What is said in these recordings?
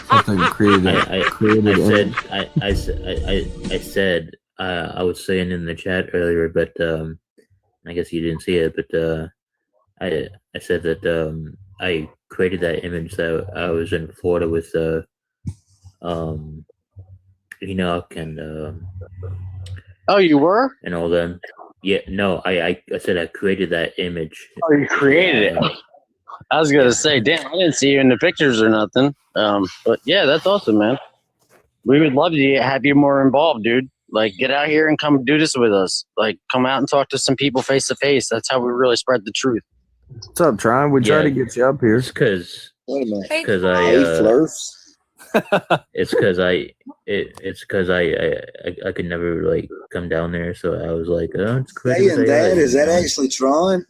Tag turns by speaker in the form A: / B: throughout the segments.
A: Something created.
B: I said I was saying in the chat earlier, but I guess you didn't see it. But I said that I created that image that I was in Florida with Enoch and
C: oh, you were?
B: and all them. Yeah, no, I said I created that image.
C: Oh, you created it. I was gonna say, damn, I didn't see you in the pictures or nothing. But yeah, that's awesome, man. We would love to have you more involved, dude. Like, get out here and come do this with us. Like, come out and talk to some people face to face. That's how we really spread the truth.
A: What's up, Tron? We try to get you up here.
B: It's because
D: Because
B: it's because I could never like come down there, so I was like, it's crazy.
E: Saying that is that actually Tron?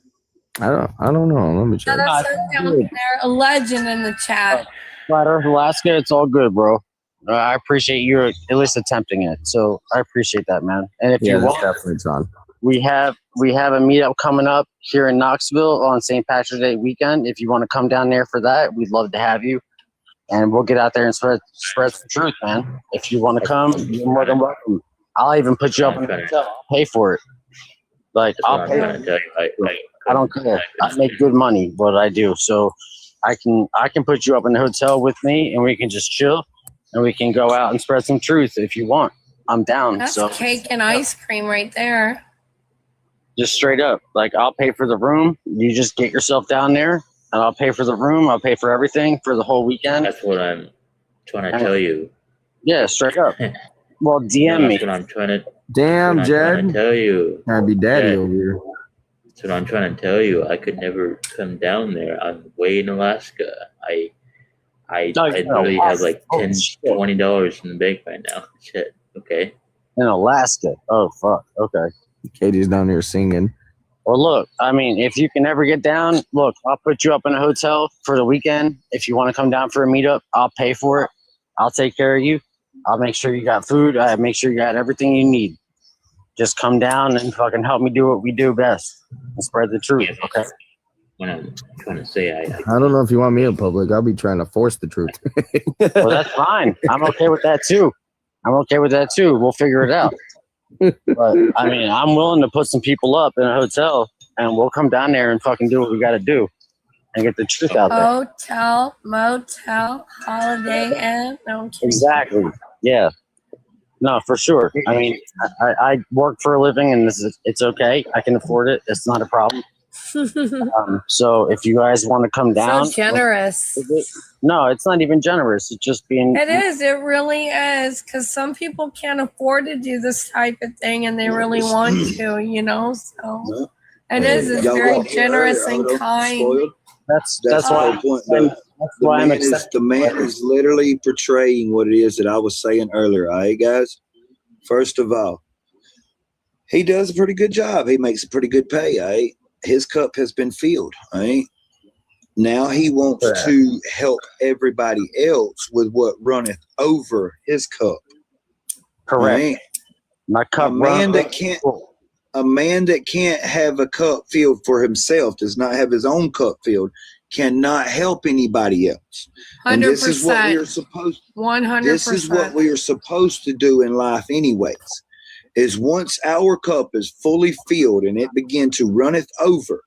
A: I don't know. Let me check.
D: down there, a legend in the chat.
C: Flat Earth Alaska, it's all good, bro. I appreciate you at least attempting it. So I appreciate that, man. And if you want,
A: definitely Tron.
C: we have a meetup coming up here in Knoxville on St. Patrick's Day weekend. If you want to come down there for that, we'd love to have you. And we'll get out there and spread the truth, man. If you want to come, you're more than welcome. I'll even put you up in the hotel. I'll pay for it. Like, I'll pay. I don't care. I make good money what I do, so I can put you up in the hotel with me, and we can just chill, and we can go out and spread some truth if you want. I'm down.
D: That's
C: so
D: cake and ice cream right there.
C: just straight up, like, I'll pay for the room. You just get yourself down there, and I'll pay for the room. I'll pay for everything for the whole weekend.
B: That's what I'm trying to tell you.
C: Yeah, straight up. Well, DM me.
B: That's what I'm trying to.
A: Damn, Jed.
B: Trying to tell you.
A: Gotta be daddy
B: Jed.
A: over here.
B: That's what I'm trying to tell you. I could never come down there. I'm way in Alaska. I literally have like $20 in the bank right now. Shit. Okay.
C: In Alaska. Oh, fuck. Okay.
A: Katie's down here singing.
C: Well, look, I mean, if you can ever get down, look, I'll put you up in a hotel for the weekend. If you want to come down for a meetup, I'll pay for it. I'll take care of you. I'll make sure you got food. I make sure you got everything you need. Just come down and fucking help me do what we do best and spread the truth, okay?
B: What I'm trying to say, I
A: don't know if you want me in public. I'll be trying to force the truth.
C: Well, that's fine. I'm okay with that too. We'll figure it out. But I mean, I'm willing to put some people up in a hotel, and we'll come down there and fucking do what we got to do and get the truth out there.
D: Hotel, motel, Holiday Inn. No,
C: exactly. Yeah. No, for sure. I mean, I work for a living, and it's okay. I can afford it. It's not a problem. So if you guys want to come down,
D: so generous.
C: No, it's not even generous. It's just being.
D: It is. It really is. Because some people can't afford to do this type of thing, and they really want to. You know, so it is. It's very generous and kind.
C: That's
E: why.
C: That's why I'm excited.
E: The man is literally portraying what it is that I was saying earlier. All right, guys. First of all, he does a pretty good job. He makes a pretty good pay. All right. His cup has been filled. All right. Now he wants to help everybody else with what runneth over his cup.
C: Correct. Right? My cup.
E: A man that can't have a cup filled for himself, does not have his own cup filled, cannot help anybody else.
D: 100%.
E: And this is what we are supposed.
D: 100%.
E: This is what we are supposed to do in life, anyways. Is once our cup is fully filled and it begin to runneth over,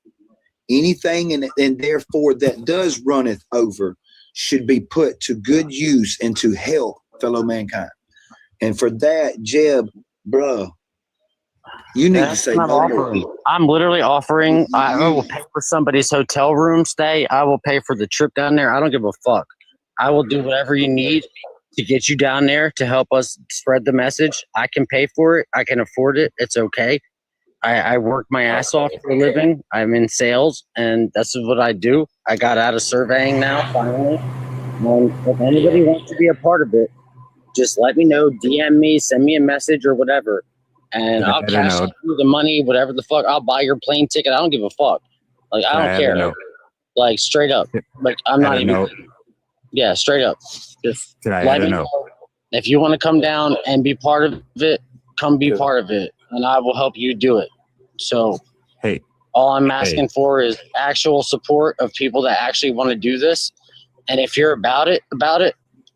E: anything and therefore that does runneth over should be put to good use and to help fellow mankind. And for that, Jeb, bruh, you need to say no.
C: I'm literally offering. I will pay for somebody's hotel room stay. I will pay for the trip down there. I don't give a fuck. I will do whatever you need to get you down there to help us spread the message. I can pay for it. I can afford it. It's okay. I work my ass off for a living. I'm in sales, and that's what I do. I got out of surveying now, finally. And if anybody wants to be a part of it, just let me know. DM me, send me a message or whatever. And I'll cash you the money, whatever the fuck. I'll buy your plane ticket. I don't give a fuck. Like, I don't care. Like, straight up. Like, I'm not even. Yeah, straight up. Just let me know. If you want to come down and be part of it, come be part of it, and I will help you do it. So, all I'm asking for is actual support of people that actually want to do this. And if you're about it,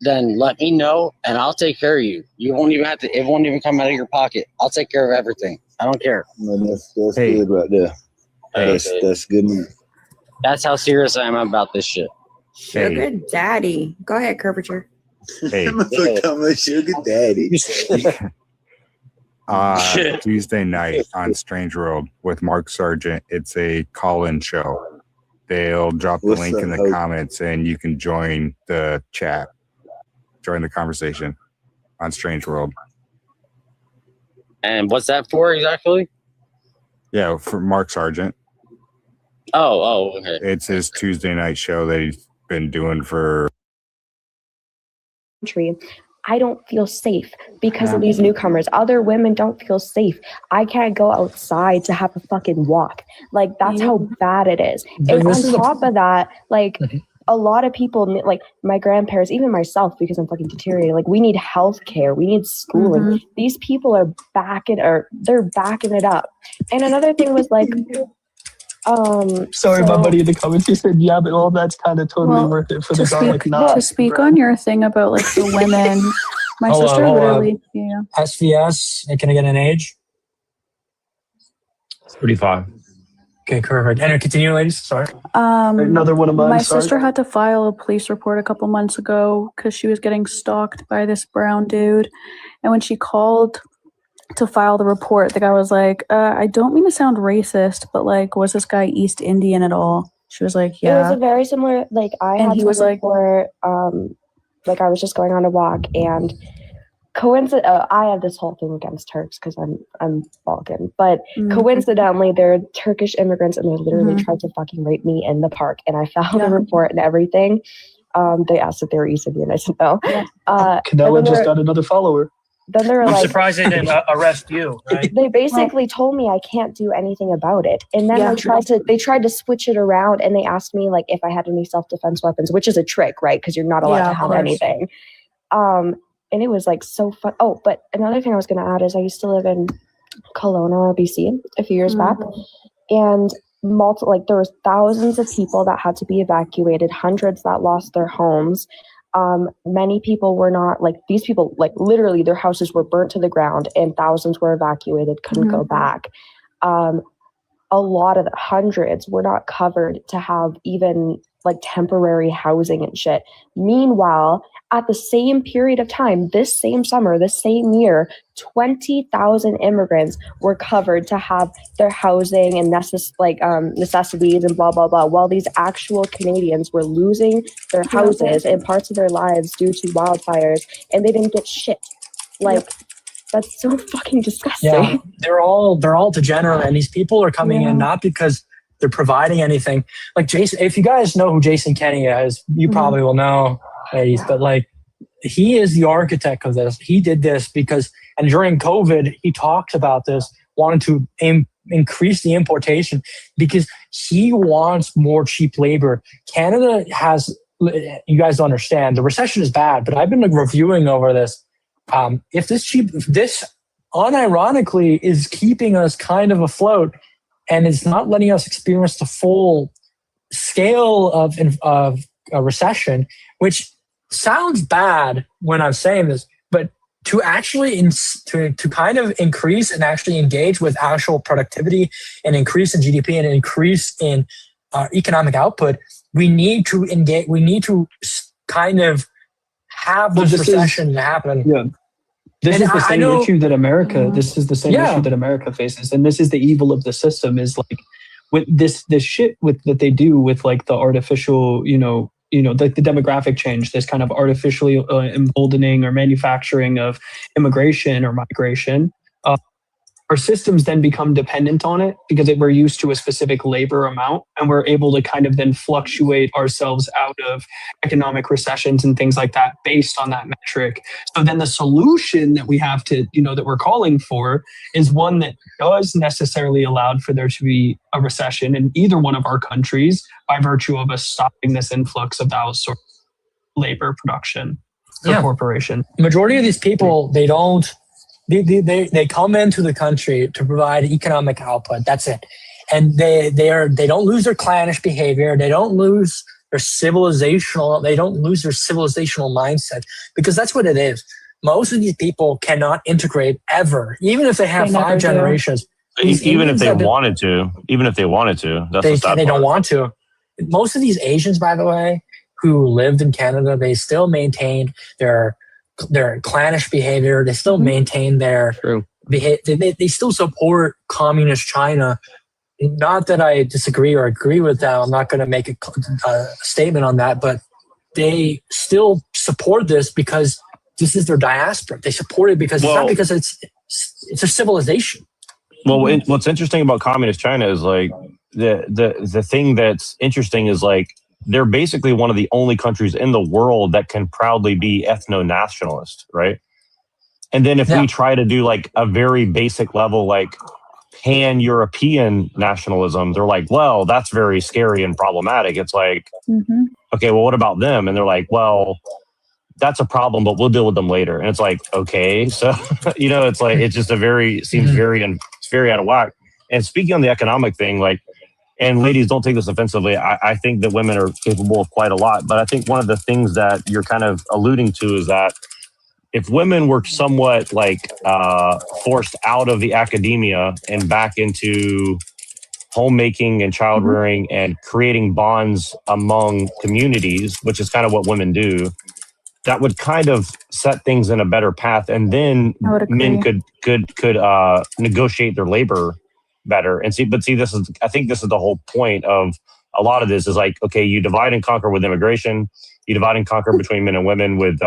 C: then let me know and I'll take care of you. You won't even have to. It won't even come out of your pocket. I'll take care of everything. I don't care.
E: Well, that's good right there. That's good news.
C: That's how serious I am about this shit.
F: Sugar daddy. Go ahead, Curvature.
G: Hey,
E: I'm a sugar daddy.
G: Tuesday night on Strange World with Mark Sargent. It's a call-in show. They'll drop the link in the comments and you can join the chat, join the conversation on Strange World.
C: And what's that for exactly?
G: Yeah, for Mark Sargent.
C: Oh, okay.
G: It's his Tuesday night show that he's been doing for.
H: I don't feel safe because of these newcomers. Other women don't feel safe. I can't go outside to have a fucking walk. Like, that's how bad it is. And on top of that, like, a lot of people, like my grandparents, even myself, because I'm fucking deteriorating, like, we need health care. We need schooling. These people are they're backing it up. And another thing was like,
I: sorry, my buddy in the comments, he said, yeah, but all that's kind of totally worth it for the garlic knot.
J: To speak on your thing about like the women, my sister literally,
K: SVS, can I get an age?
L: 35.
K: Okay, perfect. And continue, ladies. Sorry.
I: Another one of mine.
J: My sister had to file a police report a couple months ago because she was getting stalked by this brown dude. And when she called to file the report, the guy was like, I don't mean to sound racist, but like, was this guy East Indian at all? She was like, yeah.
H: It was a very similar, like, he was like, like, I was just going on a walk and I have this whole thing against Turks because I'm Balkan, but coincidentally, they're Turkish immigrants and they literally tried to fucking rape me in the park, and I filed a report and everything. They asked if they were East Indian. I said no.
I: Canella just got another follower.
H: Then they were
K: I'm surprised they didn't arrest you. Right?
H: They basically told me I can't do anything about it, and then they tried to switch it around, and they asked me like if I had any self-defense weapons, which is a trick, right? Because you're not allowed to have anything. And it was like so fun. Oh, but another thing I was going to add is I used to live in Kelowna, BC, a few years back, and there was thousands of people that had to be evacuated, hundreds that lost their homes. Many people were not, like, these people, like, literally their houses were burnt to the ground and thousands were evacuated, couldn't go back. A lot of the hundreds were not covered to have even like temporary housing and shit. Meanwhile, at the same period of time, this same summer, the same year, 20,000 immigrants were covered to have their housing and necessities and blah, blah, blah, while these actual Canadians were losing their houses and parts of their lives due to wildfires, and they didn't get shit. Like, that's so fucking disgusting.
K: Yeah, they're all degenerate, and these people are coming in not because they're providing anything. Like Jason, if you guys know who Jason Kenney is, you probably will know, ladies, but like, he is the architect of this. He did this because, and during COVID, he talked about this, wanted to increase the importation because he wants more cheap labor. Canada has, you guys don't understand, the recession is bad, but I've been reviewing over this. If this unironically is keeping us kind of afloat, and it's not letting us experience the full scale of a recession, which sounds bad when I'm saying this, but to actually to kind of increase and actually engage with actual productivity and increase in GDP and increase in economic output, we need to engage. We need to kind of have this recession happen.
I: Yeah. This is the same issue that America. This is the same issue that America faces, and this is the evil of the system. Is like with this shit that they do with like the artificial, the demographic change. This kind of artificially emboldening or manufacturing of immigration or migration. Our systems then become dependent on it because we're used to a specific labor amount, and we're able to kind of then fluctuate ourselves out of economic recessions and things like that based on that metric. So then the solution that we have to, that we're calling for is one that does necessarily allow for there to be a recession in either one of our countries by virtue of us stopping this influx of outsourced labor production for corporation.
K: Majority of these people, they don't. They come into the country to provide economic output. That's it, and they don't lose their clannish behavior. They don't lose their civilizational, they don't lose their civilizational mindset, because that's what it is. Most of these people cannot integrate ever, even if they have 5 generations.
L: Even if they wanted to, that's
K: they don't want to. Most of these Asians, by the way, who lived in Canada, they still maintained their clannish behavior. They still maintain their behavior. They still support communist China. Not that I disagree or agree with that. I'm not going to make a statement on that, but they still support this because this is their diaspora. They support it because it's not because it's a civilization.
L: Well, what's interesting about communist China is like the thing that's interesting is like they're basically one of the only countries in the world that can proudly be ethno-nationalist, right? And then if we try to do like a very basic level, like pan-European nationalism, they're like, well, that's very scary and problematic. It's like, okay, well, what about them? And they're like, well, that's a problem, but we'll deal with them later. And it's like, okay, so it's like it's just seems very out of whack. And speaking on the economic thing, like, and ladies, don't take this offensively. I think that women are capable of quite a lot, but I think one of the things that you're kind of alluding to is that if women were somewhat like forced out of the academia and back into homemaking and child rearing and creating bonds among communities, which is kind of what women do, that would kind of set things in a better path, and then men could negotiate their labor better. And see, I think this is the whole point of a lot of this is like, okay, you divide and conquer with immigration, you divide and conquer between men and women with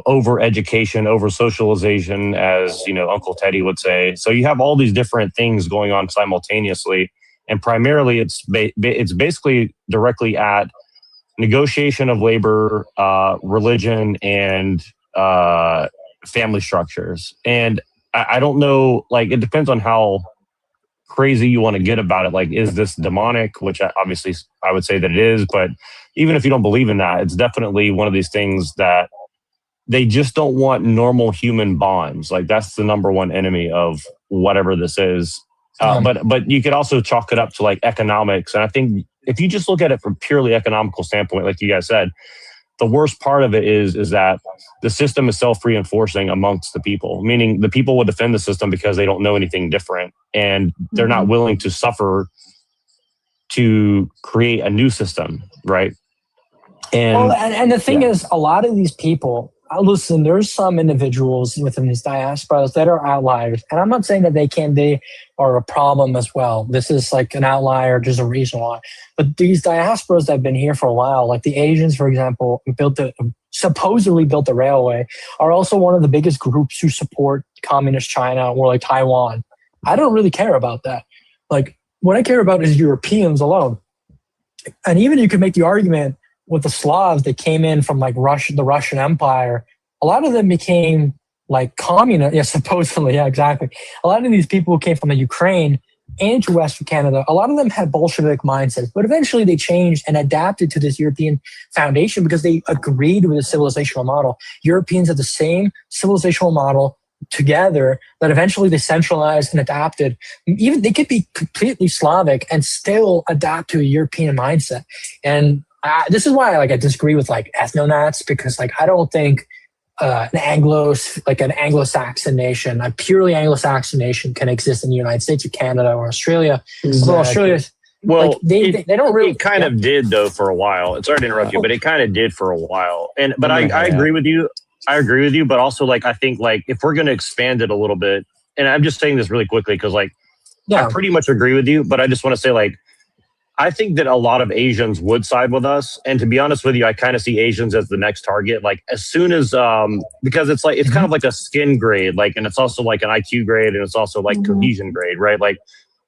L: over education, over socialization, as Uncle Teddy would say. So you have all these different things going on simultaneously, and primarily it's basically directly at negotiation of labor, religion, and family structures. And I don't know, like, it depends on how crazy you want to get about it. Like, is this demonic? Which obviously I would say that it is. But even if you don't believe in that, it's definitely one of these things that they just don't want normal human bonds. Like, that's the number one enemy of whatever this is. But you could also chalk it up to like economics. And I think if you just look at it from purely economical standpoint, like you guys said, the worst part of it is that the system is self-reinforcing amongst the people, meaning the people will defend the system because they don't know anything different, and they're not willing to suffer to create a new system, right?
K: And the thing is, a lot of these people, listen, there's some individuals within these diasporas that are outliers. And I'm not saying that they are a problem as well. This is like an outlier, just a reason why. But these diasporas that have been here for a while, like the Asians, for example, who supposedly built the railway, are also one of the biggest groups who support communist China or like Taiwan. I don't really care about that. Like, what I care about is Europeans alone. And even you could make the argument with the Slavs that came in from like the Russian Empire, a lot of them became like communist. Yeah, supposedly. Yeah, exactly. A lot of these people who came from the Ukraine and to Western Canada, a lot of them had Bolshevik mindsets, but eventually they changed and adapted to this European foundation because they agreed with the civilizational model. Europeans had the same civilizational model together that eventually they centralized and adapted. Even they could be completely Slavic and still adapt to a European mindset. And this is why I disagree with like ethno-nats, because like I don't think an Anglo-Saxon nation, a purely Anglo-Saxon nation, can exist in the United States or Canada or Australia. Exactly. Australia,
L: well,
K: they don't really.
L: It kind of did though for a while. Sorry to interrupt you, but it kind of did for a while. But I agree with you. I agree with you, but also like I think like if we're going to expand it a little bit, and I'm just saying this really quickly because like I pretty much agree with you, but I just want to say like, I think that a lot of Asians would side with us. And to be honest with you, I kind of see Asians as the next target. Like as soon as, because it's like, it's kind of like a skin grade, like, and it's also like an IQ grade, and it's also like cohesion grade, right? Like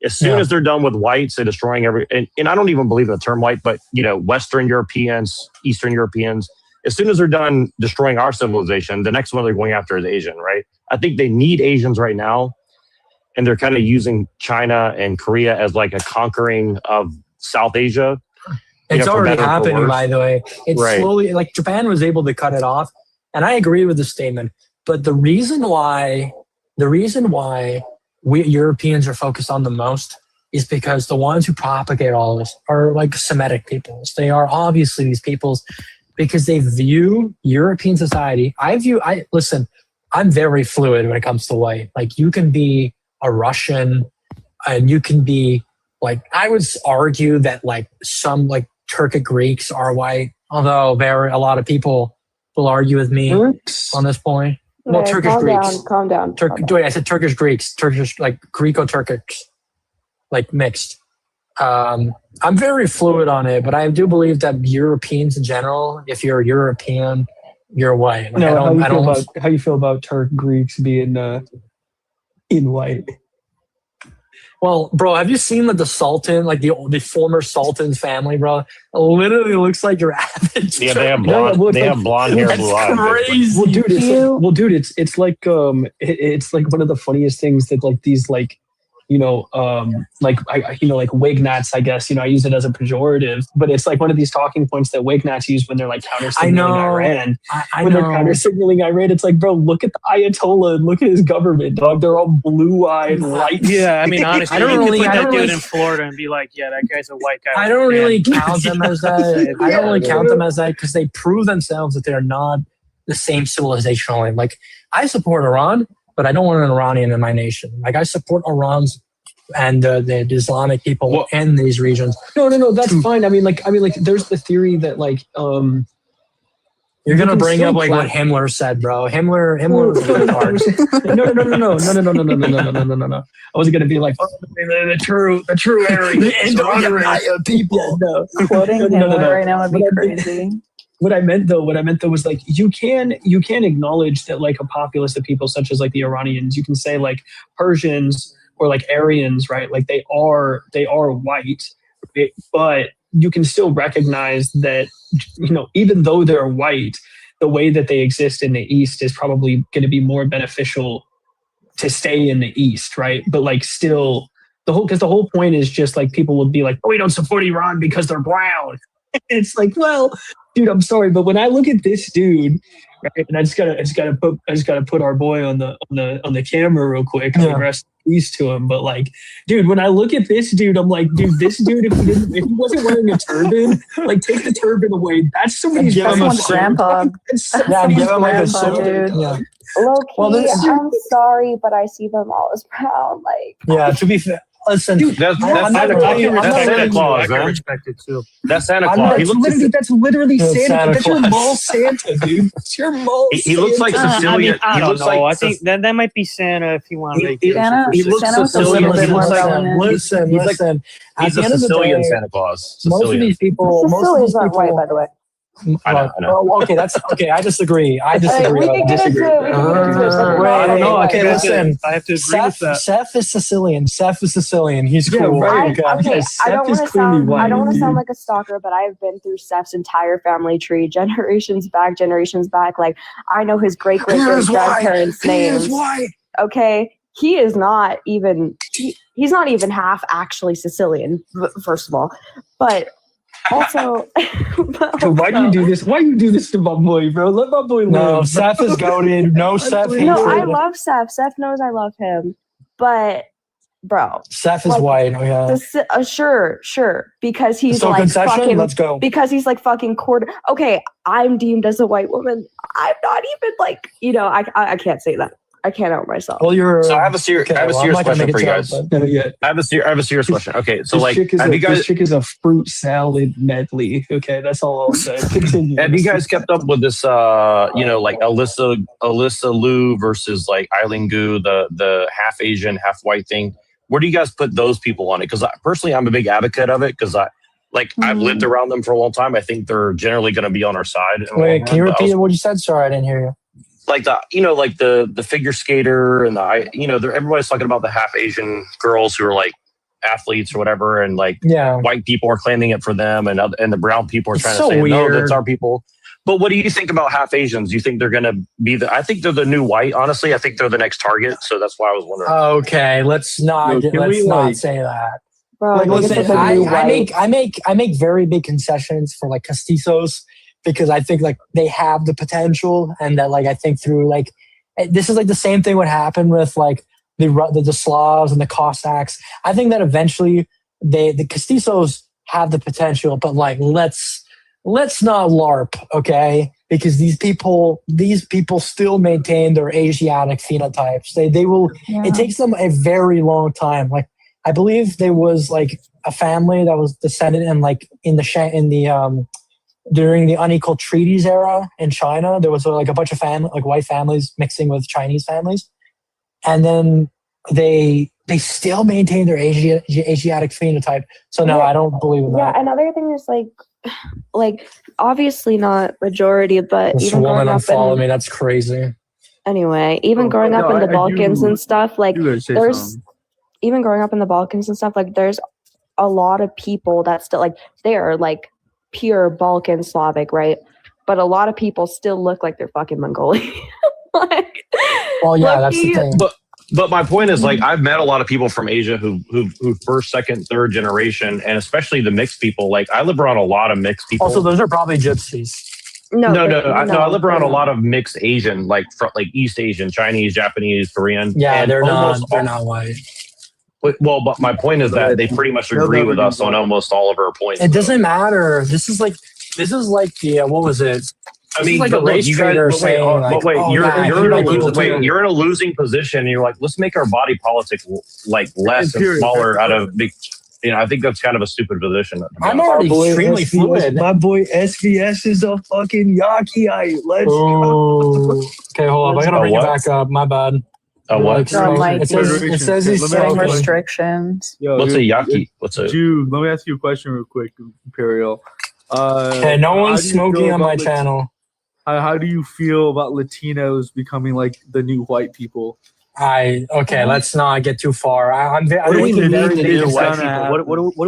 L: as soon as they're done with whites, they're destroying and I don't even believe in the term white, but Western Europeans, Eastern Europeans, as soon as they're done destroying our civilization, the next one they're going after is Asian, right? I think they need Asians right now. And they're kind of using China and Korea as like a conquering of South Asia.
K: It's already happening, by the way. It's slowly, like Japan was able to cut it off. And I agree with the statement. But the reason why we Europeans are focused on the most is because the ones who propagate all this are like Semitic peoples. They are obviously these peoples because they view European society. Listen, I'm very fluid when it comes to white. Like, you can be a Russian and you can be like, I would argue that like some like Turkic Greeks are white, although a lot of people will argue with me on this point. Well,
H: Okay,
K: Turkish Greeks.
H: Calm down.
K: Wait, I said Turkish Greeks, Turkish, like Greco-Turkics, like mixed. I'm very fluid on it, but I do believe that Europeans in general, if you're European, you're white. Like,
I: No, how you feel about Turk Greeks being in white?
K: Well, bro, have you seen like the Sultan, like the former Sultan's family, bro? It literally looks like your average.
L: Yeah, they have blonde. They have blonde hair, blue eyes.
K: Crazy.
I: Well, dude, it's like it's like one of the funniest things that like these like like Wignats, I guess, I use it as a pejorative, but it's like one of these talking points that Wignats use when they're like counter signaling Iran. When they're counter signaling Iran, it's like, bro, look at the Ayatollah and look at his government, dog. They're all blue-eyed, light.
M: Yeah, I mean, honestly,
K: I don't really
M: put that dude
K: really,
M: in Florida and be like, yeah, that guy's a white guy.
K: I don't really count them as that. I don't really count them as that because they prove themselves that they're not the same civilizationally. Like, I support Iran, but I don't want an Iranian in my nation. Like, I support Iran's and the Islamic people in these regions.
I: No, that's fine. I mean, like, there's the theory that like,
K: you're gonna bring up like what Himmler said, bro. Himmler was a retard.
I: No. I wasn't gonna be like, the true Aryan people. No.
J: Quoting Himmler right now would be crazy.
I: What I meant though was like you can acknowledge that like a populace of people such as like the Iranians, you can say like Persians or like Aryans, right? Like they are white, but you can still recognize that, even though they're white, the way that they exist in the East is probably going to be more beneficial to stay in the East, right? But like still because the whole point is just like people would be like, oh, we don't support Iran because they're brown. It's like, well, dude, I'm sorry, but when I look at this dude, right, and I just gotta put our boy on the camera real quick. Yeah. Rest in peace to him. But like, dude, when I look at this dude, I'm like, dude, this dude, if he wasn't wearing a turban, like take the turban away. That's somebody's
J: grandpa.
K: Yeah, give him like a sword.
H: Yeah. Low-key, I'm sorry, but I see them all as brown. Like,
K: yeah, to be fair. Listen,
L: dude, that's Santa Claus, man.
M: Respect it too.
L: That's Santa Claus.
I: That's literally Santa. That's your mall Santa, dude. It's your mall Santa.
L: He looks like Sicilian.
M: I don't know. I think that might be Santa if he wanted to.
L: He looks Sicilian.
K: Listen.
L: He's a Sicilian Santa Claus.
K: Most of these people,
H: Sicilians aren't white, by the way.
L: I know.
K: Okay, that's okay. I disagree.
H: We can get into it.
K: I don't know. Okay, listen.
M: I have to agree with that.
K: Seth is Sicilian. He's cool.
H: Right? I don't want to sound like a stalker, but I've been through Seth's entire family tree, generations back. Like, I know his great grandparents' names. Okay, he is not even. He's not even half actually Sicilian. First of all, but. Also,
I: why do you do this? Why you do this to my boy, bro? Let my boy live.
K: No, Seth is goated. No, Seth.
H: No, I love Seth. Seth knows I love him, but bro,
K: Seth is white. Oh yeah.
H: Sure. Because he's
K: so
H: like fucking.
K: Let's go.
H: Because he's like fucking quarter. Okay, I'm deemed as a white woman. I'm not even like I can't say that. I can't out myself.
K: Well, you're.
L: So I have a serious question for you guys. I have a serious question. Okay, so like,
I: this chick is a fruit salad medley. Okay, that's all I'll say. Continue.
L: Have you guys kept up with this? Like Alyssa Liu versus like Eileen Gu, the half Asian, half white thing. Where do you guys put those people on it? Because personally, I'm a big advocate of it because I've lived around them for a long time. I think they're generally going to be on our side.
K: Wait, can you repeat what you said? Sorry, I didn't hear you.
L: Like the figure skater and everybody's talking about the half Asian girls who are like athletes or whatever, and like white people are claiming it for them, and the brown people are trying to say no, that's our people. But what do you think about half Asians? Do you think they're going to be I think they're the new white. Honestly, I think they're the next target. So that's why I was wondering.
K: Okay, let's not say that.
H: Bro,
K: like, listen, I make very big concessions for like castizos. Because I think like they have the potential, and that like I think through like this is like the same thing what happened with like the Slavs and the Cossacks. I think that eventually the Castizos have the potential, but like let's not LARP, okay? Because these people still maintain their Asiatic phenotypes. They will. Yeah. It takes them a very long time. Like I believe there was like a family that was descended in like during the unequal treaties era in China. There was like a bunch of white families mixing with Chinese families, and then they still maintain their Asiatic phenotype. So no, I don't believe in that.
H: Yeah, another thing is like obviously not majority, but
K: this
H: even
K: woman
H: growing up
K: unfollow me. That's crazy.
H: Anyway, even growing up in the Balkans and stuff, like there's even growing up in the Balkans and stuff, like there's a lot of people that still like they're like pure Balkan Slavic, right? But a lot of people still look like they're fucking Mongolian. Like,
K: well, yeah, that's the thing.
L: But my point is, like, I've met a lot of people from Asia who first, second, third generation, and especially the mixed people. Like, I live around a lot of mixed people.
K: Also, those are probably gypsies.
L: No, I live around a lot of mixed Asian, like East Asian, Chinese, Japanese, Korean.
K: Yeah, they're not white.
L: Well, but my point is that they pretty much agree with us on almost all of our points.
K: It doesn't matter. This is like the what was it?
L: I mean,
K: like a race trader saying,
L: you're in a losing position. And you're like, let's make our body politic like less and smaller out of big. You know, I think that's kind of a stupid position.
K: I'm already extremely fluid.
N: My boy SVS is a fucking Yaki. Let's go.
K: Okay, hold on. I gotta bring it back up. My bad.
L: What?
J: It says he's setting restrictions.
L: What's a Yaki? What's a
N: Jude? Let me ask you a question real quick, Imperial.
K: Okay, no one's smoking on my channel.
N: How do you feel about Latinos becoming like the new white people?
K: Let's not get too far.
N: What do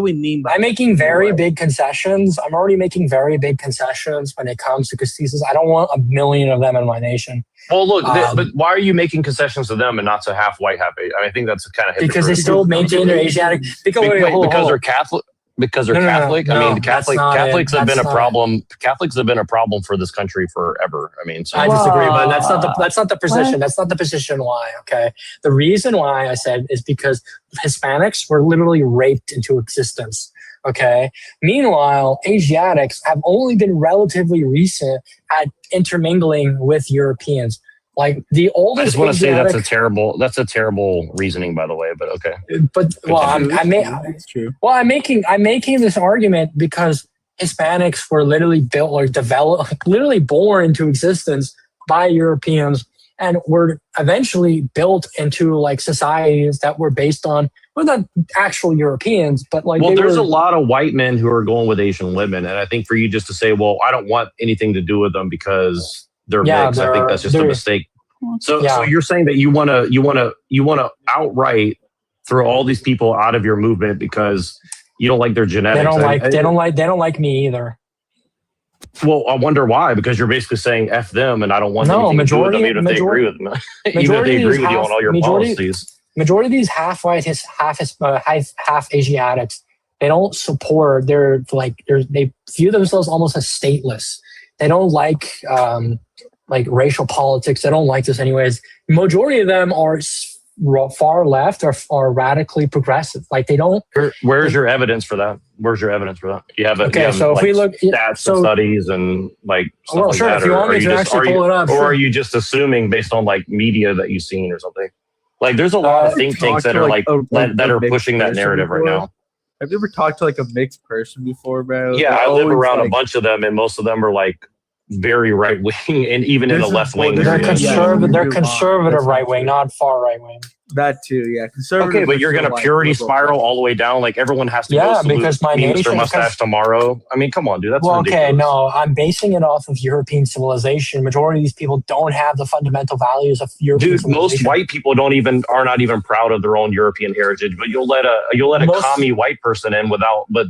N: we mean by
K: I'm making very big concessions. I'm already making very big concessions when it comes to castizos. I don't want 1 million of them in my nation.
L: Well, look, but why are you making concessions to them and not to half white, half Asian? I mean, I think that's kind of
K: because they still maintain their Asiatic.
L: Because they're Catholic. Because they're Catholic. I mean, Catholics have been a problem. Catholics have been a problem for this country forever. I mean, so
K: I disagree, but that's not the position. What? That's not the position why. Okay, the reason why I said is because Hispanics were literally raped into existence. Okay. Meanwhile, Asiatics have only been relatively recent at intermingling with Europeans. Like the oldest.
L: I just want to say that's a terrible reasoning, by the way. But okay.
K: But I'm making this argument because Hispanics were literally built or developed, literally born into existence by Europeans, and were eventually built into like societies that were based on, well, not actual Europeans, but like.
L: Well, there's a lot of white men who are going with Asian women, and I think for you just to say, well, I don't want anything to do with them because they're mixed. I think that's just a mistake. So you're saying that you want to outright throw all these people out of your movement because you don't like their genetics.
K: They don't like me either.
L: Well, I wonder why, because you're basically saying F them and I don't want anything to do with them, even if they agree with them. Even if they agree with you on all your policies.
K: Majority of these half white, half Asiatics, they don't support. They view themselves almost as stateless. They don't like racial politics. They don't like this anyways. Majority of them are far left or are radically progressive. Like they don't.
L: Where's your evidence for that? You have
K: if we look
L: stats and studies and like stuff like that,
K: if you want me to actually pull it up,
L: or are you just assuming based on like media that you've seen or something? Like there's a lot of think tanks that are that are pushing that narrative right now.
N: Have you ever talked to like a mixed person before, bro?
L: Yeah, I live around a bunch of them, and most of them are like very right wing, and even in the left wing.
K: They're conservative. They're conservative right wing, not far right wing.
N: That too, yeah. Conservative.
L: Okay, but you're going to purity spiral all the way down. Like everyone has to go
K: because my nation
L: or mustache tomorrow. I mean, come on, dude. That's ridiculous.
K: Okay, no, I'm basing it off of European civilization. Majority of these people don't have the fundamental values of European civilization.
L: Most white people are not even proud of their own European heritage. But you'll let a commie white person in but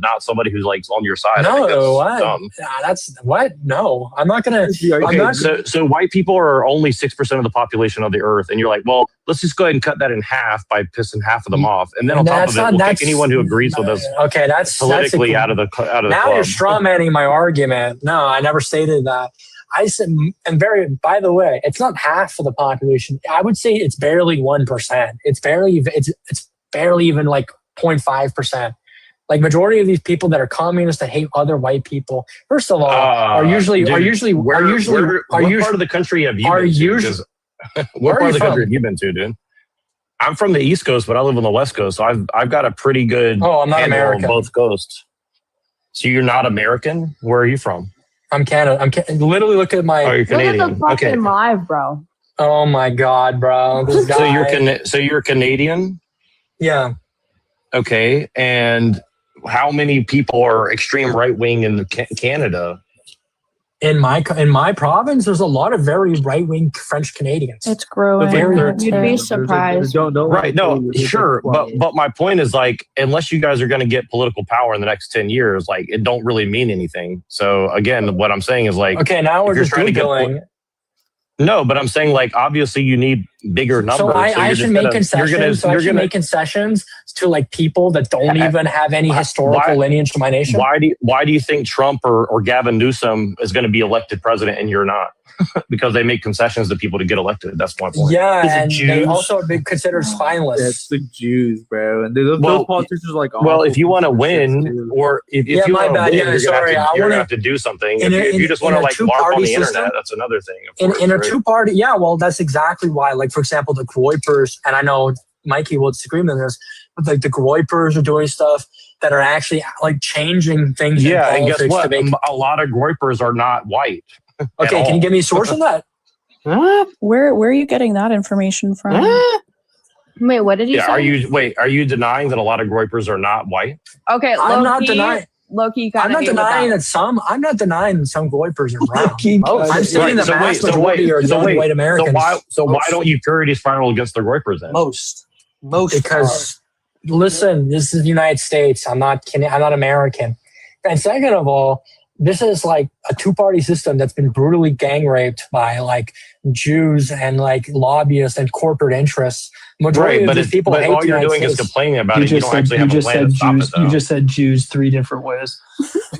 L: not somebody who's like on your side.
K: No, that's what? No, I'm not gonna.
L: So white people are only 6% of the population of the earth, and you're like, well, let's just go ahead and cut that in half by pissing half of them off, and then on top of it, we'll kick anyone who agrees with us.
K: Okay, that's
L: politically out of the
K: now
L: club.
K: You're strawmanning my argument. No, I never stated that. I said, and by the way, it's not half of the population. I would say it's barely 1%. It's barely even like 0.5%. Like majority of these people that are communists that hate other white people, first of all, are usually
L: what part of the country have you been to? What part of the country have you been to, dude? I'm from the East Coast, but I live on the West Coast, so I've got a pretty good
K: I'm not
L: handle
K: American.
L: on both coasts. So you're not American? Where are you from?
K: I'm Canada. Literally look at my.
L: Oh, you're Canadian.
O: Look at the fucking live, bro.
K: Oh my God, bro! This guy.
L: So you're Canadian?
K: Yeah.
L: Okay, and how many people are extreme right wing in Canada?
K: In my province, there's a lot of very right wing French Canadians.
J: It's growing.
O: You'd be surprised.
L: Right? No, sure, but my point is like, unless you guys are going to get political power in the next 10 years, like it don't really mean anything. So again, what I'm saying is like,
K: okay, now we're just Googling.
L: No, but I'm saying like obviously you need bigger numbers.
K: So I should make concessions. I should make concessions to like people that don't even have any historical lineage to my nation.
L: Why do you think Trump or Gavin Newsom is going to be elected president and you're not? Because they make concessions to people to get elected. That's my point.
K: Yeah, and they also are considered spineless.
N: That's the Jews, bro. And those politicians are like.
L: Well, if you want to win, or if you want to win, you're going to have to do something. If you just want to like LARP on the internet, that's another thing.
K: In a two-party, yeah, well, that's exactly why. Like, for example, the Groypers, and I know Mikey will disagree with this, but like the Groypers are doing stuff that are actually like changing things.
L: Yeah, and guess what? A lot of Groypers are not white.
K: Okay, can you give me a source on that?
J: Where are you getting that information from?
O: Wait, what did you say?
L: Are you denying that a lot of Groypers are not white?
O: Okay,
K: I'm not denying.
O: Loki,
K: I'm not denying that some. I'm not denying that some Groypers are brown. I'm saying the vast majority are non-white Americans.
L: So why don't you purity spiral against the Groypers then?
K: Most because listen, this is the United States. I'm not American. And second of all, this is like a two-party system that's been brutally gang raped by like Jews and like lobbyists and corporate interests. Majority of these people hate
L: all you're doing is complaining about it. You don't actually have a plan to stop it, though.
I: You just said Jews 3 different ways.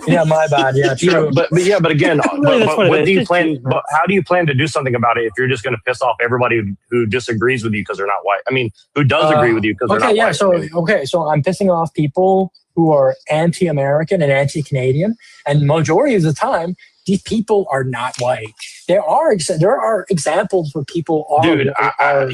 K: Yeah, my bad. Yeah, true.
L: But again, what do you plan? But how do you plan to do something about it if you're just going to piss off everybody who disagrees with you because they're not white? I mean, who does agree with you because they're not white?
K: So I'm pissing off people who are anti-American and anti-Canadian, and majority of the time, these people are not white. There are examples where people are.
L: Dude,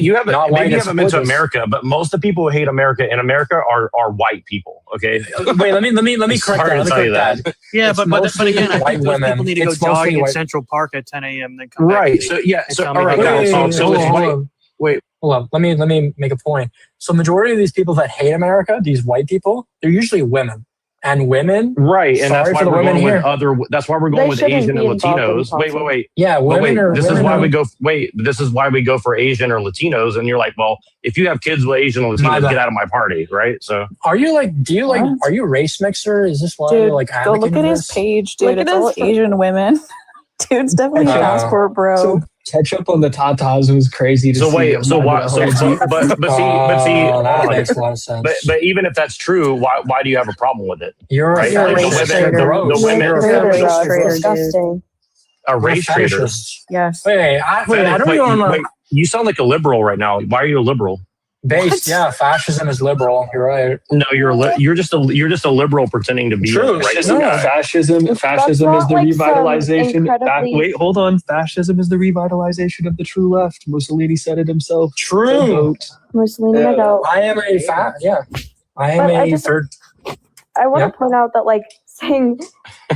L: you haven't been to America, but most of the people who hate America in America are white people. Okay.
K: Wait, let me correct that.
M: Yeah, but again, I think those
K: women.
M: people need to go jogging in Central Park at 10 a.m. Then come
L: right.
M: back.
L: So yeah. So all right.
K: Wait, hold on. Let me make a point. So majority of these people that hate America, these white people, they're usually women. And women,
L: right? And that's why we're going with other. That's why we're going with Asian and Latinos. Wait.
K: Yeah,
L: This is why we go. This is why we go for Asian or Latinos. And you're like, well, if you have kids with Asian or Latinos, get out of my party, right? So,
K: are you like? Do you like? Are you a race mixer? Is this why you're like?
J: Go look at his page, dude. It's all Asian women. Dude's definitely a passport, bro.
I: So ketchup on the tatas was crazy.
L: So wait, so why? So but see,
K: that makes a lot of sense.
L: But even if that's true, why do you have a problem with it?
K: You're right.
L: A race traitor.
J: Yes.
K: Wait, I don't know.
L: You sound like a liberal right now. Why are you a liberal?
K: Fascism is liberal. You're right.
L: No, you're just a liberal pretending to be
K: true.
L: Right.
I: Fascism is the revitalization. Wait, hold on. Fascism is the revitalization of the true left. Mussolini said it himself.
K: True.
H: Mussolini.
K: I am a third.
H: I want to point out that like saying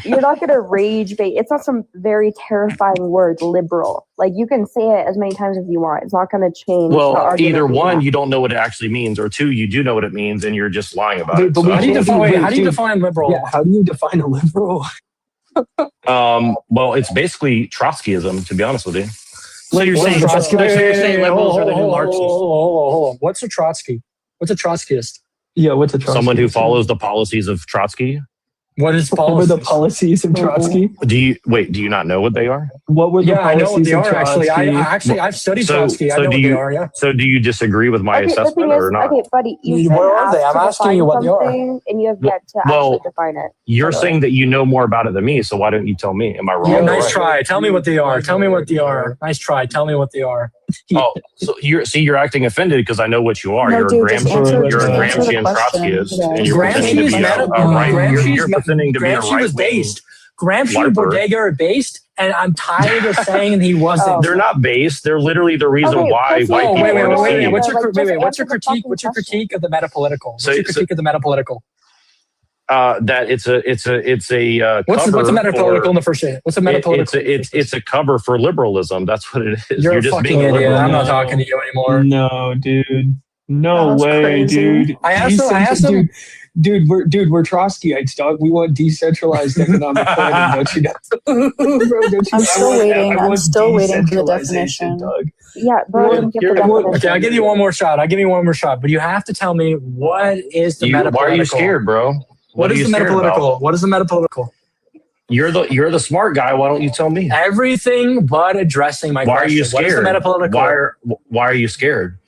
H: you're not going to rage bait. It's not some very terrifying word, liberal. Like you can say it as many times as you want. It's not going to change.
L: Well, either one, you don't know what it actually means, or two, you do know what it means and you're just lying about it.
K: But how do you define liberal?
I: Yeah, how do you define a liberal?
L: Well, it's basically Trotskyism, to be honest with you.
M: So you're saying liberals are the new Marxists.
K: Hold on. What's a Trotsky? What's a Trotskyist?
I: Yeah, what's a Trotskyist?
L: Someone who follows the policies of Trotsky.
K: What is
I: What were the policies of Trotsky?
L: Do you not know what they are?
I: What were the
K: Yeah, I know what
I: policies
K: they
I: of
K: are. Actually,
I: Trotsky?
K: I've studied Trotsky. I know what they are. Yeah.
L: So do you disagree with my
H: Okay, the thing
L: assessment
H: is,
L: or not?
H: okay, buddy, you've
K: What
H: been
K: are they?
H: asked
K: I'm
H: to
K: asking
H: define
K: you what they are.
H: something, and you have yet to actually define it.
L: You're saying that you know more about it than me, so why don't you tell me? Am I wrong?
K: Yeah,
L: or
K: nice
L: right?
K: try. Tell me what they are. Tell me what they are. Nice try. Tell me what they are.
L: Oh, so you're acting offended because I know what you are.
O: No,
L: You're
O: dude,
L: a
O: just
L: Gramscian,
O: answer
L: Gramscian
O: the question.
L: Trotskyist,
O: Yeah.
L: and you're pretending to be a right. You're pretending to be a
K: Gramsci
L: right
K: was based. Gramsci and
L: LARPer.
K: Bodega are based, and I'm tired of saying he wasn't.
L: They're not based. They're literally the reason
H: Okay,
L: why
H: Pussy,
L: white people
K: Wait.
L: are deceived.
K: What's your
H: Like, just
K: what's your
H: answer the
K: critique?
H: fucking
K: What's your
H: question.
K: critique of the metapolitical? What's
L: So-
K: your critique of the metapolitical?
L: That it's a
K: What's
L: cover
K: the metapolitical
L: for-
K: in the first shit? What's the metapolitical?
L: It's a cover for liberalism. That's what it is.
K: You're a
L: just
K: fucking
L: being a
K: idiot.
L: liberal.
K: I'm not talking to you anymore.
I: No, dude. No
O: That was
I: way,
O: crazy.
I: dude.
K: I asked him.
I: Dude, we're Trotskyites, dog. We want decentralized economic planning, don't you know? Bro, don't you
O: I'm
I: know?
O: still
I: I
O: waiting. I'm
I: want
O: still waiting for the
I: decentralization,
O: definition.
I: dog.
H: Yeah, bro, I didn't get the definition.
K: Okay, I'll give you one more shot. But you have to tell me what is the metapolitical.
L: Why are you scared, bro?
K: What
L: are
K: is
L: you
K: the
L: scared about?
K: metapolitical? What is the metapolitical?
L: You're the smart guy. Why don't you tell me?
K: Everything but addressing my
L: Why are
K: question.
L: you scared?
K: What is the metapolitical?
L: Why are you scared?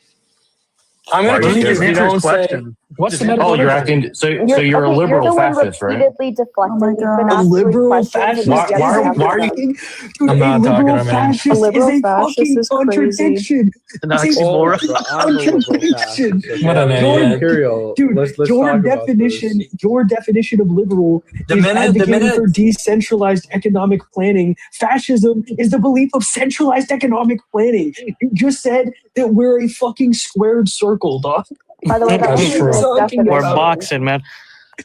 K: I'm
L: Why
K: going
L: are
K: to
L: you
K: keep
L: scared?
K: you don't say. What's the metapolitical?
L: Oh, you're acting. So you're a
H: okay,
L: liberal
H: you're the one
L: fascist, right?
H: repeatedly deflecting.
O: my
H: You've been
O: God.
H: asked
I: A liberal
H: questions and
I: fascist
H: you've
L: Why-
H: yet
L: why
H: to
L: are-
H: answer
L: why are
H: them.
I: Dude,
K: I'm
I: a
K: not talking
I: liberal
K: to him.
I: fascist
O: A liberal
I: is a
O: fascist
I: fucking
O: is crazy.
I: contradiction.
M: An
I: It's a
M: oxymoron.
I: fucking
N: I'm a liberal
I: contradiction.
N: fascist.
K: What an
I: Your-
K: idiot.
N: Imperial.
I: Dude,
N: let's
I: your
N: talk about
I: definition,
N: this.
I: your definition of liberal
K: The
I: is
K: minute-
I: advocating for decentralized economic planning. Fascism is the belief of centralized economic planning. You just said that we're a fucking squared circle, dog.
H: By the way, that
K: That's
H: was
K: true.
H: his definition.
M: We're boxing, man.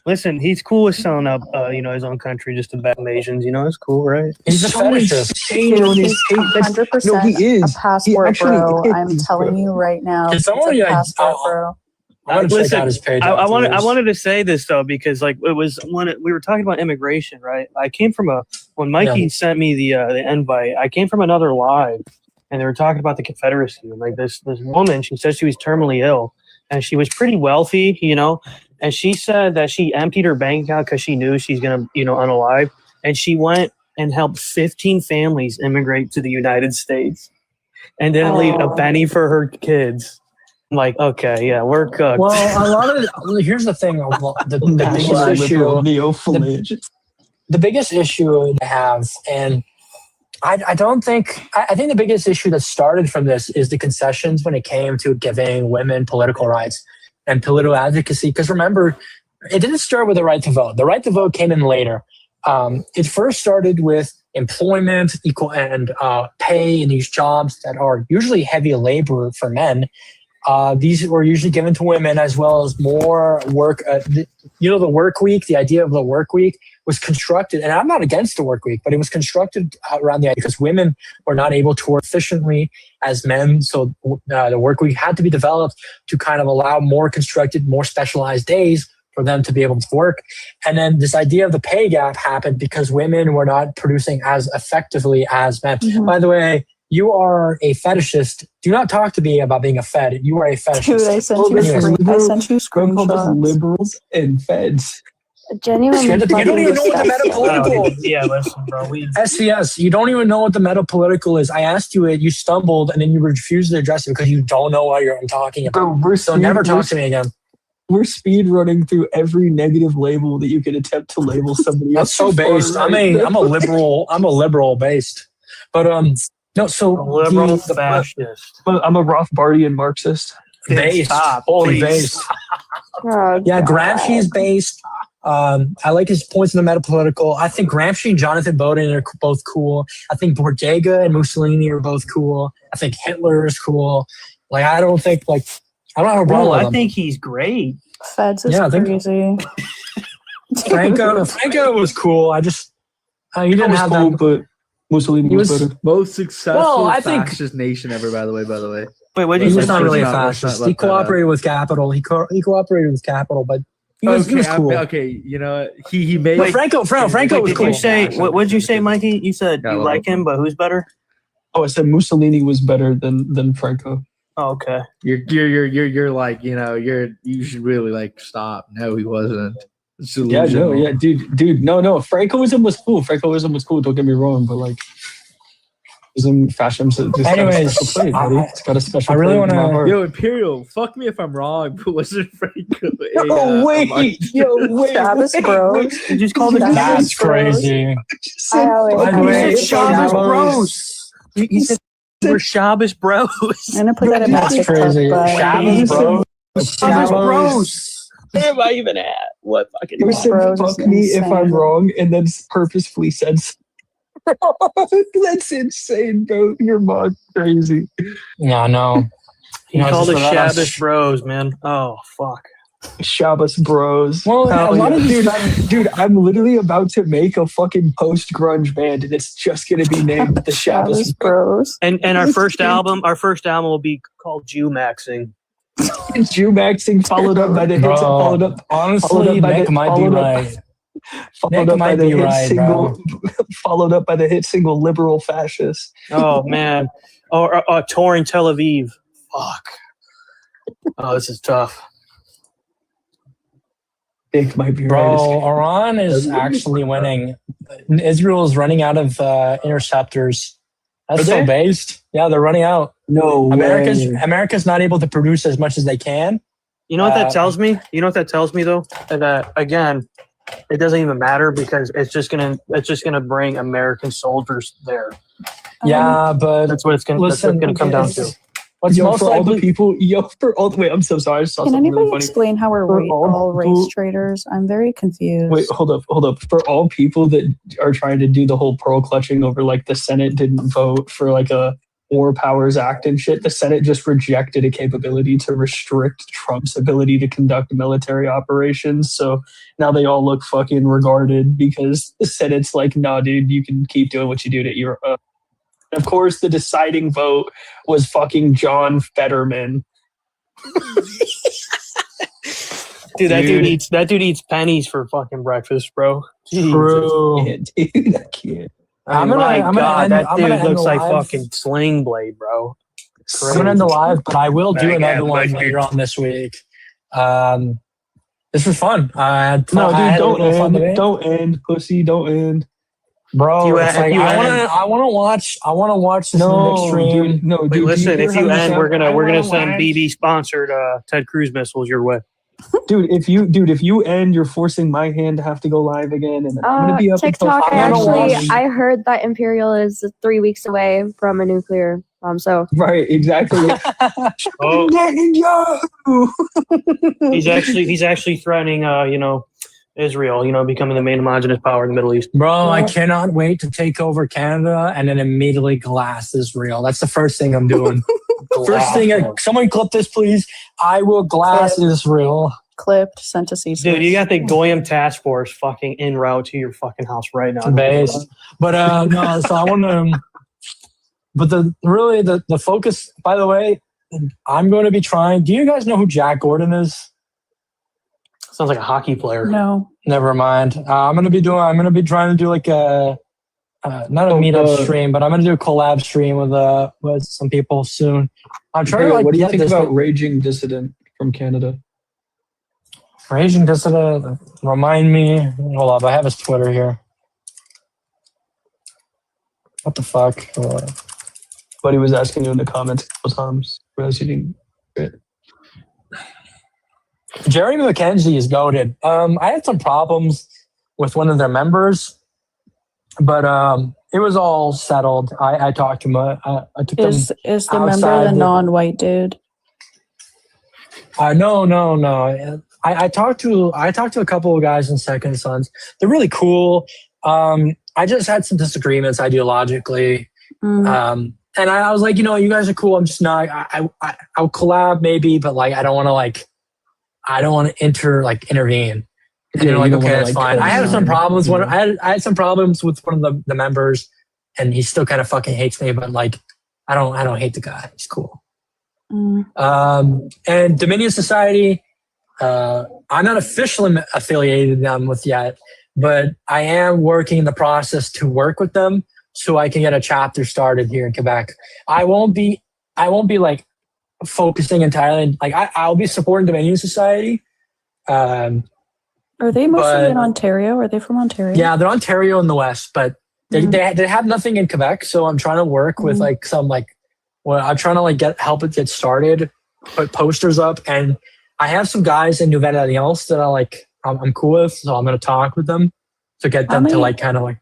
M: Listen, he's cool with selling up, his own country just to battle Asians. You know, it's cool, right?
K: He's a
I: so
K: fetishist.
I: insane on his
O: He's
I: tape. That's-
O: 100%
I: No, he is.
O: a passport,
I: actually
O: bro.
I: is,
O: I'm telling
I: bro.
O: you right now.
K: Can
O: He's
K: someone-
O: a passport, bro.
K: I'm going to check
M: Listen,
K: out his page.
M: I
K: afterwards.
M: wanted to say this though because like it was when we were talking about immigration, right? I came from when Mikey sent me the invite. I came from another live, and they were talking about the Confederacy. And like this woman, she said she was terminally ill, and she was pretty wealthy, and she said that she emptied her bank account because she knew she's gonna unalive, and she went and helped 15 families immigrate to the United States, and didn't leave a penny for her kids. I'm like, okay, yeah, we're cooked.
K: Well, a lot of here's the thing. The biggest issue. The biggest issue they have, and I think the biggest issue that started from this is the concessions when it came to giving women political rights and political advocacy. Because remember, it didn't start with the right to vote. The right to vote came in later. It first started with employment, equal and pay in these jobs that are usually heavy labor for men. These were usually given to women, as well as more work. The work week, the idea of the work week was constructed, and I'm not against the work week, but it was constructed around the idea because women were not able to work efficiently as men. So the work week had to be developed to kind of allow more constructed, more specialized days for them to be able to work. And then this idea of the pay gap happened because women were not producing as effectively as men.
O: Mm-hmm.
K: By the way, you are a fetishist. Do not talk to me about being a fed. You are a fetishist.
O: Dude, I sent you screenshots.
I: Liberals and feds.
H: Genuinely,
K: You don't even know what the metapolitical.
M: Yeah, listen, bro.
K: SVS, you don't even know what the metapolitical is. I asked you it, you stumbled, and then you refused to address it because you don't know what you're talking about.
I: Bro,
K: so never talk to me again.
I: We're speed running through every negative label that you can attempt to label somebody
K: That's
I: else.
K: so based. I'm a liberal. I'm a liberal based. But no. So
M: liberal fascist.
I: But I'm a Rothbardian Marxist.
K: Based. Holy based. Yeah, Gramsci's based. I like his points in the metapolitical. I think Gramsci and Jonathan Bowden are both cool. I think Bodega and Mussolini are both cool. I think Hitler is cool. Like I don't have a problem with him.
M: I think he's great.
O: Feds is crazy.
K: Franco was cool. I just he didn't have
I: cool,
K: that.
I: but Mussolini was better.
N: Most successful
K: I think-
N: fascist nation ever. By the way.
M: Wait, what did
K: He
M: you
K: was
M: say?
K: not really a
N: Let's not
K: fascist.
N: let
K: He
N: that out.
K: cooperated with capital. He cooperated with capital, but he was cool.
N: Okay, you know he made.
K: But Franco was
M: Wait,
K: cool.
M: did you say what did you say, Mikey? You said
N: Yeah,
M: you
N: well-
M: like him, but who's better?
I: Oh, I said Mussolini was better than Franco.
M: Oh, okay.
N: You're like you should really like stop. No, he wasn't.
I: Dude, no. Francoism was cool. Don't get me wrong, but like, fascism.
K: Anyways,
I: it's got a special.
K: I really
I: want to.
N: Yo, Imperial, fuck me if I'm wrong, but wasn't Franco?
I: Wait.
O: Shabbos bros.
M: You just called it
K: That's crazy.
M: By the way, Shabbos bros. He said we're Shabbos bros.
O: I'm gonna put that in my
K: That's
O: TikTok,
K: crazy.
O: but-
K: Shabbos bros.
M: Shabbos bros.
I: Where am I even at? What fucking? You said
O: Bros
I: fuck
O: is
I: me if
O: insane.
I: I'm wrong, and then purposefully said. That's insane, bro. You're mod crazy.
K: Yeah, no.
M: He called
K: just
M: us
K: let us-
M: Shabbos bros, man. Oh fuck.
I: Shabbos bros.
K: Well, a lot of
I: dude, I'm literally about to make a fucking post grunge band, and it's just gonna be named the Shabbos
O: bros.
M: And our first album will be called Jew Maxing.
I: Jew Maxing, followed up by the hits.
K: Honestly, Nick might be right.
I: Followed up by the hit single. Followed up by the hit single "Liberal Fascist."
M: Oh man. Or tour in Tel Aviv. Fuck. Oh, this is tough.
I: Nick might be
K: Bro,
I: right.
K: Iran is actually winning. Israel is running out of interceptors. That's so based. Yeah, they're running out.
I: No way.
K: America's not able to produce as much as they can.
M: You know what that tells me? You know what that tells me though? That again, it doesn't even matter because it's just gonna bring American soldiers there.
K: Yeah, but
M: that's what it's gonna come down to.
K: What's
I: Yo,
K: most
I: for all the
K: likely?
I: people, wait, I'm so sorry. I saw
O: Can
I: something
O: anybody
I: really funny.
O: explain how we're
I: For
O: all race
I: people-
O: traders? I'm very confused.
I: Wait, hold up. For all people that are trying to do the whole pearl clutching over like the Senate didn't vote for like a War Powers Act and shit, the Senate just rejected a capability to restrict Trump's ability to conduct military operations. So now they all look fucking regarded because the Senate's like, nah, dude, you can keep doing what you do to Europe. Of course, the deciding vote was fucking John Fetterman.
M: Dude, that dude eats pennies for fucking breakfast, bro.
K: True.
I: Dude, I can't.
K: I'm gonna
M: that dude
K: end
M: looks
K: the
M: like
K: live.
M: fucking Sling Blade, bro.
K: I'm gonna end the live, but I will do
L: Back
K: another
L: at
K: one
L: my
K: later on this week. This was fun.
I: No, dude, don't end, pussy, don't end.
K: Bro,
M: If
K: it's
M: you
K: like,
M: end-
K: I want to watch this next stream.
I: Dude, no,
M: Wait,
I: dude.
M: listen, if you end, we're gonna
K: wanna
M: send
K: watch-
M: BB sponsored Ted Cruz missiles your way.
I: Dude, if you end, you're forcing my hand to have to go live again, and I'm gonna be up
H: TikTok.
I: until
H: I heard that Imperial is 3 weeks away from a nuclear bomb. So
I: right, exactly.
M: Oh.
I: Netanyahu!
M: He's actually threatening, Israel, becoming the main homogenous power in the Middle East.
K: Bro, I cannot wait to take over Canada and then immediately glass Israel. That's the first thing I'm doing. First thing, someone clip this, please. I will glass Israel.
O: Clipped, sent to cease.
M: Dude, you got the Goyim task force fucking en route to your fucking house right now.
K: Based. But no, so I want to. But the focus. By the way, I'm going to be trying. Do you guys know who Jack Gordon is?
M: Sounds like a hockey player.
O: No.
K: Never mind. I'm gonna be trying to do like a not a meetup stream, but I'm gonna do a collab stream with some people soon. I'm trying to like
I: what do you
K: get
I: think
K: this
I: about Raging Dissident from Canada?
K: Raging Dissident. Remind me. Hold up, I have his Twitter here. What the fuck?
I: But he was asking you in the comments a couple times. Realized you didn't.
K: Jeremy McKenzie is goated. I had some problems with one of their members, but it was all settled. I talked to him. I took him
O: Is the member
K: outside
O: the non-white dude?
K: No. I talked to a couple of guys in Second Sons. They're really cool. I just had some disagreements ideologically. And I was like, you guys are cool. I'm just not. I'll collab maybe, but like I don't want to intervene. And they're like, okay, that's fine. I had some problems. I had some problems with one of the members, and he still kind of fucking hates me. But like, I don't hate the guy. He's cool. And Dominion Society, I'm not officially affiliated them with yet, but I am working in the process to work with them so I can get a chapter started here in Quebec. I won't be like focusing entirely. Like I'll be supporting Dominion Society.
J: Are they mostly
K: But-
J: in Ontario? Are they from Ontario?
K: Yeah, they're Ontario in the West, but they have nothing in Quebec. So I'm trying to work with like some I'm trying to like help it get started, put posters up, and I have some guys in Nouvelle Alliance that I'm cool with, so I'm gonna talk with them to get them to like kind of like.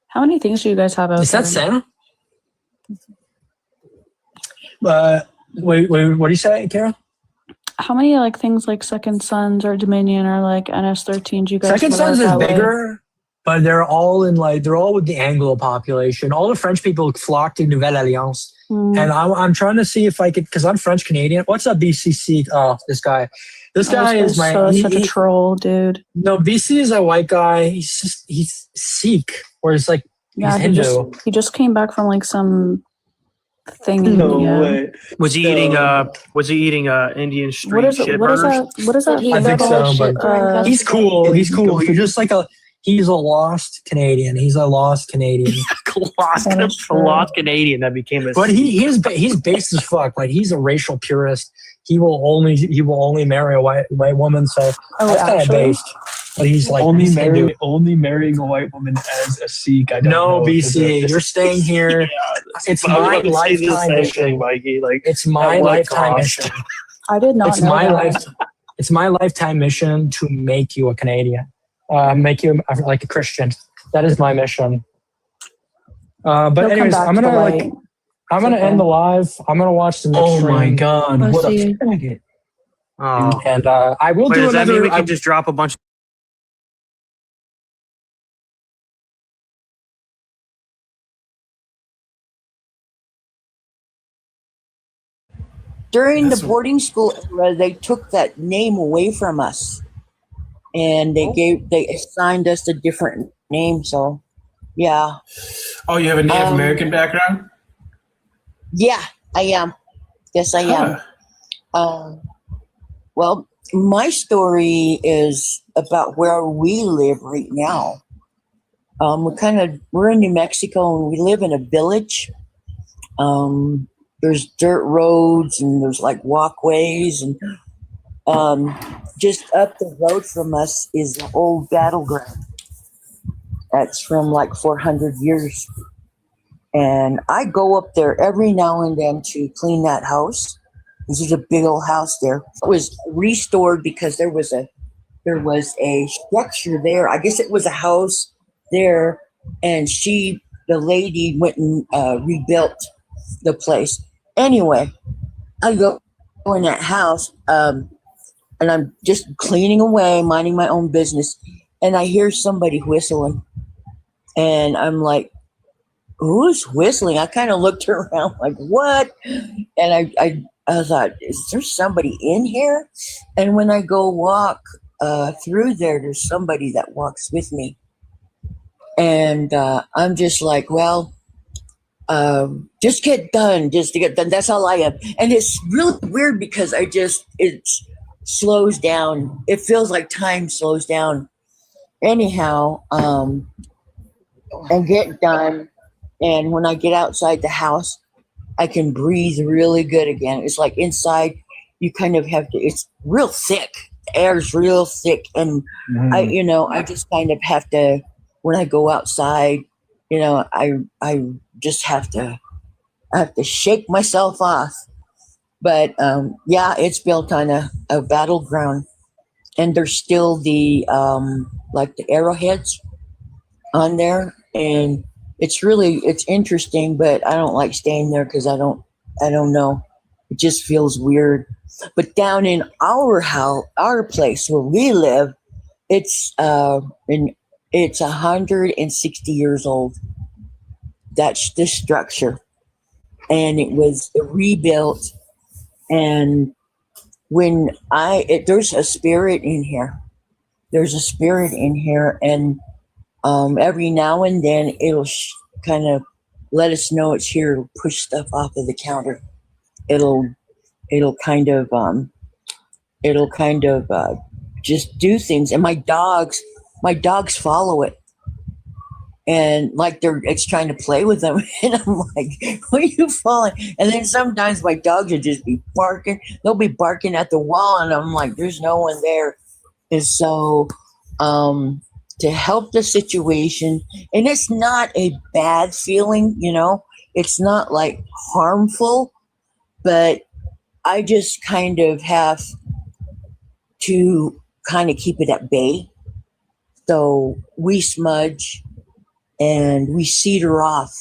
J: How many things do you guys have out
K: Is
J: there?
K: that Santa? Wait, what do you say, Kara?
J: How many like things like Second Sons or Dominion or like NS-13 do you guys
K: Second
J: have
K: Sons
J: out
K: is
J: that way?
K: bigger, but they're all with the Anglo population. All the French people flock to Nouvelle Alliance. And I'm trying to see if I could, because I'm French Canadian. What's up, BCC? Oh, this guy. This guy is
J: such a troll, dude.
K: No, BC is a white guy. He's Sikh, or it's like he's Hindu.
J: He just came back from like some thing in
M: No
J: India.
M: way. Was he eating Indian street shit
J: What is
M: burgers?
J: that? What is that?
K: I think so, but he's cool. He's cool. He's just like he's a lost Canadian. He's a lost Canadian.
M: lost Canadian that became a.
K: But he's based as fuck. Like he's a racial purist. He will only marry a white woman. So that's kind of based. But he's like
I: only marrying a white woman as a Sikh. I don't know.
K: BC, you're staying here. It's my lifetime mission,
M: Mikey. Like
K: it's my lifetime mission.
J: I did not know that.
K: It's my lifetime mission to make you a Canadian, make you like a Christian. That is my mission. But anyways, I'm gonna end the live. I'm gonna watch the next stream.
I: Oh my god! What a faggot!
K: And I will do
M: does that mean
K: another.
M: we can just drop a bunch?
P: During the boarding school era, they took that name away from us, and they assigned us a different name. So, yeah.
Q: Oh, you have a Native American background?
P: Yeah, I am. Yes, I am. Well, my story is about where we live right now. We're in New Mexico, and we live in a village. There's dirt roads and there's like walkways, and just up the road from us is the old battleground. That's from like 400 years. And I go up there every now and then to clean that house. This is a big old house there. It was restored because there was a structure there. I guess it was a house there, and the lady went and rebuilt the place. Anyway, I go in that house, and I'm just cleaning away, minding my own business, and I hear somebody whistling, and I'm like, "Who's whistling?" I kind of looked around, like, "What?" And I thought, "Is there somebody in here?" And when I go walk through there's somebody that walks with me, and I'm just like, "Well." Just get done. That's all I am. And it's really weird because it slows down. It feels like time slows down. Anyhow, I get done. And when I get outside the house, I can breathe really good again. It's like inside, you kind of have to, it's real thick. The air's real thick. And I just kind of have to, when I go outside, I just have to shake myself off. But it's built on a battleground, and there's still the the arrowheads on there, and it's interesting, but I don't like staying there because I don't know, it just feels weird. But down in our place where we live, it's 160 years old. That's the structure, and it was rebuilt. And when there's a spirit in here. There's a spirit in here, and every now and then it'll kind of let us know it's here. It'll push stuff off of the counter. It'll kind of just do things, and my dogs follow it. And like it's trying to play with them. And I'm like, what are you following? And then sometimes my dogs will just be barking. They'll be barking at the wall. And I'm like, there's no one there. And so to help the situation. And it's not a bad feeling, you know, it's not like harmful, but I just kind of have to kind of keep it at bay. So we smudge and we cedar off,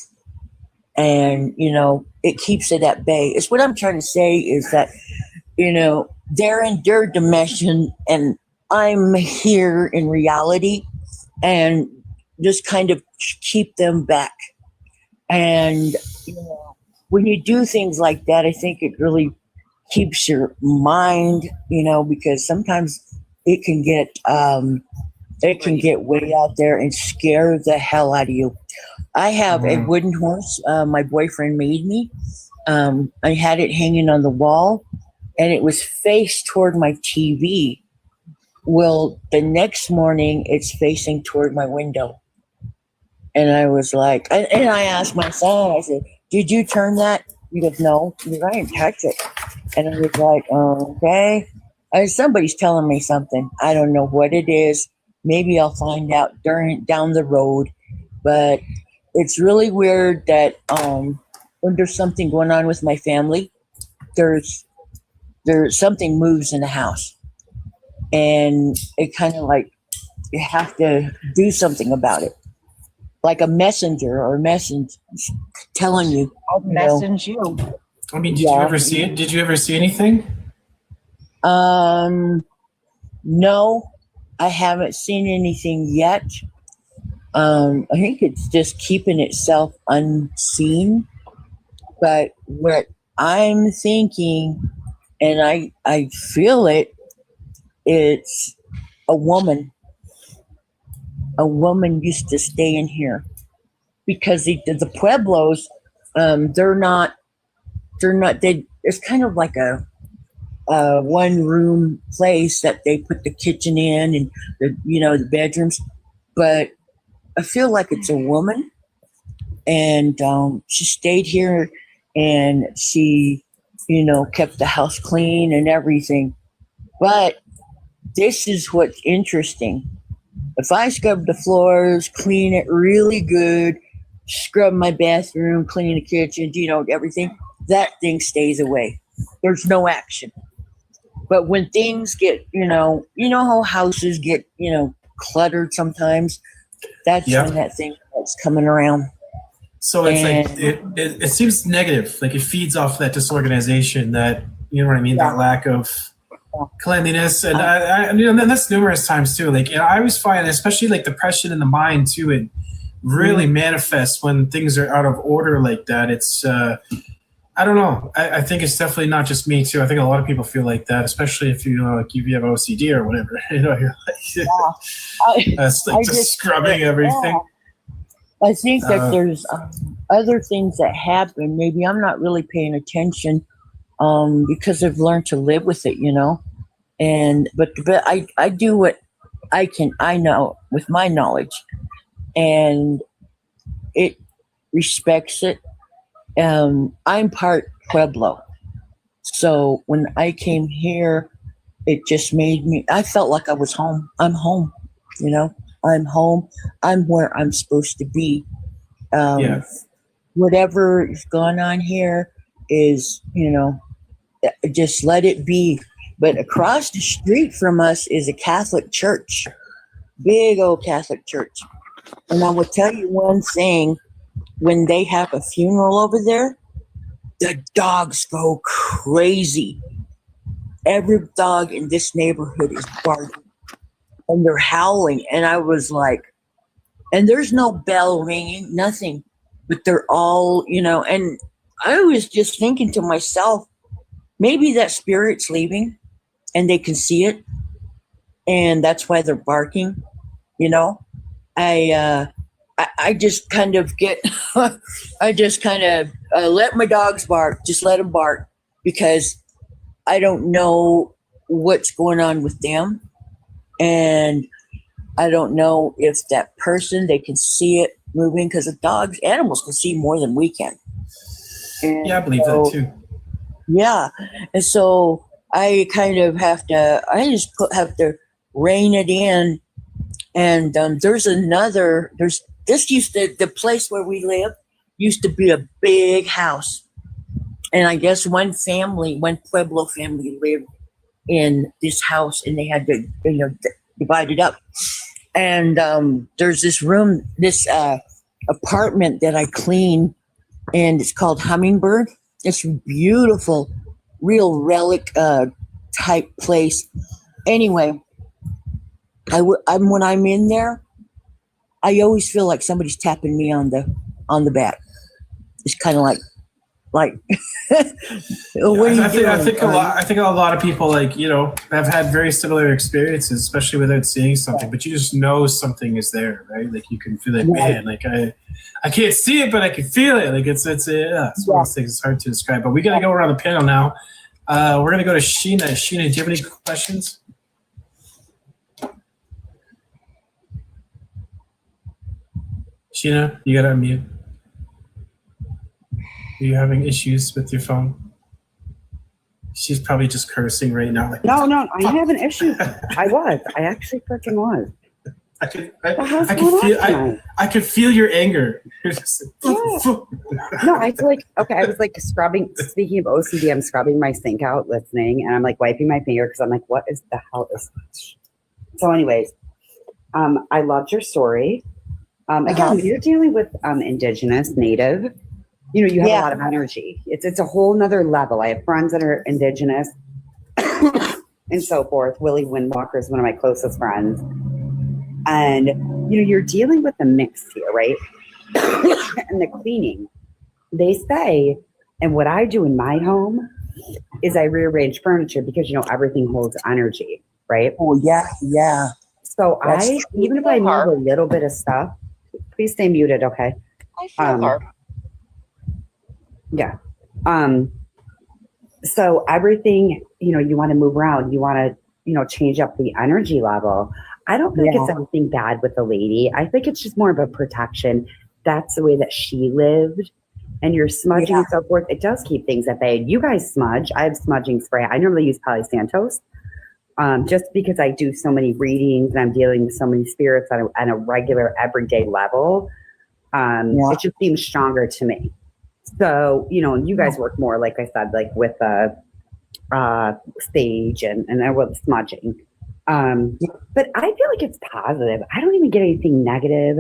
P: and, you know, it keeps it at bay. It's what I'm trying to say is that, you know, they're in their dimension and I'm here in reality, and just kind of keep them back. And, you know, when you do things like that, I think it really keeps your mind, you know, because sometimes it can get way out there and scare the hell out of you. I have a wooden horse my boyfriend made me. I had it hanging on the wall, and it was faced toward my TV. Well, the next morning, it's facing toward my window. And I was like, and I asked my son, I said, did you turn that? He goes, no. He goes, I didn't touch it. And I was like, okay. Somebody's telling me something. I don't know what it is. Maybe I'll find out down the road. But it's really weird that when there's something going on with my family, there's something moves in the house. And it kind of like, you have to do something about it. Like a messenger or message telling you.
F: I'll message you.
Q: I mean, did you ever see it? Did you ever see anything?
P: No, I haven't seen anything yet. I think it's just keeping itself unseen. But what I'm thinking, and I feel it, it's a woman. A woman used to stay in here because the Pueblos, it's kind of like a one room place that they put the kitchen in and the bedrooms, but I feel like it's a woman, and she stayed here and she, kept the house clean and everything. But this is what's interesting. If I scrub the floors, clean it really good, scrub my bathroom, clean the kitchen, everything, that thing stays away. There's no action. But when things get, how houses get, cluttered sometimes, that's when that thing starts coming around.
Q: So it's it seems negative. Like it feeds off that disorganization, that, that lack of cleanliness. And and that's numerous times too. Like, I always find, especially like depression in the mind too, it really manifests when things are out of order like that. It's, I don't know. I think it's definitely not just me too. I think a lot of people feel like that, especially if you have OCD or whatever. You're like, it's like just scrubbing everything.
P: I think that there's other things that happen. Maybe I'm not really paying attention because I've learned to live with it, but I do what I know with my knowledge, and it respects it. I'm part Pueblo. So when I came here, it just made me, I felt like I was home. I'm home, I'm home. I'm where I'm supposed to be. Whatever is going on here is, just let it be. But across the street from us is a Catholic church, big old Catholic church. And I will tell you one thing. When they have a funeral over there, the dogs go crazy. Every dog in this neighborhood is barking and they're howling. And I was like, and there's no bell ringing, nothing, but they're all, and I was just thinking to myself, maybe that spirit's leaving and they can see it. And that's why they're barking, I just kind of let my dogs bark, just let them bark, because I don't know what's going on with them. And I don't know if that person, they can see it moving, because animals can see more than we can. And
Q: I believe that too.
P: Yeah. And so I kind of have to rein it in And there's this used to, the place where we live used to be a big house. And I guess one Pueblo family lived in this house, and they had to, divide it up. And there's this room, this apartment that I clean, and it's called Hummingbird. It's beautiful, real relic type place. Anyway, when I'm in there, I always feel like somebody's tapping me on the back. It's kind of like what are you doing?
Q: I think a lot of people have had very similar experiences, especially without seeing something. But you just know something is there, right? Like you can feel it, man. Like I can't see it, but I can feel it. Like it's one of those things. It's hard to describe. But we got to go around the panel now. We're gonna go to Sheena. Sheena, do you have any questions? Sheena, you gotta unmute. Are you having issues with your phone? She's probably just cursing right now. Like,
R: no, I have an issue. I actually freaking was.
Q: I could feel your anger.
R: No, I feel like, okay, I was like scrubbing, speaking of OCD, I'm scrubbing my sink out, listening, and I'm like wiping my finger because I'm like, what is the hell is this? So anyways, I loved your story. Again, you're dealing with indigenous, native, you have a lot of energy. It's a whole nother level. I have friends that are indigenous and so forth. Willie Windwalker is one of my closest friends. And, you're dealing with a mix here, right? And the cleaning. They say, and what I do in my home is I rearrange furniture because, everything holds energy, right?
P: Oh, yeah, yeah.
R: So even if I move a little bit of stuff, please stay muted, okay?
P: I feel hard.
R: Yeah. So everything, you want to move around, you want to, change up the energy level. I don't think it's anything bad with the lady. I think it's just more of a protection. That's the way that she lived. And you're smudging and so forth. It does keep things at bay. You guys smudge. I have smudging spray. I normally use Palo Santos just because I do so many readings and I'm dealing with so many spirits on a regular, everyday level. It just seems stronger to me. So, you guys work more, like I said, like with sage and with smudging. But I feel like it's positive. I don't even get anything negative.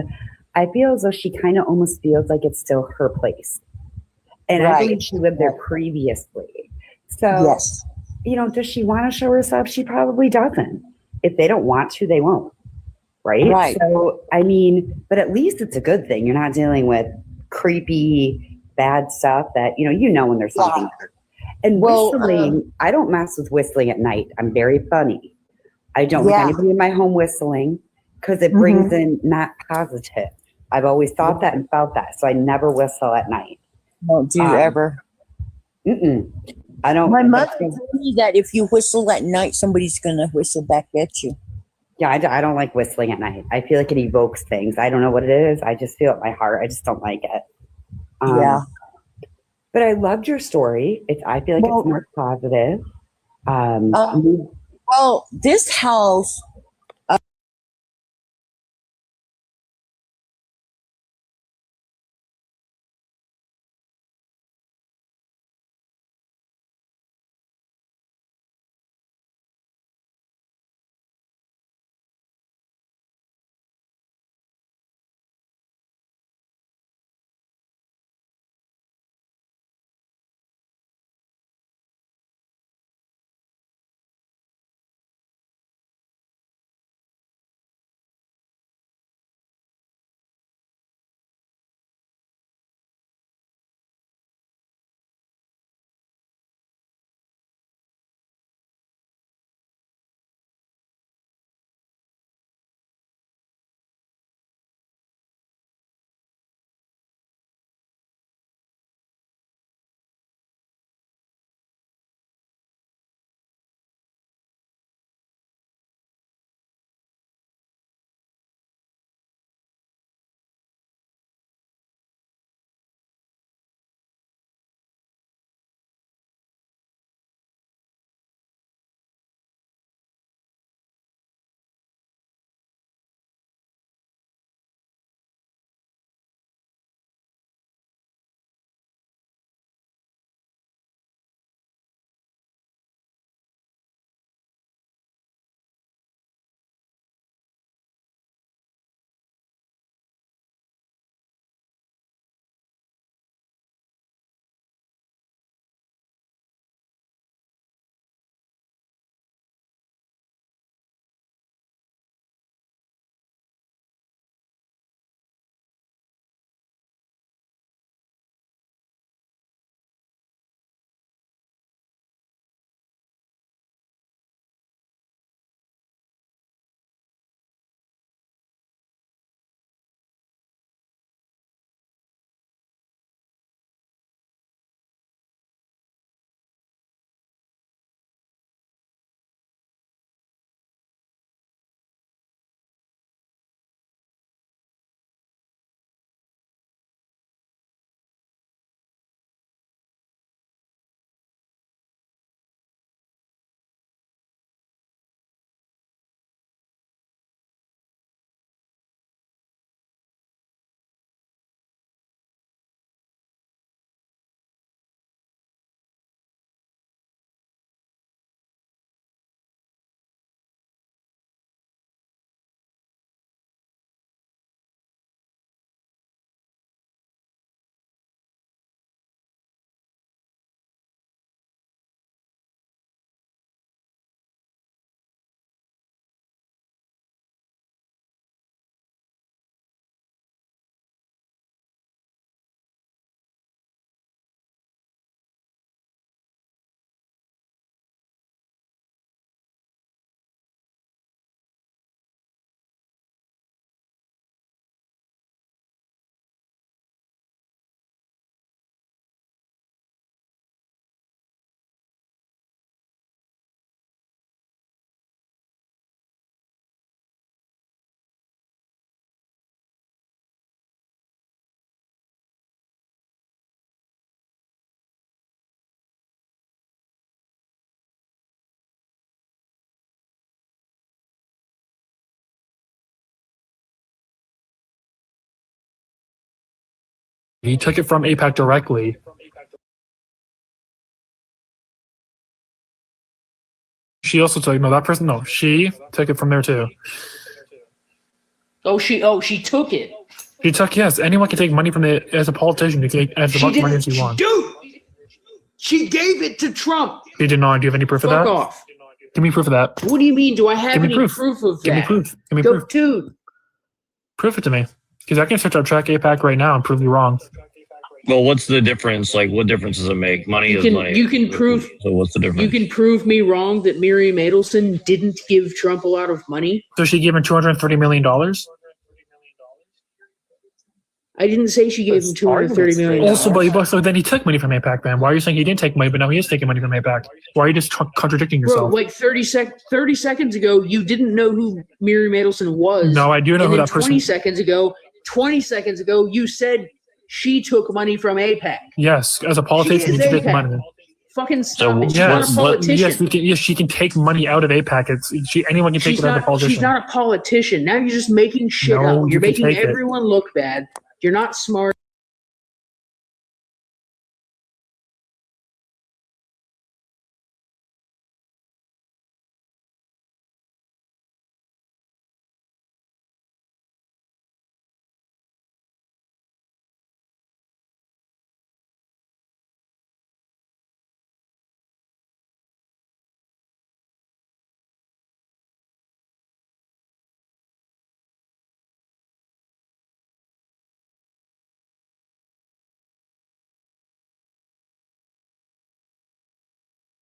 R: I feel as though she kind of almost feels like it's still her place. And I believe she lived there previously. So, does she want to show herself? She probably doesn't. If they don't want to, they won't. Right? So, but at least it's a good thing. You're not dealing with creepy, bad stuff that, when there's something. And whistling, I don't mess with whistling at night. I'm very funny. I don't want anybody in my home whistling because it brings in not positive. I've always thought that and felt that. So I never whistle at night.
P: Don't you ever?
R: I don't.
P: My mother told me that if you whistle at night, somebody's going to whistle back at you.
R: Yeah, I don't like whistling at night. I feel like it evokes things. I don't know what it is. I just feel it in my heart. I just don't like it. But I loved your story. I feel like it's more positive.
P: This house
S: He took it from AIPAC directly. She also took she took it from there too.
T: She took it.
S: She took anyone can take money from it as a politician. You can take as much money as you want.
T: Dude, she gave it to Trump.
S: She did not. Do you have any proof of that?
T: Fuck off.
S: Give me proof of that.
T: What do you mean? Do I have
S: Give me
T: any
S: proof.
T: proof of that?
S: Give me proof. Give me proof.
T: Dude.
S: Proof it to me. Because I can search up track AIPAC right now and prove you wrong.
L: Well, what's the difference? Like, what difference does it make? Money is money.
T: You can prove.
L: So what's the difference?
T: You can prove me wrong that Miriam Adelson didn't give Trump a lot of money.
S: So she gave him $230 million?
T: I didn't say she gave him $230 million.
S: Also, so then he took money from AIPAC, man. Why are you saying he didn't take money, but now he is taking money from AIPAC? Why are you just contradicting yourself?
T: Bro, like 30 seconds ago, you didn't know who Miriam Adelson was.
S: No, I do know who that person
T: 20 seconds ago, you said she took money from AIPAC.
S: Yes, as a politician, you can take money.
T: Fucking stop it. She's not a politician.
S: Yes, she can take money out of AIPAC. Anyone can take it out of a politician.
T: She's not a politician. Now you're just making shit up. You're making everyone look bad. You're not smart.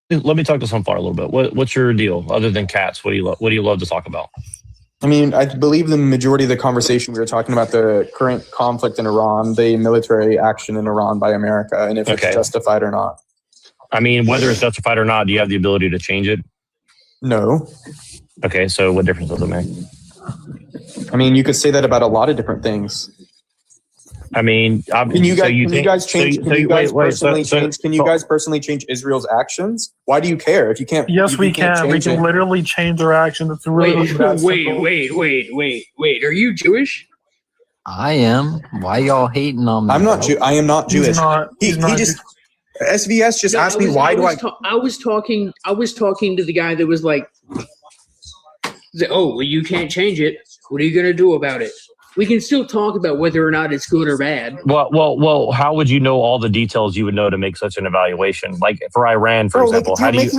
L: Let me talk to Sunflower a little bit. What's your deal other than cats? What do you love to talk about?
U: I mean, I believe the majority of the conversation we were talking about the current conflict in Iran, the military action in Iran by America, and if it's justified or not.
L: I mean, whether it's justified or not, do you have the ability to change it?
U: No.
L: Okay, so what difference does it make?
U: I mean, you could say that about a lot of different things.
L: I mean,
U: can you guys personally change Israel's actions? Why do you care if you can't?
S: Yes, we can. We can literally change their actions. It's really
T: wait. Are you Jewish?
V: I am. Why y'all hating on me?
U: I'm not. I am not Jewish. SVS just asked me why do I?
T: I was talking to the guy that was like, "Oh, well, you can't change it. What are you gonna do about it?" We can still talk about whether or not it's good or bad.
L: Well. How would you know all the details you would know to make such an evaluation? Like for Iran, for example, how do you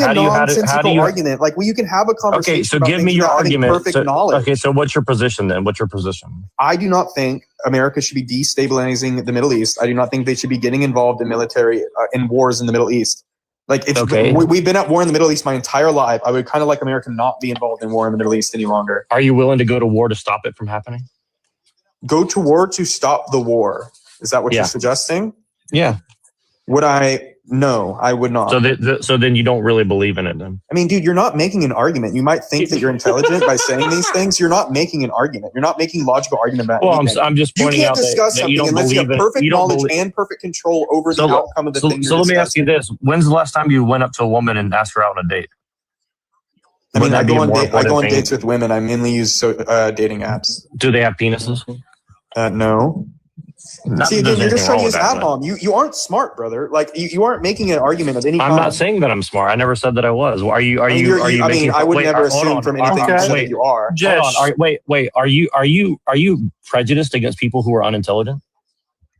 U: argument? Like, well, you can have a conversation.
L: Okay, so give me your argument.
U: Knowledge.
L: Okay, so what's your position then? What's your position?
U: I do not think America should be destabilizing the Middle East. I do not think they should be getting involved in military in wars in the Middle East. Like, we've been at war in the Middle East my entire life. I would kind of like America not be involved in war in the Middle East any longer.
L: Are you willing to go to war to stop it from happening?
U: Go to war to stop the war. Is that what you're suggesting?
L: Yeah.
U: Would I? No, I would not.
L: So then you don't really believe in it then?
U: I mean, dude, you're not making an argument. You might think that you're intelligent by saying these things. You're not making an argument. You're not making logical argument about anything.
L: I'm just pointing out
U: that you can't discuss something unless you have perfect knowledge and perfect control over the outcome of the thing.
L: So let me ask you this. When's the last time you went up to a woman and asked her out on a date?
U: I mean, I go on dates with women. I mainly use dating apps.
L: Do they have penises?
U: No. See, again, you're just trying to use ad hom. You aren't smart, brother. Like you aren't making an argument of any kind.
L: I'm not saying that I'm smart. I never said that I was. Are you?
U: I mean, I would never assume from anything that you are.
L: Wait. Are you prejudiced against people who are unintelligent?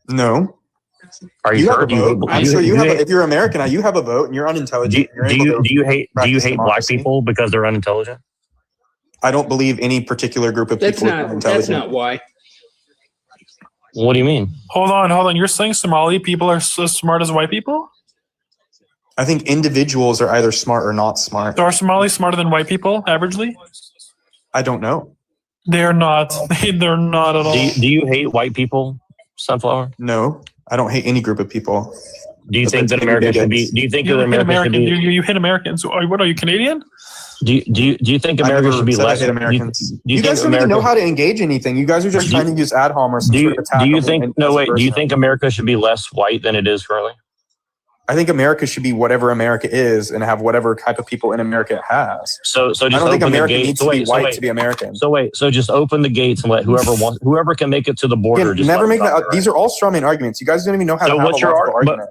U: No.
L: Are you sure?
U: I'm sure you have. If you're American, you have a vote, and you're unintelligent.
L: Do you hate black people because they're unintelligent?
U: I don't believe any particular group of people are unintelligent.
T: That's not why.
L: What do you mean?
S: Hold on. You're saying Somali people are as smart as white people?
U: I think individuals are either smart or not smart.
S: So are Somalis smarter than white people, averagely?
U: I don't know.
S: They're not. They're not at all.
L: Do you hate white people, Sunflower?
U: No, I don't hate any group of people.
L: Do you think that America should be? Do you think that America should be?
S: You hate Americans. What are you, Canadian?
L: Do you think America should be less?
U: Americans. You guys don't even know how to engage anything. You guys are just trying to use ad hom or some sort of attack.
L: Do you think? No, wait. Do you think America should be less white than it is currently?
U: I think America should be whatever America is and have whatever type of people in America it has.
L: So just
U: I don't think
L: open the
U: America
L: gates.
U: needs to be white to be American.
L: So just open the gates and let whoever can make it to the border.
U: Again, never make that. These are all strawman arguments. You guys don't even know how to have a logical argument.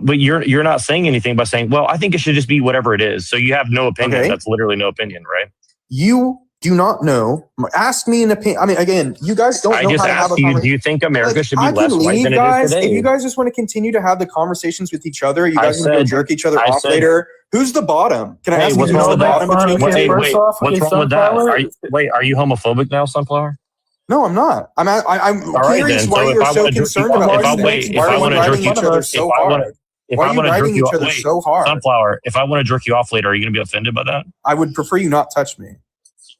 L: But you're not saying anything by saying, well, I think it should just be whatever it is. So you have no opinion. Okay. That's literally no opinion, right?
U: You do not know. Ask me an opinion. I mean, again, you guys don't know how to have a conversation.
L: Do you think America should be less white than it is today?
U: If you guys just want to continue to have the conversations with each other, you guys want to go jerk each other off later. Who's the bottom? Can I ask you who's the bottom between you?
L: What's wrong with that? Are you homophobic now, Sunflower?
U: No, I'm not. I'm curious why you're so concerned about this. Why are you writing each other so hard? Why are you writing each other so hard?
L: Sunflower, if I want to jerk you off later, are you going to be offended by that?
U: I would prefer you not touch me.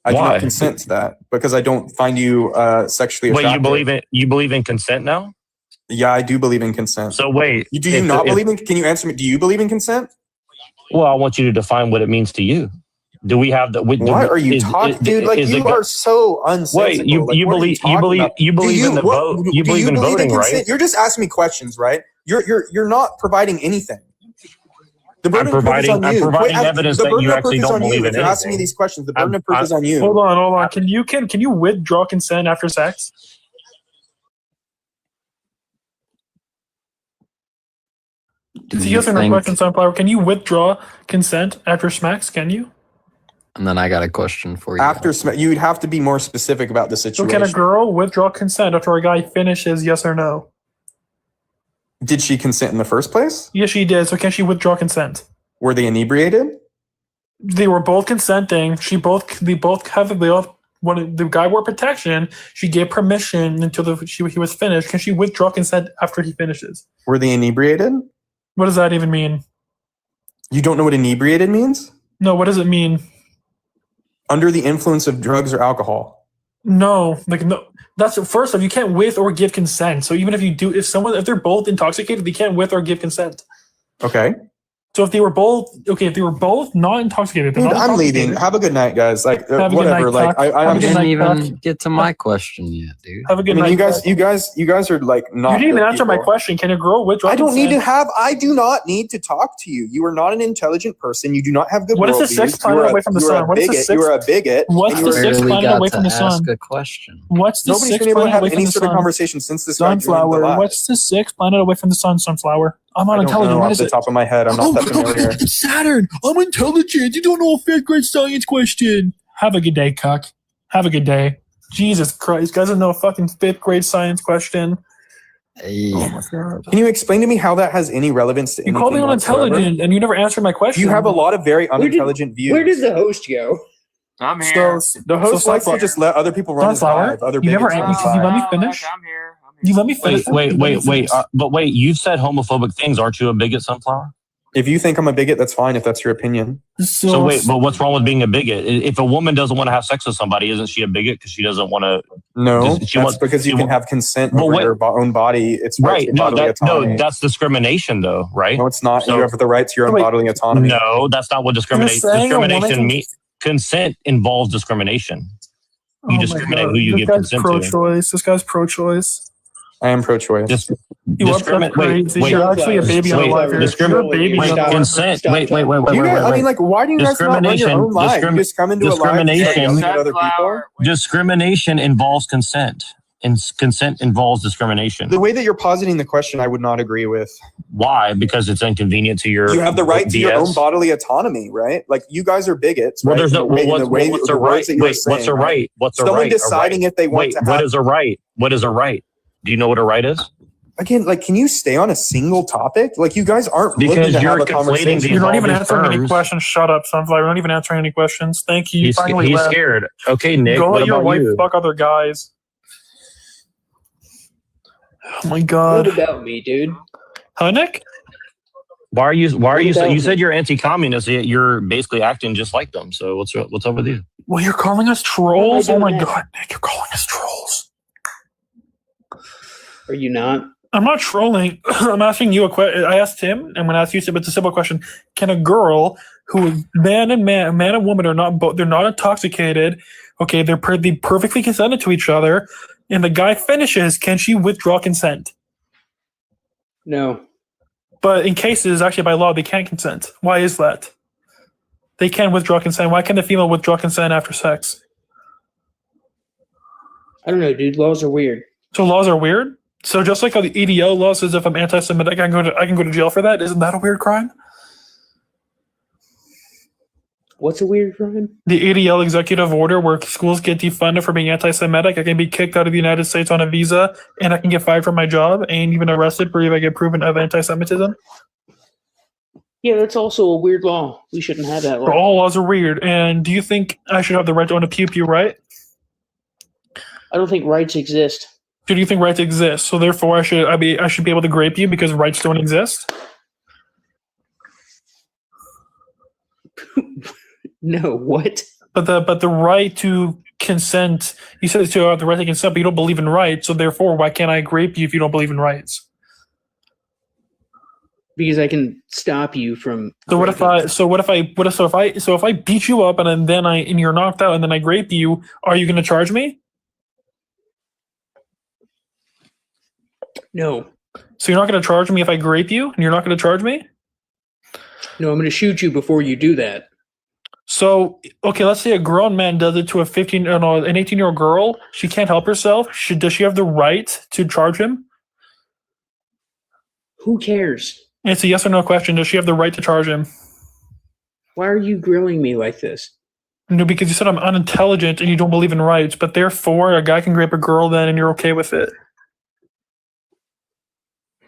U: I do not consent to that because I don't find you sexually attractive.
L: Wait, you believe in consent now?
U: Yeah, I do believe in consent.
L: So wait,
U: do you not believe in? Can you answer me? Do you believe in consent?
L: Well, I want you to define what it means to you. Do we have the?
U: What are you talking, dude? Like you are so unsensible.
L: Wait, you believe in the vote? You believe in voting, right?
U: You're just asking me questions, right? You're not providing anything.
L: I'm providing evidence that you actually don't believe in anything.
U: You're asking me these questions. The burden of proof is on you.
S: Hold on. Can you withdraw consent after sex? It's a yes or no question, Sunflower. Can you withdraw consent after smacks? Can you?
V: And then I got a question for you.
U: After you'd have to be more specific about the situation.
S: So can a girl withdraw consent after a guy finishes? Yes or no?
U: Did she consent in the first place?
S: Yes, she did. So can she withdraw consent?
U: Were they inebriated?
S: They were both consenting. The guy wore protection. She gave permission until he was finished. Can she withdraw consent after he finishes?
U: Were they inebriated?
S: What does that even mean?
U: You don't know what inebriated means?
S: No, what does it mean?
U: Under the influence of drugs or alcohol.
S: No. That's first off, you can't with or give consent. So even if they're both intoxicated, they can't with or give consent.
U: Okay.
S: So if they were both not intoxicated,
U: dude, I'm leaving. Have a good night, guys. Like whatever.
V: Night, I didn't even get to my question yet, dude.
S: Have a good night.
U: You guys are like not.
S: You didn't even answer my question. Can a girl withdraw?
U: I do not need to talk to you. You are not an intelligent person. You do not have good.
S: What is the sixth planet away from the sun?
U: You are a bigot.
S: What's the sixth planet away from the sun?
V: Ask a question.
S: What's the
U: Nobody's
S: sixth
U: been able to
S: planet
U: have
S: away from
U: any
S: the
U: sort of
S: sun?
U: conversation since this
S: Sunflower. What's the sixth planet away from the sun? Sunflower. I'm not intelligent.
U: Off the top of my head, I'm not that familiar.
S: Saturn. I'm intelligent. You don't know a fifth grade science question. Have a good day, cuck. Have a good day. Jesus Christ, guys don't know a fucking fifth grade science question.
V: Hey.
S: Oh my God.
U: Can you explain to me how that has any relevance to anything?
S: You called me unintelligent and you never answered my question.
U: You have a lot of very unintelligent views.
T: Where did the host go?
A: I'm here.
U: So the host likes to just let other people run his live.
S: You never answered. You let me finish.
A: I'm here.
S: You let me finish.
L: Wait. But wait, you said homophobic things. Aren't you a bigot, Sunflower?
U: If you think I'm a bigot, that's fine. If that's your opinion.
L: So wait, but what's wrong with being a bigot? If a woman doesn't want to have sex with somebody, isn't she a bigot because she doesn't want to?
U: No, that's because you can have consent over your own body. It's
L: right. No, that's discrimination, though, right?
U: No, it's not. You have the right to your own bodily autonomy.
L: No, that's not what discrimination means. Consent involves discrimination. You discriminate who you give consent to.
S: This guy's pro-choice.
U: I am pro-choice.
S: You're actually a baby on life. You're a baby on life.
L: Consent. Wait.
U: I mean, like, why do you guys not run your own life? You just come into a live and yell at other people?
L: Discrimination involves consent. And consent involves discrimination.
U: The way that you're positing the question, I would not agree with.
L: Why? Because it's inconvenient to your.
U: You have the right to your own bodily autonomy, right? Like you guys are bigots.
L: Well,
U: right?
L: there's no. What's a right? Wait, what's a right? What's a right?
U: Someone deciding if they want to have.
L: What is a right? What is a right? Do you know what a right is?
U: Again, like, can you stay on a single topic? Like, you guys aren't looking to have a conversation.
S: You're not even answering any questions. Shut up, Sunflower. You're not even answering any questions. Thank you.
L: He's scared. Okay, Nick.
S: Go let your wife fuck other guys. Oh my God.
T: What about me, dude?
S: Huh, Nick?
L: Why are you? You said you're anti-communist. Yet you're basically acting just like them. So what's up with you?
S: Well, you're calling us trolls. Oh my God, Nick, you're calling us trolls.
T: Are you not?
S: I'm not trolling. I'm asking you a question. I asked him. I'm going to ask you. But it's a simple question. Can a girl who man and woman are not both? They're not intoxicated. Okay, they perfectly consented to each other, and the guy finishes. Can she withdraw consent?
T: No.
S: But in cases, actually by law, they can't consent. Why is that? They can withdraw consent. Why can the female withdraw consent after sex?
T: I don't know, dude. Laws are weird.
S: So laws are weird? So just like how the EDL law says if I'm anti-Semitic, I can go to jail for that. Isn't that a weird crime?
T: What's a weird crime?
S: The ADL executive order where schools get defunded for being anti-Semitic. I can be kicked out of the United States on a visa, and I can get fired from my job and even arrested for if I get proven of anti-Semitism.
T: Yeah, that's also a weird law. We shouldn't have that law.
S: All laws are weird. And do you think I should have the right to own a pew-pew, right?
T: I don't think rights exist.
S: Do you think rights exist? So therefore, I should be able to grape you because rights don't exist?
T: No, what?
S: But the right to consent, you said it's the right to consent, but you don't believe in rights. So therefore, why can't I grape you if you don't believe in rights?
T: Because I can stop you from.
S: So if I beat you up and then you're knocked out and then I grape you, are you going to charge me?
T: No.
S: So you're not going to charge me if I grape you, and you're not going to charge me?
T: No, I'm going to shoot you before you do that.
S: So, okay, let's say a grown man does it to an 18-year-old girl. She can't help herself. Does she have the right to charge him?
T: Who cares?
S: It's a yes or no question. Does she have the right to charge him?
T: Why are you grilling me like this?
S: No, because you said I'm unintelligent and you don't believe in rights, but therefore a guy can grape a girl then and you're okay with it.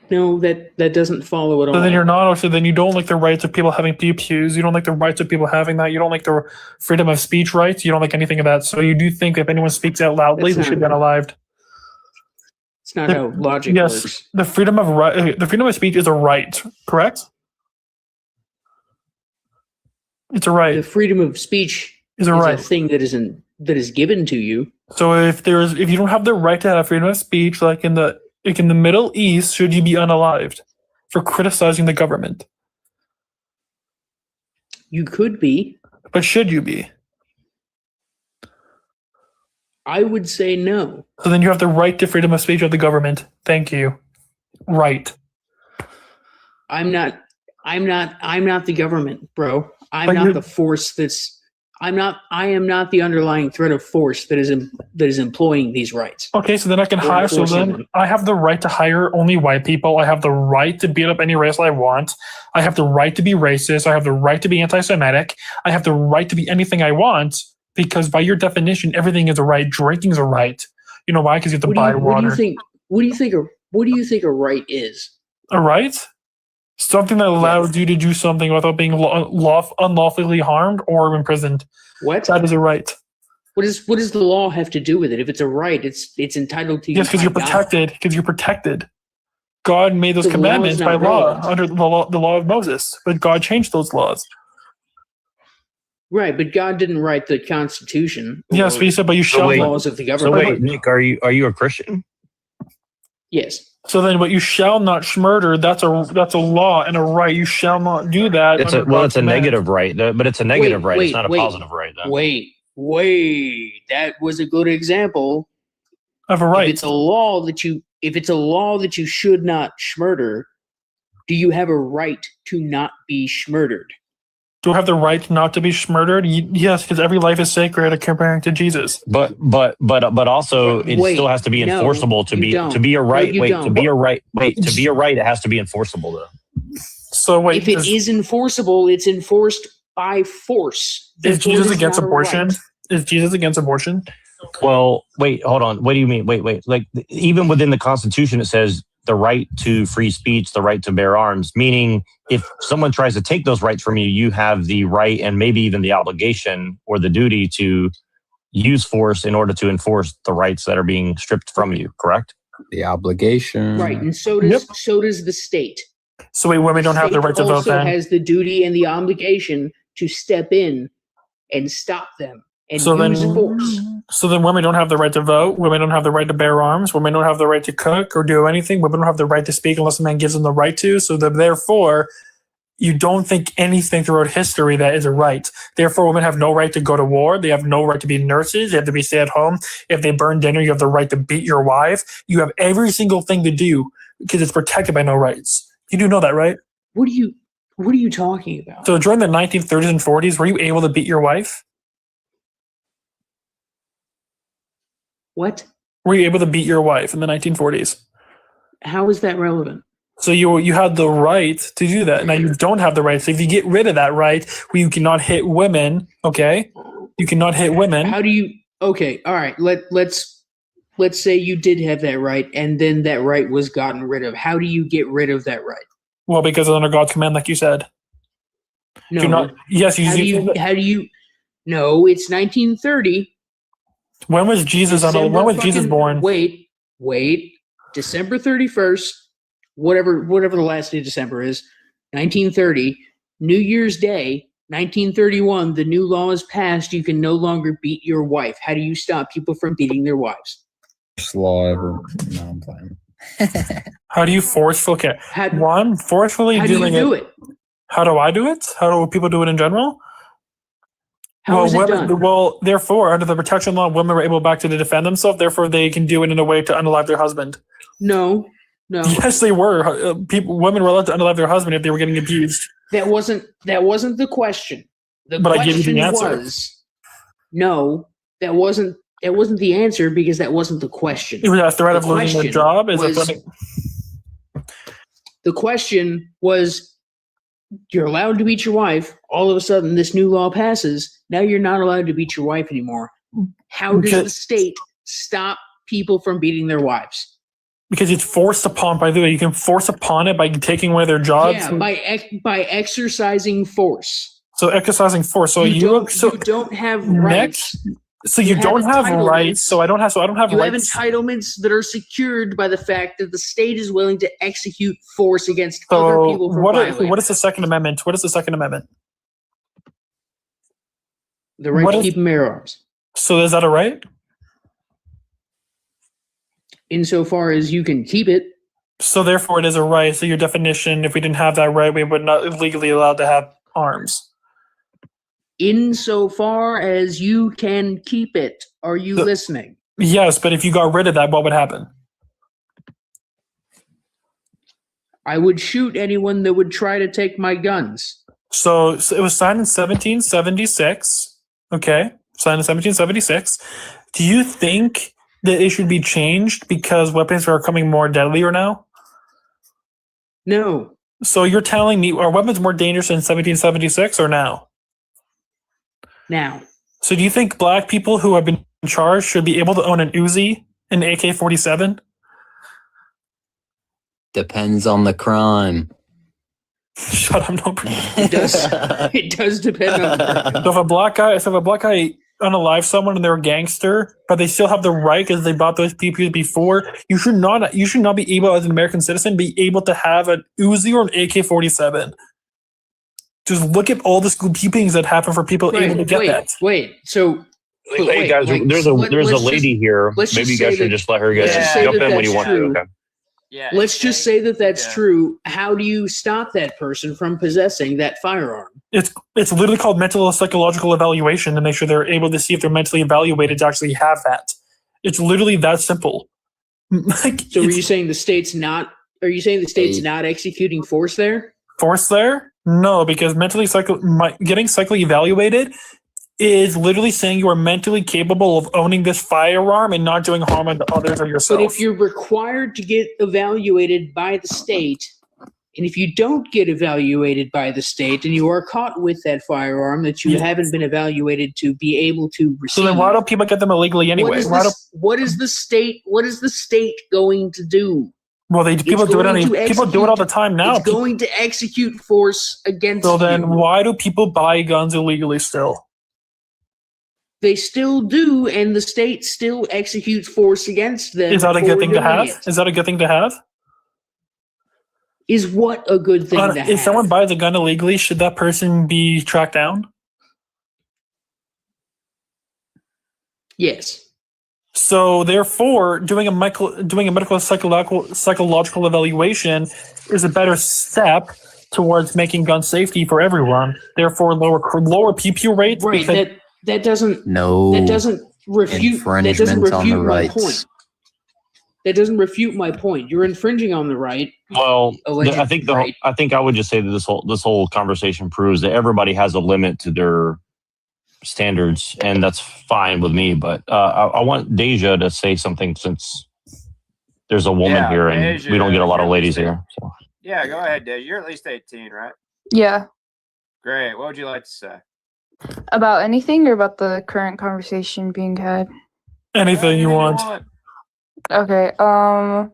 T: No, that doesn't follow at all.
S: So then you're not. So then you don't like the rights of people having pew-pews. You don't like the rights of people having that. You don't like the freedom of speech rights. You don't like anything of that. So you do think if anyone speaks out loudly, they should be unalived.
T: It's not how logic works.
S: The freedom of speech is a right, correct? It's a right.
T: The freedom of speech
S: is a
T: thing that is given to you.
S: So if you don't have the right to have freedom of speech, like in the Middle East, should you be unalived for criticizing the government?
T: You could be.
S: But should you be?
T: I would say no.
S: So then you have the right to freedom of speech of the government. Thank you. Right.
T: I'm not the government, bro. I am not the underlying threat of force that is employing these rights.
S: Okay, so then I can hire. So then I have the right to hire only white people. I have the right to beat up any race I want. I have the right to be racist. I have the right to be anti-Semitic. I have the right to be anything I want because, by your definition, everything is a right. Drinking is a right. You know why? Because you have to buy water.
T: What do you think a right is?
S: A right? Something that allows you to do something without being unlawfully harmed or imprisoned.
T: What?
S: That is a right.
T: What does the law have to do with it? If it's a right, it's entitled to you.
S: Yes, because you're protected. Because you're protected. God made those commandments by law under the law of Moses, but God changed those laws.
T: Right, but God didn't write the Constitution.
S: Yes, but he said, "But you shall."
T: Laws of the government.
L: So wait, Nick, are you a Christian?
T: Yes.
S: So then, but you shall not murder. That's a law and a right. You shall not do that.
L: It's a negative right, but it's a negative right. It's not a positive right. Though.
T: Wait. That was a good example
S: of a right.
T: If it's a law that you should not murder, do you have a right to not be murdered?
S: Do I have the right not to be murdered? Yes, because every life is sacred comparing to Jesus.
L: But also it still has to be enforceable to be a right. To be a right, it has to be enforceable though.
S: So wait,
T: if it is enforceable, it's enforced by force.
S: Is Jesus against abortion? Is Jesus against abortion?
L: Well, wait, hold on. What do you mean? Wait. Like even within the Constitution, it says the right to free speech, the right to bear arms, meaning if someone tries to take those rights from you, you have the right and maybe even the obligation or the duty to use force in order to enforce the rights that are being stripped from you, correct?
V: The obligation.
T: Right, and so does the state.
S: So wait, women don't have the right to vote then?
T: The state also has the duty and the obligation to step in and stop them and use force.
S: So then women don't have the right to vote. Women don't have the right to bear arms. Women don't have the right to cook or do anything. Women don't have the right to speak unless a man gives them the right to. So therefore, you don't think anything throughout history that is a right. Therefore, women have no right to go to war. They have no right to be nurses. They have to be stay at home. If they burn dinner, you have the right to beat your wife. You have every single thing to do because it's protected by no rights. You do know that, right?
T: What are you talking about?
S: So during the 1930s and 40s, were you able to beat your wife?
T: What?
S: Were you able to beat your wife in the 1940s?
T: How is that relevant?
S: So you had the right to do that. Now you don't have the right. So if you get rid of that right, where you cannot hit women, okay? You cannot hit women.
T: How do you? Okay, all right. Let's say you did have that right, and then that right was gotten rid of. How do you get rid of that right?
S: Well, because it's under God's command, like you said.
T: No.
S: Do not, yes, you.
T: How do you? No, it's 1930.
S: When was Jesus? When was Jesus born?
T: Wait. December 31st, whatever the last day of December is, 1930. New Year's Day, 1931. The new law is passed. You can no longer beat your wife. How do you stop people from beating their wives?
V: First law ever. No, I'm playing.
S: How do you forcefully? Okay. Forcefully
T: How do you do it?
S: How do I do it? How do people do it in general?
T: How is it done?
S: Well, therefore, under the protection law, women were able back to defend themselves. Therefore, they can do it in a way to unalive their husband.
T: No.
S: Yes, they were. Women were allowed to unalive their husband if they were getting abused.
T: That wasn't the question. The
S: But I
T: question
S: gave you the answer.
T: was no. That wasn't the answer because that wasn't the question.
S: It was a threat of losing their job.
T: The question was, you're allowed to beat your wife. All of a sudden, this new law passes. Now you're not allowed to beat your wife anymore. How does the state stop people from beating their wives?
S: Because it's forced upon. By the way, you can force upon it by taking away their jobs.
T: Yeah, by exercising force.
S: So exercising force. So you
T: don't have rights.
S: So you don't have rights. So I don't have
T: You have
S: rights.
T: entitlements that are secured by the fact that the state is willing to execute force against other people for violating.
S: What is the Second Amendment? What is the Second Amendment?
T: The right to keep and bear arms.
S: So is that a right?
T: Insofar as you can keep it.
S: So therefore, it is a right. So your definition, if we didn't have that right, we would not legally allowed to have arms.
T: Insofar as you can keep it. Are you listening?
S: Yes, but if you got rid of that, what would happen?
T: I would shoot anyone that would try to take my guns.
S: So it was signed in 1776. Okay, signed in 1776. Do you think that it should be changed because weapons are becoming more deadlier now?
T: No.
S: So you're telling me, are weapons more dangerous in 1776 or now?
T: Now.
S: So do you think black people who have been charged should be able to own an Uzi, an AK-47?
V: Depends on the crime.
S: Shut up, no.
T: It does depend on the crime.
S: So if a black guy unalive someone and they're a gangster, but they still have the right because they bought those PPs before, you should not be able, as an American citizen, be able to have an Uzi or an AK-47. Just look at all the school peepings that happen for people able to get that.
L: Hey guys, there's a lady here. Maybe you guys should just let her jump in when you want to. Okay.
T: Yeah. Let's just say that that's true. How do you stop that person from possessing that firearm?
S: It's literally called mental psychological evaluation to make sure they're able to see if they're mentally evaluated to actually have that. It's literally that simple.
T: So are you saying the state's not? Are you saying the state's not executing force there?
S: Force there? No, because getting psychically evaluated is literally saying you are mentally capable of owning this firearm and not doing harm to others or yourself.
T: But if you're required to get evaluated by the state, and if you don't get evaluated by the state and you are caught with that firearm that you haven't been evaluated to be able to receive.
S: So then why don't people get them illegally anyway?
T: What is the state going to do?
S: Well, people do it all the time now.
T: It's going to execute force against you.
S: So then why do people buy guns illegally still?
T: They still do, and the state still executes force against them.
S: Is that a good thing to have? Is that a good thing to have?
T: Is what a good thing to have?
S: If someone buys a gun illegally, should that person be tracked down?
T: Yes.
S: So therefore, doing a medical psychological evaluation is a better step towards making gun safety for everyone. Therefore, lower PPU rates.
T: Right. That doesn't refute
V: infringements on the
T: my
V: rights.
T: point. That doesn't refute my point. You're infringing on the right.
L: Well,
T: Alleged
L: I think
T: right.
L: I think I would just say that this whole conversation proves that everybody has a limit to their standards, and that's fine with me. But I want Deja to say something since there's a woman here, and
A: Deja,
L: we don't get a lot of
A: you're
L: ladies
A: at least
L: here. So.
A: Yeah, go ahead, Deja. You're at least 18, right?
B: Yeah.
A: Great. What would you like to say?
B: About anything or about the current conversation being had?
S: Anything you want.
B: Okay. Well,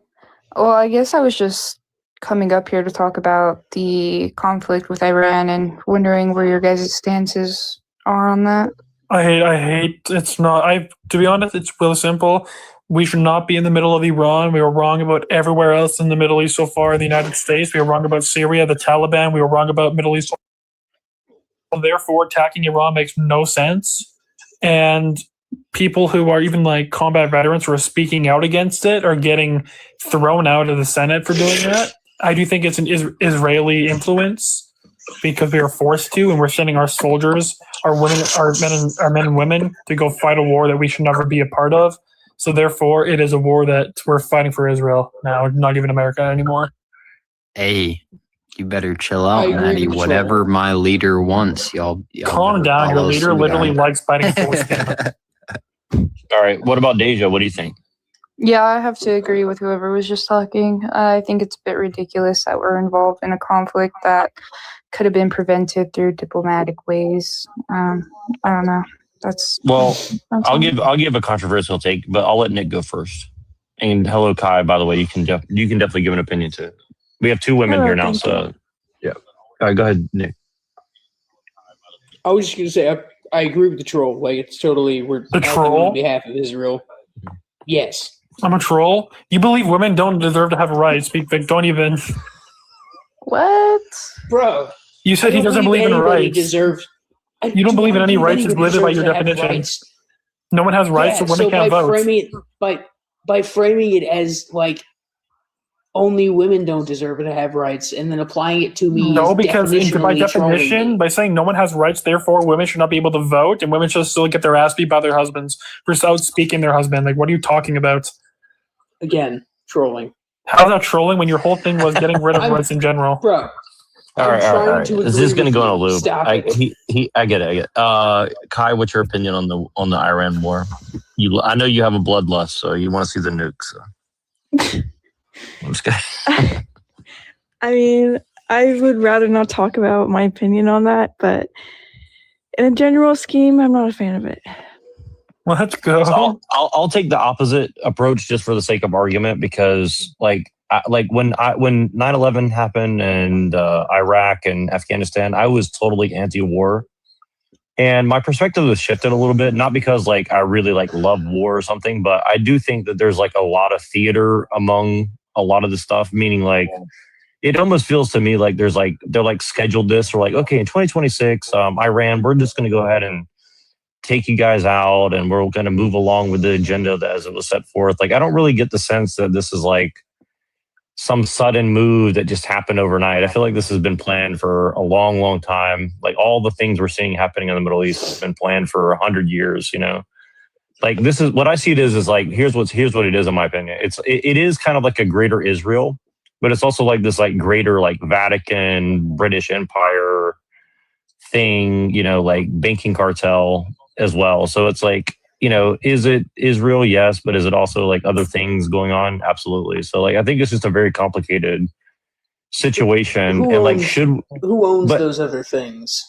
B: I guess I was just coming up here to talk about the conflict with Iran and wondering where your guys' stances are on that.
S: I hate it's not to be honest, it's real simple. We should not be in the middle of Iran. We were wrong about everywhere else in the Middle East so far in the United States. We were wrong about Syria, the Taliban. We were wrong about Middle East. Therefore, attacking Iran makes no sense. And people who are even like combat veterans who are speaking out against it are getting thrown out of the Senate for doing that. I do think it's an Israeli influence because we are forced to, and we're sending our soldiers, our men and women to go fight a war that we should never be a part of. So therefore, it is a war that we're fighting for Israel now, not even America anymore.
V: Hey, you better chill out,
T: agree
V: Maddie.
T: with
V: Whatever my leader wants, y'all
S: calm
V: better
S: down. Your
V: follow
S: leader
V: suit,
S: literally
V: guys.
S: likes fighting foreskin.
L: All right. What about Deja? What do you think?
B: Yeah, I have to agree with whoever was just talking. I think it's a bit ridiculous that we're involved in a conflict that could have been prevented through diplomatic ways. I don't know.
L: I'll give a controversial take, but I'll let Nick go first. And hello, Kai. By the way, you can definitely give an opinion too. We have two women here now, so yeah. All right, go ahead, Nick.
T: I was just gonna say I agree with the troll. Like it's totally we're
S: The
T: acting
S: troll?
T: on behalf of Israel. Yes.
S: I'm a troll. You believe women don't deserve to have rights? Don't even.
B: What,
T: bro?
S: You said he doesn't believe in rights. You don't believe in any rights is limited by your definition. No one has rights, so women can't vote.
T: By framing it as like only women don't deserve to have rights, and then applying it to me.
S: No, because by definition,
T: trolling.
S: by saying no one has rights, therefore women should not be able to vote, and women should still get their ass beat by their husbands for outspeaking their husband. Like, what are you talking about?
T: Again, trolling.
S: How's that trolling when your whole thing was getting rid of rights in general?
T: Bro.
L: All right. Is this going to go in a loop?
T: Stop
L: I get it. Kai, what's your opinion on the Iran war? I know you have a bloodlust, so you want to see the nukes. So. I'm just kidding.
B: I mean, I would rather not talk about my opinion on that, but in a general scheme, I'm not a fan of it.
S: Let's go.
L: So I'll take the opposite approach just for the sake of argument, because when 9/11 happened and Iraq and Afghanistan, I was totally anti-war, and my perspective has shifted a little bit. Not because I really love war or something, but I do think that there's a lot of theater among a lot of the stuff. Meaning it almost feels to me like they're scheduled this, or okay, in 2026, Iran, we're just going to go ahead and take you guys out, and we're going to move along with the agenda as it was set forth. I don't really get the sense that this is some sudden move that just happened overnight. I feel like this has been planned for a long, long time. All the things we're seeing happening in the Middle East has been planned for 100 years, this is what I see it is here's what it is, in my opinion. It is kind of like a greater Israel, but it's also this greater Vatican, British Empire thing, banking cartel as well. So it's is it Israel? Yes. But is it also other things going on? Absolutely. So I think it's just a very complicated situation.
T: Who owns
L: but,
T: those other things?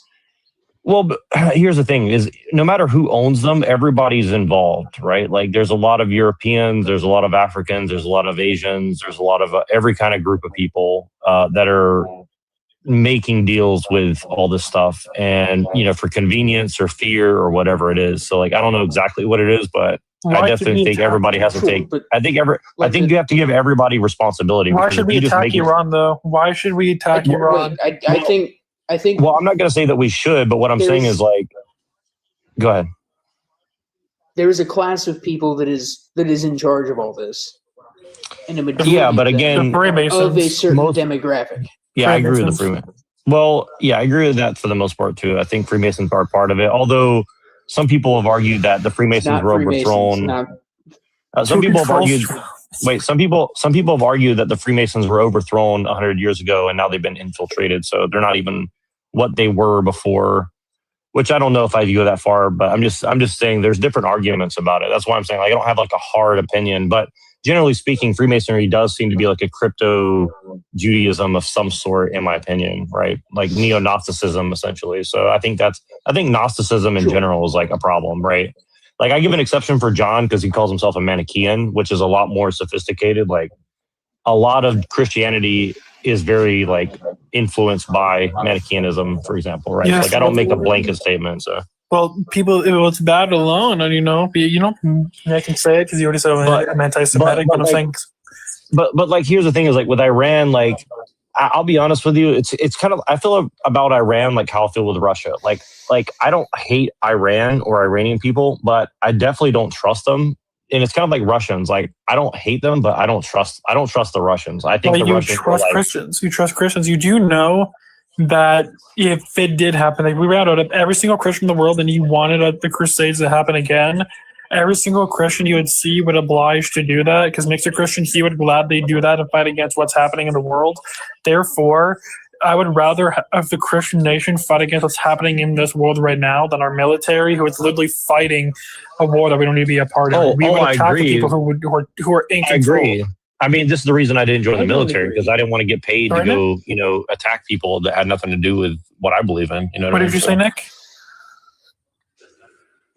L: Well, but here's the thing is no matter who owns them, everybody's involved, right? There's a lot of Europeans, there's a lot of Africans, there's a lot of Asians, there's a lot of every kind of group of people that are making deals with all this stuff, and for convenience or fear or whatever it is. So I don't know exactly what it is, but I definitely think everybody has to take. I think you have to give everybody responsibility.
S: Why should we attack Iran though? Why should we attack Iran?
T: I think.
L: Well, I'm not going to say that we should, but what I'm saying is go ahead.
T: There is a class of people that is in charge of all this, and a majority.
L: Yeah, but again,
T: of a certain demographic.
L: Yeah, I agree with the Freemasons. Well, yeah, I agree with that for the most part too. I think Freemasons are part of it. Although some people have argued that the Freemasons were overthrown. Some people have argued. Wait, some people have argued that the Freemasons were overthrown 100 years ago and now they've been infiltrated, so they're not even what they were before. Which I don't know if I'd go that far, but I'm just saying there's different arguments about it. That's why I'm saying like, I don't have like a hard opinion, but generally speaking, Freemasonry does seem to be like a crypto Judaism of some sort, in my opinion, right? Like neo-Gnosticism, essentially. So I think Gnosticism in general is like a problem, right? Like I give an exception for John because he calls himself a Manichaean, which is a lot more sophisticated. Like a lot of Christianity is very like influenced by Manichaeanism, for example, right?
S: Yes,
L: like I don't make a blanket statement. So
S: well, it's bad alone, and I can say it because you already said I'm anti-Semitic, but I'm saying.
L: But like here's the thing: is like with Iran, like I'll be honest with you, it's kind of I feel about Iran like how I feel with Russia. Like I don't hate Iran or Iranian people, but I definitely don't trust them. And it's kind of like Russians. Like I don't hate them, but I don't trust the Russians. I think the Russians
S: trust Christians. You trust Christians. You do know that if it did happen, like we rounded up every single Christian in the world, and you wanted the Crusades to happen again, every single Christian you would see would oblige to do that because next to Christians, he would gladly do that and fight against what's happening in the world. Therefore, I would rather have the Christian nation fight against what's happening in this world right now than our military, who is literally fighting a war that we don't need to be a part of. We would attack the people who are in control.
L: I agree. I mean, this is the reason I didn't join the military because I didn't want to get paid to go, attack people that had nothing to do with what I believe in.
S: What did you say, Nick?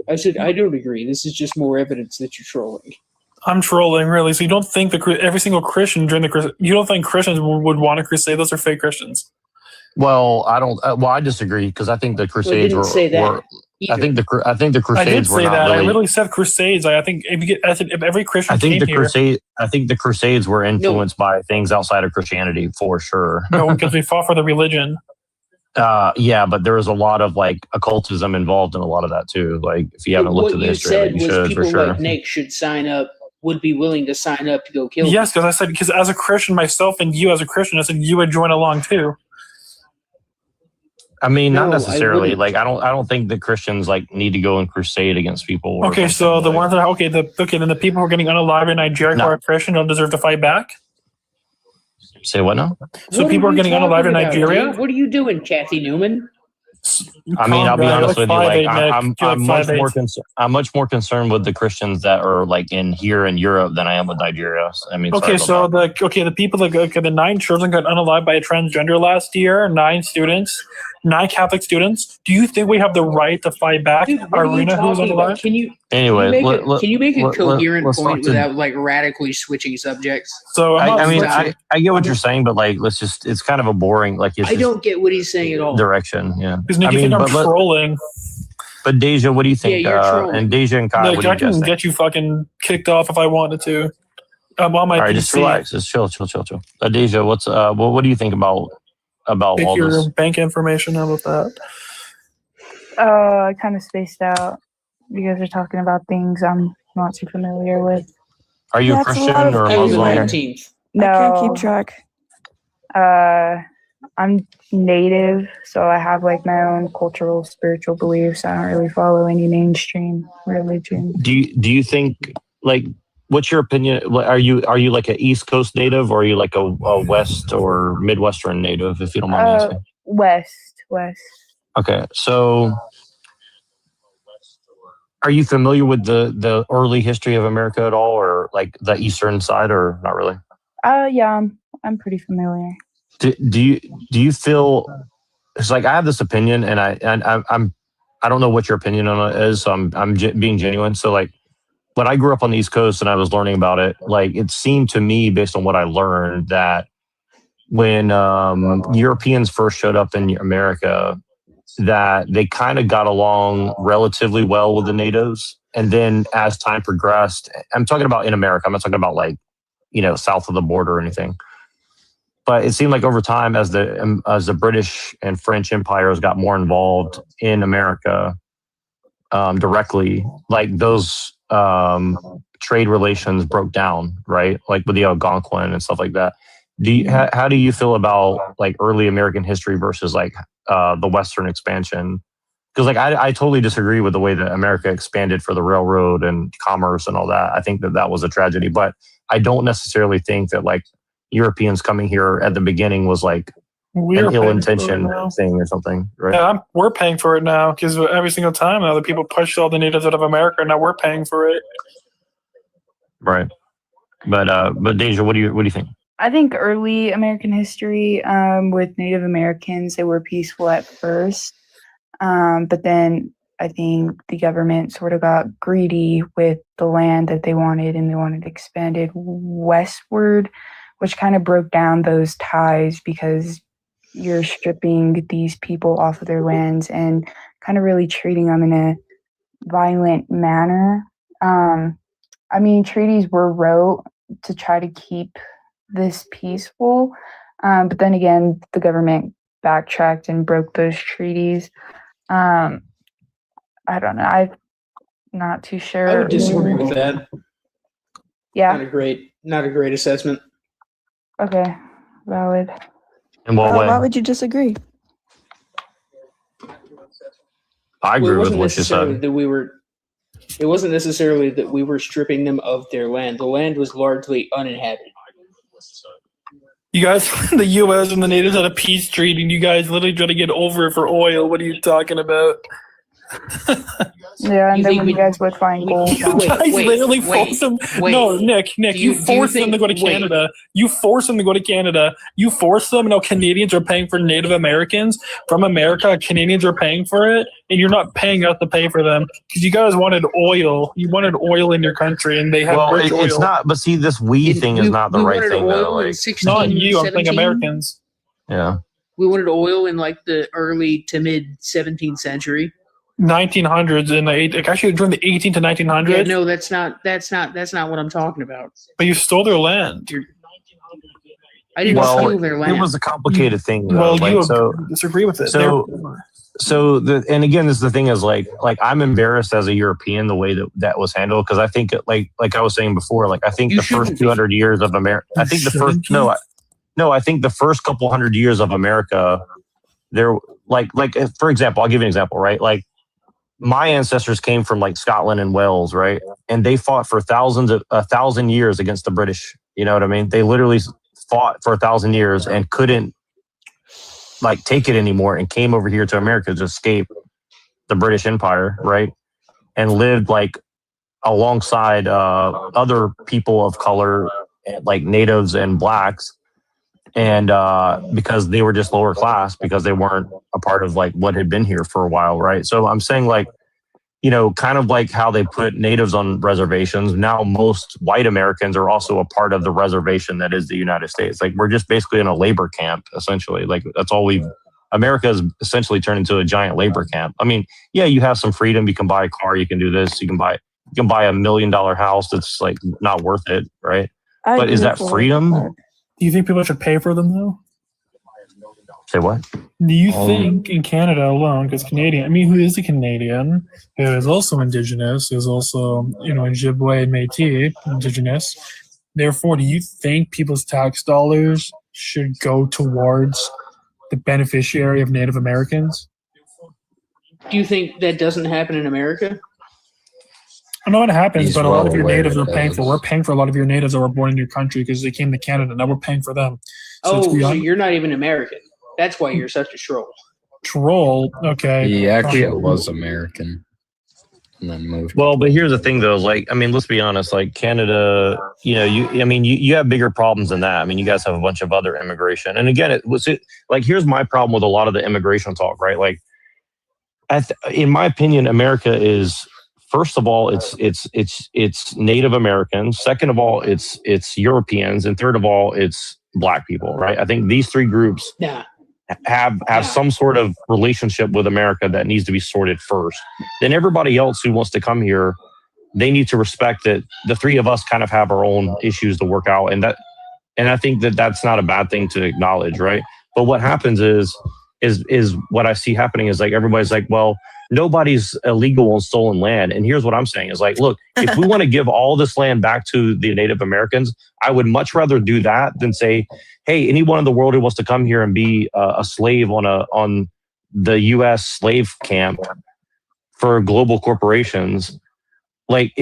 T: I said I don't agree. This is just more evidence that you're trolling.
S: I'm trolling, really. So you don't think every single Christian you don't think Christians would want to crusade? Those are fake Christians.
L: Well, I don't. I disagree because I think the Crusades were. I think the Crusades
S: I did say
L: were not
S: that.
L: really.
S: I literally said Crusades. I think if every Christian
L: I think
S: came
L: I think the Crusades were influenced by things outside of Christianity for sure.
S: No, because we fought for the religion.
L: Yeah, but there was a lot of like occultism involved in a lot of that too. Like if you haven't looked at the history,
T: what you said was
L: for
T: people
L: sure.
T: like Nick should sign up. Would be willing to sign up to go kill.
S: Yes, because as a Christian myself, and you as a Christian, I said you would join along too.
L: I mean, not necessarily. Like, I don't think the Christians like need to go and crusade against people.
S: Okay, so the ones that then the people who are getting unalived in Nigeria who are Christian don't deserve to fight back.
L: Say what now?
S: So people are getting unalived in Nigeria.
T: What are you doing, Kathy Newman?
L: I mean, I'll be honest with you. Like, I'm much more concerned with the Christians that are like here in Europe than I am with Nigeria. I mean,
S: okay, so the people the 9 children got unalived by a transgender last year. 9 students, 9 Catholic students. Do you think we have the right to fight back? Arena, who's unalived?
T: Can you make a coherent point without like radically switching subjects?
S: So
L: I get what you're saying, but like it's kind of a boring like.
T: I don't get what he's saying at all.
L: Direction, yeah.
S: Because Nick, you think I'm trolling.
L: But Deja, what do you think?
T: Yeah, you're trolling.
L: And Deja and Kyle,
S: Like, I can get you fucking kicked off if I wanted to. I'm on my
L: all right,
S: PC.
L: just relax. Just chill. Deja, what do you think about
S: Take
L: all
S: your
L: this?
S: bank information. How about that?
B: I kind of spaced out. You guys are talking about things I'm not too familiar with.
L: Are you a Christian or a Muslim?
B: No.
O: I can't keep track.
B: I'm native, so I have like my own cultural, spiritual beliefs. I don't really follow any mainstream religion.
L: Do you think like what's your opinion? Are you like an East Coast native or are you like a West or Midwestern native? If you don't mind me asking.
B: West.
L: Okay, so are you familiar with the early history of America at all, or like the eastern side, or not really?
B: Yeah, I'm pretty familiar.
L: Do you feel it's like I have this opinion, and I don't know what your opinion on it is, so I'm being genuine. So like when I grew up on the East Coast and I was learning about it, like it seemed to me based on what I learned that when Europeans first showed up in America, that they kind of got along relatively well with the natives, and then as time progressed, I'm talking about in America. I'm not talking about like south of the border or anything. But it seemed like over time, as the British and French empires got more involved in America directly, like those trade relations broke down, right? Like with the Algonquin and stuff like that. How do you feel about like early American history versus like the Western expansion? because like I totally disagree with the way that America expanded for the railroad and commerce and all that. I think that was a tragedy, but I don't necessarily think that like Europeans coming here at the beginning was like an ill-intentioned thing or something, right?
S: Yeah, we're paying for it now because every single time now the people pushed all the natives out of America. Now we're paying for it.
L: Right. But Deja, what do you think?
B: I think early American history with Native Americans, they were peaceful at first. But then I think the government sort of got greedy with the land that they wanted, and they wanted expanded westward, which kind of broke down those ties because you're stripping these people off of their lands and kind of really treating them in a violent manner. I mean, treaties were wrote to try to keep this peaceful, but then again, the government backtracked and broke those treaties. I don't know. I'm not too sure.
T: I would disagree with that.
B: Yeah.
T: Not a great assessment.
B: Okay. Valid.
L: In what way?
O: Why would you disagree?
L: I agree with what you said.
T: It wasn't necessarily that we were stripping them of their land. The land was largely uninhabited.
S: You guys, the U.S. and the natives had a peace treaty, and you guys literally try to get over it for oil. What are you talking about?
B: Yeah, and then when you guys would find gold.
S: You guys literally force them. No, Nick, you force them to go to Canada. You force them to go to Canada. You force them. No, Canadians are paying for Native Americans from America. Canadians are paying for it, and you're not paying us to pay for them because you guys wanted oil. You wanted oil in your country, and they have rich oil.
L: It's not. But see, this thing is not the right thing, though. Like,
S: not you. I'm saying Americans.
L: Yeah.
T: We wanted oil in like the early to mid 17th century.
S: 1900s and actually during the 18 to 1900s.
T: Yeah, no, that's not what I'm talking about.
S: But you stole their land.
T: I didn't steal their land.
L: It was a complicated thing.
S: Well,
L: like,
S: you disagree with it.
L: And again, this is the thing is like I'm embarrassed as a European the way that was handled because I think like I was saying before, like I think the first 200 years of America. I think I think the first couple hundred years of America, there like for example, I'll give you an example, right? Like my ancestors came from like Scotland and Wales, right? And they fought for 1,000 years against the British. You know what I mean? They literally fought for 1,000 years and couldn't like take it anymore and came over here to America to escape the British Empire, right? And lived like alongside other people of color, like natives and blacks. And because they were just lower class because they weren't a part of like what had been here for a while, right? So I'm saying like, you know, kind of like how they put natives on reservations. Now most white Americans are also a part of the reservation that is the United States. Like we're just basically in a labor camp, essentially. Like that's all America has essentially turned into a giant labor camp. I mean, yeah, you have some freedom. You can buy a car. You can do this. You can buy $1 million house that's like not worth it, right? But is that freedom?
S: Do you think people should pay for them though?
L: Say what?
S: Do you think in Canada alone, because Canadian, I mean, who is a Canadian, who is also Indigenous, who is also, you know, Ojibwe and Métis, Indigenous. Therefore, do you think people's tax dollars should go towards the beneficiary of Native Americans?
T: Do you think that doesn't happen in America?
S: I know it happens, but a lot of your natives are paying for. We're paying for a lot of your natives that were born in your country because they came to Canada. Now we're paying for them.
T: So you're not even American. That's why you're such a troll.
S: Troll? Okay.
V: He actually was American and then moved.
L: Well, but here's the thing, though. Like, I mean, let's be honest. Like Canada, you know, you have bigger problems than that. I mean, you guys have a bunch of other immigration, and again, here's my problem with a lot of the immigration talk, right? Like, in my opinion, America is. First of all, it's Native Americans. Second of all, it's Europeans, and third of all, it's Black people. Right? I think these three groups have some sort of relationship with America that needs to be sorted first. Then everybody else who wants to come here, they need to respect that the three of us kind of have our own issues to work out, and I think that's not a bad thing to acknowledge, right? But what happens is what I see happening is like everybody's like, well, nobody's illegal on stolen land. And here's what I'm saying is like, look, if we want to give all this land back to the Native Americans, I would much rather do that than say, hey, anyone in the world who wants to come here and be a slave on the U.S. slave camp, for global corporations. Like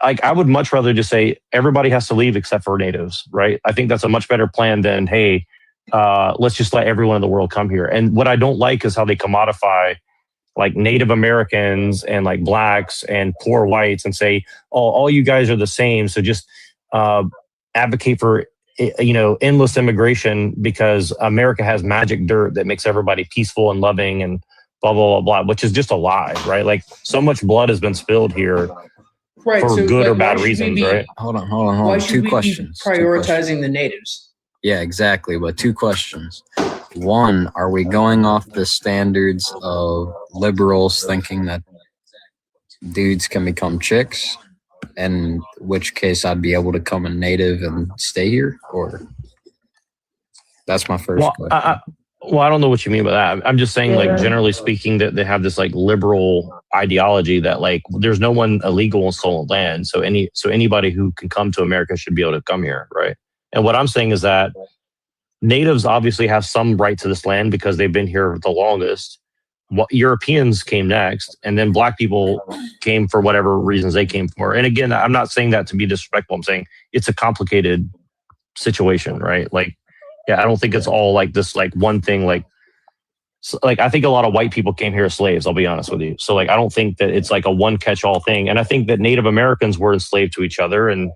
L: like I would much rather just say everybody has to leave except for natives, right? I think that's a much better plan than, hey, let's just let everyone in the world come here. And what I don't like is how they commodify like Native Americans and like blacks and poor whites and say, oh, all you guys are the same. So just advocate for, endless immigration because America has magic dirt that makes everybody peaceful and loving and blah, blah, blah, blah, which is just a lie, right? Like so much blood has been spilled here
T: Right,
L: for
T: so,
L: good
T: like,
L: or
T: why
L: bad
T: should we
L: reasons,
T: be-
L: right?
V: Hold on.
T: Why should
V: Two
T: we
V: questions.
T: be prioritizing the natives?
V: Yeah, exactly. But two questions. One, are we going off the standards of liberals thinking that dudes can become chicks? In which case I'd be able to come a native and stay here? Or that's my first question.
L: I don't know what you mean by that. I'm just saying, like, generally speaking, that they have this like liberal ideology that like there's no one illegal in stolen land. So anybody who can come to America should be able to come here, right? And what I'm saying is that natives obviously have some right to this land because they've been here the longest. Europeans came next, and then black people came for whatever reasons they came for. And again, I'm not saying that to be disrespectful. I'm saying it's a complicated situation, right? Like, yeah, I don't think it's all like this, like one thing. Like I think a lot of white people came here as slaves. I'll be honest with you. So like, I don't think that it's like a one catch-all thing. And I think that Native Americans were enslaved to each other, and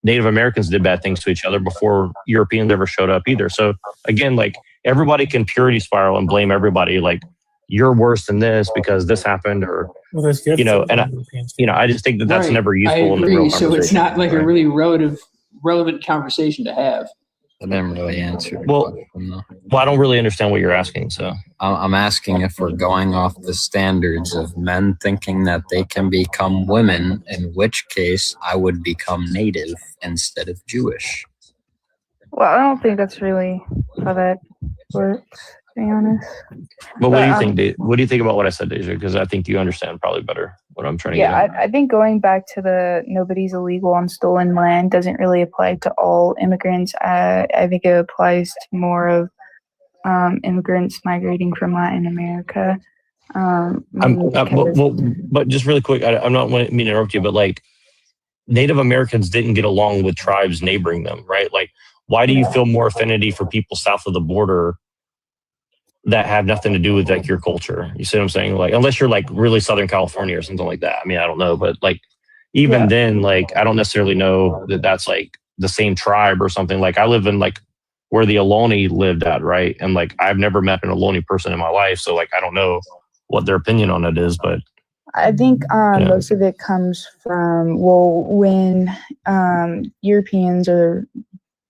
L: Native Americans did bad things to each other before Europeans ever showed up either. So again, like everybody can purity spiral and blame everybody. Like you're worse than this because this happened, or I just think that that's
T: Right.
L: never useful
T: I
L: in the real
T: agree.
L: conversation.
T: So it's not like
L: right?
T: a really relevant conversation to have.
V: I didn't really answer.
L: Well, I don't really understand what you're asking. So
V: I'm asking if we're going off the standards of men thinking that they can become women, in which case I would become native instead of Jewish.
B: Well, I don't think that's really how that works, to be honest.
L: But what do you think, Dave? What do you think about what I said, Deja? Because I think you understand probably better what I'm trying to get at.
B: I think going back to the nobody's illegal on stolen land doesn't really apply to all immigrants. I think it applies to more of immigrants migrating from Latin America.
L: But just really quick, I'm not meaning to interrupt you, but like Native Americans didn't get along with tribes neighboring them, right? Like, why do you feel more affinity for people south of the border that have nothing to do with like your culture? You see what I'm saying? Like, unless you're like really Southern California or something like that. I mean, I don't know, but like even then, like I don't necessarily know that that's like the same tribe or something. Like I live in like where the Ohlone lived at, right? And like I've never met an Ohlone person in my life, so like I don't know what their opinion on it is, but
B: I think most of it comes from, when Europeans or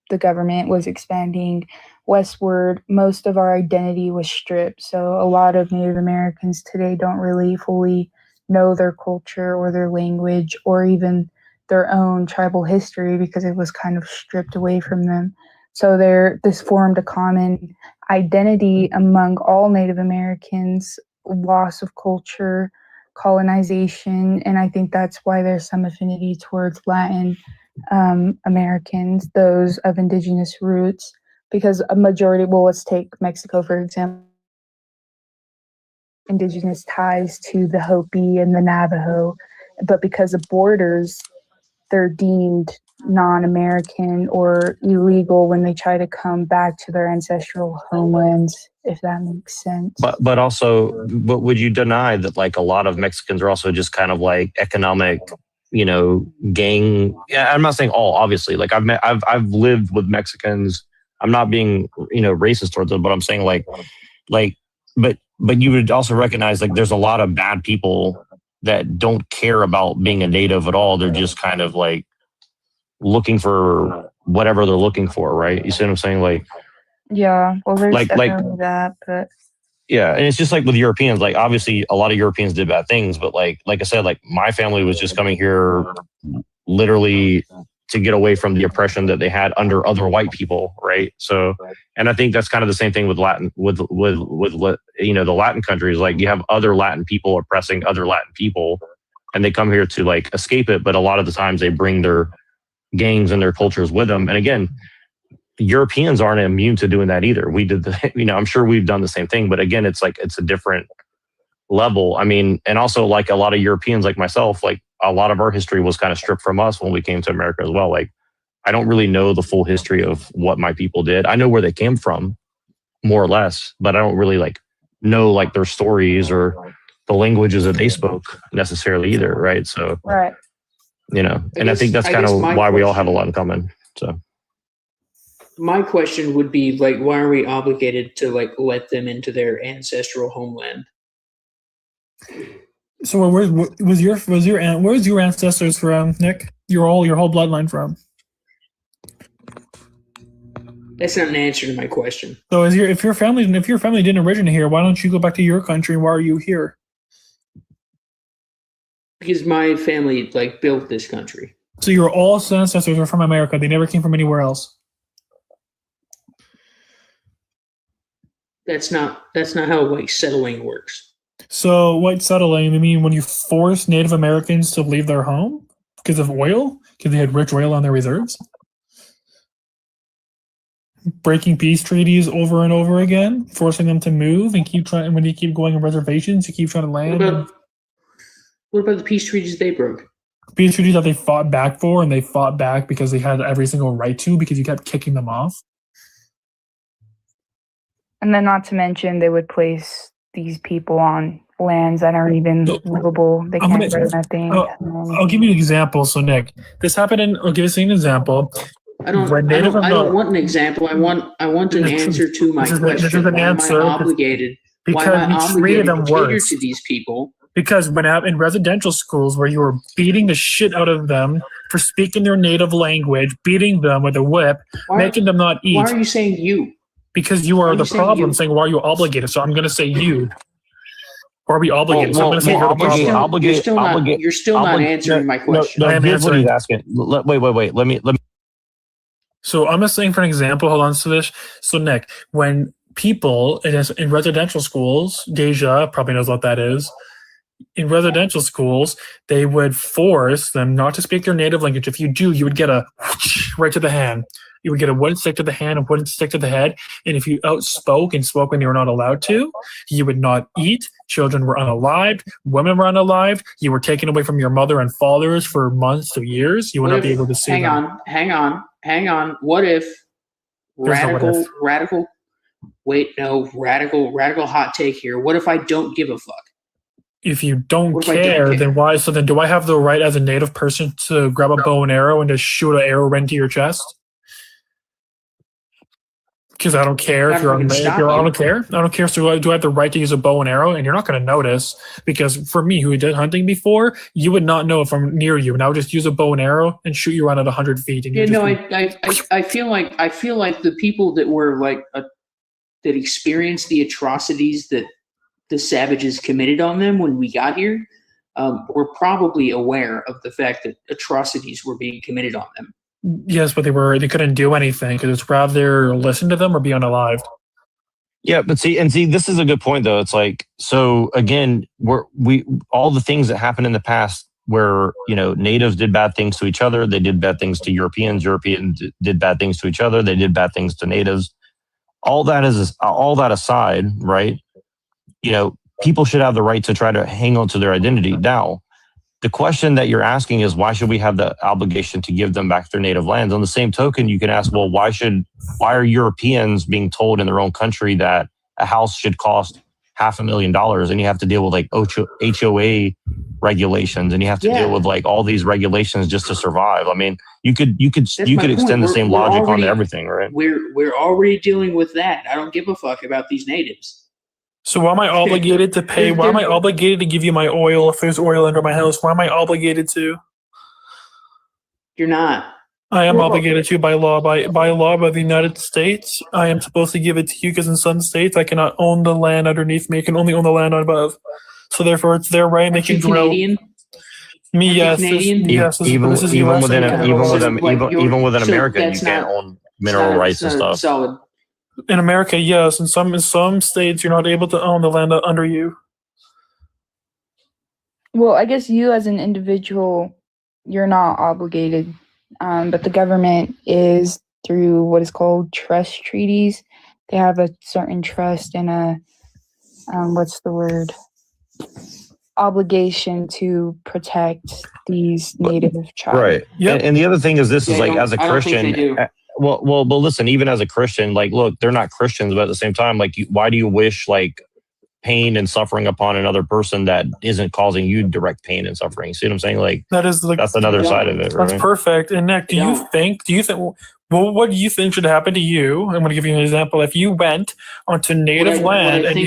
B: the government was expanding westward, most of our identity was stripped. So a lot of Native Americans today don't really fully know their culture or their language or even their own tribal history because it was kind of stripped away from them. So this formed a common identity among all Native Americans, loss of culture, colonization, and I think that's why there's some affinity towards Latin Americans, those of indigenous roots, because a majority, let's take Mexico, for example, indigenous ties to the Hopi and the Navajo, but because of borders, they're deemed non-American or illegal when they try to come back to their ancestral homelands, if that makes sense.
L: But would you deny that like a lot of Mexicans are also just kind of like economic, gang? Yeah, I'm not saying all, obviously. Like I've lived with Mexicans. I'm not being, racist towards them, but I'm saying but you would also recognize like there's a lot of bad people that don't care about being a native at all. They're just kind of like looking for whatever they're looking for, right? You see what I'm saying? Like,
B: yeah, well, there's definitely that, but
L: yeah, and it's just like with Europeans. Like, obviously, a lot of Europeans did bad things, but like I said, like my family was just coming here literally to get away from the oppression that they had under other white people, right? So, and I think that's kind of the same thing with Latin, with the Latin countries. Like, you have other Latin people oppressing other Latin people, and they come here to like escape it. But a lot of the times, they bring their gangs and their cultures with them. And again, Europeans aren't immune to doing that either. We did I'm sure we've done the same thing, but again, it's like it's a different level. I mean, and also like a lot of Europeans like myself, like a lot of our history was kind of stripped from us when we came to America as well. Like, I don't really know the full history of what my people did. I know where they came from, more or less, but I don't really like know like their stories or the languages that they spoke necessarily either, right? So,
B: right.
L: You know, and I think that's kind of why we all have a lot in common. So,
T: my question would be like, why are we obligated to like let them into their ancestral homeland?
S: So where's your ancestors from, Nick? Your whole bloodline from?
T: That's not an answer to my question.
S: So if your family didn't originate here, why don't you go back to your country? Why are you here?
T: Because my family like built this country.
S: So your all ancestors are from America. They never came from anywhere else.
T: That's not how like settling works.
S: So white settling, I mean when you force Native Americans to leave their home because of oil, because they had rich oil on their reserves? Breaking peace treaties over and over again, forcing them to move and keep trying. When you keep going on reservations, you keep trying to land.
T: What about the peace treaties they broke?
S: Peace treaties that they fought back for, and they fought back because they had every single right to, because you kept kicking them off.
B: And then, not to mention, they would place these people on lands that aren't even livable. They can't do nothing.
S: I'll give you an example. So, Nick, this happened in. I'll give you an example.
T: I don't want an example. I want an answer to my question.
S: This is an answer.
T: Why am I obligated?
S: Because
T: why am I
S: you
T: obligated
S: treated them
T: to cater
S: worse.
T: to these people?
S: Because when in residential schools where you were beating the shit out of them for speaking their native language, beating them with a whip, making them not eat.
T: Why are you saying you?
S: Because you are the problem. Saying why are you obligated? So I'm going to say you. Or are we obligated? So I'm going to say you're the problem.
T: You're still not answering my question.
S: I am
L: here's what
S: answering.
L: he's asking. Wait. Let me.
S: So I'm just saying, for an example, hold on to this. So Nick, when people in residential schools, Deja probably knows what that is. In residential schools, they would force them not to speak their native language. If you do, you would get a right to the hand. You would get a wooden stick to the hand, a wooden stick to the head. And if you outspoke and spoke when you were not allowed to, you would not eat. Children were unalived. Women were unalived. You were taken away from your mother and fathers for months to years. You would not be able to see them.
T: Hang on. What if radical hot take here. What if I don't give a fuck?
S: If you don't care, then why? So then do I have the right as a native person to grab a bow and arrow and just shoot an arrow right into your chest? Because I don't care if you're on I don't care. I don't care. So do I have the right to use a bow and arrow? And you're not going to notice, because for me, who did hunting before, you would not know if I'm near you, and I would just use a bow and arrow and shoot you around at 100 feet. And
T: I feel like the people that were like that experienced the atrocities that the savages committed on them when we got here were probably aware of the fact that atrocities were being committed on them.
S: Yes, but they couldn't do anything because it's rather listen to them or be unalived.
L: Yeah, but see, this is a good point though. It's like, so again, we all the things that happened in the past where, you know, natives did bad things to each other, they did bad things to Europeans did bad things to each other, they did bad things to natives. All that aside, right? You know, people should have the right to try to hang on to their identity. Now, the question that you're asking is, why should we have the obligation to give them back their native lands? On the same token, you can ask, well, why are Europeans being told in their own country that a house should cost $500,000 and you have to deal with like HOA regulations and you have to deal with like all these regulations just to survive? I mean, you could extend the same logic onto everything, right?
T: We're already dealing with that. I don't give a fuck about these natives.
S: So why am I obligated to pay? Why am I obligated to give you my oil if there's oil under my house? Why am I obligated to?
T: You're not.
S: I am obligated to by law by the United States. I am supposed to give it to you because in some states I cannot own the land underneath me. I can only own the land above. So therefore, it's their right and they can drill.
T: Canadian?
S: Me, yes.
L: Even with America, you can't own mineral rights and stuff.
T: Solid.
S: In America, yes. In some states, you're not able to own the land under you.
B: Well, I guess you as an individual, you're not obligated. But the government is, through what is called trust treaties. They have a certain trust and a, what's the word? obligation to protect these native tribes.
L: Right. Yep. And the other thing is this is like as a Christian. But listen, even as a Christian, like, look, they're not Christians, but at the same time, like, why do you wish like pain and suffering upon another person that isn't causing you direct pain and suffering? See what I'm saying? Like
S: that's
L: another side of it. Right?
S: That's perfect. And Nick, do you think? Well, what do you think should happen to you? I'm going to give you an example. If you went onto native land and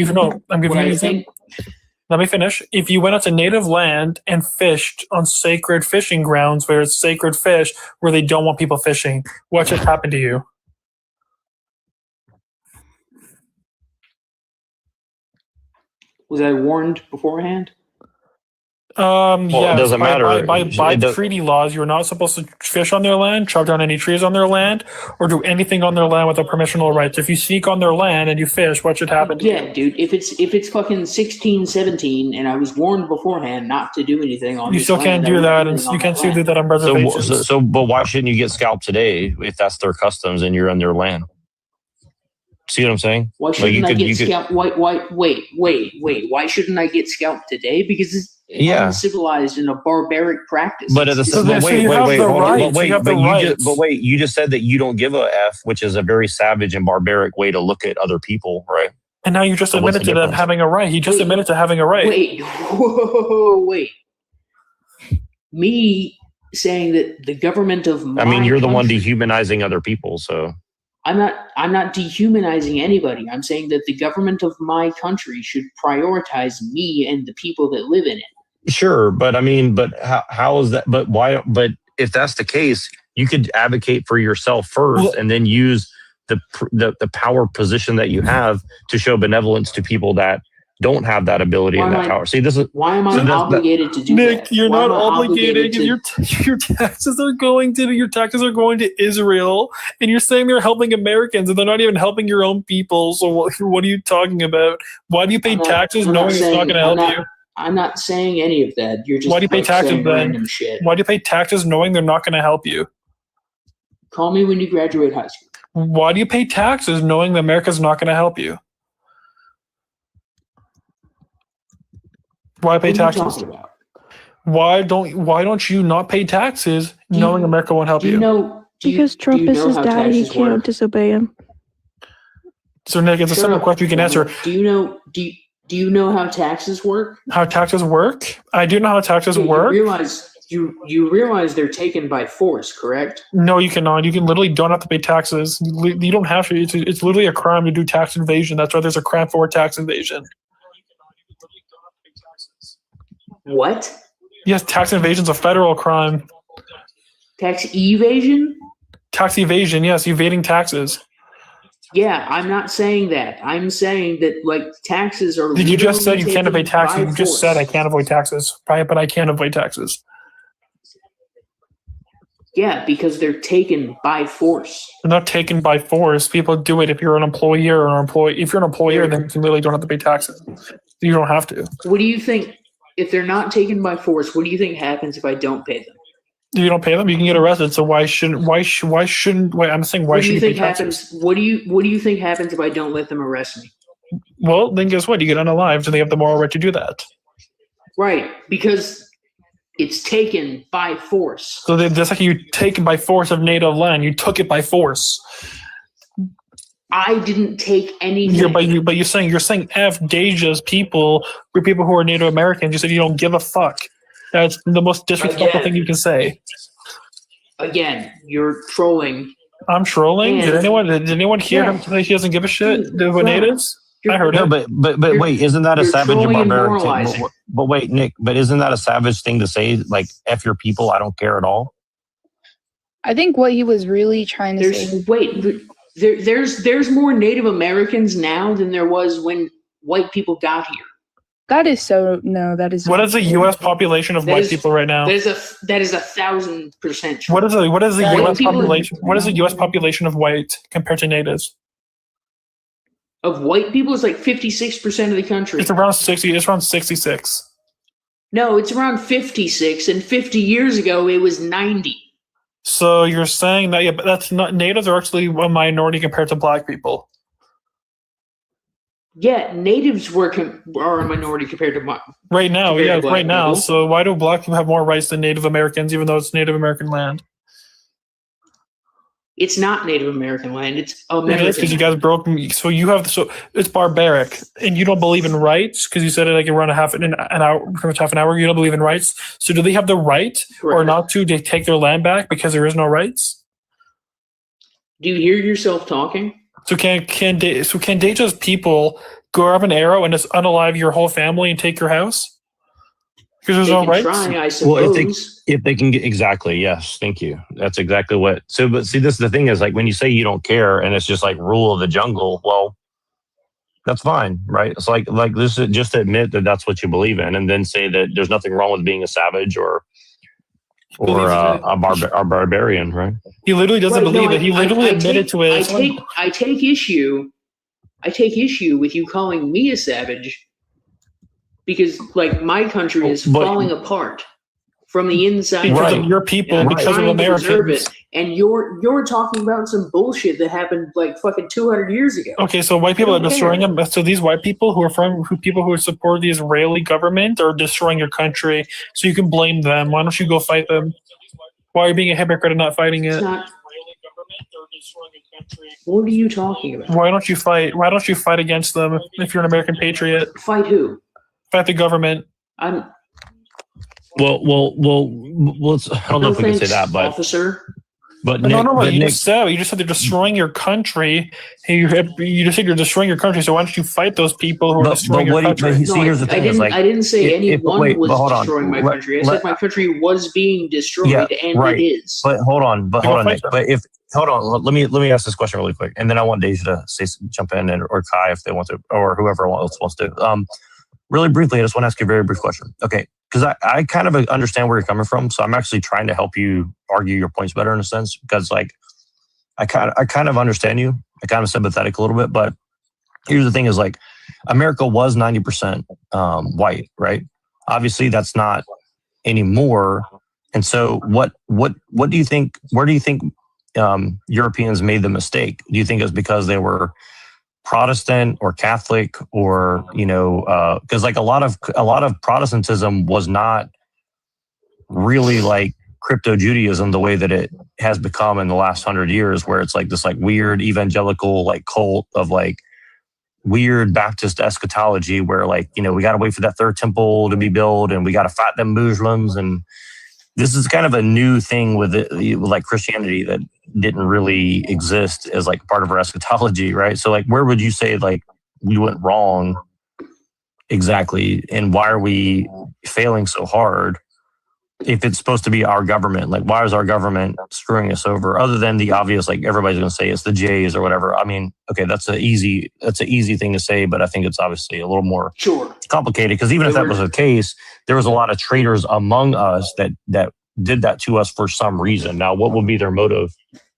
S: I'm giving you an example. Let me finish. If you went onto native land and fished on sacred fishing grounds where it's sacred fish, where they don't want people fishing, what should happen to you?
T: Was I warned beforehand?
S: Yes.
L: It doesn't matter.
S: By treaty laws, you're not supposed to fish on their land, chop down any trees on their land, or do anything on their land without permission or rights. If you sneak on their land and you fish, what should happen to you?
T: Yeah, dude. If it's fucking 1617 and I was warned beforehand not to do anything on
S: you
T: this
S: still
T: land,
S: can't do that, and you can't still do that on reservations.
L: But why shouldn't you get scalped today if that's their customs and you're on their land? See what I'm saying?
T: Why shouldn't I get scalped? Wait. Why shouldn't I get scalped today? Because it's uncivilized and a barbaric practice.
L: But wait, you just said that you don't give a F, which is a very savage and barbaric way to look at other people, right?
S: And now you just admitted to them having a right. He just admitted to having a right.
T: Wait. Me saying that the government of my
L: you're the
T: country,
L: one dehumanizing other people, so
T: I'm not dehumanizing anybody. I'm saying that the government of my country should prioritize me and the people that live in it.
L: Sure, but how is that? But why? But if that's the case, you could advocate for yourself first, and then use the power position that you have to show benevolence to people that don't have that ability and that power. See, this is
T: why am I obligated to do
S: Nick,
T: that?
S: you're not obligated. Your taxes are going to Israel, and you're saying they're helping Americans, and they're not even helping your own people. So what are you talking about? Why do you pay taxes knowing it's not going to help you?
T: I'm not saying any of that. You're just
S: why do you pay taxes
T: saying
S: then?
T: Random shit.
S: Why do you pay taxes knowing they're not going to help you?
T: Call me when you graduate high school.
S: Why do you pay taxes knowing that America's not going to help you? Why pay taxes? Why don't you not pay taxes knowing America won't help you?
J: Because Trump is his daddy, he can't disobey him.
S: So Nick, it's a simple question you can answer.
T: Do you know how taxes work?
S: How taxes work? I do know how taxes work.
T: You realize they're taken by force, correct?
S: No, you cannot. You can literally don't have to pay taxes. You don't have to. It's literally a crime to do tax evasion. That's why there's a crime for tax evasion.
T: What?
S: Yes, tax evasion is a federal crime.
T: Tax evasion?
S: Tax evasion, yes, evading taxes.
T: Yeah, I'm not saying that. I'm saying that taxes are.
S: You just said you can't avoid taxes. You just said I can't avoid taxes, right? But I can't avoid taxes.
T: Yeah, because they're taken by force.
S: They're not taken by force. People do it if you're an employer or an employee. If you're an employer, then you literally don't have to pay taxes. You don't have to.
T: What do you think? If they're not taken by force, what do you think happens if I don't pay them?
S: If you don't pay them, you can get arrested. So why shouldn't? Wait, I'm saying why should you pay taxes?
T: What do you think happens if I don't let them arrest me?
S: Well, then guess what? You get unalived, and they have the moral right to do that.
T: Right, because it's taken by force.
S: So that's like you taken by force of native land. You took it by force.
T: I didn't take anything.
S: But you're saying F gauges people for people who are Native Americans. You said you don't give a fuck. That's the most disrespectful thing you can say.
T: Again, you're trolling.
S: I'm trolling. Did anyone hear him say he doesn't give a shit? The natives? I heard it.
L: But wait, isn't that a savage and barbaric thing? But wait, Nick, but isn't that a savage thing to say? Like, F your people, I don't care at all?
B: I think what he was really trying to say.
T: There's more Native Americans now than there was when white people got here.
B: That is so no. That is.
S: What is the U.S. population of white people right now?
T: That is 1,000% true.
S: What is the U.S. population? What is the U.S. population of white compared to natives?
T: Of white people, it's like 56% of the country.
S: It's around 60. It's around 66.
T: No, it's around 56, and 50 years ago it was 90.
S: So you're saying that, but that's not, natives are actually a minority compared to black people.
T: Yeah, natives are a minority compared to
S: right now.
T: compared
S: Yeah,
T: to black
S: right now.
T: people.
S: So why do black people have more rights than Native Americans, even though it's Native American land?
T: It's not Native American land. It's
S: It
T: American.
S: is because you guys broke. So you have. So it's barbaric, and you don't believe in rights because you said it like around an hour, pretty much half an hour. You don't believe in rights. So do they have the right or not to take their land back because there is no rights?
T: Do you hear yourself talking?
S: So can Deja's people grab an arrow and just unalive your whole family and take your house? Because there's no rights.
T: Try, I suppose.
L: If they can get exactly, yes, thank you. That's exactly what. So, but see, this is the thing is like when you say you don't care and it's just like rule of the jungle. Well, that's fine, right? It's like this is just admit that that's what you believe in, and then say that there's nothing wrong with being a savage or a barbarian, right?
S: He literally doesn't believe it. He literally admitted to it.
T: I take issue with you calling me a savage. Because, like, my country is falling apart from the inside.
S: Because of your people, because of Americans.
T: And you're talking about some bullshit that happened, like, fucking 200 years ago.
S: Okay, so white people are destroying them. So these white people who support the Israeli government are destroying your country. So you can blame them. Why don't you go fight them? Why are you being a hypocrite and not fighting it?
T: What are you talking about?
S: Why don't you fight? Why don't you fight against them if you're an American patriot?
T: Fight who?
S: Fight the government.
L: Well. Let's, I don't know if we can say that, but
T: officer.
L: But
S: Nick, you
L: Nick,
S: just said they're destroying your country. Hey, you just said you're destroying your country. So why don't you fight those people who are destroying your country?
L: See, here's the thing:
T: I didn't say anyone was destroying my country. I said my country was being destroyed, and it is.
L: But hold on, Nick. Hold on. Let me ask this question really quick, and then I want Deja to jump in or Kai if they want to, or whoever else wants to. Really briefly, I just want to ask you a very brief question. Okay, because I kind of understand where you're coming from, so I'm actually trying to help you argue your points better in a sense, because like I kind of understand you. I'm kind of sympathetic a little bit, but here's the thing: is like America was 90% white, right? Obviously, that's not anymore. And so, what do you think? Where do you think Europeans made the mistake? Do you think it's because they were Protestant or Catholic, or because like a lot of Protestantism was not really like crypto Judaism the way that it has become in the last 100 years, where it's like this like weird evangelical like cult of like weird Baptist eschatology, where like we got to wait for that third temple to be built and we got to fight them Muslims, and this is kind of a new thing with like Christianity that didn't really exist as like part of our eschatology, right? So like, where would you say like we went wrong exactly, and why are we failing so hard if it's supposed to be our government? Like, why is our government screwing us over? Other than the obvious, like everybody's going to say it's the Jays or whatever. I mean, okay, that's an easy thing to say, but I think it's obviously a little more complicated, because even if that was the case, there was a lot of traitors among us that did that to us for some reason. Now, what would be their motive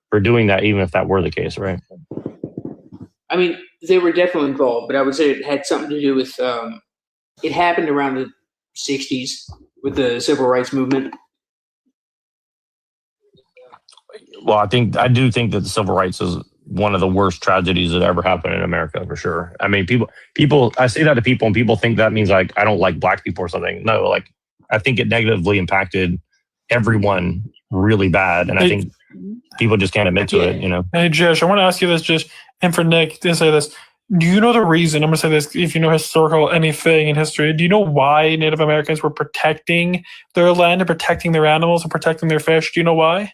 L: for doing that, even if that were the case, right?
T: I mean, they were definitely involved, but I would say it had something to do with it happened around the 60s with the civil rights movement.
L: Well, I do think that the civil rights is one of the worst tragedies that ever happened in America, for sure. I mean, people, I say that to people and people think that means like I don't like black people or something. No, like I think it negatively impacted everyone really bad, and I think people just can't admit to it.
S: Hey, Josh, I want to ask you this, and for Nick to say this. Do you know the reason? I'm going to say this, if you know historical anything in history, do you know why Native Americans were protecting their land and protecting their animals and protecting their fish? Do you know why?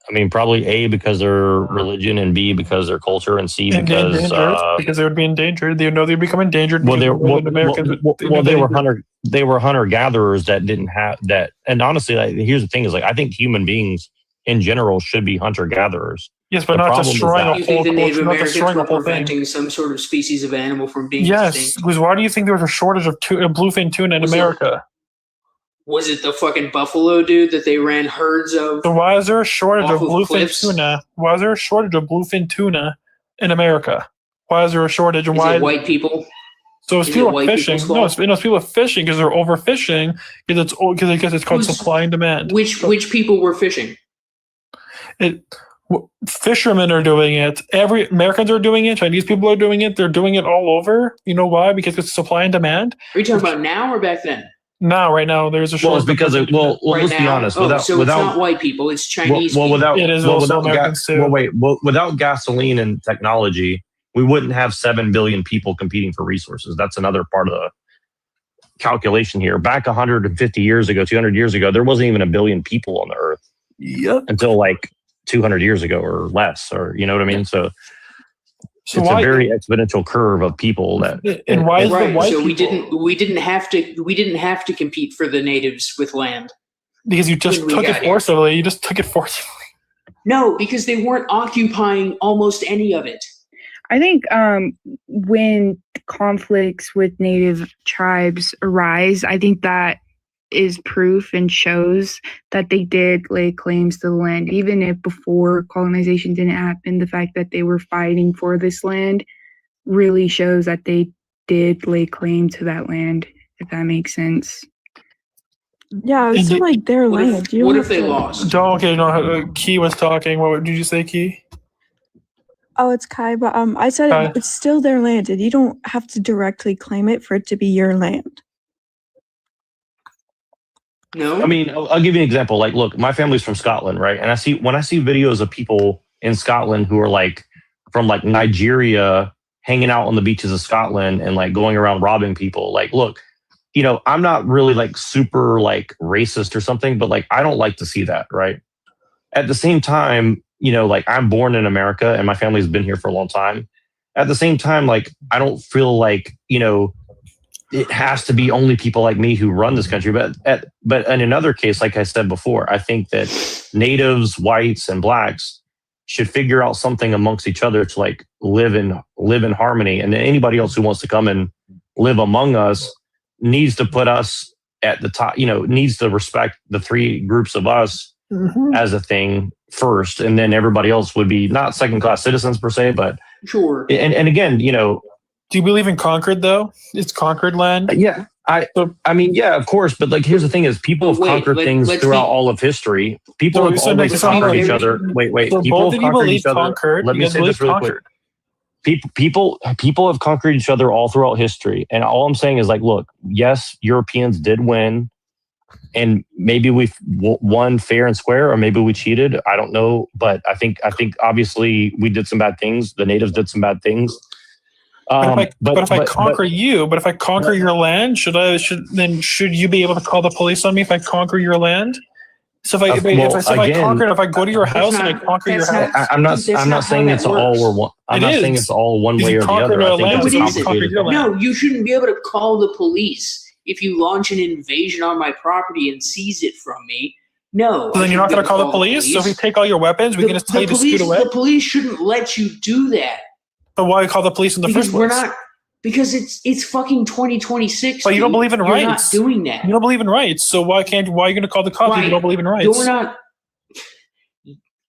L: I mean, probably A, because their religion, and B, because their culture, and C,
S: because they would be endangered. They would know they'd become endangered.
L: Well, they were hunter gatherers that didn't have that. And honestly, like, here's the thing: is like I think human beings in general should be hunter gatherers.
S: Yes, but not destroying a whole
T: culture. The Native
S: not
T: Americans
S: destroying
T: were
S: a whole
T: preventing
S: thing.
T: some sort of species of animal from being
S: Yes,
T: extinct.
S: because why do you think there was a shortage of bluefin tuna in America?
T: Was it the fucking buffalo, dude, that they ran herds of?
S: So why is there a shortage of bluefin
T: cliffs?
S: tuna? Why is there a shortage of bluefin tuna in America? Why is there a shortage? And why?
T: Is it white people?
S: So it's people fishing. No, it's people fishing because they're overfishing because it's called supply and demand.
T: Which people were fishing?
S: Fishermen are doing it. Americans are doing it. Chinese people are doing it. They're doing it all over. You know why? Because it's supply and demand.
T: Are you talking about now or back then?
S: Now, right now, there's a shortage.
L: Well, it's because
T: right
L: let's be
T: now?
L: honest.
T: Oh,
L: Without,
T: so
L: without,
T: it's not white people; it's Chinese
L: well,
T: people.
L: without,
S: It is
L: well,
S: also
L: without
S: Americans too.
L: without gasoline and technology, we wouldn't have 7 billion people competing for resources. That's another part of the calculation here. Back 150 years ago, 200 years ago, there wasn't even a billion people on the earth.
S: Yep.
L: Until like 200 years ago or less, or you know what I mean? So it's a very exponential curve of people that.
S: And why is the white
T: so
S: people?
T: we didn't have to compete for the natives with land
S: Because you just took it forcibly. You just took it forcibly.
T: No, because they weren't occupying almost any of it.
B: I think when conflicts with native tribes arise, I think that is proof and shows that they did lay claims to the land. Even if before colonization didn't happen, the fact that they were fighting for this land really shows that they did lay claim to that land, if that makes sense.
J: Yeah, it's like their land.
T: What if they lost?
S: Okay, no, Key was talking. What did you say, Key?
J: Oh, it's Kai, but I said
S: Kai.
J: it's still their land, and you don't have to directly claim it for it to be your land.
T: No.
L: I mean, I'll give you an example. Like, look, my family's from Scotland, right? And when I see videos of people in Scotland who are like from like Nigeria hanging out on the beaches of Scotland and like going around robbing people. Like, look, you know, I'm not really like super like racist or something, but like I don't like to see that, right? At the same time, you know, like I'm born in America and my family's been here for a long time. At the same time, like I don't feel like, you know, it has to be only people like me who run this country. But in another case, like I said before, I think that natives, whites, and blacks should figure out something amongst each other to like live in harmony. And then anybody else who wants to come and live among us needs to put us at the top, you know, needs to respect the three groups of us as a thing first. And then everybody else would be not second-class citizens per se, but
T: sure.
L: And again, you know,
S: do you believe in conquered though? It's conquered land?
L: Yeah. I mean, yeah, of course. But like, here's the thing is people have conquered things throughout all of history. People have always conquered each other. Wait.
S: So
L: People have conquered each other.
S: Conquered,
L: Let me say this really quick. People have conquered each other all throughout history. And all I'm saying is like, look, yes, Europeans did win. And maybe we won fair and square, or maybe we cheated. I don't know. But I think obviously we did some bad things. The natives did some bad things.
S: But if I conquer your land, should you be able to call the police on me if I conquer your land? So if I go to your house and I conquer your house,
L: I'm not saying it's all one. I'm not saying it's all one way or the other. I think it's complicated.
T: No, you shouldn't be able to call the police if you launch an invasion on my property and seize it from me. No.
S: So then you're not going to call the police? So if we take all your weapons, we can just tell you to scoot away?
T: The police shouldn't let you do that.
S: But why call the police in the first place?
T: Because it's fucking 2026.
S: But you don't believe in rights.
T: You're not doing that.
S: You don't believe in rights. So why are you going to call the cops if you don't believe in rights?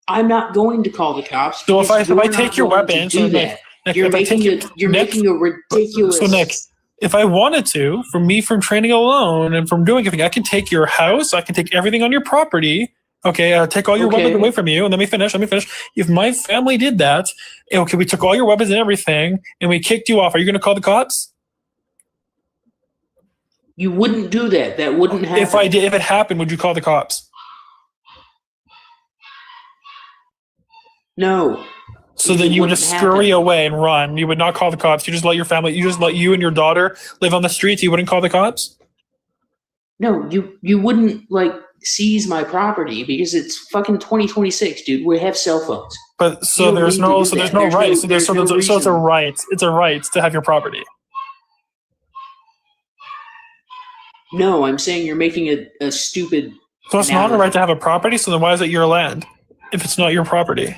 T: I'm not going to call the cops.
S: So if I take your weapons,
T: you're making a ridiculous.
S: So Nick, if I wanted to, from training alone and from doing everything, I can take your house. I can take everything on your property. Okay, take all your weapons away from you, and let me finish. If my family did that, okay, we took all your weapons and everything, and we kicked you off, are you going to call the cops?
T: You wouldn't do that. That wouldn't happen.
S: If it happened, would you call the cops?
T: No.
S: So then you would just scurry away and run. You would not call the cops. You just let you and your daughter live on the streets. You wouldn't call the cops?
T: No, you wouldn't seize my property because it's fucking 2026, dude. We have cell phones.
S: But there's no right. So it's a right. It's a right to have your property.
T: No, I'm saying you're making a stupid.
S: So it's not a right to have a property. So then why is it your land if it's not your property?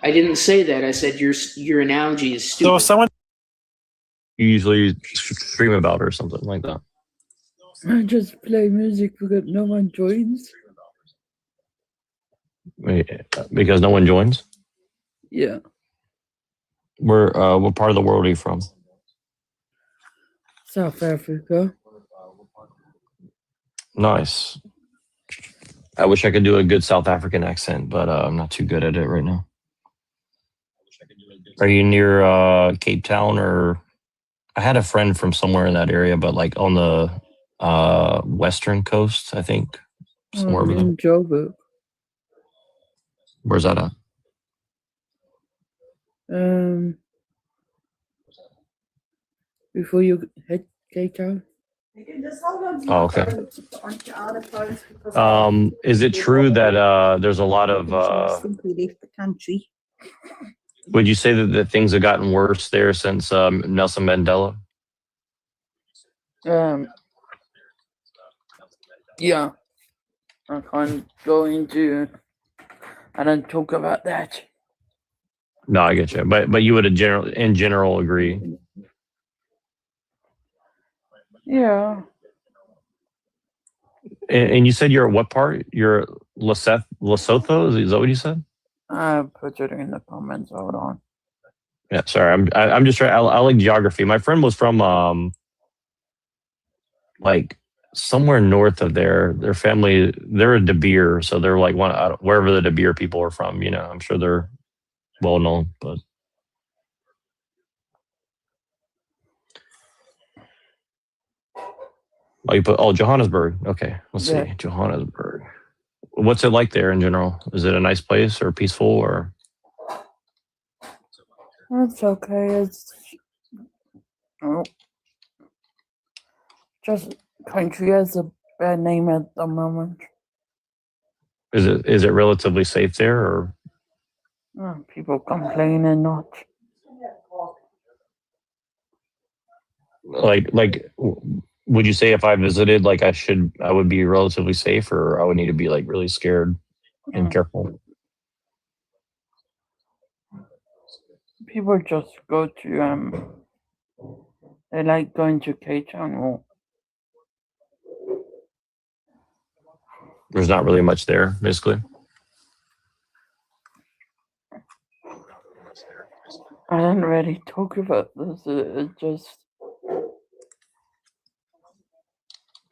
T: I didn't say that. I said your analogy is stupid.
S: So if someone
L: you usually stream about or something like that.
D: I just play music because no one joins.
L: Because no one joins?
D: Yeah.
L: What part of the world are you from?
D: South Africa.
L: Nice. I wish I could do a good South African accent, but I'm not too good at it right now. Are you near Cape Town or? I had a friend from somewhere in that area, but like on the western coast, I think. Somewhere over there.
D: In Joburg.
L: Where's that at?
D: Before you hit Cape Town.
L: Oh, okay. Is it true that there's a lot of? Would you say that things have gotten worse there since Nelson Mandela?
D: Yeah. I can't go into. I don't talk about that.
L: No, I get you, but you would in general agree.
D: Yeah.
L: And you said you're at what part? You're Lesotho? Is that what you said?
D: I put it in the comments. Hold on.
L: Yeah, sorry. I'm just trying. I like geography. My friend was from like somewhere north of there. Their family, they're a De Beer, so they're like wherever the De Beer people are from. You know, I'm sure they're well known, but. Oh, you put Johannesburg. Okay, let's see, Johannesburg. What's it like there in general? Is it a nice place or peaceful or?
D: It's okay. It's just country has a bad name at the moment.
L: Is it relatively safe there or?
D: People complain and not.
L: Like, would you say if I visited, like I would be relatively safe, or I would need to be like really scared and careful?
D: People just go to they like going to Cape Town more.
L: There's not really much there, basically.
D: I don't really talk about this. It's just.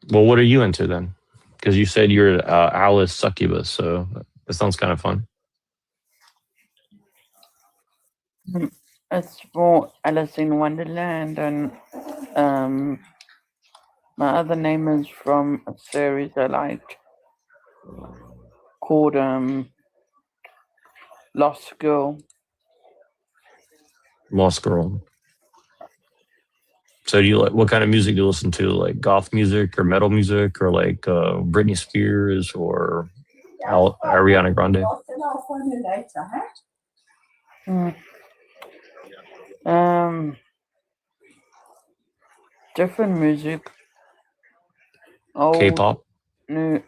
L: Well, what are you into then? Because you said you're Alice Succubus, so that sounds kind of fun.
D: It's for Alice in Wonderland, and my other name is from a series I liked called Lost Girl.
L: Lost Girl. So do you like, what kind of music do you listen to? Like goth music or metal music or like Britney Spears or Ariana Grande?
D: Different music. Oh,
L: K-pop?
D: No.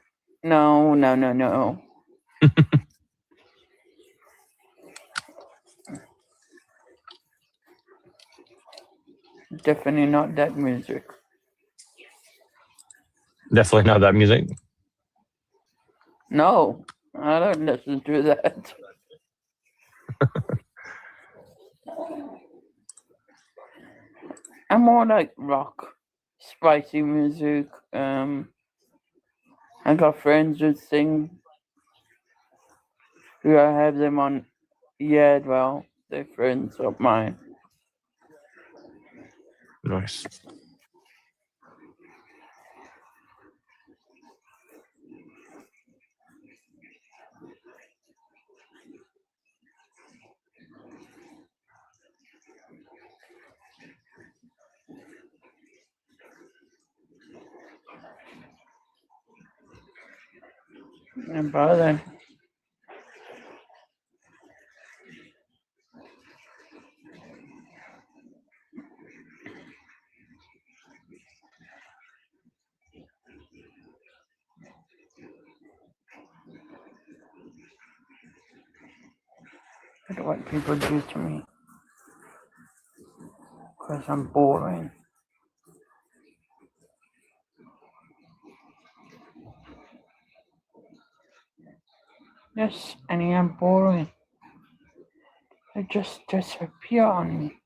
D: Definitely not that music.
L: Definitely not that music.
D: No, I don't listen to that. I'm more like rock, spicy music. I got friends who sing. Who I have them on. Yeah, well, they're friends of mine.
L: Nice.
D: And by then. I don't want people to do to me. Because I'm boring. Yes, and I am boring. They just disappear on me.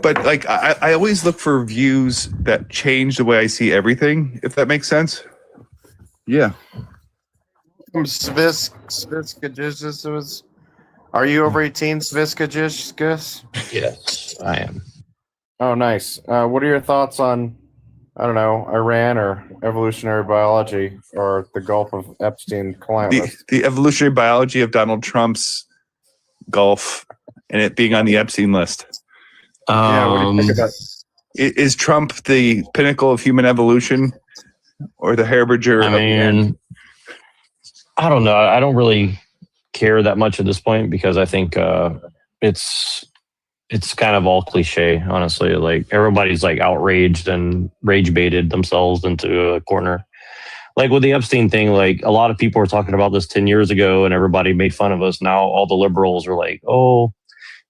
C: But like, I always look for views that change the way I see everything, if that makes sense. Yeah.
E: Sviskajis. Are you over 18, Sviskajis?
L: Yes, I am.
E: Oh, nice. What are your thoughts on, I don't know, Iran or evolutionary biology or the Gulf of Epstein calamitous?
C: The evolutionary biology of Donald Trump's Gulf and it being on the Epstein list.
E: Yeah, what do you think about?
C: Is Trump the pinnacle of human evolution or the harbinger of the end?
L: I don't know. I don't really care that much at this point because I think it's kind of all cliche, honestly. Like everybody's like outraged and rage baited themselves into a corner. Like with the Epstein thing, like a lot of people were talking about this 10 years ago and everybody made fun of us. Now all the liberals are like, oh,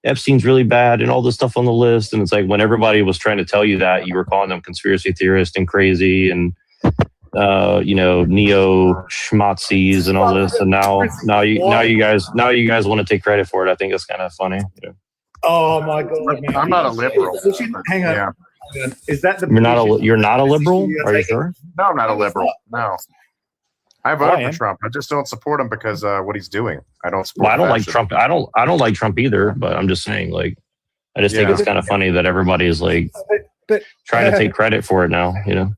L: Epstein's really bad and all this stuff on the list. And it's like when everybody was trying to tell you that, you were calling them conspiracy theorists and crazy and neo schmatzis and all this. And now you guys want to take credit for it. I think it's kind of funny. Yeah.
E: Oh my God! I'm not a liberal.
N: Hang on.
E: Yeah.
N: Is that the
L: You're not a liberal? Are you sure?
E: No, I'm not a liberal. No. I voted for Trump. I just don't support him because what he's doing. I don't support.
L: Well, I don't like Trump. I don't like Trump either. But I'm just saying, like, I just think it's kind of funny that everybody is like trying to take credit for it now. You know.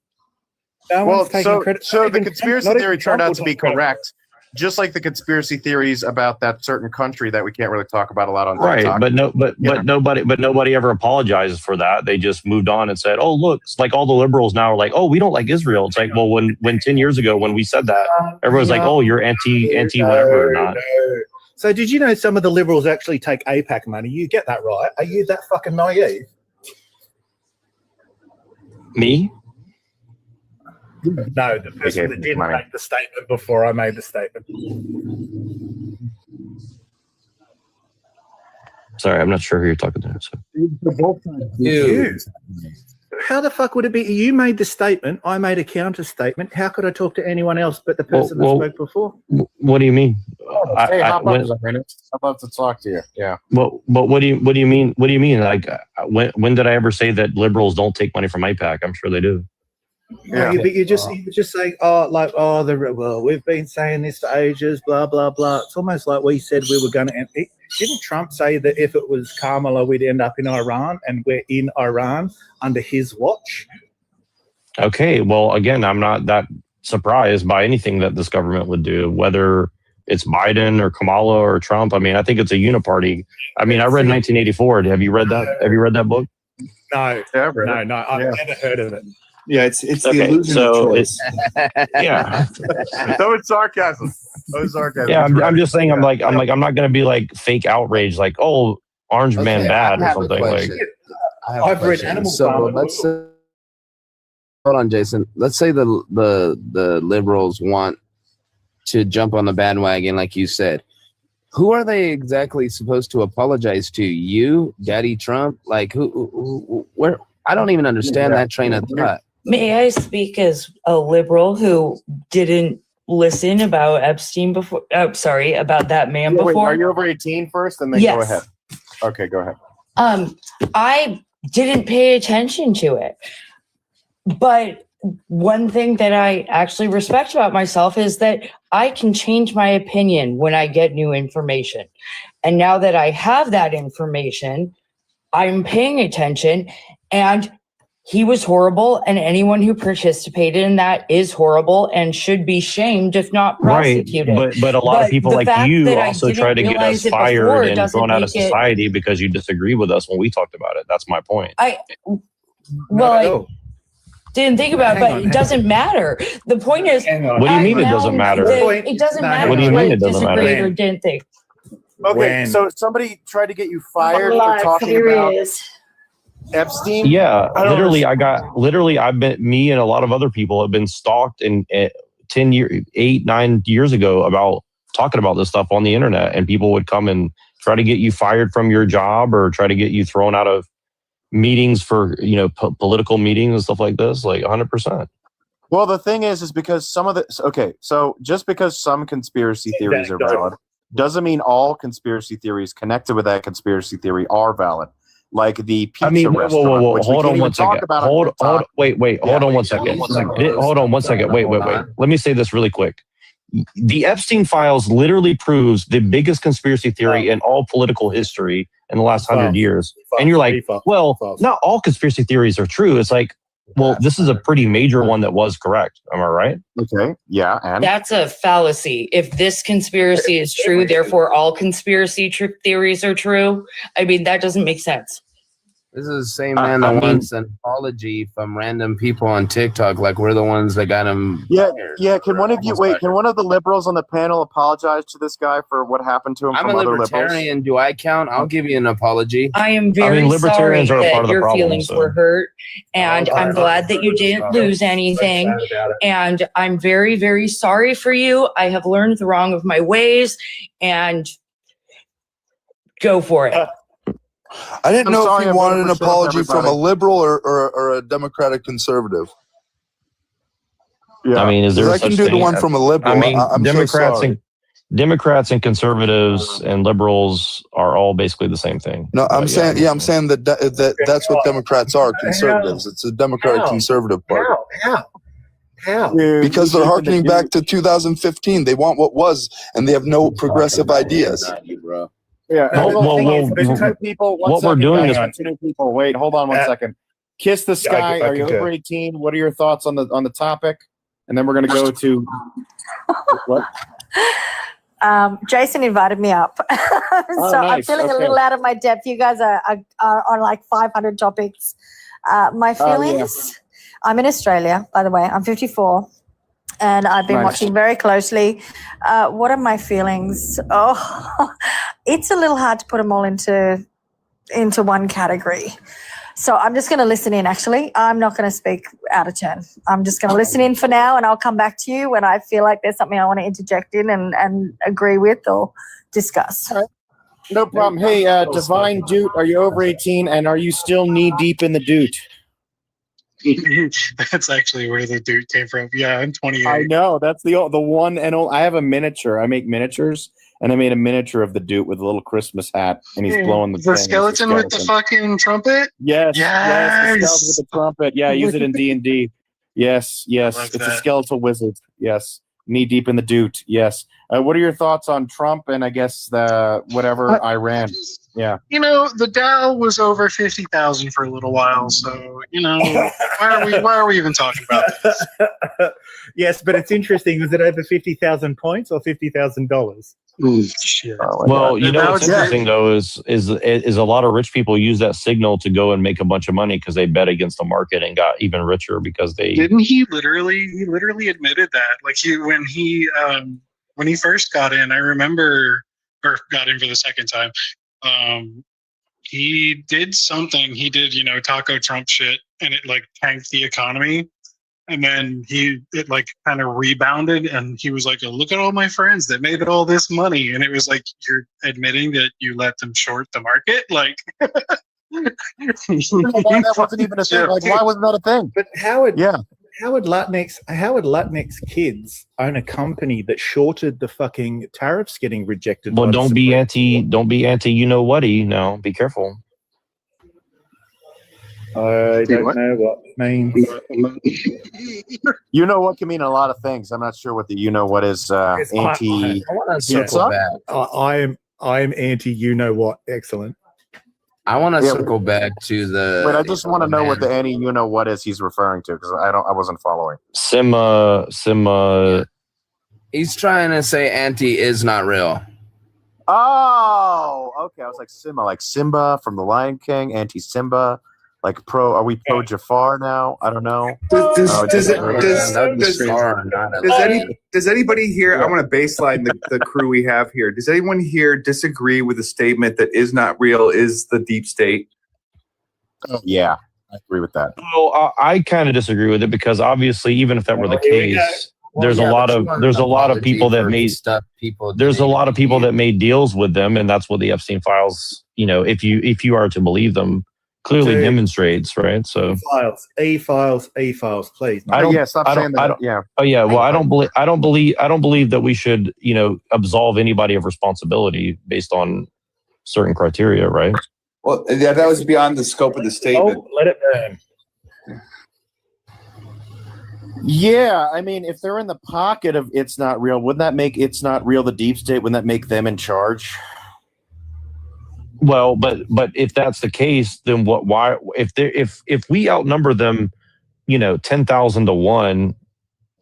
E: Well, so the conspiracy theory turned out to be correct, just like the conspiracy theories about that certain country that we can't really talk about a lot on TikTok.
L: Right, but nobody ever apologizes for that. They just moved on and said, "Oh, look, it's like all the liberals now are like, oh, we don't like Israel." It's like, well, when 10 years ago when we said that, everyone's like, "Oh, you're anti whatever or not."
W: So did you know some of the liberals actually take AIPAC money? You get that right? Are you that fucking naive?
L: Me?
W: No, the person that didn't make the statement before I made the statement.
L: Sorry, I'm not sure who you're talking to. So.
W: You. How the fuck would it be? You made the statement. I made a counter statement. How could I talk to anyone else but the person that spoke before?
L: What do you mean?
E: Hey, hop up a minute. I'd love to talk to you. Yeah.
L: But what do you mean? What do you mean? Like when did I ever say that liberals don't take money from AIPAC? I'm sure they do.
W: Yeah, but you were just saying, well, we've been saying this for ages, blah blah blah. It's almost like we said we were going to. Didn't Trump say that if it was Kamala, we'd end up in Iran, and we're in Iran under his watch?
L: Okay, well, again, I'm not that surprised by anything that this government would do, whether it's Biden or Kamala or Trump. I mean, I think it's a uniparty. I mean, I read 1984. Have you read that? Have you read that book?
W: No, I've never heard of it.
C: Yeah, it's
L: okay,
C: the illusion of choice.
L: Yeah.
E: So it's sarcasm.
L: Yeah, I'm just saying. I'm not going to be like fake outrage, like, oh, Orange Man bad or something. Like,
W: I've read Animal Farm.
X: Hold on, Jason. Let's say the liberals want to jump on the bandwagon, like you said. Who are they exactly supposed to apologize to? You, Daddy Trump? Like who? Where? I don't even understand that train of thought.
Y: May I speak as a liberal who didn't listen about Epstein before? About that man before.
E: Wait, are you over 18 first? And then
Y: Yes.
E: go ahead. Okay, go ahead.
Y: I didn't pay attention to it. But one thing that I actually respect about myself is that I can change my opinion when I get new information. And now that I have that information, I'm paying attention, and he was horrible, and anyone who participated in that is horrible and should be shamed, if not prosecuted.
L: right? But a lot of people
Y: the
L: like
Y: fact
L: you
Y: that I
L: also
Y: didn't
L: try to get
Y: realize
L: us
Y: it
L: fired
Y: before
L: and
Y: doesn't
L: thrown out of
Y: make it-
L: society because you disagree with us when we talked about it. That's my point.
Y: I didn't think about it, but it doesn't matter. The point is,
L: What do you mean it doesn't matter?
Y: It doesn't matter.
L: What do you mean it doesn't
Y: disagreed
L: matter?
Y: or didn't think.
E: Okay, so somebody tried to get you fired for talking about Epstein?
L: Yeah,
E: I don't
L: I've been, me and a lot of other people have been stalked in 9 years ago about talking about this stuff on the internet, and people would come and try to get you fired from your job or try to get you thrown out of meetings for, political meetings and stuff like this, like 100%.
E: Well, the thing is because some of the so just because some conspiracy theories are valid doesn't mean all conspiracy theories connected with that conspiracy theory are valid. like the pizza
L: I mean, whoa,
E: restaurant.
L: whoa,
E: which
L: hold
E: we
L: on
E: can't
L: one
E: even talk
L: second.
E: about on
L: Hold,
E: TikTok.
L: wait, hold on one second. Hold on one second. Wait. Let me say this really quick. The Epstein files literally proves the biggest conspiracy theory in all political history in the last 100 years. And you're like, well, not all conspiracy theories are true. It's like, well, this is a pretty major one that was correct. Am I right?
E: Okay. Yeah. And
Y: That's a fallacy. If this conspiracy is true, therefore all conspiracy theories are true. I mean, that doesn't make sense.
X: This is the same man that wants an apology from random people on TikTok, like we're the ones that got him.
E: Yeah. Can one of you wait? Can one of the liberals on the panel apologize to this guy for what happened to him?
X: I'm
E: from
X: a
E: other
X: libertarian. Do I count? I'll give you an apology.
Y: I am very
L: libertarians
Y: sorry
L: are a part
Y: that
L: of the
Y: your
L: problem,
Y: feelings
L: so.
Y: were hurt, and I'm glad that you didn't lose anything. And I'm very, very sorry for you. I have learned the wrong of my ways, and go for it.
G: I didn't
E: I'm
G: know
E: sorry
G: if
E: I
G: you wanted an
E: voted for Trump,
G: apology from a
E: everybody.
G: liberal or a Democratic conservative.
E: Yeah.
L: I mean, is there
G: I
L: such
G: can do the
L: thing?
G: one from a liberal.
L: I mean,
G: I'm so sorry.
L: Democrats and conservatives and liberals are all basically the same thing.
G: No, I'm saying that's what Democrats are, conservatives. It's a Democratic conservative party.
W: How?
G: Because they're harkening back to 2015. They want what was, and they have no progressive ideas.
E: Yeah.
L: Well,
E: people.
L: what we're doing is
E: two people. Wait, hold on one second. Kiss the Sky. Are you over 18? What are your thoughts on the topic? And then we're going to go to what?
H: Jason invited me up, so I'm
E: nice.
H: feeling a
E: Okay.
H: little out of my depth. You guys are on like 500 topics. My feelings. I'm in Australia, by the way. I'm 54, and I've been watching very closely. What are my feelings? Oh, it's a little hard to put them all into one category. So I'm just going to listen in, actually. I'm not going to speak out of turn. I'm just going to listen in for now, and I'll come back to you when I feel like there's something I want to interject in and agree with or discuss.
E: All right. No problem. Hey, Divine Doot, are you over 18, and are you still knee-deep in the doot?
I: That's actually where the doot came from. Yeah, I'm 28.
E: I know. That's the one and only. I have a miniature. I make miniatures, and I made a miniature of the doot with a little Christmas hat, and he's blowing the thing.
I: Skeleton with the fucking trumpet?
E: Yes, the skeleton with the trumpet. Yeah, I use it in D&D. Yes. It's a skeletal wizard. Yes. Knee deep in the doot. Yes. What are your thoughts on Trump and I guess Iran? Yeah.
I: You know, the Dow was over 50,000 for a little while, so why are we even talking about this?
W: Yes, but it's interesting. Was it over 50,000 points or $50,000?
I: Shit.
L: Well, you know what's interesting though is a lot of rich people use that signal to go and make a bunch of money because they bet against the market and got even richer because they
I: Didn't he literally admitted that? Like when he first got in, I remember, or got in for the second time. He did something. He did, Taco Trump shit, and it like tanked the economy. And then it like kind of rebounded, and he was like, oh, "Look at all my friends that made all this money." And it was like, you're admitting that you let them short the market, like.
E: That wasn't even a thing. Like, why wasn't that a thing?
W: But Howard Lutnick's kids own a company that shorted the fucking tariffs getting rejected.
L: Well,
W: by
L: don't be anti. You know what-y now. Be careful.
W: I don't know what it means.
E: You know what can mean a lot of things. I'm not sure what the what is anti.
W: I'm anti. You know what? Excellent.
X: I want to circle back to the.
E: Wait, I just want to know what the anti. What is he's referring to because I wasn't following.
L: Simma.
X: He's trying to say anti is not real.
E: Oh, okay. I was like Simba from the Lion King, anti Simba. Like are we pro Jafar now? I don't know.
C: Does anybody here? I want to baseline the crew we have here. Does anyone here disagree with the statement that is not real is the deep state?
E: Yeah, I agree with that.
L: Well, I kind of disagree with it because obviously, even if that were the case, there's a lot of people that made
X: stuff.
L: There's a lot of people that made deals with them, and that's what the Epstein files. If you are to believe them. Clearly demonstrates, right? So
W: E files, please.
L: I don't believe that we should, absolve anybody of responsibility based on certain criteria, right?
C: Well, that was beyond the scope of the statement.
W: Oh, let it burn.
E: Yeah, I mean, if they're in the pocket of it's not real, wouldn't that make it's not real the deep state? Wouldn't that make them in charge?
L: Well, but if that's the case, then what? Why? If we outnumber them, 10,000 to 1,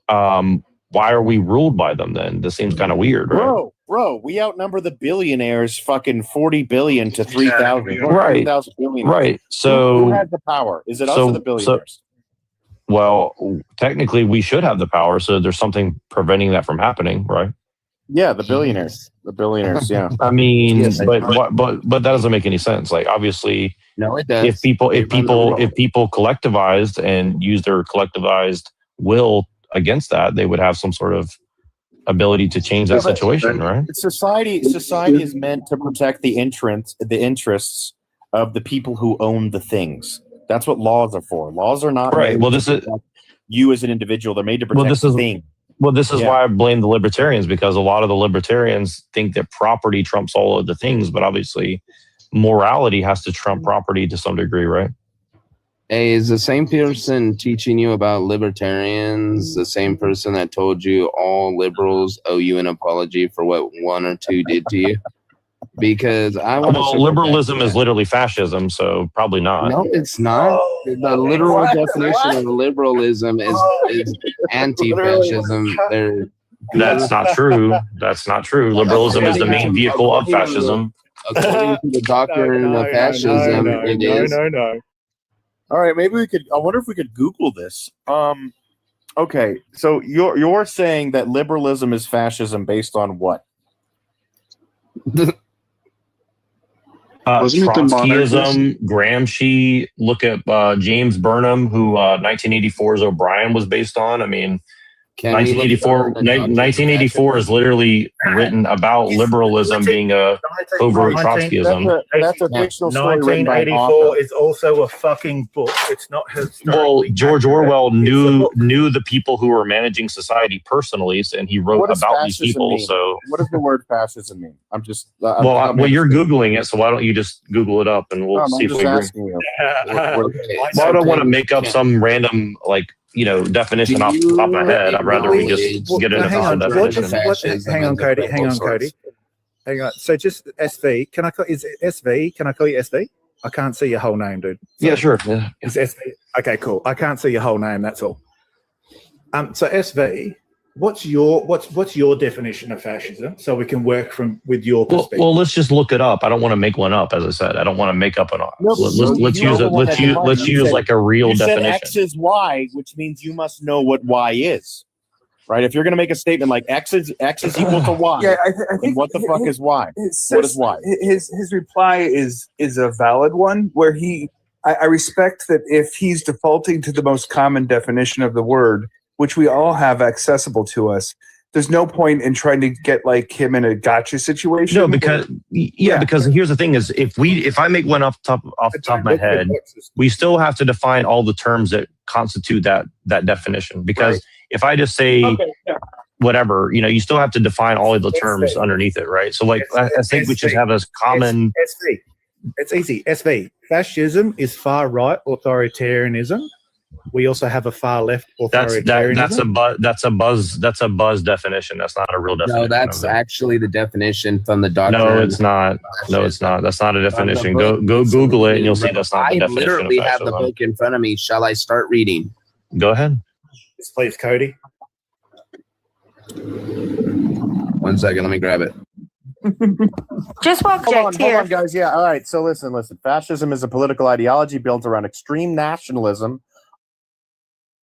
L: why are we ruled by them then? This seems kind of weird, right?
E: Bro, we outnumber the billionaires fucking 40 billion to 3,000.
L: Right.
E: 3,000 billionaires.
L: Right. So
E: who has the power? Is it us or the billionaires?
L: Well, technically, we should have the power. So there's something preventing that from happening, right?
E: Yeah, the billionaires. The billionaires. Yeah.
L: I mean, but that doesn't make any sense. Like, obviously,
X: no, it does.
L: If people collectivized and used their collectivized will against that, they would have some sort of ability to change that situation, right?
E: Society is meant to protect the interests of the people who own the things. That's what laws are for. Laws are not
L: right.
E: made
L: Well,
E: to
L: this is
E: protect you as an individual. They're made to protect the thing.
L: Well, this is why I blame the libertarians, because a lot of the libertarians think that property trumps all of the things, but obviously morality has to trump property to some degree, right?
X: Hey, is the same person teaching you about libertarians the same person that told you all liberals owe you an apology for what one or two did to you? Because
L: liberalism is literally fascism, so probably not.
X: No, it's not. The literal definition of liberalism is anti-fascism.
L: That's not true. That's not true. Liberalism is the main vehicle of fascism.
X: According to the doctrine of fascism, it is.
W: No.
E: All right, maybe we could. I wonder if we could Google this. Okay, so you're saying that liberalism is fascism based on what?
L: Trotskyism, Gramsci. Look at James Burnham, who 1984's O'Brien was based on. I mean, 1984 is literally written about liberalism being a covert Trotskyism.
E: That's a fictional story written by an
W: 1984
E: author.
W: is also a fucking book. It's not historically.
L: Well, George Orwell knew the people who were managing society personally, and he wrote about these people.
E: Mean?
L: So,
E: what does the word fascism mean? I'm just.
L: Well, you're Googling it, so why don't you just Google it up and we'll see if we agree. Well, I don't want to make up some random definition off the top of my head. I'd rather we just get an official definition.
W: Hang on, Cody. Hang on. So just SV. Can I call you SV? I can't see your whole name, dude.
L: Yeah, sure. Yeah.
W: It's SV. Okay, cool. I can't see your whole name. That's all. So SV. What's your definition of fascism? So we can work with your perspective.
L: Well, let's just look it up. I don't want to make one up. As I said, I don't want to make up an. Let's use like a real definition.
E: X is Y, which means you must know what Y is, right? If you're going to make a statement like X is equal to Y,
C: yeah, I think
E: what the fuck is Y? What is Y?
C: His reply is a valid one. Where I respect that if he's defaulting to the most common definition of the word, which we all have accessible to us, there's no point in trying to get like him in a gotcha situation.
L: No, because here's the thing: is if I make one off the top of my head, we still have to define all the terms that constitute that definition. Because if I just say whatever, you still have to define all of the terms underneath it, right? So like, I think we should have this common.
W: SV. It's easy. SV. Fascism is far right authoritarianism. We also have a far left authoritarianism.
L: That's a buzz definition. That's not a real definition.
X: No, that's actually the definition from the doctrine.
L: No, it's not. No, it's not. That's not a definition. Go Google it and you'll see that's not the definition.
X: I literally have the book in front of me. Shall I start reading?
L: Go ahead.
W: Yes, please, Cody.
X: 1 second, let me grab it.
H: Just walk
E: Hold on, guys. Yeah, all right. So listen. Fascism is a political ideology built around extreme nationalism,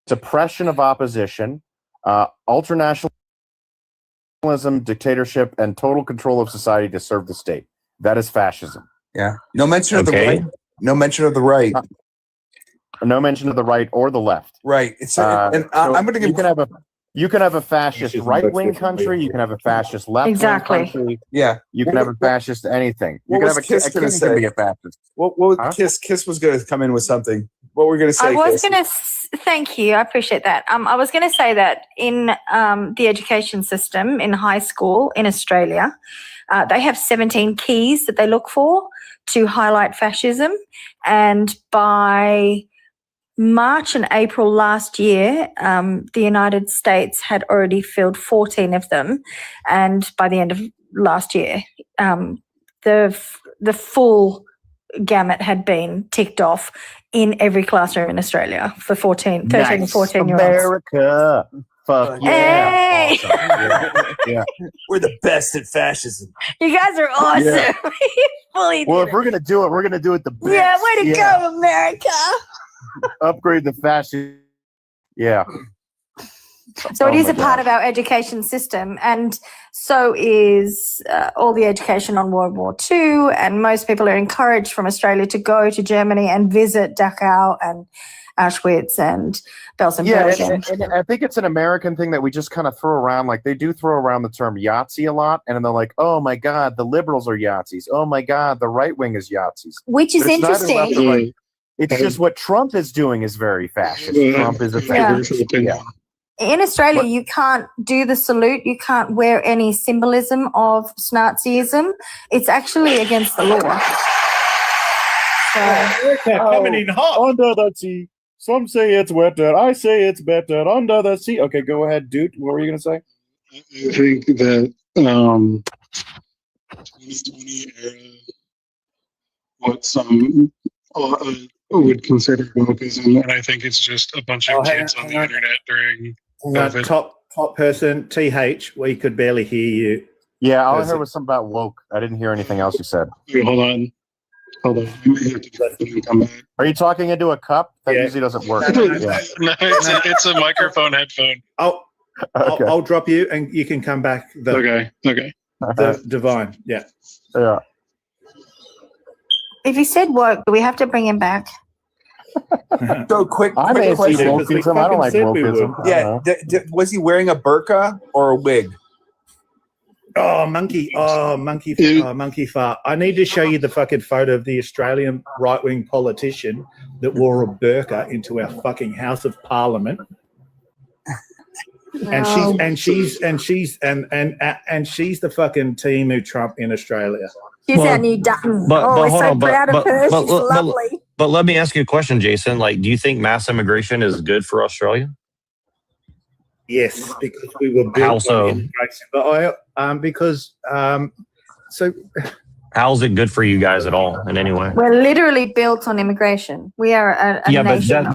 E: suppression of opposition, ultranationalism, dictatorship, and total control of society to serve the state. That is fascism.
C: Yeah. No mention of the right. No mention of the right.
E: No mention of the right or the left.
C: Right. I'm going to give.
E: You can have a fascist right-wing country. You can have a fascist left-wing country.
C: Yeah.
E: You can have a fascist anything. You can have a
C: Kiss going to say?
E: Be a fascist.
C: What Kiss was going to come in with something. What were we going to say?
H: I was going to. Thank you. I appreciate that. I was going to say that in the education system in high school in Australia, they have 17 keys that they look for to highlight fascism. And by March and April last year, the United States had already filled 14 of them. And by the end of last year, the full gamut had been ticked off in every classroom in Australia for 13 and 14-year-olds.
E: America. Fuck yeah.
H: Hey!
E: Awesome. Yeah.
A: We're the best at fascism.
H: You guys are awesome.
E: Yeah.
H: Fully
E: Well,
H: did
E: if we're gonna do it, we're gonna do it the best.
H: Yeah, way to go, America.
E: Upgrade the fashion. Yeah.
H: So it
E: Oh
H: is
E: my
H: a part
E: gosh.
H: of our education system, and so is all the education on World War II, and most people are encouraged from Australia to go to Germany and visit Dachau and Auschwitz and Belsen-Belsen.
E: and I think it's an American thing that we just kind of throw around. Like they do throw around the term Yahtzee a lot, and then they're like, "Oh my God, the liberals are Yahtzees. Oh my God, the right wing is Yahtzees."
H: Which is
E: But it's neither left
H: interesting.
E: or right. It's just what Trump is doing is very fascist. Trump is a fascist. Yeah.
H: In Australia, you can't do the salute. You can't wear any symbolism of Nazism. It's actually against the law.
E: Coming in hot under the sea. Some say it's wetter. I say it's better under the sea. Okay, go ahead, dude. What were you gonna say?
I: I think that 2020 era, what some would consider wokeism, and I think it's just a bunch of kids on the internet during COVID.
W: Top person, TH, we could barely hear you.
E: Yeah, all I heard was something about woke. I didn't hear anything else you said.
I: Wait, hold on. You may have to drop it and come back.
E: Are you talking into a cup? That usually doesn't work.
I: No,
E: Yeah.
I: it's a microphone headphone.
W: I'll drop you and you can come back.
I: Okay.
W: The divine. Yeah.
E: Yeah.
H: If he said woke, do we have to bring him back?
C: So quick
E: I'm
C: quick question.
E: anti-wokeism. I don't like wokeism. I
C: Yeah,
E: don't know.
C: was he wearing a burqa or a wig?
W: Oh, monkey fart. I need to show you the fucking photo of the Australian right-wing politician that wore a burqa into our fucking House of Parliament. And she's the fucking Timu Trump in Australia.
H: She's our new Dutton. We're so proud of her. She's lovely.
L: But let me ask you a question, Jason. Like, do you think mass immigration is good for Australia?
W: Yes, because we were built
L: How so?
W: on immigration. But so
L: How's it good for you guys at all in any way?
H: We're literally built on immigration. We are a
L: Yeah, but
H: nation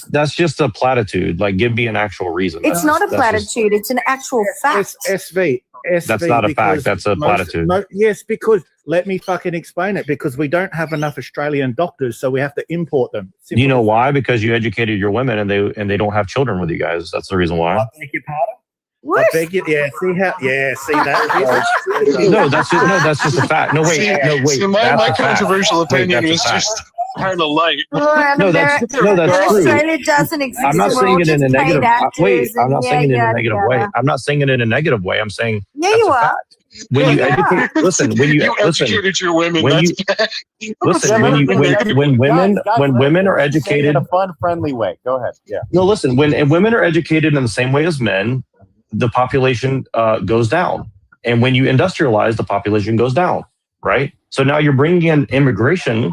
L: that's just a platitude. Like, give me an actual reason.
H: It's not a
L: That's just-
H: platitude. It's an actual fact.
W: SV.
L: That's not a fact. That's a platitude.
W: Yes, because let me fucking explain it. Because we don't have enough Australian doctors, so we have to import them.
L: Do you know why? Because you educated your women and they don't have children with you guys. That's the reason why.
W: I beg your pardon? I beg you. Yeah. See that?
L: No, that's just a fact. No, wait.
I: See, my
L: that's a fact.
I: controversial
L: Wait,
I: opinion
L: that's a
I: was
L: fact.
I: just kind of light.
L: No, that's true.
H: Australia doesn't exist.
L: I'm not
H: We're
L: saying
H: all
L: it in a
H: just
L: negative.
H: paid actors
L: Wait, I'm not
H: and
L: saying it in a negative way.
H: yada.
L: I'm not saying it in a negative way. I'm saying
H: Yeah, you are.
L: when you educate. Listen, when you
I: educated your women.
L: when
I: That's
L: you
I: bad.
L: listen, when women are educated
E: in a fun, friendly way. Go ahead. Yeah.
L: No, listen. When women are educated in the same way as men, the population goes down, and when you industrialize, the population goes down. Right. So now you're bringing in immigration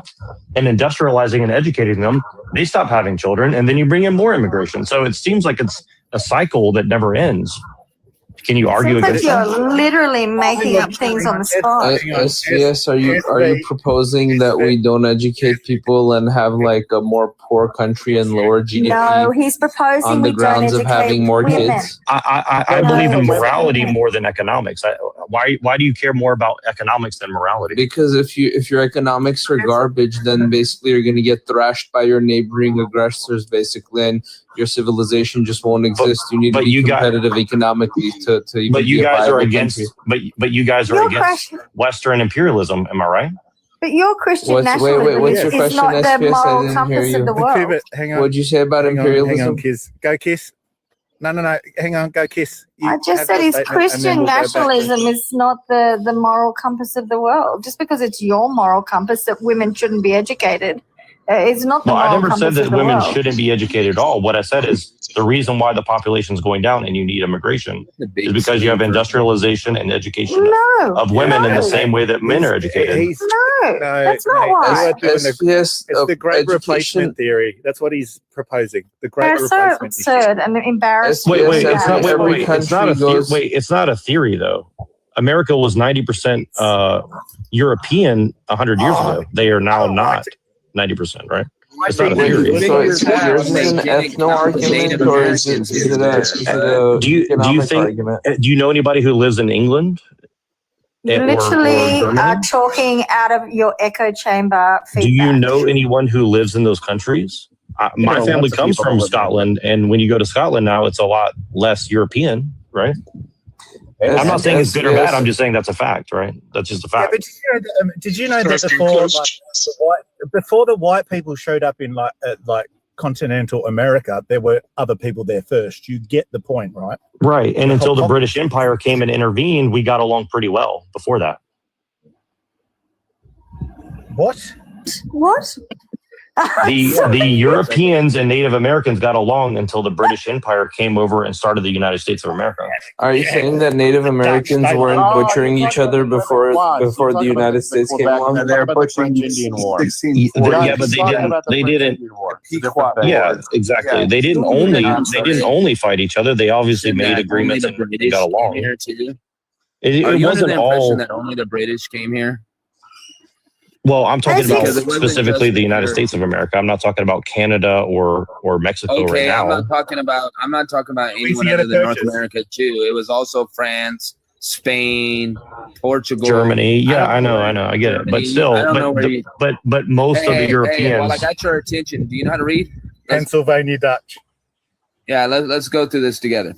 L: and industrializing and educating them. They stop having children, and then you bring in more immigration. So it seems like it's a cycle that never ends. Can you argue
H: Seems like
L: against
H: you're
L: that?
H: literally making up things on the spot.
X: SVS, are you proposing that we don't educate people and have like a more poor country and lower GDP?
H: No, he's proposing
X: on the
H: we don't
X: grounds of
H: educate
X: having more
H: women.
X: kids.
L: I believe in morality more than economics. Why do you care more about economics than morality?
X: Because if your economics are garbage, then basically you're going to get thrashed by your neighboring aggressors, basically, and your civilization just won't exist. You need to be competitive economically to even
L: But you
X: be a
L: guys are
X: viable
L: against.
X: country.
L: But you guys are
H: You're
L: against Western imperialism. Am I right?
H: But your Christian
X: What's your
H: nationalism is
X: question,
H: not the
X: SPS? I
H: moral
X: didn't hear
H: compass
X: you.
H: of the world.
W: Hang on.
X: What'd you say about imperialism?
W: Hang on, Kiss. Go Kiss. No. Hang on. Go Kiss.
H: I just said his Christian nationalism is not the moral compass of the world. Just because it's your moral compass that women shouldn't be educated It's not the
L: Well, I
H: moral
L: never said
H: compass of
L: that
H: the
L: women
H: world.
L: shouldn't be educated at all. What I said is the reason why the population is going down and you need immigration is because you have industrialization and education of women in the same way that men are educated.
H: No, that's not why.
W: It's the great replacement theory. That's what he's proposing. The great
H: They're so
W: replacement
H: absurd and embarrassing.
L: Wait, it's not. Wait, it's not a theory though. America was 90% European 100 years ago. They are now not 90%, right? It's not a theory.
F: So yours is an ethno argument, or is it a
L: do you think?
F: argument?
L: Do you know anybody who lives in England?
H: Literally
L: Germany?
H: talking out of your echo chamber feedback.
L: Do you know anyone who lives in those countries? My family comes from Scotland, and when you go to Scotland now, it's a lot less European, right? I'm not saying it's good or bad. I'm just saying that's a fact, right? That's just a fact.
W: Yeah, but did you know that before the white people showed up in like continental America, there were other people there first. You get the point, right?
L: Right. And until the British Empire came and intervened, we got along pretty well before that.
W: What?
L: The Europeans and Native Americans got along until the British Empire came over and started the United States of America.
F: Are you saying that Native Americans weren't butchering each other before the United States came along?
E: They're butchering Indian War.
L: Yeah, but they didn't. Yeah, exactly. They didn't only fight each other. They obviously made agreements and they got along. It wasn't all
X: that only the British came here.
L: Well, I'm talking about specifically the United States of America. I'm not talking about Canada or Mexico right now.
X: I'm not talking about anyone other than North America too. It was also France, Spain, Portugal,
L: Germany. Yeah, I know. I get it. But still, but most of the Europeans.
X: Well, I got your attention. Do you know how to read?
W: Pennsylvania Dutch.
X: Yeah, let's go through this together.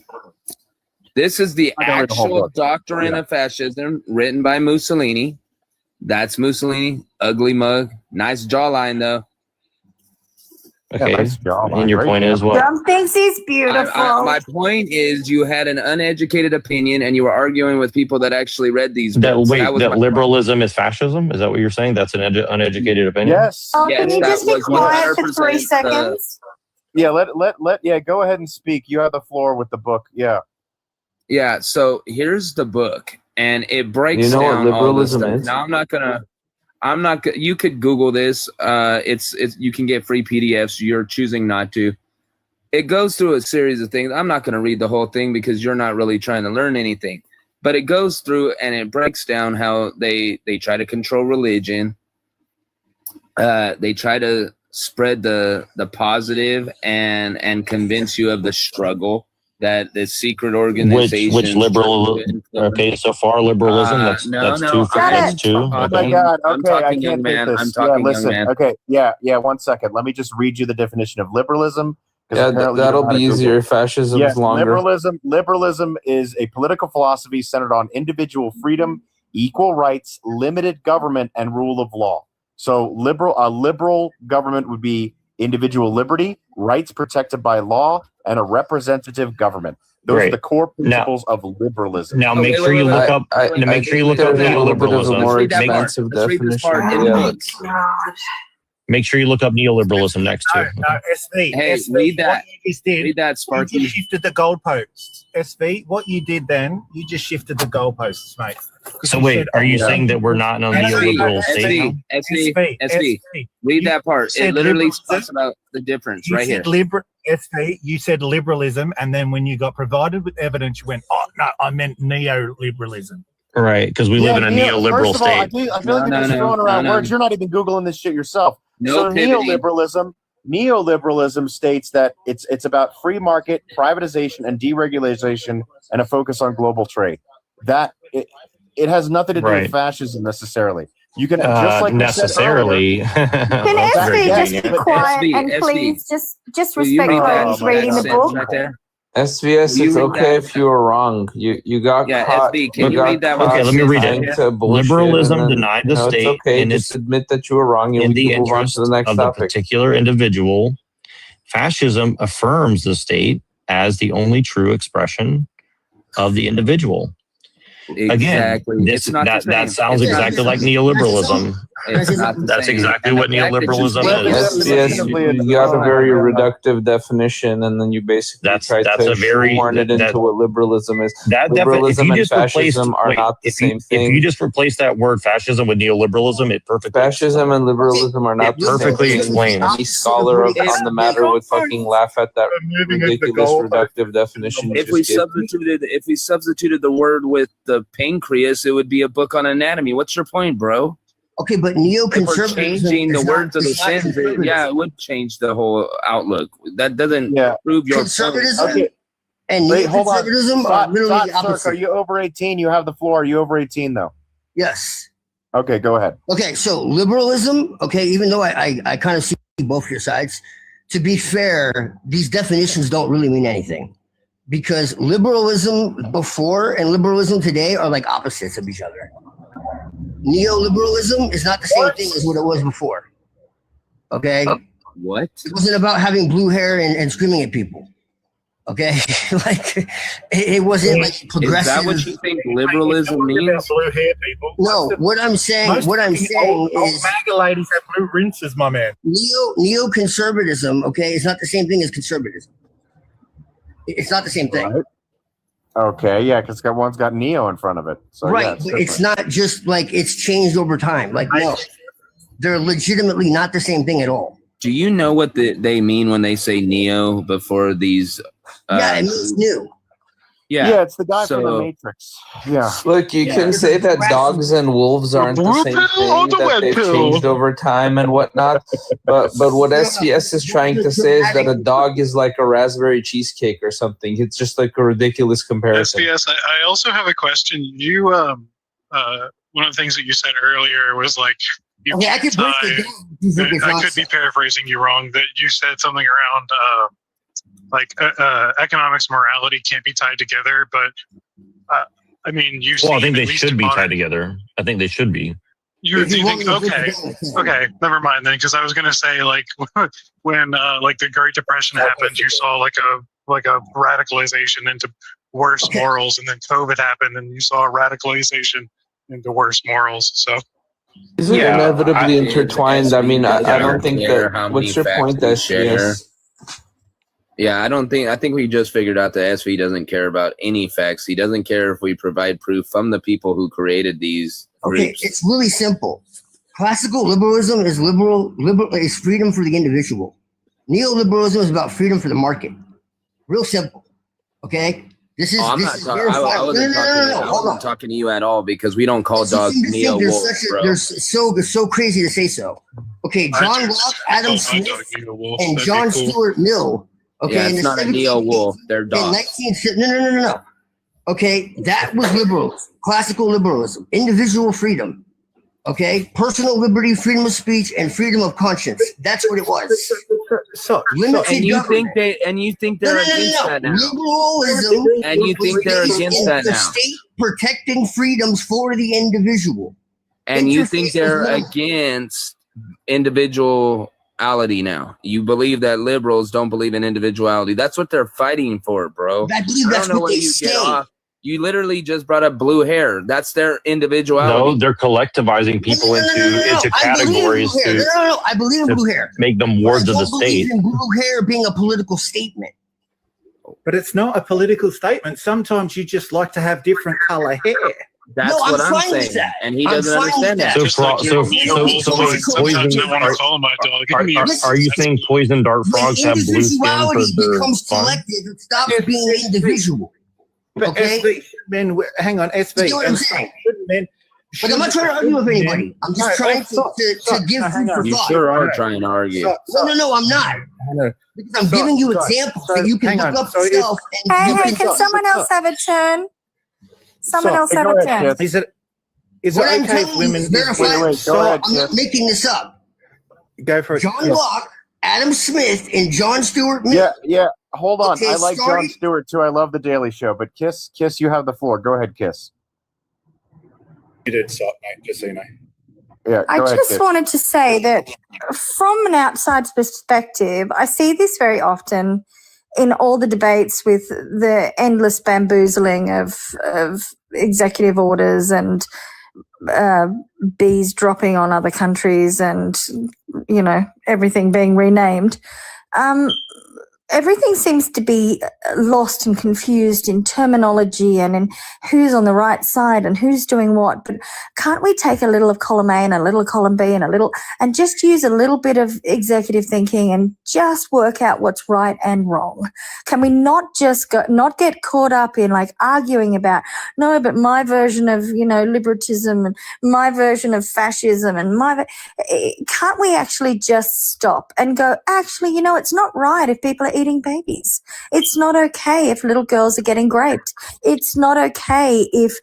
X: This is the actual doctrine of fascism written by Mussolini. That's Mussolini, ugly mug, nice jawline though.
L: Okay, nice jawline. And your point is what?
H: Trump thinks he's beautiful.
X: My point is, you had an uneducated opinion, and you were arguing with people that actually read these books.
L: That liberalism is fascism? Is that what you're saying? That's an uneducated opinion?
W: Yes.
H: Oh, can you just be quiet for 3 seconds?
E: Yeah, go ahead and speak. You have the floor with the book. Yeah.
X: Yeah. So here's the book. And it breaks
F: you know
X: down
F: what
X: all this
F: liberalism
X: stuff.
F: is?
X: Now you could Google this. You can get free PDFs. You're choosing not to. It goes through a series of things. I'm not going to read the whole thing because you're not really trying to learn anything. But it goes through and it breaks down how they try to control religion. They try to spread the positive and convince you of the struggle. That the secret organization,
L: which liberal, okay, so far liberalism. That's two. That's two.
E: Oh my God! Okay, I can't
X: young man.
E: take this.
X: I'm talking
E: listen.
X: young man.
E: Okay, yeah. 1 second. Let me just read you the definition of liberalism.
F: Yeah, that'll be easier. Fascism is longer.
E: Liberalism is a political philosophy centered on individual freedom, equal rights, limited government, and rule of law. So a liberal government would be individual liberty, rights protected by law, and a representative government. Those are the core principles of liberalism.
L: Now, make sure you look up. Make sure you look up neoliberalism.
F: More expensive definition.
L: Make sure you look up neoliberalism next too.
W: No, SV.
X: Hey,
W: SV,
X: read that.
W: What you just did,
X: read that, Sparky.
W: You just shifted the goalposts. SV, what you did then, you just shifted the goalposts, mate.
L: So wait, are you saying that we're not in a neoliberal state now?
X: SV, read that part. It literally talks about the difference right here.
W: SV, you said liberalism, and then when you got provided with evidence, you went, "Oh no, I meant neoliberalism."
L: Right, because we live in a neoliberal
E: first of all,
L: state.
E: I feel like you're just throwing around words. You're not even Googling this shit yourself. So neoliberalism states that it's about free market, privatization, and deregulation, and a focus on global trade. That it has nothing to do with fascism necessarily. You can just like
L: necessarily.
H: Can SV just be quiet and please just respect Rose reading the book?
X: Right there.
F: SVS, it's okay if you were wrong. You got caught.
X: SB, can you read that one?
L: Okay, let me read it. Liberalism denied the state.
F: It's okay.
L: And
F: just admit that you were wrong.
L: In the interest of the particular individual. Fascism affirms the state as the only true expression of the individual.
X: Exactly.
L: Again, that sounds exactly like neoliberalism.
X: It's not the
L: That's
X: same.
L: exactly
X: And
L: what
X: the fact that
L: neoliberalism
F: Yes, yes. You got a very reductive definition, and then you basically try to shoehorn it into what liberalism is. Liberalism and fascism are not the same thing.
L: If you just replace that word fascism with neoliberalism, it perfectly
F: Fascism and liberalism are not the
L: perfectly
F: same thing.
L: explains.
F: Any scholar on the matter would fucking laugh at that ridiculous reductive definition.
X: If we substituted the word with the pancreas, it would be a book on anatomy. What's your point, bro?
K: Okay, but
X: neoconservatism changing the words of the sins,
K: conservatism.
X: it would change the whole outlook. That doesn't prove your
K: Conservatism
X: point.
K: and
X: Wait, hold on.
K: neoconservatism are literally opposite.
E: Are you over 18? You have the floor. Are you over 18 though?
K: Yes.
E: Okay, go ahead.
K: Okay, so liberalism, okay, even though I kind of see both your sides, to be fair, these definitions don't really mean anything. Because liberalism before and liberalism today are like opposites of each other. Neoliberalism is not the same thing as what it was before. Okay?
X: What?
K: It wasn't about having blue hair and screaming at people. Okay? Like, it wasn't like progressive.
X: Is that what you think liberalism means?
W: Blue hair people.
K: No, what I'm saying is
W: old MAGA ladies have blue rinses, my man.
K: Neoconservatism, okay, is not the same thing as conservatism. It's not the same thing.
E: Right. Okay, yeah, because one's got neo in front of it. So
K: Right, but it's not just like it's changed over time. Like, no, they're legitimately not the same thing at all.
X: Do you know what they mean when they say neo before these?
K: Yeah, it means new.
X: Yeah,
E: it's the guy from the Matrix. Yeah.
F: Look, you can say that dogs and wolves aren't the same thing, that they've changed over time and whatnot. But what SVS is trying to say is that a dog is like a raspberry cheesecake or something. It's just like a ridiculous comparison.
I: SBS, I also have a question. You, one of the things that you said earlier was like, you
K: Okay, I
I: can't
K: could break
I: tie,
K: it down if you think it's
I: I could
K: nonsense.
I: be paraphrasing you wrong, that you said something around economics, morality can't be tied together, but I mean, you
L: Well, I
I: seem
L: think they
I: at least
L: should be
I: modern-
L: tied together. I think they should be.
I: You think, okay, never mind then, because I was gonna say like when like the Great Depression happened, you saw like a radicalization into worse morals, and then COVID happened, and you saw a radicalization into worse morals. So
F: Is it inevitably intertwined? I mean, I don't think that. What's your point, SVS?
X: Yeah, I think we just figured out that SV doesn't care about any facts. He doesn't care if we provide proof from the people who created these groups.
K: Okay, it's really simple. Classical liberalism is is freedom for the individual. Neoliberalism is about freedom for the market. Real simple. Okay? This is
X: I wasn't talking to you at all because we don't call dogs neo wolves, bro.
K: They're so crazy to say so. Okay, John Locke, Adam Smith, and John Stuart Mill. Okay,
X: Yeah,
K: in
X: it's
K: the
X: not a
K: 17th
X: neo wolf. They're dogs.
K: No. Okay, that was liberalism, classical liberalism, individual freedom. Okay, personal liberty, freedom of speech, and freedom of conscience. That's what it was. Limited government.
X: And you think they're against that now?
K: Liberalism.
X: And you think they're against that
K: the
X: now?
K: state protecting freedoms for the individual.
X: And you think they're against individuality now? You believe that liberals don't believe in individuality. That's what they're fighting for, bro.
K: I believe that's what they say.
X: You literally just brought up blue hair. That's their individuality.
L: No, they're collectivizing people into categories
K: I believe in blue hair.
L: make them wards of the
K: I don't believe
L: state.
K: in blue hair being a political statement.
W: But it's not a political statement. Sometimes you just like to have different color hair.
X: That's
K: No, I'm
X: what I'm
K: fine with
X: saying.
K: that.
X: And he
K: I'm
X: doesn't
K: fine with
X: understand
K: that.
L: Are you saying poison dart frogs have blue skin for
K: Individuality
L: their
K: becomes
L: fun?
K: collective. It stops being individual.
W: But
K: Okay?
W: SV, men, hang on, SV.
K: You know what I'm saying? But I'm not trying to argue with anybody. I'm just trying to give food for
X: You
K: thought.
X: sure are trying to argue.
K: No, I'm not. Because I'm giving you examples that you can look up yourself.
H: Hey, can someone else have a turn? Someone else have a turn.
W: Is it
K: What I'm
W: okay if
K: telling you
W: women...
K: is verified. I'm not making this up.
W: Go for it.
K: John Locke, Adam Smith, and John Stuart Mill.
E: Yeah. Hold on.
K: Okay,
E: I like Jon Stewart too. I love The Daily Show. But Kiss, you have the floor. Go ahead, Kiss.
W: You did stop, mate, just so you know.
E: Yeah,
H: I just wanted to say that from an outside's perspective, I see this very often in all the debates with the endless bamboozling of executive orders and bees dropping on other countries and, you know, everything being renamed. Everything seems to be lost and confused in terminology and in who's on the right side and who's doing what. But can't we take a little of column A and a little of column B and just use a little bit of executive thinking and just work out what's right and wrong? Can we not get caught up in like arguing about, no, but my version of, you know, liberatism and my version of fascism and can't we actually just stop and go, actually, you know, it's not right if people are eating babies. It's not okay if little girls are getting raped. It's not okay if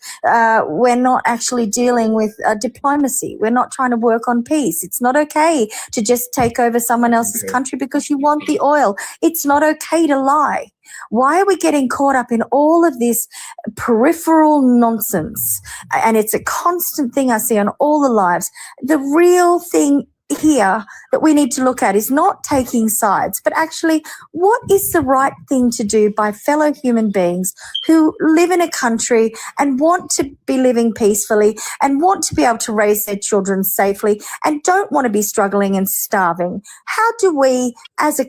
H: we're not actually dealing with diplomacy. We're not trying to work on peace. It's not okay to just take over someone else's country because you want the oil. It's not okay to lie. Why are we getting caught up in all of this peripheral nonsense? And it's a constant thing I see on all the lives. The real thing here that we need to look at is not taking sides, but actually what is the right thing to do by fellow human beings who live in a country and want to be living peacefully and want to be able to raise their children safely and don't want to be struggling and starving. How do we as a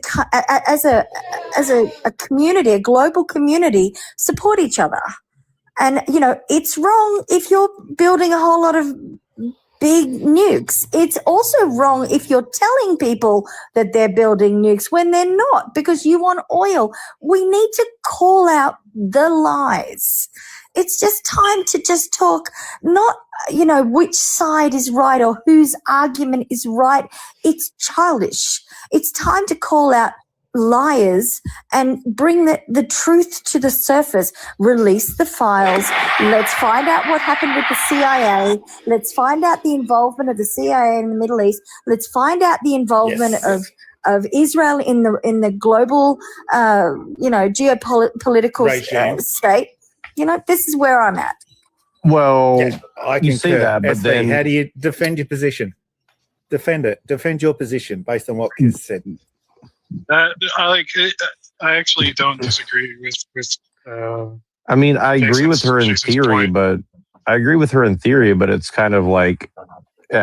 H: community, a global community, support each other? And, you know, it's wrong if you're building a whole lot of big nukes. It's also wrong if you're telling people that they're building nukes when they're not, because you want oil. We need to call out the lies. It's just time to just talk, not, you know, which side is right or whose argument is right. It's childish. It's time to call out liars and bring the truth to the surface. Release the files. Let's find out what happened with the CIA. Let's find out the involvement of the CIA in the Middle East. Let's find out the involvement of Israel in the global, you know, geopolitical state. You know, this is where I'm at.
L: Well,
W: I
L: you say that, but then
W: how do you defend your position? Defend it. Defend your position based on what Kiz said.
I: I actually don't disagree with.
L: I mean, I agree with her in theory, but it's kind of like,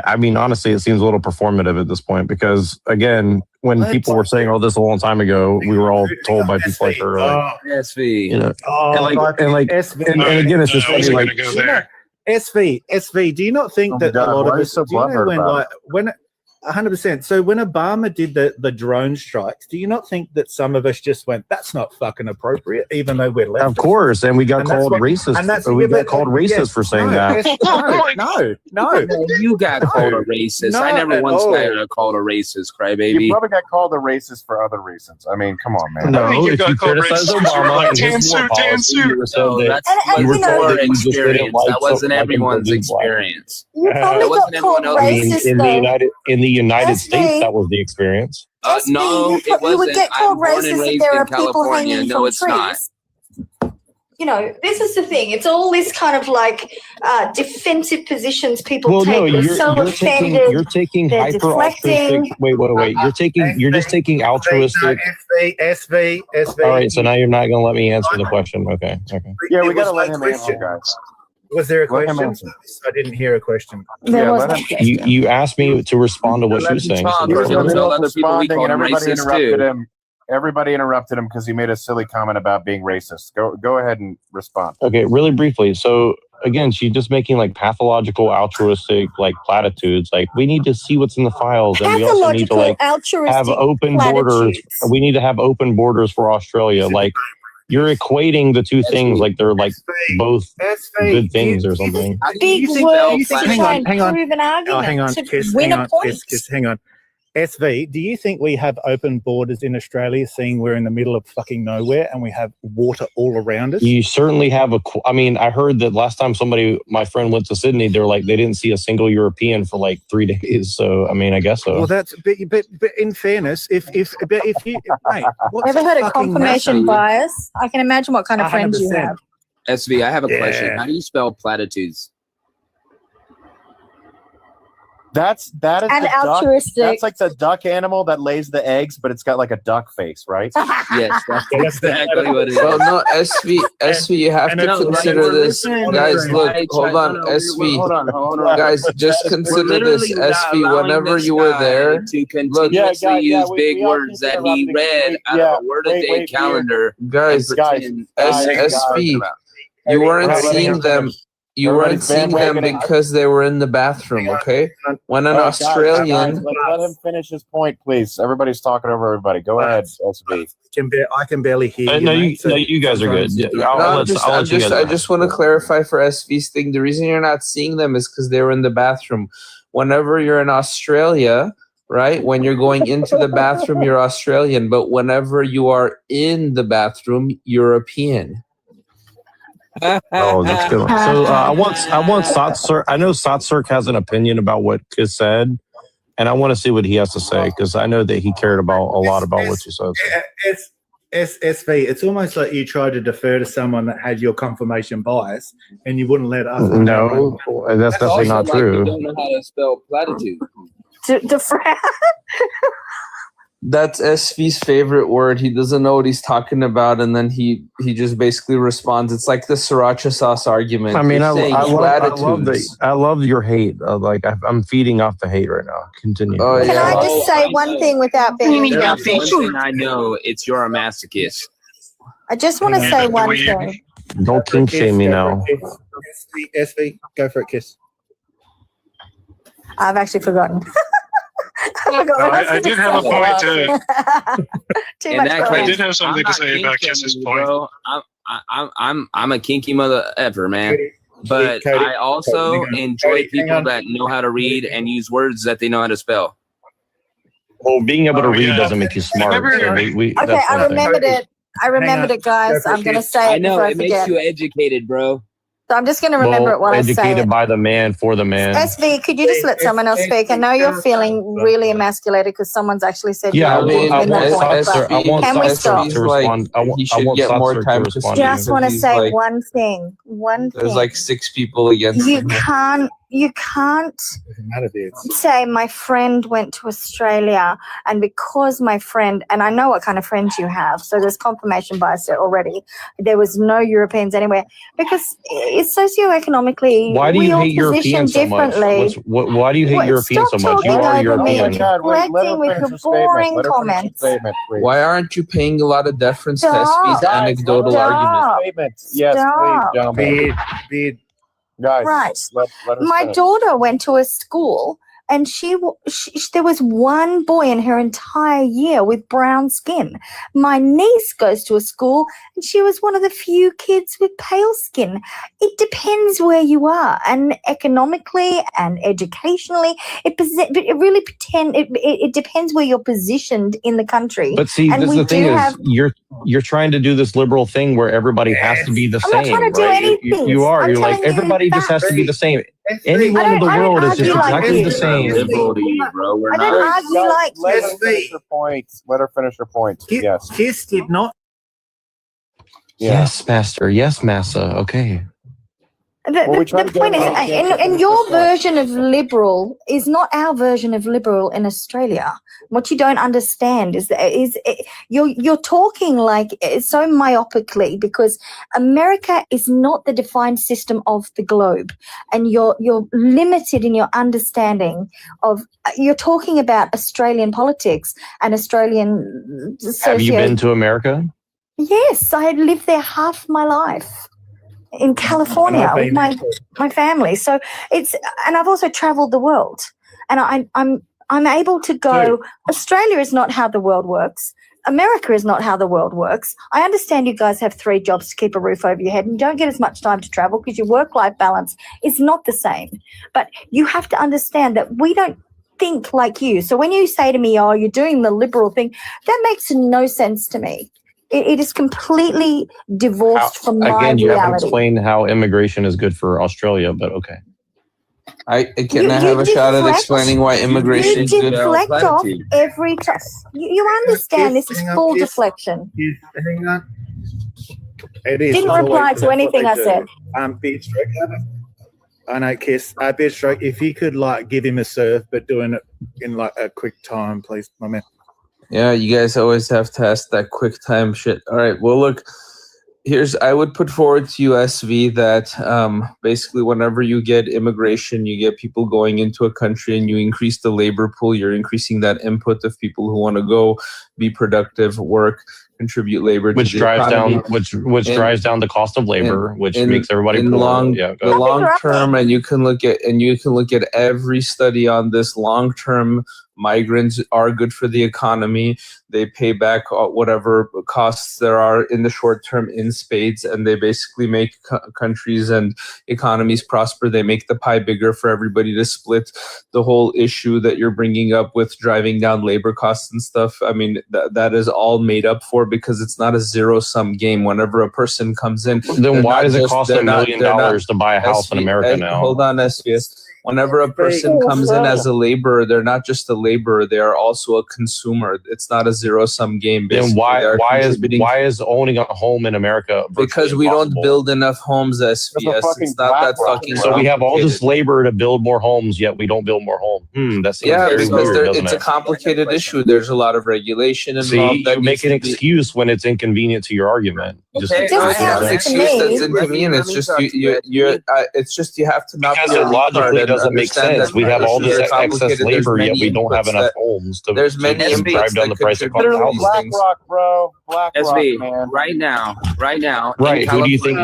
L: I mean, honestly, it seems a little performative at this point because, again, when people were saying all this a long time ago, we were all told by people like her, like,
X: SV,
L: you know, and again, it's just funny, like,
W: SV. Do you not think that a lot of us, do you know when 100%. So when Obama did the drone strikes, do you not think that some of us just went, that's not fucking appropriate, even though we're left?
L: Of course, and we got called racist. We got called racist for saying that.
W: No.
X: You got called a racist. I never once got called a racist, crybaby.
E: You probably got called a racist for other reasons. I mean, come on, man.
L: No, if you criticize Obama and his war policy, you were so
X: that's your experience. That wasn't everyone's experience.
H: That wasn't everyone else's.
L: In the United States, that was the experience.
X: No, it wasn't.
H: You would get called racist if there are people hanging
X: no,
H: from
X: it's
H: trees.
X: not.
H: You know, this is the thing. It's all this kind of like defensive positions people take.
L: No,
H: They're so offended.
L: You're taking
H: they're
L: hyper altruistic. Wait. You're just taking altruistic.
W: SV.
L: All right, so now you're not going to let me answer the question. Okay.
E: Yeah, we got to let him answer, guys.
W: Was there a question? I didn't hear a question.
L: You asked me to respond to what she was saying.
E: Everybody interrupted him because he made a silly comment about being racist. Go ahead and respond.
L: Okay, really briefly. So again, she's just making like pathological altruistic like platitudes. Like we need to see what's in the files, and we also need to like have open borders. We need to have open borders for Australia. Like you're equating the two things like they're like both good things or something.
H: Big words to try and prove an argument to win a point.
W: Hang on. SV, do you think we have open borders in Australia, seeing we're in the middle of fucking nowhere and we have water all around us?
L: You certainly have I mean, I heard that last time my friend went to Sydney, they were like, they didn't see a single European for like 3 days. So, I mean, I guess so.
W: Well, but in fairness, if you, mate,
H: ever heard of confirmation bias? I can imagine what kind of friends you have.
X: SV, I have a question. How do you spell platitudes?
E: That is
H: And
E: the duck.
H: altruistic.
E: That's like the duck animal that lays the eggs, but it's got like a duck face, right?
X: Yes, that's exactly what it is.
F: Well, no, SV, you have to consider this, guys. Look, hold on, SV,
X: Hold on.
F: guys, just consider this, SV. Whenever you were there,
X: to continuously use big words that he read out of a word-a-day calendar,
F: guys, SV, you weren't seeing them. You weren't seeing them because they were in the bathroom, okay? When an Australian...
E: Let him finish his point, please. Everybody's talking over everybody. Go ahead, SB.
W: I can barely hear you.
L: No,
W: mate, so
L: you guys are good. Yeah,
F: I just want to clarify for SV's thing. The reason you're not seeing them is because they were in the bathroom. Whenever you're in Australia, right, when you're going into the bathroom, you're Australian. But whenever you are in the bathroom, European.
L: Oh, that's good. So I want Satsur. I know Satsur has an opinion about what Kiss said, and I want to see what he has to say because I know that he cared about a lot about what you said.
W: SV, it's almost like you tried to defer to someone that had your confirmation bias, and you wouldn't let us.
L: No, that's definitely not true.
X: You don't know how to spell platitude.
F: That's SV's favorite word. He doesn't know what he's talking about, and then he just basically responds. It's like the sriracha sauce argument.
L: I mean, I love your hate. I'm feeding off the hate right now. Continue.
F: Oh,
H: Can I just say one thing without being
X: There's one thing I know, it's you're a masochist.
H: I just want to say one thing.
L: Don't kink shame me now.
W: SV, go for it, Kiss.
H: I've actually forgotten.
I: I did have a point to.
X: I
I: did have something to say about Kiss's point.
X: Bro, I'm a kinky mother ever, man. But I also enjoy people that know how to read and use words that they know how to spell.
L: Well, being able to read doesn't make you smart. So
H: Okay, I remembered it. I remembered it, guys. I'm going to say it
X: I know,
H: before I
X: it makes
H: forget.
X: you educated, bro.
H: So I'm just going to remember it while I say
L: educated
H: it.
L: by the man for the man.
H: SV, could you just let someone else speak? I know you're feeling really emasculated because someone's actually said
L: Yeah,
H: you
L: I
H: in that point, but can we stop?
L: to respond. I want
F: more time to
L: respond.
H: Just want to
F: He's
H: say
F: like-
H: one thing.
F: There's like 6 people against
H: You
F: him.
H: can't say my friend went to Australia and because my friend, and I know what kind of friends you have, so there's confirmation bias there already. There was no Europeans anywhere because it's socioeconomically.
L: Why do
H: we
L: you
H: all
L: hate Europeans so much?
H: differently.
L: Why do you hate Europeans so much? You are European.
H: Reflecting with your boring comments.
F: Why aren't you paying a lot of deference to
H: Stop.
F: SV's anecdotal argument?
E: Statements. Yes,
H: Stop.
E: please, gentlemen. Guys,
H: Right.
E: let her
H: My
E: finish.
H: daughter went to a school and there was one boy in her entire year with brown skin. My niece goes to a school and she was one of the few kids with pale skin. It depends where you are, and economically and educationally, it depends where you're positioned in the country.
L: But see,
H: and
L: this is
H: we
L: the thing
H: do
L: is
H: have
L: you're trying to do this liberal thing where everybody has to be the
H: I'm not
L: same,
H: trying to do
L: right?
H: anything.
L: You are.
H: I'm
L: You're like
H: telling you
L: everybody just has to be the same. Anyone in the
H: I don't
L: world is just
H: argue like
L: exactly
H: you.
L: the same.
X: Liberal to you, bro. We're
H: I
X: not.
H: don't argue like
E: Let
H: you.
E: her finish her point. Let her finish her point. Yes.
W: Kiss did not.
L: Yes, master. Yes, massa. Okay.
H: The point is, and your version of liberal is not our version of liberal in Australia. What you don't understand is you're talking like so myopically because America is not the defined system of the globe, and you're limited in your understanding of. You're talking about Australian politics and Australian.
L: Have you been to America?
H: Yes, I had lived there half my life. In California with my family, so and I've also traveled the world, and I'm able to go. Australia is not how the world works. America is not how the world works. I understand you guys have 3 jobs to keep a roof over your head, and you don't get as much time to travel because your work-life balance is not the same. But you have to understand that we don't think like you. So when you say to me, "Oh, you're doing the liberal thing," that makes no sense to me. It is completely divorced from my
L: Again, you haven't
H: reality.
L: explained how immigration is good for Australia, but okay.
F: Can I have a shot at explaining why immigration is
H: You
F: good?
H: deflect off every time. You understand this is full deflection.
W: Hang on. It is.
H: Didn't
W: It's
H: reply
W: always-
H: to anything I
W: that's what they
H: said.
W: do. Be straight. I know, Kiss. Bearstroke, if you could like give him a serve, but doing it in like a quick time, please, my man.
F: Yeah, you guys always have to ask that quick time shit. All right, well, look, I would put forward to you, SV, that basically whenever you get immigration, you get people going into a country and you increase the labor pool, you're increasing that input of people who want to go be productive, work, contribute labor,
L: which
F: to the
L: drives
F: economy.
L: down which drives down the cost of labor, which makes everybody
F: in
L: poor.
F: long
L: Go
F: term, and you can look at every study on this. Long term migrants are good for the economy. They pay back whatever costs there are in the short term in spades, and they basically make countries and economies prosper. They make the pie bigger for everybody to split. The whole issue that you're bringing up with driving down labor costs and stuff, I mean, that is all made up for, because it's not a zero-sum game. Whenever a person comes in,
L: then why does it cost $1 million to buy a house in America now?
F: Hold on, SVS. Whenever a person comes in as a laborer, they're not just a laborer; they are also a consumer. It's not a zero-sum game.
L: Then why is owning a home in America?
F: Because we don't build enough homes, SVS. It's not that fucking.
L: So we have all this labor to build more homes, yet we don't build more homes. That seems very weird,
F: it's a complicated issue. There's a lot of regulation involved.
L: See, you make an excuse when it's inconvenient to your argument.
F: It's not an excuse that's inconvenient. It's just it's just you have to not.
L: Because it logically doesn't make sense. We have all this excess labor, yet we don't have enough homes to drive down the price of housing.
W: BlackRock, bro.
X: SV,
W: man.
X: right now.
L: Right. Who do you think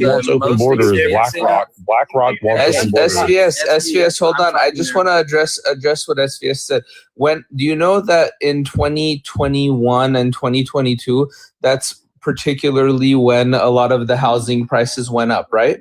L: wants open borders? BlackRock. BlackRock wants open borders.
F: SVS, hold on. I just want to address what SVS said. Do you know that in 2021 and 2022, that's particularly when a lot of the housing prices went up, right?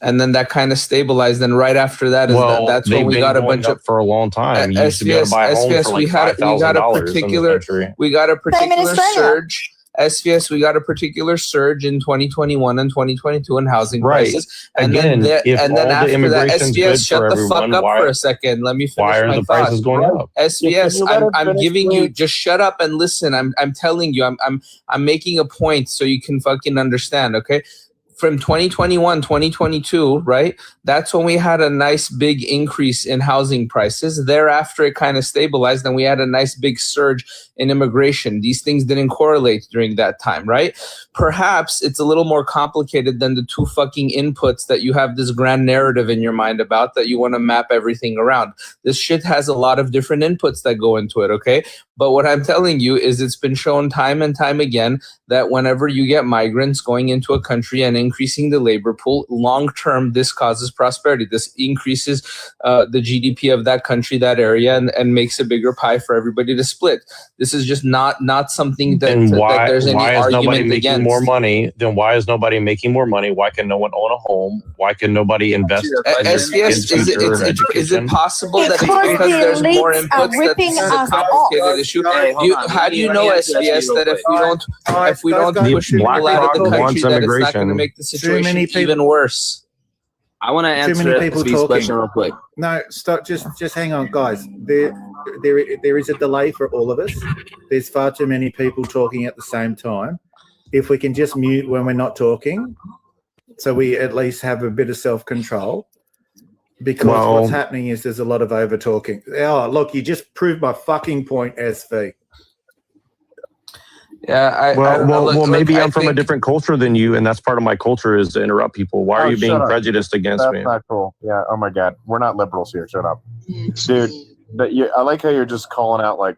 F: And then that kind of stabilized. And right after that that's when we got a bunch of
L: for a long time. You used to be able to buy a home for like $5,000
F: we got a particular surge. SVS, we got a particular surge in 2021 and 2022 in housing prices.
L: And then after that, SVS, shut the fuck up for a
F: second. Let me finish
L: why are
F: my
L: the prices going up?
F: SVS, I'm giving you, just shut up and listen. I'm telling you, I'm making a point so you can fucking understand, okay? From 2021, 2022, right? That's when we had a nice big increase in housing prices. Thereafter, it kind of stabilized, and we had a nice big surge in immigration. These things didn't correlate during that time, right? Perhaps it's a little more complicated than the two fucking inputs that you have this grand narrative in your mind about that you want to map everything around. This shit has a lot of different inputs that go into it, okay? But what I'm telling you is it's been shown time and time again that whenever you get migrants going into a country and increasing the labor pool, long term, this causes prosperity. This increases the GDP of that country, that area, and makes a bigger pie for everybody to split. This is just not something that, that there's any argument against.
L: More money? Then why is nobody making more money? Why can no one own a home? Why can nobody invest?
F: SVS, is it possible that it's because there's more inputs that this is a complicated issue? How do you know, SVS, that if we don't push people out of the country, that it's not going to make the situation even worse?
X: I want to answer SV's question real quick.
W: No, stop. Just hang on, guys. There is a delay for all of us. There's far too many people talking at the same time. If we can just mute when we're not talking, so we at least have a bit of self-control. Because what's happening is there's a lot of over talking. Oh, look, you just proved my fucking point, SV.
F: Yeah,
L: maybe I'm from a different culture than you, and that's part of my culture is to interrupt people. Why are you being prejudiced against me?
E: That's not cool. Yeah. Oh my God, we're not liberals here. Shut up, dude. I like how you're just calling out like.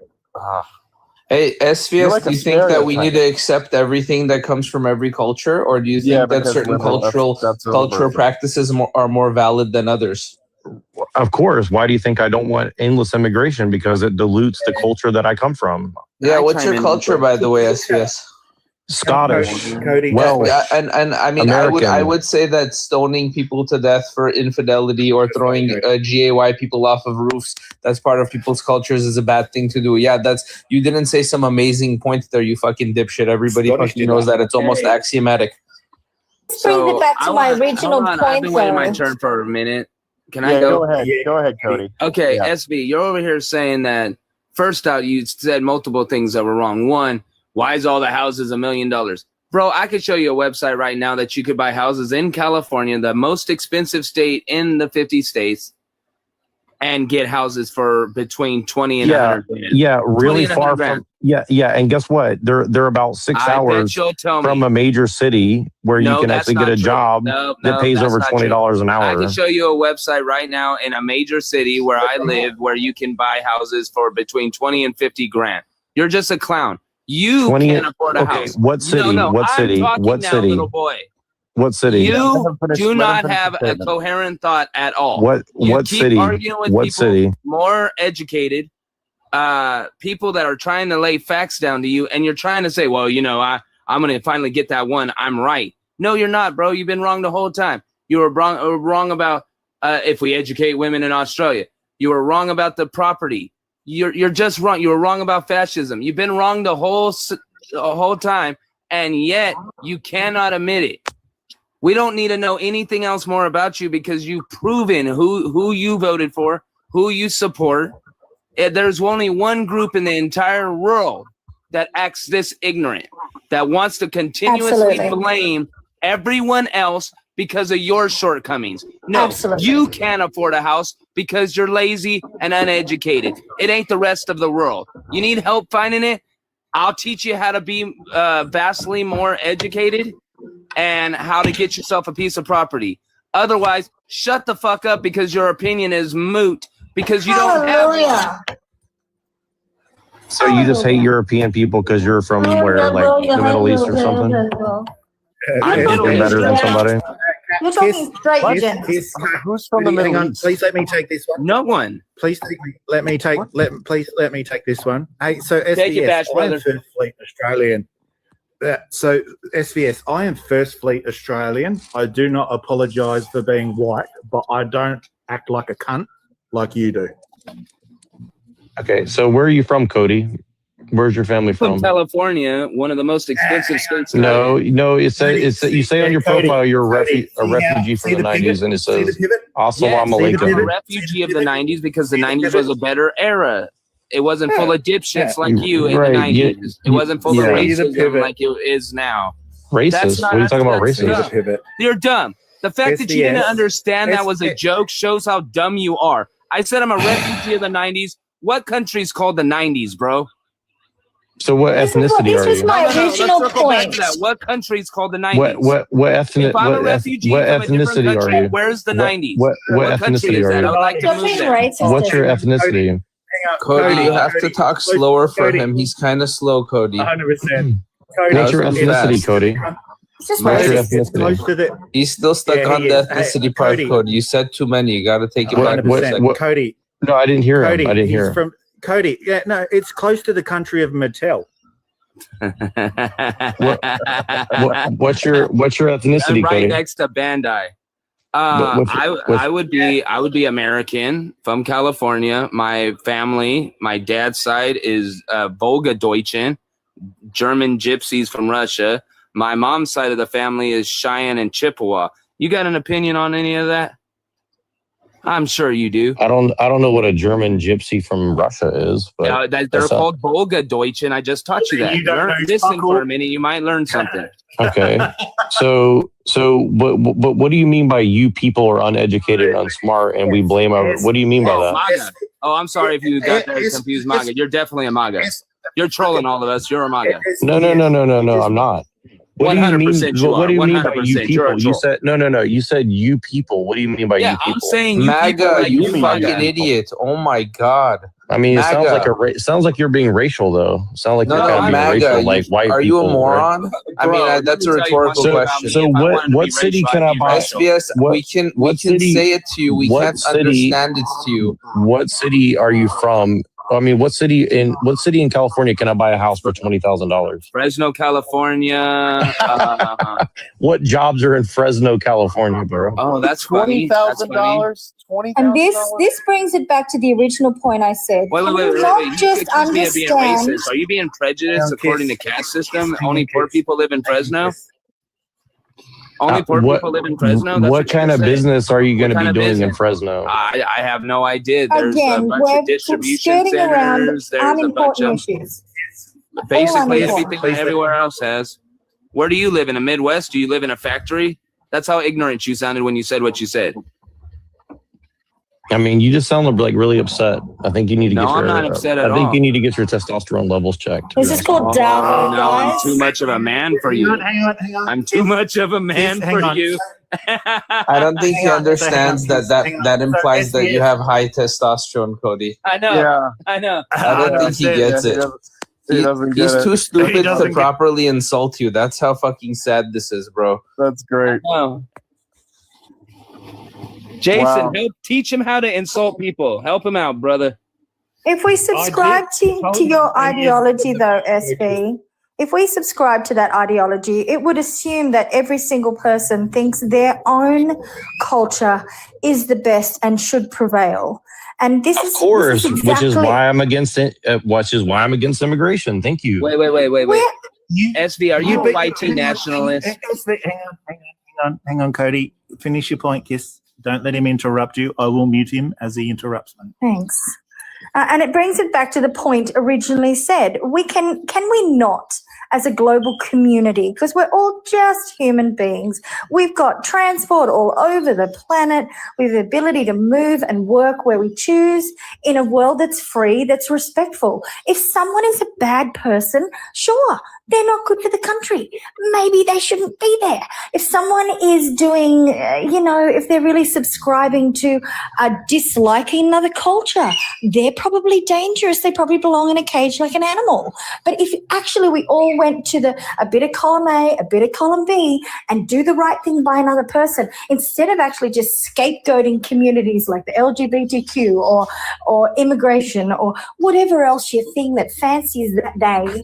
F: Hey, SVS, do you think that we need to accept everything that comes from every culture, or do you think that certain cultural practices are more valid than others?
L: Of course. Why do you think I don't want endless immigration? Because it dilutes the culture that I come from.
F: Yeah, what's your culture, by the way, SVS?
L: Scottish.
W: Cody.
F: And I mean, I would say that stoning people to death for infidelity or throwing GAY people off of roofs, that's part of people's cultures, is a bad thing to do. Yeah, you didn't say some amazing point there, you fucking dipshit. Everybody fucking knows that. It's almost axiomatic.
H: Bring it back to my original point.
X: I've been waiting my turn for a minute. Can I go?
E: Go ahead. Go ahead, Cody.
X: Okay, yeah. SB, you're over here saying that, first out, you said multiple things that were wrong. One, why is all the houses $1 million? Bro, I could show you a website right now that you could buy houses in California, the most expensive state in the 50 states, and get houses for between 20 and 100 grand.
L: Yeah, really
X: 20 and
L: far
X: 100 grand.
L: from. Yeah, and guess what? They're about 6
X: I bet
L: hours
X: you'll tell
L: from
X: me.
L: a major city where you
X: No,
L: can
X: that's
L: actually
X: not
L: get a
X: true.
L: job
X: No,
L: that pays
X: that's
L: over
X: not
L: $20 an
X: I
L: hour.
X: can show you a website right now in a major city where I live where you can buy houses for between 20 and 50 grand. You're just a clown. You
L: 20
X: can't afford a
L: okay,
X: house.
L: what city?
X: No,
L: What
X: I'm
L: city?
X: talking
L: What
X: now,
L: city?
X: little boy.
L: What city?
X: You do not have a coherent thought at all.
L: What
X: keep
L: city?
X: arguing with
L: What
X: people
L: city?
X: more educated, people that are trying to lay facts down to you, and you're trying to say, well, I'm going to finally get that one. I'm right. No, you're not, bro. You've been wrong the whole time. You were wrong about if we educate women in Australia. You were wrong about the property. You're just wrong. You were wrong about fascism. You've been wrong the whole time, and yet you cannot admit it. We don't need to know anything else more about you because you've proven who you voted for, who you support. There's only one group in the entire world that acts this ignorant, that wants to continuously blame everyone else because of your shortcomings. No, you can't afford a house because you're lazy and uneducated. It ain't the rest of the world. You need help finding it? I'll teach you how to be vastly more educated and how to get yourself a piece of property. Otherwise, shut the fuck up because your opinion is moot because you don't have one.
L: So you just hate European people because you're from where, like the Middle East or something?
X: I'm
L: You're better than somebody?
H: You're talking straight, Jen.
X: Who's from the Middle East?
W: Please let me take this one.
X: No one.
W: Please let me take this one. Hey, so
X: Take it back,
W: SBS, I
X: brother.
W: am First Fleet Australian. So SVS, I am First Fleet Australian. I do not apologise for being white, but I don't act like a cunt like you do.
L: Okay, so where are you from, Cody? Where's your family
X: From
L: from?
X: California, one of the most expensive states. in
L: No, you say on your profile you're a refugee from the 90s, and it says Assalamu
X: I'm a
L: alaikum.
X: refugee of the 90s because the 90s was a better era. It wasn't full of dipshits like you in
L: Right,
X: the 90s. It wasn't full of racism like it is now.
L: Racist? What are you talking about racist?
X: Dumb. You're dumb. The fact that you didn't
W: SDS.
X: understand that was a joke shows how dumb you are. I said I'm a refugee of the 90s. What country's called the 90s, bro?
L: So what ethnicity are you?
H: my original
X: let's circle back
H: point.
X: to that. What country's called the 90s?
L: What ethnic?
X: If I'm a refugee
L: what
X: from a different
L: ethnicity
X: country,
L: are you?
X: where's the 90s?
L: What
X: country
L: ethnicity
X: is
L: are
X: that? I
L: you?
X: would like to move there.
L: What's your ethnicity?
F: Cody, you have to talk slower for him. He's kind of slow, Cody.
W: 100%.
L: What's your ethnicity, Cody?
H: Just
L: What's your
W: It's close
L: ethnicity?
W: to the
F: He's still stuck
W: Yeah,
F: on
W: he
F: the
W: is.
F: ethnicity
W: Hey,
F: part,
W: Cody.
F: Cody. You said too many. You got to take it back.
W: 100%. Cody.
L: No, I didn't hear him.
W: Cody,
L: I didn't hear
W: he's
L: him.
W: from Cody. Yeah, no, it's close to the country of Mattel.
L: What's your ethnicity,
X: right
L: Cody?
X: next to Bandai.
L: What's
X: I would be American from California. My family, my dad's side is Volga-Deutschen, German gypsies from Russia. My mom's side of the family is Cheyenne and Chippewa. You got an opinion on any of that? I'm sure you do.
L: I don't know what a German gypsy from Russia is, but
X: They're called Volga-Deutschen. I just taught you that.
W: You don't know
X: Listen
W: fuck
X: for
W: all.
X: a minute. You might learn something.
L: okay. So but what do you mean by you people are uneducated and unsmart and we blame our? What do you mean by that?
X: MAGA. Oh, I'm sorry if you got that confused. MAGA. You're definitely a MAGA. You're trolling all of us. You're a MAGA.
L: No. I'm not. What do you mean?
X: 100% you
L: What do you
X: are.
L: mean by you
X: 100%. You're a
L: people? You
X: troll.
L: said no. You said you people. What do you mean by you people?
X: I'm saying you
F: MAGA,
X: people like
F: you
X: you
F: fucking
X: MAGA.
F: idiot. Oh my God.
L: I mean, it sounds
F: MAGA.
L: like sounds like you're being racial though. Sound like
F: No,
L: you're kind of being
F: MAGA.
L: racial, like white
F: Are
L: people.
F: you a moron?
L: Right?
F: I mean, that's a rhetorical question.
L: So what city can I buy?
F: SBS, we can
L: city-
F: say it to you. We
L: what
F: can't
L: city-
F: understand it to you.
L: What city are you from? I mean, what city in California can I buy a house for $20,000?
X: Fresno, California.
L: What jobs are in Fresno, California, bro?
X: Oh, that's funny. That's funny.
H: And this brings it back to the original point I said.
X: Wait.
H: Can
X: You
H: you not just
X: accuse me of being
H: understand?
X: racist. Are you being prejudiced according to caste system? Only poor people live in Fresno? Only poor people live in Fresno? That's
L: What kind
X: you're
L: of
X: saying?
L: business are you going to
X: What
L: be
X: kind of
L: doing in
X: business?
L: Fresno?
X: I have no idea. There's a
H: Again,
X: bunch
H: we're
X: of distribution
H: skirting around
X: centers. There's a bunch
H: unimportant
X: of
H: issues.
X: basically
H: unimportant.
X: everything that everywhere else has. Where do you live? In the Midwest? Do you live in a factory? That's how ignorant you sounded when you said what you said.
L: I mean, you just sound like really upset. I think you need to
X: No,
L: get your.
X: I'm not upset at
L: I think
X: all.
L: you need to get your testosterone levels checked.
H: Is this called
X: Oh,
H: download,
X: no, I'm
H: guys?
X: too much of a man for you.
W: Hang on.
X: I'm too much of a man
W: Hang
X: for
W: on.
X: you.
F: I don't think
W: Hang
F: he
W: on,
F: understands
W: hang on,
F: that
W: hang on.
F: that implies
W: So
F: that you have high testosterone, Cody.
X: I know.
C: Yeah.
X: I know.
F: I don't think he gets it.
C: He doesn't get
F: He's
C: it.
F: too stupid to
W: doesn't get-
F: properly insult you. That's how fucking sad this is, bro.
C: That's great.
X: No. Jason,
C: Wow.
X: help teach him how to insult people. Help him out, brother.
H: If we subscribe to your ideology, though, SB, if we subscribe to that ideology, it would assume that every single person thinks their own culture is the best and should prevail. And this is,
L: Of course,
H: this is
L: which is
H: exactly,
L: why I'm against it. Which is why I'm against immigration. Thank you.
X: Wait. SV, are you a YT nationalist?
W: Hang on, Cody. Finish your point, Kiss. Don't let him interrupt you. I will mute him as he interrupts me.
H: Thanks. And it brings it back to the point originally said. Can we not, as a global community, because we're all just human beings, we've got transport all over the planet, we have the ability to move and work where we choose in a world that's free, that's respectful. If someone is a bad person, sure, they're not good for the country. Maybe they shouldn't be there. If someone is doing, if they're really subscribing to disliking another culture, they're probably dangerous. They probably belong in a cage like an animal. But if actually we all went to a bit of column A, a bit of column B, and do the right thing by another person, instead of actually just scapegoating communities like the LGBTQ or immigration or whatever else your thing that fancies that day,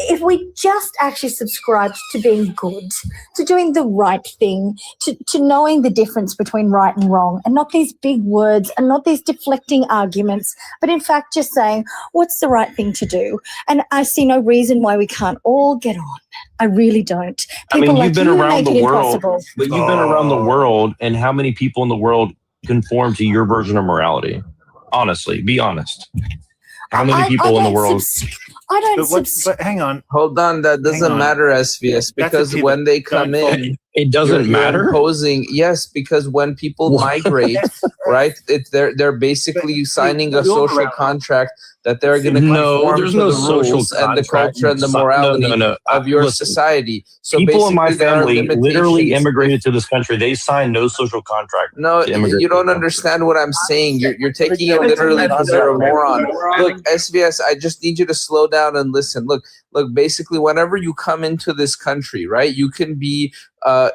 H: if we just actually subscribed to being good, to doing the right thing, to knowing the difference between right and wrong, and not these big words and not these deflecting arguments, but in fact just saying, what's the right thing to do? And I see no reason why we can't all get on. I really don't. People like
L: you've been
H: you
L: around
H: make
L: the
H: it
L: world,
H: impossible.
L: but you've been around the world, and how many people in the world conform to your version of morality? Honestly, be honest. How many people in the world?
W: But hang on.
F: Hold on, that doesn't matter, SVS, because when they come in,
L: it doesn't
F: you're
L: matter.
F: Imposing, yes, because when people migrate, right, they're basically signing a social contract that they're going to conform
L: there's
F: to
L: no
F: the
L: social
F: rules and the
L: contract.
F: culture and the morality of your
L: Listen,
F: society. So
L: people in my
F: basically, there are
L: family literally
F: limitations.
L: immigrated to this country. They signed no social contract.
F: No,
L: to immigrate
F: you
L: to
F: don't
L: the
F: understand what I'm saying. You're taking it literally because you're a moron. Look, SVS, I just need you to slow down and listen. Look, basically, whenever you come into this country, right, you can be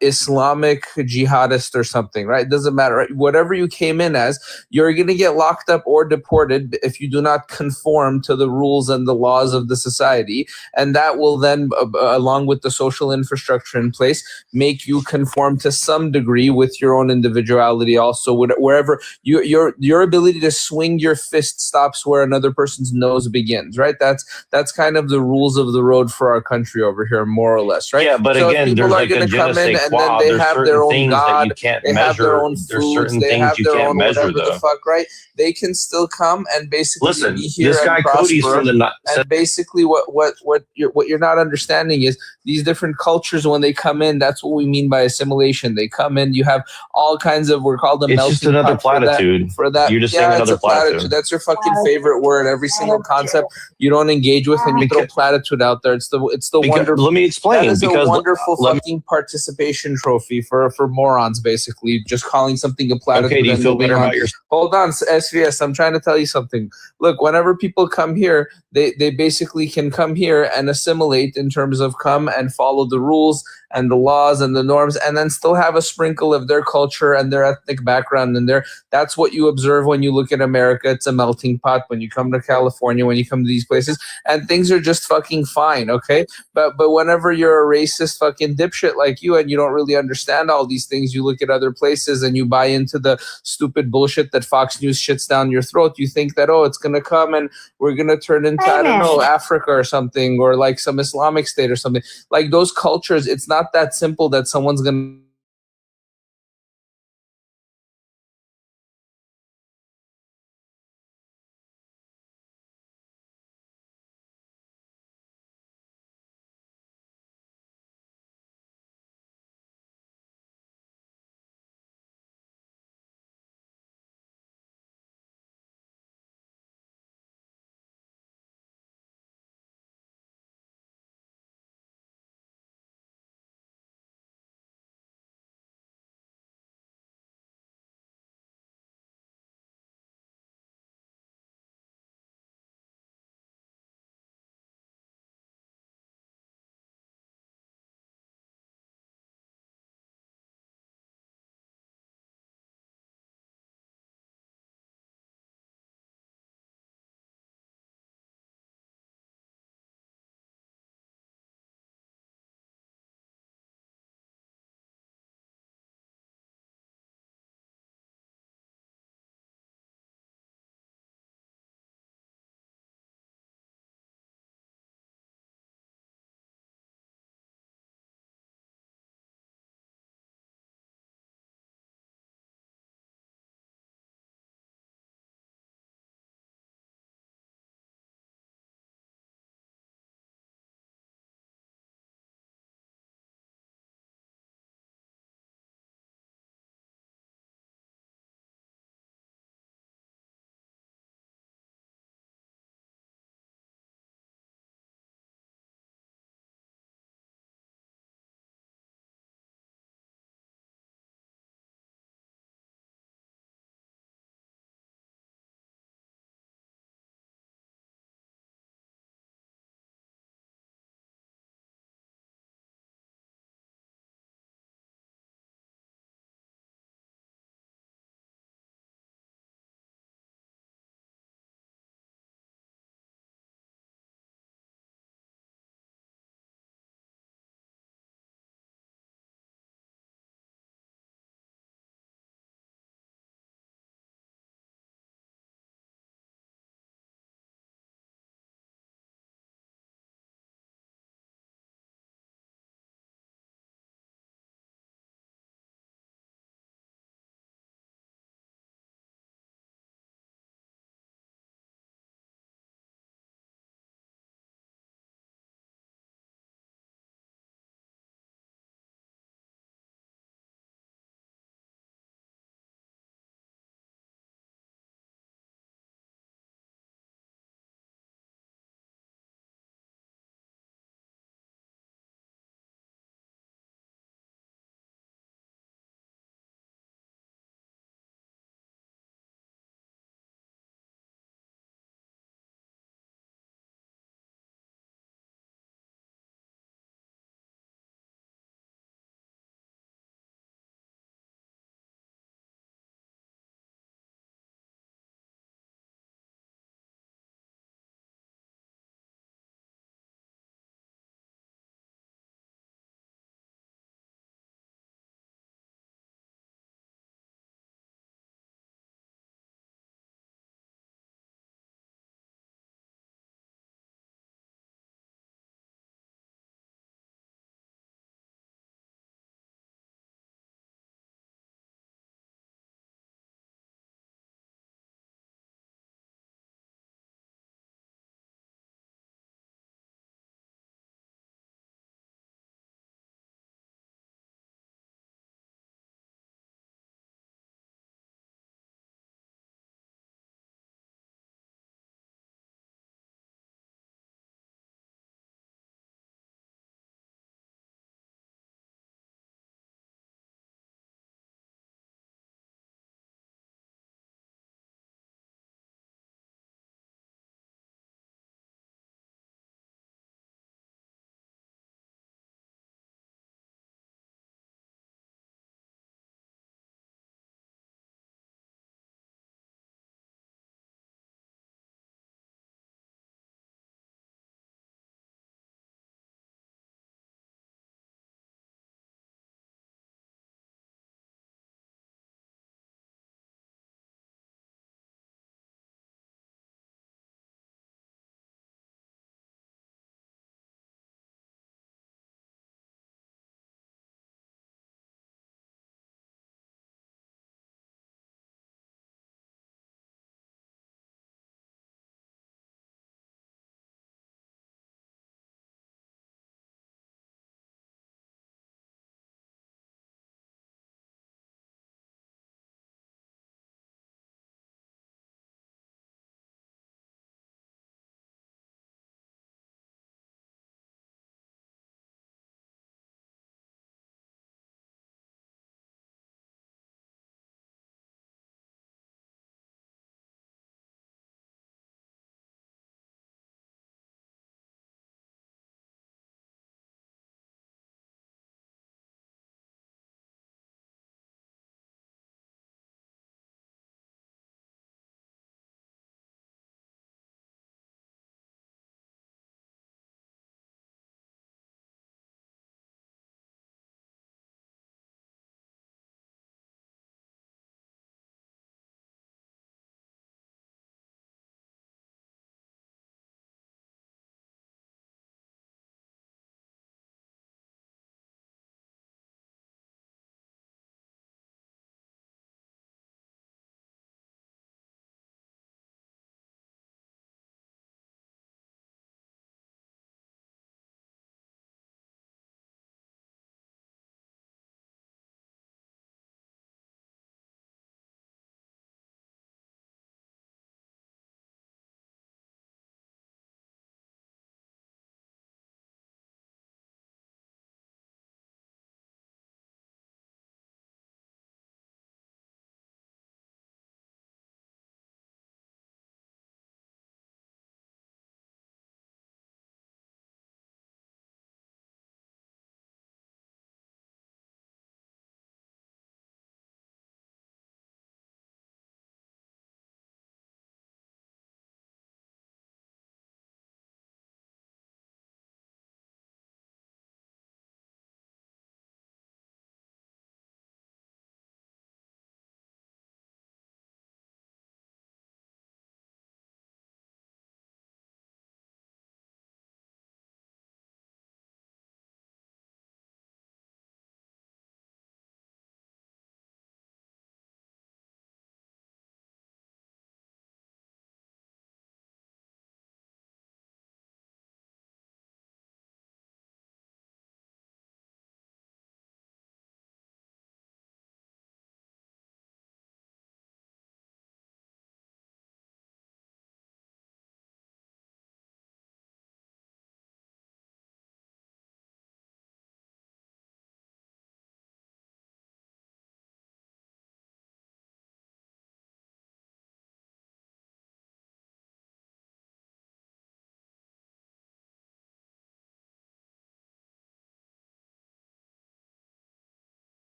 F: Islamic jihadist or something, right? It doesn't matter, right? Whatever you came in as, you're going to get locked up or deported if you do not conform to the rules and the laws of the society. And that will then, along with the social infrastructure in place, make you conform to some degree with your own individuality also. Wherever your ability to swing your fist stops where another person's nose begins, right? That's kind of the rules of the road for our country over here, more or less, right?
L: Yeah, but
F: so
L: again, there's like a je ne sais quoi.
F: they
L: There's
F: have
L: certain
F: their own
L: things
F: God,
L: that you can't
F: they
L: measure.
F: have their own
L: There's
F: foods,
L: certain
F: they
L: things
F: have
L: you
F: their
L: can't
F: own
L: measure,
F: whatever
L: though.
F: the fuck, right? They can still come and basically
L: Listen,
F: be here
L: this guy
F: and
L: Cody's
F: prosper.
L: from the
F: And basically, what you're not understanding is these different cultures when they come in. That's what we mean by assimilation. They come in. You have all kinds of, we're called them.
L: It's just another platitude.
F: For that,
L: You're just
F: yeah,
L: saying
F: it's
L: another
F: a platitude.
L: platitude.
F: That's your fucking favorite word. Every single concept you don't engage with, and you throw platitude out there. It's the wonderful.
L: Let me explain.
F: That is
L: because
F: a wonderful fucking participation trophy for morons, basically, just calling something a platitude.
L: Okay, do you
F: and
L: feel
F: moving
L: better
F: on.
L: about your?
F: Hold on, SVS. I'm trying to tell you something. Look, whenever people come here, they basically can come here and assimilate in terms of come and follow the rules and the laws and the norms, and then still have a sprinkle of their culture and their ethnic background in there. That's what you observe when you look at America. It's a melting pot. When you come to California, when you come to these places, and things are just fucking fine, okay? But whenever you're a racist fucking dipshit like you and you don't really understand all these things, you look at other places and you buy into the stupid bullshit that Fox News shits down your throat. You think that, oh, it's going to come and we're going to turn into, I don't know, Africa or something, or like some Islamic state or something. Like those cultures, it's not that simple that someone's going to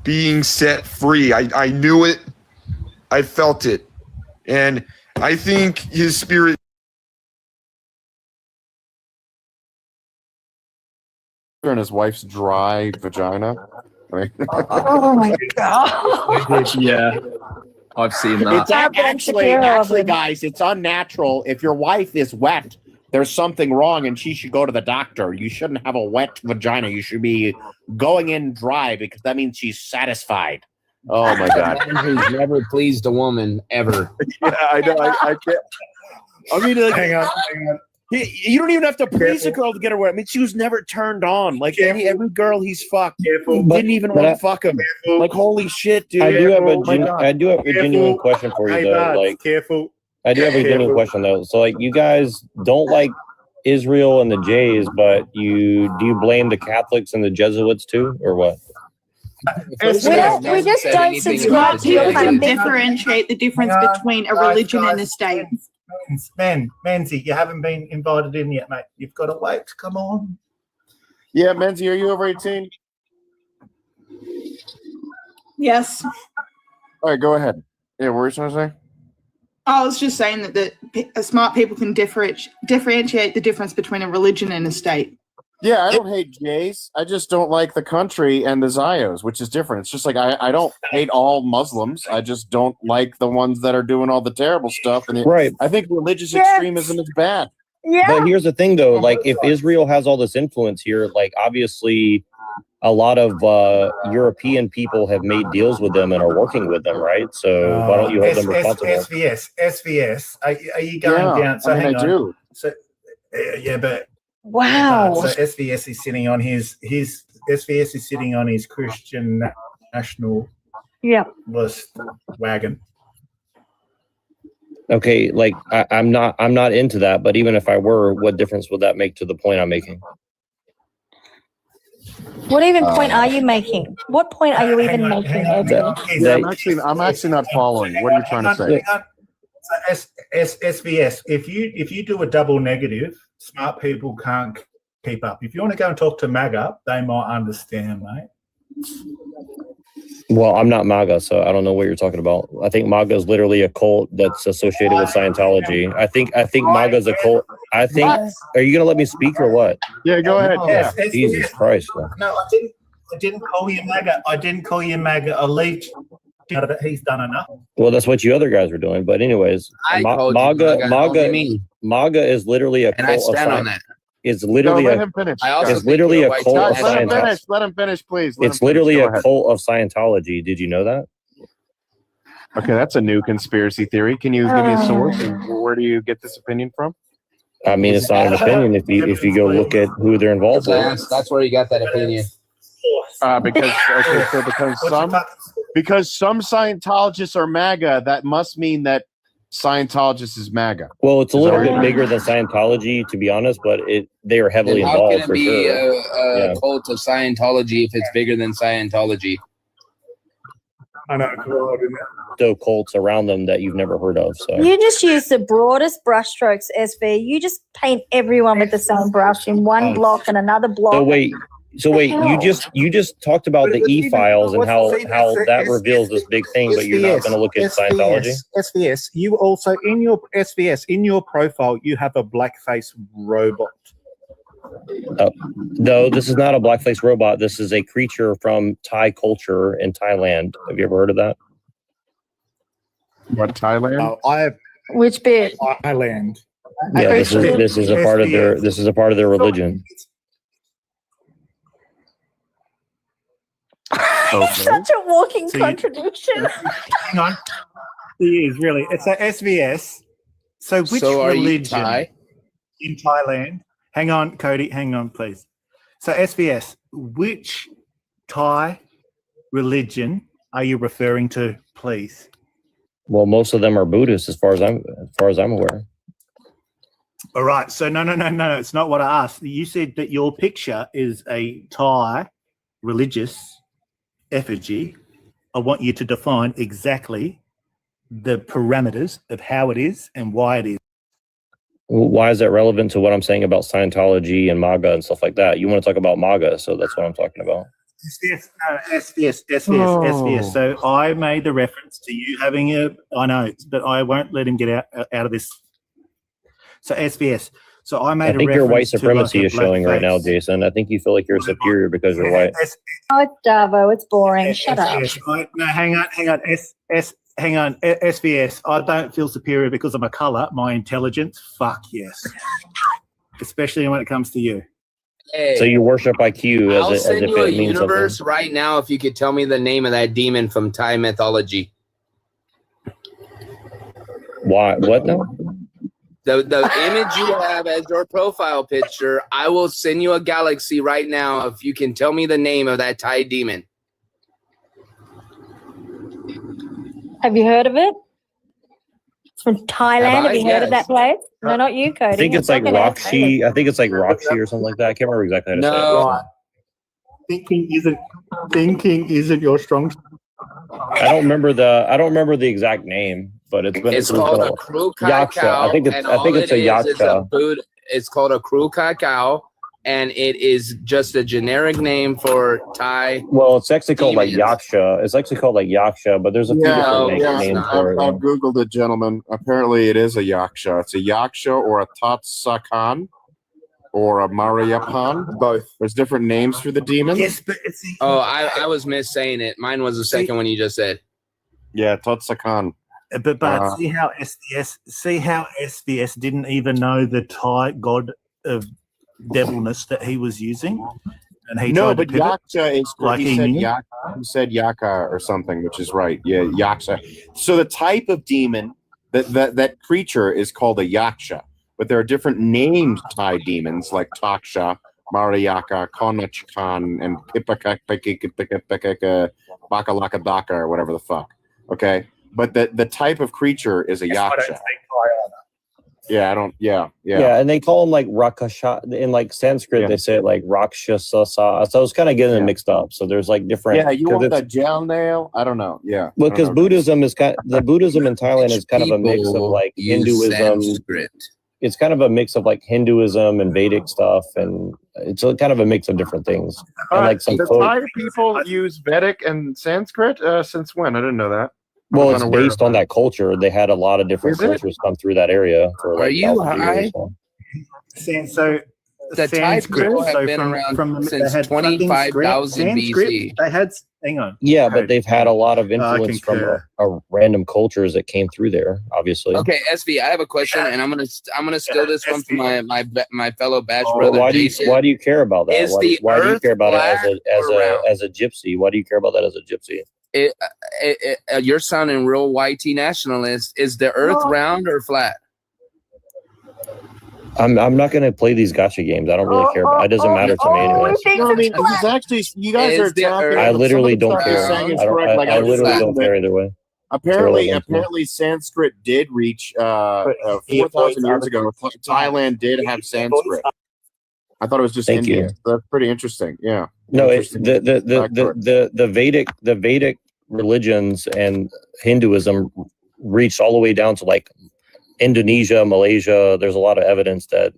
M: being set free. I knew it. I felt it. And I think his spirit.
E: And his wife's dry vagina.
H: Oh my god.
X: Yeah. I've seen that.
P: It's actually, guys, it's unnatural. If your wife is wet, there's something wrong and she should go to the doctor. You shouldn't have a wet vagina. You should be going in dry because that means she's satisfied.
X: Oh my God. Who's never pleased a woman ever.
E: Yeah, I know. I can't.
P: I mean, like,
W: hang on.
P: You don't even have to please a girl to get her wet. I mean, she was never turned on. Like every girl he's fucked didn't even want to fuck him. Like, holy shit, dude.
L: I do have a genuine question for you though. Like, I do have a genuine question though. So, like, you guys don't like Israel and the Jays, but do you blame the Catholics and the Jesuits too, or what?
H: We just don't subscribe to your kind of
Q: differentiate the difference between a religion and a state.
W: Menzie, you haven't been invited in yet, mate. You've got to wait. Come on.
E: Yeah, Menzie, are you over 18?
Q: Yes.
E: All right, go ahead. Yeah, what were you trying to say?
Q: I was just saying that smart people can differentiate the difference between a religion and a state.
E: Yeah, I don't hate Jays. I just don't like the country and the Zios, which is different. It's just like I don't hate all Muslims. I just don't like the ones that are doing all the terrible stuff. And
L: Right.
E: I think religious extremism is bad.
H: Yeah.
L: But here's the thing, though. Like, if Israel has all this influence here, like, obviously, a lot of European people have made deals with them and are working with them, right? So why don't you hold them responsible?
W: SVS. Are you going down? So
E: I mean,
W: hang
E: I
W: on.
E: do.
W: So yeah, but
H: wow.
W: So SVS is sitting on his SVS is sitting on his Christian nationalist wagon.
L: Okay, like I'm not into that, but even if I were, what difference would that make to the point I'm making?
H: What even point are you making? What point are you even making?
E: I'm actually not following. What are you trying to say?
W: SVS. If you do a double negative, smart people can't keep up. If you want to go and talk to MAGA, they might understand, mate.
L: Well, I'm not MAGA, so I don't know what you're talking about. I think MAGA is literally a cult that's associated with Scientology. I think MAGA is a cult. Are you gonna let me speak or what?
E: Yeah, go ahead. Yeah.
L: Jesus Christ.
W: No, I didn't call you MAGA. I didn't call you MAGA. I'll leave. He's done enough.
L: Well, that's what you other guys were doing. But anyways, MAGA is literally a cult.
X: And I stand on that.
L: It's literally
E: let him finish.
L: It's literally a cult of Scientology.
E: Let him finish, please.
L: It's literally a cult of Scientology. Did you know that?
E: Okay, that's a new conspiracy theory. Can you give me a source? And where do you get this opinion from?
L: I mean, it's not an opinion if you go look at who they're involved with.
X: That's where you got that opinion.
E: Because some Scientologists are MAGA, that must mean that Scientologists is MAGA.
L: Well, it's a little bit bigger than Scientology, to be honest, but they are heavily involved for sure.
X: How can it be a cult of Scientology if it's bigger than Scientology?
W: I know.
L: So cults around them that you've never heard of. So
H: You just use the broadest brushstrokes, SV. You just paint everyone with the same brush in one block and another block.
L: So wait, you just talked about the E-files and how that reveals this big thing, but you're not going to look at Scientology?
W: SVS, you also, in your SVS, in your profile, you have a blackface robot.
L: No, this is not a blackface robot. This is a creature from Thai culture in Thailand. Have you ever heard of that?
E: What, Thailand?
H: Which bit?
W: Thailand.
L: Yeah, this is a part of their religion.
H: Such a walking contradiction.
W: Hang on. It is really. It's a SVS. So which religion in Thailand? Hang on, Cody. Hang on, please. So SVS, which Thai religion are you referring to, please?
L: Well, most of them are Buddhists, as far as I'm aware.
W: All right. So no. It's not what I asked. You said that your picture is a Thai religious effigy. I want you to define exactly the parameters of how it is and why it is.
L: Why is that relevant to what I'm saying about Scientology and MAGA and stuff like that? You want to talk about MAGA, so that's what I'm talking about.
W: SBS. So I made the reference to you having it. I know, but I won't let him get out of this. So SBS. So I made.
L: I think your white supremacy is showing right now, Jason. I think you feel like you're superior because you're white.
H: Oh, it's Davo. It's boring. Shut up.
W: No, hang on. Hang on. SBS. I don't feel superior because of my color. My intelligence. Fuck yes. Especially when it comes to you.
X: Hey,
L: So you worship IQ
X: I'll
L: as
X: send
L: if
X: you a
L: it means
X: universe
L: something.
X: right now if you could tell me the name of that demon from Thai mythology.
L: Why? What now?
X: The image you have as your profile picture, I will send you a galaxy right now if you can tell me the name of that Thai demon.
H: Have you heard of it? It's from Thailand. Have you heard of that place? No, not you, Cody.
L: I think it's like Roxy. I think it's like Roxy or something like that. I can't remember exactly how to say it.
W: Thinking isn't your strong.
L: I don't remember the exact name, but
X: It's called a crew
L: yaksha.
X: cow.
L: I think it's a yaksha.
X: It's called a crew cow, and it is just a generic name for Thai.
L: Well, it's actually called like yaksha. It's actually called like yaksha, but there's a few different names for it.
E: I've googled it, gentlemen. Apparently, it is a yaksha. It's a yaksha or a tatsakan or a mariapan. Both. There's different names for the demons.
W: Yes, but it's.
X: Oh, I was missaying it. Mine was the second one you just said.
E: Yeah, tatsakan.
W: But see how SBS didn't even know the Thai god of devilness that he was using, and he
E: No,
W: tried to
E: but
W: pivot
E: yaksha is
W: like
E: he
W: he
E: said
W: knew.
E: he said yaka or something, which is right. Yeah, yaksha. So the type of demon that creature is called a yaksha, but there are different named Thai demons like taksha, mariaka, konachkan, and bakalakadaka or whatever the fuck. Okay, but the type of creature is a yaksha. Yeah, I don't. Yeah.
L: And they call them like rakasha in like Sanskrit. They say it like rakshasa. So I was kind of getting them mixed up. So there's like different.
E: Yeah, you want the gel nail? I don't know. Yeah.
L: Well, because Buddhism is the Buddhism in Thailand is kind of a mix of like Hinduism. It's kind of a mix of like Hinduism and Vedic stuff, and it's kind of a mix of different things. And like some
E: the Thai people use Vedic and Sanskrit since when? I didn't know that.
L: Well, it's based on that culture. They had a lot of different cultures come through that area. For like
X: Are you
L: thousands of
X: high?
L: years, so.
W: So
X: The Thai people have been around since 25,000 BC.
W: They had. Hang on.
L: Yeah, but they've had a lot of influence from a random cultures that came through there. Obviously.
X: Okay, SV, I have a question, and I'm gonna steal this one from my fellow batch brother.
L: Why do you care about that?
X: Is
L: Why do you care about it
X: round?
L: as a gypsy? Why do you care about that as a gypsy?
X: You're sounding real YT nationalist. Is the Earth round or flat?
L: I'm not going to play these gotcha games. I don't really care. It doesn't matter to me anyway.
E: He's actually, you guys are talking.
L: I literally don't care. I literally don't care either way.
E: Apparently, Sanskrit did reach 4,000 years ago. Thailand did have Sanskrit. I thought it was just Indian. That's pretty interesting. Yeah.
L: No, it's the Vedic religions and Hinduism reached all the way down to like Indonesia, Malaysia. There's a lot of evidence that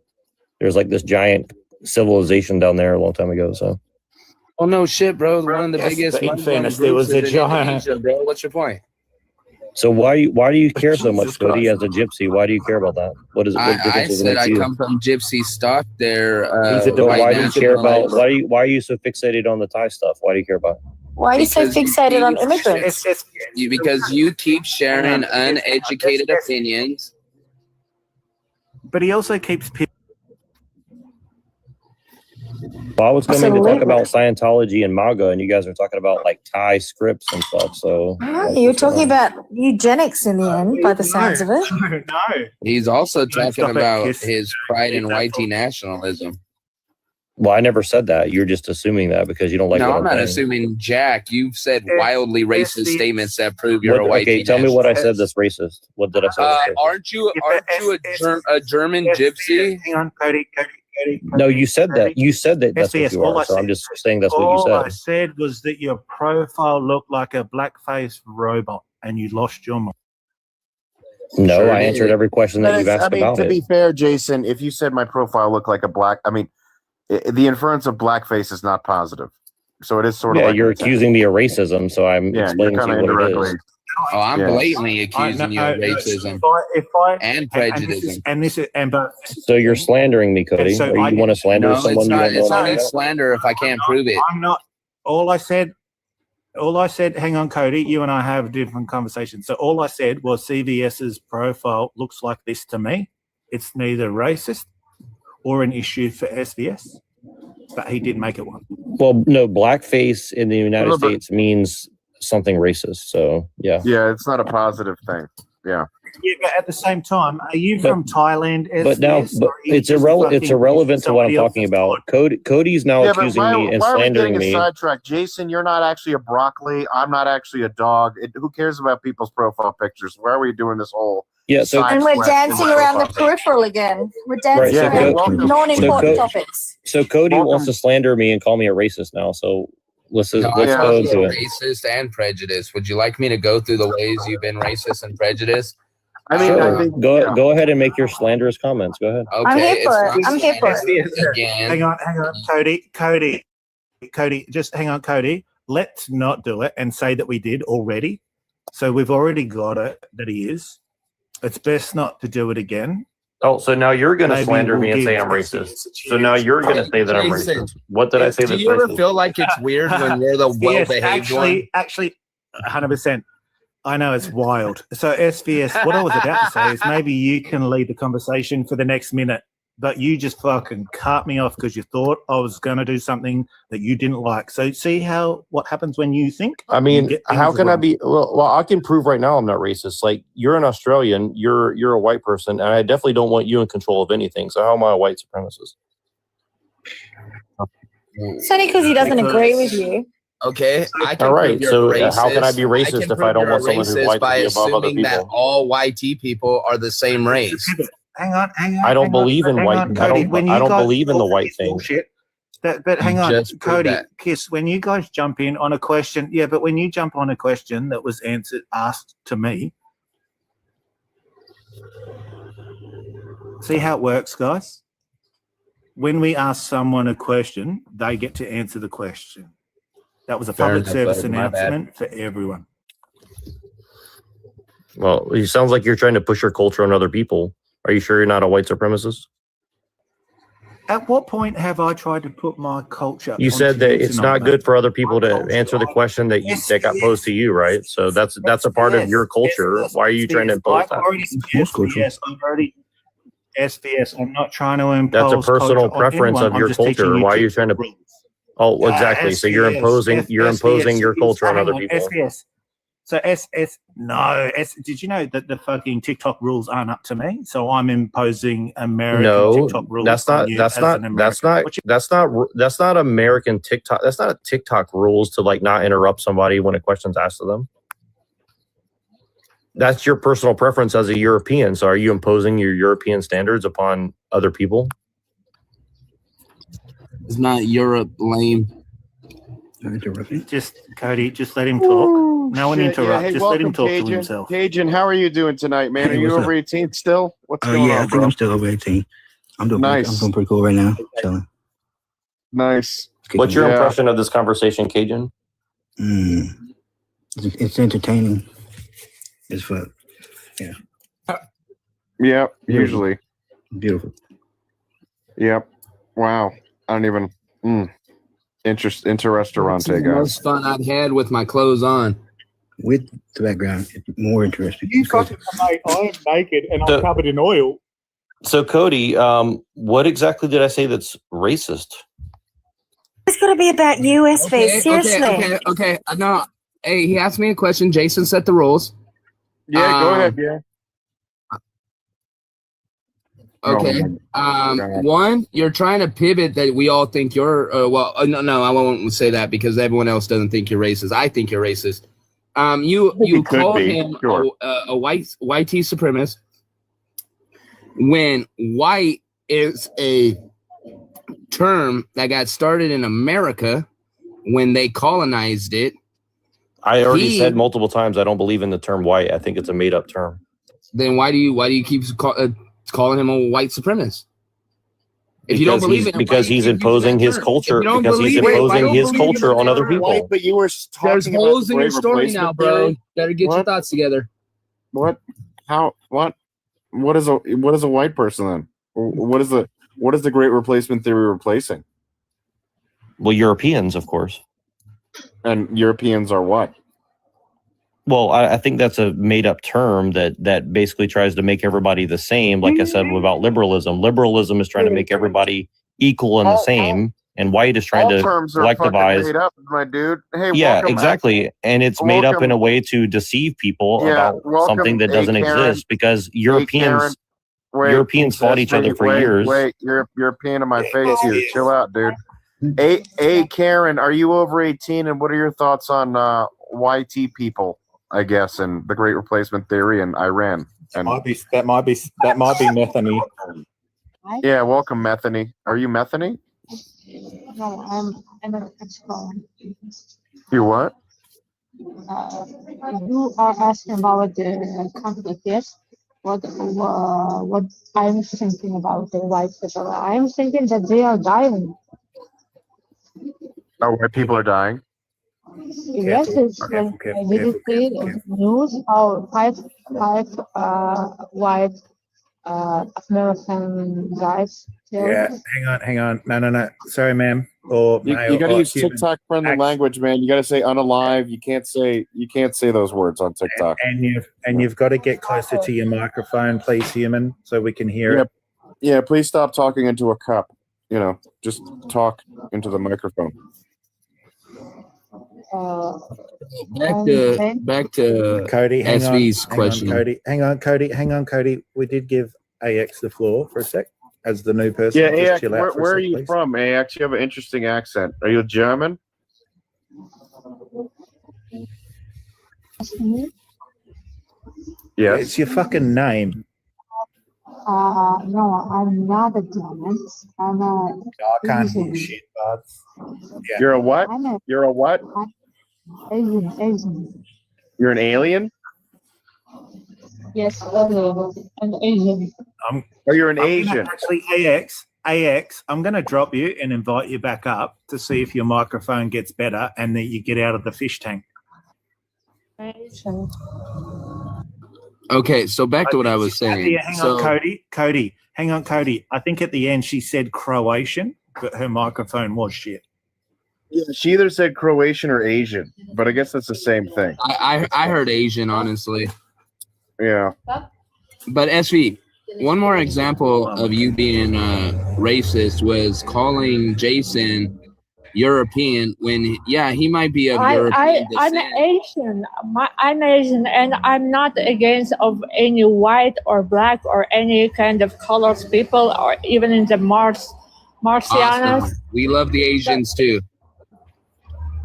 L: there's like this giant civilization down there a long time ago. So.
X: Oh no, shit, bro! One of the biggest.
W: In fairness, there was a giant.
X: Bro, what's your point?
L: So why do you care so much, Cody, as a gypsy? Why do you care about that? What is it?
X: I said I come from gypsy stock. There.
L: Why do you care about? Why are you so fixated on the Thai stuff? Why do you care about?
H: Why are you so fixated on immigrants?
X: Because you keep sharing uneducated opinions.
W: But he also keeps people.
L: Well, I was coming to talk about Scientology and MAGA, and you guys are talking about like Thai scripts and stuff. So
H: You're talking about eugenics in the end, by the sounds of it.
W: No.
X: He's also talking
W: stop it,
X: about
W: kiss.
X: his pride in YT nationalism.
L: well, I never said that. You're just assuming that because you don't like.
X: No,
L: what
X: I'm not
L: saying.
X: assuming Jack. You've said wildly racist statements that prove you're a white.
L: Okay, tell me what I said that's racist. What did I say? that's racist?
X: Aren't you a German gypsy?
W: Hang on, Cody.
L: No, you said that. You said that that's what you are. So I'm just saying that's what you
W: All I
L: said.
W: said was that your profile looked like a blackface robot, and you lost your mind.
L: No,
E: Sure
L: I
E: did.
L: answered every question that you've asked about
E: to
L: it.
E: be fair, Jason, if you said my profile looked like a black, the inference of blackface is not positive. So it is sort of
L: Yeah,
E: like
L: you're accusing me of racism, so I'm explaining to you what it is.
X: Oh, I'm
E: Yeah.
X: blatantly accusing you of racism and prejudice.
L: So you're slandering me, Cody.
W: so
L: Or
W: I
L: you want to slander
X: No,
L: someone?
X: it's not.
L: you
X: It's
L: don't know
X: only
L: about?
X: slander if I can't prove it.
W: I'm not. All I said. Hang on, Cody. You and I have a different conversation. So all I said was CVS's profile looks like this to me. It's neither racist or an issue for SVS, but he did make it one.
L: Well, no, blackface in the United States means something racist. So yeah.
E: Yeah, it's not a positive thing. Yeah.
W: Yeah, but at the same time, are you from Thailand?
L: But now, but it's irrelevant to what I'm talking about. Cody's now accusing me and
E: why are we
L: slandering
E: getting
L: me.
E: sidetracked? Jason, you're not actually a broccoli. I'm not actually a dog. Who cares about people's profile pictures? Why are we doing this whole?
L: Yeah, so
H: And we're dancing around the peripheral again. We're dancing around non-important topics.
L: So Cody wants to slander me and call me a racist now. So let's go into it.
X: Racist and prejudice. Would you like me to go through the ways you've been racist and prejudiced?
E: I mean,
L: Sure.
E: I think,
L: go ahead and make your slanderous comments. Go ahead.
X: Okay,
H: I'm here for it. I'm here for it.
X: Again.
W: Hang on, Cody. Just hang on, Cody. Let's not do it and say that we did already. So we've already got it that he is. It's best not to do it again.
L: Oh, so now you're going to
W: Maybe
L: slander me
W: we'll
L: and say
W: give
L: I'm racist. So now you're going to say that I'm
X: Jason,
L: racist. What did I say
X: Do
L: that's
X: you ever
L: racist?
X: feel like it's weird when you're the well-behaved one?
W: Actually, 100%. I know it's wild. So SVS, what I was about to say is maybe you can lead the conversation for the next minute, but you just fucking cut me off because you thought I was going to do something that you didn't like. So see what happens when you think?
L: I mean, how can I be? Well, I can prove right now I'm not racist. Like, you're an Australian, you're a white person, and I definitely don't want you in control of anything. So how am I a white supremacist?
H: It's only because he doesn't agree with you.
X: Okay, I can
L: All right,
X: prove you're
L: so
X: racist.
L: how can I be racist if I don't want someone who's white to
X: by
L: be above other
X: assuming that
L: people?
X: all white people are the same race?
W: Hang on.
L: I don't believe in white. I
W: Cody,
L: don't believe in the white thing.
W: Bullshit. But hang on,
X: Just prove
W: Cody,
X: that.
W: Kiss, when you guys jump in on a question, but when you jump on a question that was asked to me, see how it works, guys? When we ask someone a question, they get to answer the question. That was a
L: Fair
W: public
L: enough,
W: service
L: bud. My bad.
W: announcement for everyone.
L: Well, it sounds like you're trying to push your culture on other people. Are you sure you're not a white supremacist?
W: At what point have I tried to put my culture?
L: You said
W: onto
L: that
W: you
L: it's
W: tonight,
L: not
W: mate?
L: good for other people to answer the question that got posed to you, right? So that's a part of your culture. Why are you trying to impose that?
W: SVS. I'm not trying to impose.
L: That's a personal
W: culture on
L: preference
W: anyone.
L: of
W: I'm
L: your
W: just teaching
L: culture. Why are you
W: to
L: trying to?
W: rules.
L: Oh, exactly. So you're imposing your culture on other people.
W: SVS. So did you know that the fucking TikTok rules aren't up to me? So I'm imposing American TikTok rules.
L: That's not American TikTok. That's not a TikTok rules to like not interrupt somebody when a question's asked to them. That's your personal preference as a European. So are you imposing your European standards upon other people?
X: It's not Europe, lame.
W: Just Cody, just let him talk. No one interrupt.
E: Hey,
W: just let him
E: welcome,
W: talk
E: Cajun.
W: to himself.
E: Cajun, how are you doing tonight, man?
B: Hey,
E: are you
B: what's
E: over
B: up?
E: 18 still? What's going
B: Yeah,
E: on,
B: I think
E: bro?
B: I'm still over 18. I'm doing
E: Nice.
B: I'm doing pretty cool right now. Chilling.
E: Nice.
L: What's your impression of this conversation, Cajun?
B: It's entertaining as fuck. Yeah.
E: Yep, usually.
B: Beautiful.
E: Yep. Wow. I don't even. Interesterante,
X: It's the
E: guys.
X: most fun I've had with my clothes on.
B: With the background, it's more interesting.
W: You fucking mate, I'm naked and I'm covered in oil.
L: So Cody, what exactly did I say that's racist?
H: It's got to be about you, SV. Seriously.
X: Okay. No, hey, he asked me a question. Jason set the rules.
E: Yeah, go ahead. Yeah.
X: Okay. One, you're trying to pivot that we all think you're. No, I won't say that because everyone else doesn't think you're racist. I think you're racist. You call him a white supremacist when white is a term that got started in America when they colonized it.
L: I already said multiple times I don't believe in the term white. I think it's a made up term.
X: Then why do you keep calling him a white supremacist? If you don't believe it,
L: because he's imposing his culture, because he's imposing his culture on other people.
E: But you were talking
X: There's
E: about
X: holes
E: the
X: in your
E: great
X: story now,
E: replacement
X: bro.
E: theory.
X: Better get your
E: What?
X: thoughts together.
E: What? How? What? What is a white person then? What is the great replacement theory replacing?
L: Well, Europeans, of course.
E: And Europeans are what?
L: Well, I think that's a made-up term that basically tries to make everybody the same. Like I said about liberalism, liberalism is trying to make everybody equal and the same, and white is trying
E: All
L: to
E: terms are fucking
L: collectivize.
E: made up, my dude. Hey,
L: Yeah,
E: welcome,
L: exactly, and it's made up in a
E: welcome.
L: way to deceive people
E: Yeah,
L: about
E: welcome,
L: something that doesn't
E: Karen.
L: exist because
E: Hey,
L: Europeans
E: Karen.
L: Europeans fought each other for years.
E: Wait, you're peeing in my face here. Chill out, dude. Hey, Karen, are you over 18? And what are your thoughts on YT people? I guess, and the Great Replacement Theory in Iran. And
W: That might be Methany.
E: yeah, welcome, Methany. Are you Methany?
J: No, I'm an expert.
E: You what?
J: You are asking about the conflict, yes? What I'm thinking about the white people. I'm thinking that they are dying.
E: Oh, white people are dying.
J: Yes, it's like did you see the news how five white American guys killed?
W: Yeah, hang on. No. Sorry, ma'am. Or
E: You
W: male,
E: got to
W: or
E: use
W: human.
E: TikTok friendly language, man. You got to say unalive. You can't say those words on TikTok.
W: And you've got to get closer to your microphone, please, human, so we can hear it.
E: Yeah, please stop talking into a cup. Just talk into the microphone.
X: Back to
W: Cody.
X: SV's question.
W: Hang on, Cody. We did give AX the floor for a sec as the new person.
E: Yeah,
W: Just
E: AX,
W: chill out for a
E: where are
W: sec,
E: you
W: please.
E: from, AX? You have an interesting accent. Are you German? Yes.
W: It's your fucking name.
J: No, I'm not a German. I'm a
W: I can't hear
J: Asian.
W: shit, bud. Yeah.
E: You're a what?
J: I'm
E: You're a what?
J: Asian.
E: You're an alien?
J: Yes, an Asian.
E: Or you're an
W: I'm gonna
E: Asian?
W: Actually, AX, I'm going to drop you and invite you back up to see if your microphone gets better and that you get out of the fish tank.
J: Asian.
X: Okay, so back to what I was saying.
W: Hang on, Cody. Hang on, Cody. I think at the end she said Croatian, but her microphone was shit.
E: Yeah, she either said Croatian or Asian, but I guess that's the same thing.
X: I heard Asian, honestly.
E: Yeah.
X: But SV, one more example of you being racist was calling Jason European when, he might be of European
J: I'm
X: descent.
J: Asian. I'm Asian, and I'm not against of any white or black or any kind of colors people, or even in the Martianas.
X: Awesome. We love the Asians too.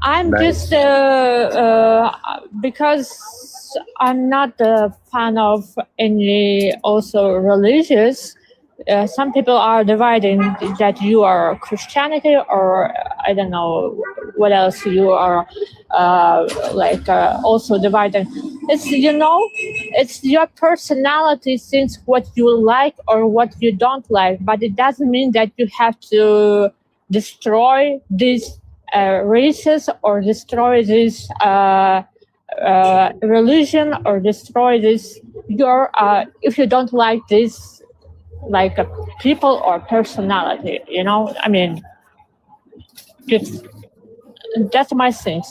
J: I'm
X: Nice.
J: just because I'm not a fan of any also religious. Some people are dividing that you are Christianity or I don't know what else you are also dividing. It's it's your personality since what you like or what you don't like, but it doesn't mean that you have to destroy these races or destroy this religion or destroy this if you don't like this like a people or personality, I mean, that's my thing.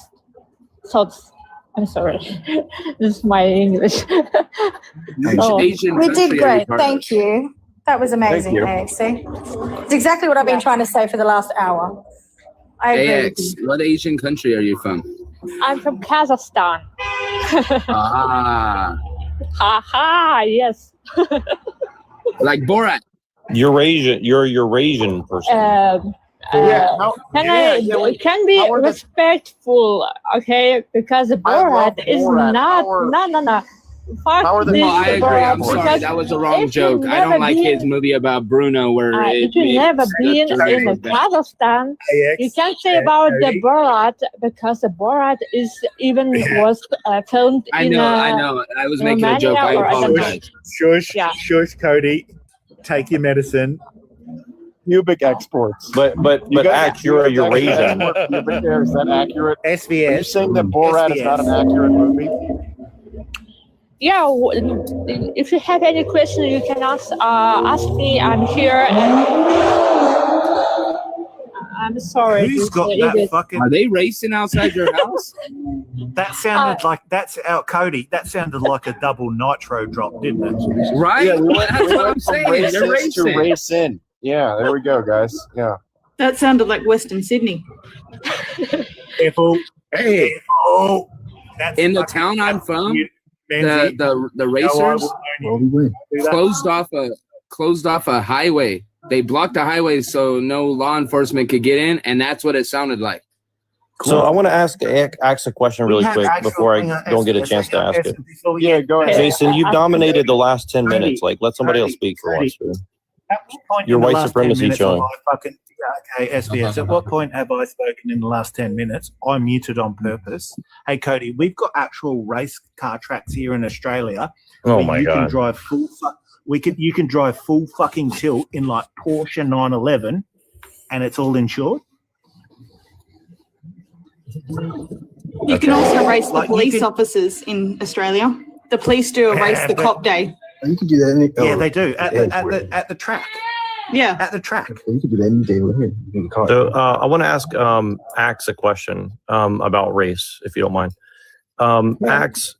J: So I'm sorry, this is my English.
H: We did great. Thank you. That was amazing,
X: you.
H: AXC. It's exactly what I've been trying to say for the last hour. I agree with
X: AX,
H: you.
X: what Asian country are you from?
J: I'm from Kazakhstan.
X: Ah,
J: Haha, yes.
X: like Borat.
L: Eurasian, you're a Eurasian person.
J: Can be respectful, okay? Because Borat is not. No. Fuck this.
X: No, I agree. I'm sorry.
J: because
X: That was a wrong
J: if you
X: joke. I
J: never
X: don't like
J: been-
X: his movie about Bruno where
J: if you never been in Kazakhstan, you can say about the Borat because the Borat was filmed
X: I
J: in.
X: know. I was making a
J: Romania
X: joke. I
J: or I don't know.
X: apologize.
W: Shush, Cody. Take your medicine.
E: pubic exports.
L: But Axe, you're a Eurasian.
E: Pubic hair, is that accurate?
W: SVS.
E: Are you saying that Borat is not an accurate movie?
J: Yeah, if you have any question, you can ask me. I'm here. I'm sorry.
W: Who's got that fucking?
X: Are they racing outside your house?
W: That sounded like that's out, Cody. That sounded like a double nitro drop, didn't it?
X: Right?
E: Yeah,
X: That's what I'm saying. They're
E: racist to
X: racing.
E: race in. Yeah, there we go, guys. Yeah.
Q: That sounded like Western Sydney.
W: Careful.
X: Hey,
W: Oh, that's
X: in the
W: fucking-
X: town I'm from,
W: Manzi.
X: the racers
B: Well, we win.
W: Do that.
X: closed off a highway. They blocked the highway so no law enforcement could get in, and that's what it sounded like.
L: So I want to ask Axe a question really quick before I don't get a chance to ask it.
E: Yeah, go ahead.
L: Jason, you've dominated the last 10 minutes. Like, let somebody else speak for once. Dude.
W: At what point
L: Your
W: in the
L: white
W: last 10
L: supremacy
W: minutes
L: showing.
W: have I fucking, yeah, okay, SBS. At what point have I spoken in the last 10 minutes? I muted on purpose. Hey, Cody, we've got actual race car tracks here in Australia.
L: Oh
W: where
L: my
W: you Can
L: God.
W: drive full you can drive full fucking tilt in like Porsche 911, and it's all insured.
Q: You can also race the police officers in Australia. The police do a race the cop day.
B: You can do that.
W: Yeah, they do at the track.
Q: Yeah,
W: at the track.
B: You can do that any day over here. You can call it.
L: So I want to ask Axe a question about race, if you don't mind. Axe,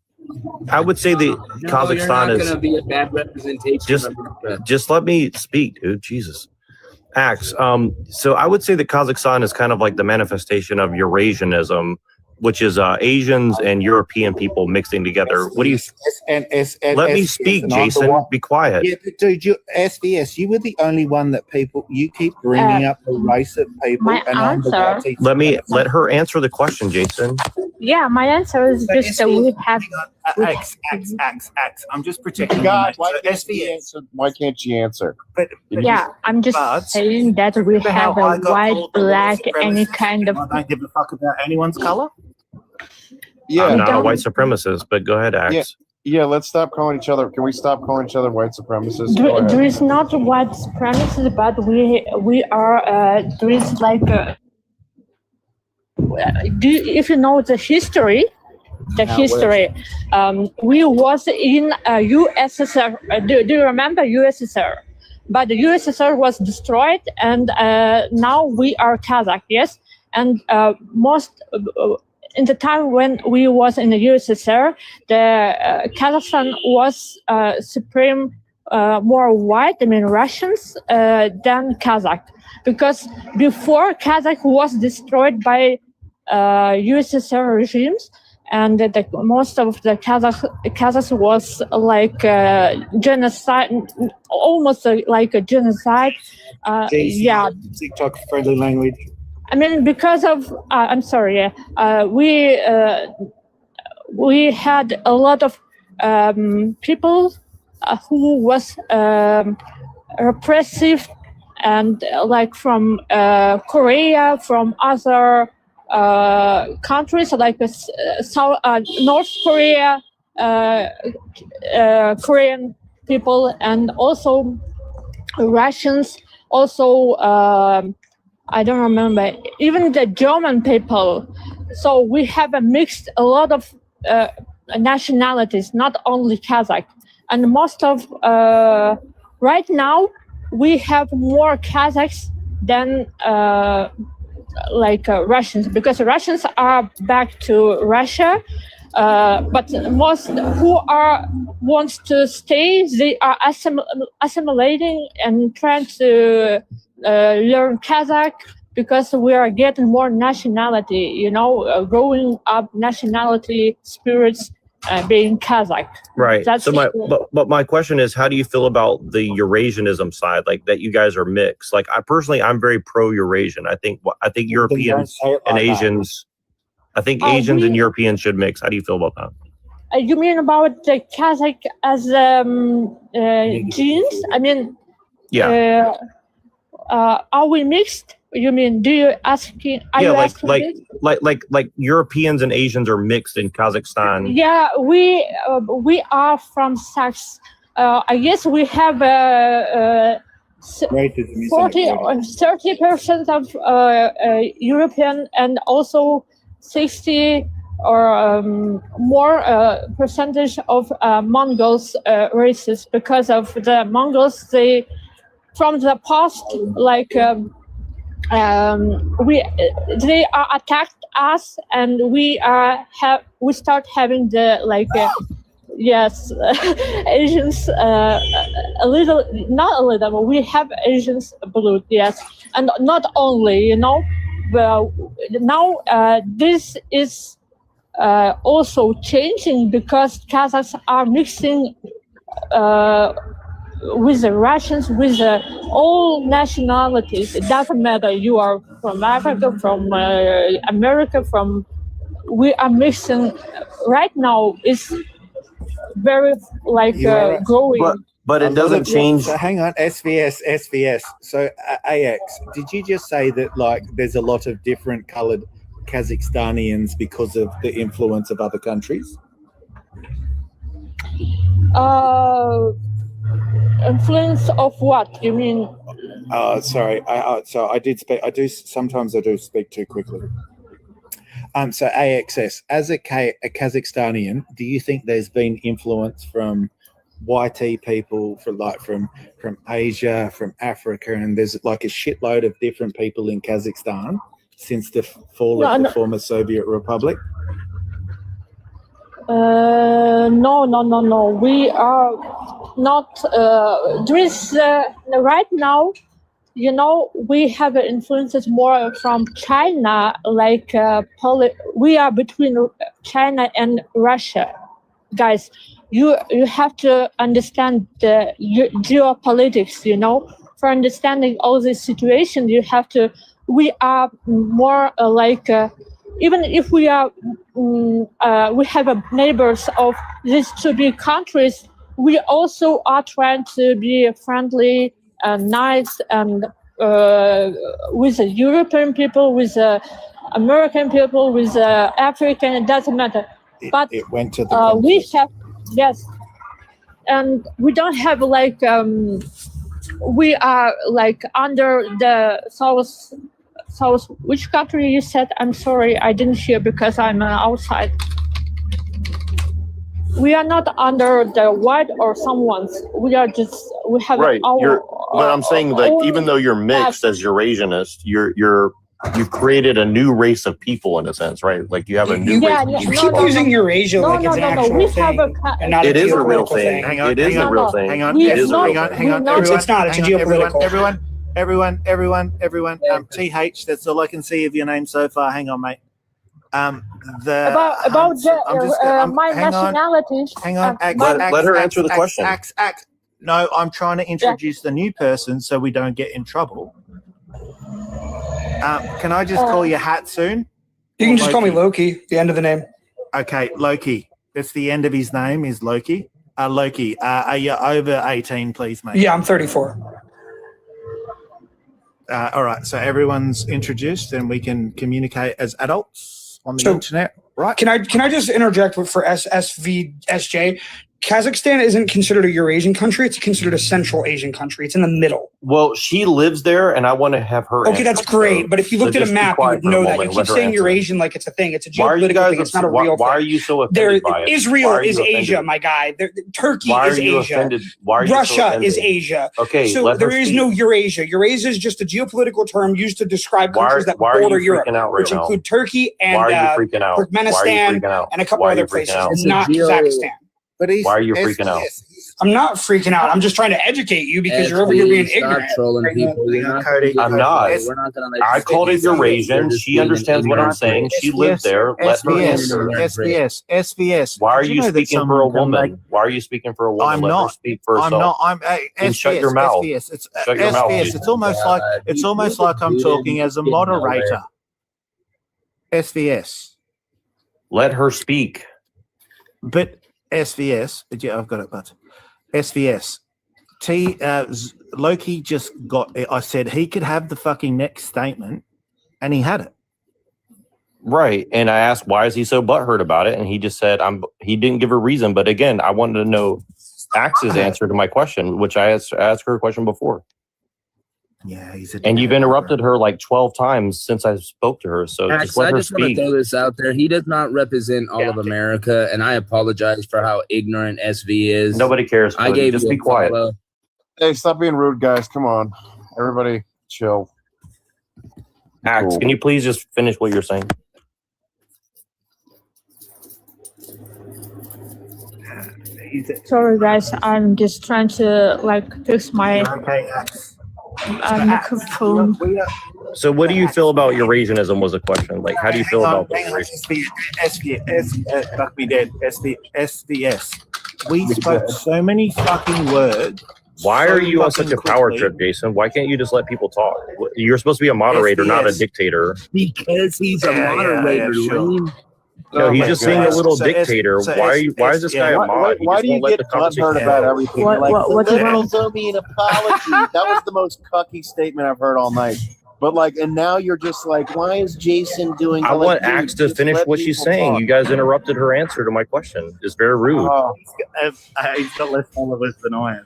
L: I would say the Kazakhstan
X: you're not
L: is
X: going to be a bad representation.
L: just let me speak, dude. Jesus. Axe. So I would say that Kazakhstan is kind of like the manifestation of Eurasianism, which is Asians and European people mixing together. What do you? Let me speak, Jason. Be quiet.
W: Yeah, but dude, you SVS, you were the only one that you keep bringing up the race of people.
J: My
W: and I'm the
J: answer-
W: guy
L: Let her answer the question, Jason.
J: Yeah, my answer is just that we have.
W: X. I'm just protecting
E: God,
W: you.
E: why can't she answer?
W: But
J: Yeah, I'm just
W: But-
J: saying that we
W: Remember how
J: have a
W: I got
J: white,
W: told the
J: black,
W: white
J: any
W: supremacists
J: kind of.
W: I don't give a fuck about anyone's color.
E: Yeah,
L: I'm not a
J: don't-
L: white supremacist, but go ahead, Axe.
E: Yeah, let's stop calling each other. Can we stop calling each other white supremacists? Go ahead.
J: There is not white supremacy, but we are. There is like. If you know the history, we was in USSR. Do you remember USSR? But the USSR was destroyed, and now we are Kazakh. Yes, and most. In the time when we was in the USSR, the Kazakhstan was supreme, more white, I mean Russians, than Kazakh. Because before Kazakh was destroyed by USSR regimes, and most of the Kazakhs was like genocide, almost like a genocide. Yeah.
W: TikTok friendly language.
J: I mean, because of I'm sorry, we had a lot of people who was repressive, and like from Korea, from other countries like South, North Korea, Korean people, and also Russians, also. I don't remember, even the German people. So we have a lot of nationalities, not only Kazakh. And most of, right now, we have more Kazakhs than Russians, because Russians are back to Russia. But most who wants to stay, they are assimilating and trying to learn Kazakh, because we are getting more nationality, growing up nationality spirits, being Kazakh.
L: Right.
J: That's
L: So but my question is, how do you feel about the Eurasianism side, like that you guys are mixed? Like I'm very pro Eurasian. I think Europeans and Asians. I think Asians and Europeans should mix. How do you feel about that?
J: You mean about the Kazakh as genes? I mean,
L: yeah.
J: Are we mixed? You mean? Do you asking? Are you asking this?
L: like Europeans and Asians are mixed in Kazakhstan.
J: Yeah, we are from Saks. I guess we have
W: Racism is
J: 40 or 30% of European and also 60 or more percentage of Mongols races, because of the Mongols, they from the past, like they are attacked us, and we start having the yes, Asians, a little, not a little, but we have Asians blood, yes. And not only, but now this is also changing because Kazakhs are mixing with the Russians, with all nationalities. It doesn't matter, you are from Africa, from America, we are mixing. Right now, it's very growing.
E: But it doesn't change.
W: So hang on, SVS. So AX, did you just say that there's a lot of different colored Kazakhstanians because of the influence of other countries?
J: Influence of what you mean?
W: Sorry. Sometimes I do speak too quickly. So AXS, as a Kazakhstanian, do you think there's been influence from YT people from Asia, from Africa, and there's a shitload of different people in Kazakhstan since the fall of the former Soviet Republic?
J: No. We are not. There is right now. We have influences more from China, we are between China and Russia. Guys, you have to understand the geopolitics, for understanding all this situation, we are more even if we are, we have neighbors of these two big countries, we also are trying to be friendly and nice and with the European people, with the American people, with the African, it doesn't matter. But
W: it went to the
J: we have, yes, and we don't have we are under the south, which country you said? I'm sorry, I didn't hear because I'm outside. We are not under the white or someone's. We are just, we have
L: right.
J: our.
L: But I'm saying, even though you're mixed as Eurasianist, you've created a new race of people in a sense, right? You have a new race.
O: You keep using Eurasia like it's an actual thing, and not
L: it
O: a
L: is a real
O: geopolitical
L: thing.
O: thing.
L: It is a real thing.
W: Hang on.
O: It's not. It's a geopolitical.
W: Everyone. TH, that's all I can see of your name so far. Hang on, mate.
J: My nationality.
W: Hang on.
L: Let her answer the question.
W: No, I'm trying to introduce the new person so we don't get in trouble. Can I just call you Hatsoon?
O: You can just call me Loki, the end of the name.
W: Okay, Loki. That's the end of his name is Loki. Loki, are you over 18, please, mate?
O: Yeah, I'm 34.
W: All right, so everyone's introduced and we can communicate as adults on the internet, right?
O: Can I just interject for SVSJ? Kazakhstan isn't considered a Eurasian country. It's considered a Central Asian country. It's in the middle.
L: Well, she lives there, and I want to have her.
O: Okay, that's great. But if you looked at a map, you would know that. You keep saying Eurasian like it's a thing. It's a geopolitical thing. It's not a real thing.
L: Why are you so offended by it?
O: Israel is Asia, my guy. Turkey is Asia. Russia is Asia.
L: Okay,
O: so there is no Eurasia. Eurasia is just a geopolitical term used to describe countries that border Europe, which include Turkey and Turkmenistan and a couple other places. It's not Kazakhstan.
W: But
L: why are you freaking out?
O: I'm not freaking out. I'm just trying to educate you because you're over here being ignorant.
L: I'm not. I called it Eurasian. She understands what I'm saying. She lived there. Let her answer.
W: SVS.
L: Why are you speaking for a woman? Why are you speaking for a woman?
W: I'm not.
L: Speak for herself.
W: I'm not.
L: And shut your mouth.
W: Shut your mouth. It's almost like I'm talking as a moderator. SVS.
L: Let her speak.
W: But SVS, yeah, I've got it, but SVS. Loki just got, I said he could have the fucking next statement, and he had it.
L: Right. And I asked, why is he so butthurt about it? And he just said, he didn't give a reason. But again, I wanted to know Axe's answer to my question, which I asked her a question before.
W: Yeah, he's a.
L: And you've interrupted her like 12 times since I spoke to her. So just let
X: I
L: her
X: just want to
L: speak.
X: throw this out there. He does not represent all of America, and I apologize for how ignorant SV is.
L: Nobody cares.
X: I gave
L: just
X: you
L: be
X: a
L: quiet.
X: follow.
E: Hey, stop being rude, guys. Come on. Everybody chill.
L: Axe,
E: Cool.
L: can you please just finish what you're saying?
J: Sorry, guys. I'm just trying to fix my microphone.
L: So what do you feel about Eurasianism was a question. Like, how do you feel about Eurasianism?
W: SVS. We spoke so many fucking words.
L: Why are you on such a power trip, Jason? Why can't you just let people talk? You're supposed to be a moderator, not a dictator.
X: Because he's a moderator, Lane.
L: No, he's just being a little dictator. Why is this guy a mod?
E: Why do you get butthurt about everything?
J: What
E: the liberals owe me an apology. That was the most cucky statement I've heard all night. But and now you're just like, why is Jason doing?
L: I want Axe to finish what she's saying. You guys interrupted her answer to my question. It's very rude.
W: He's got less followers than I am.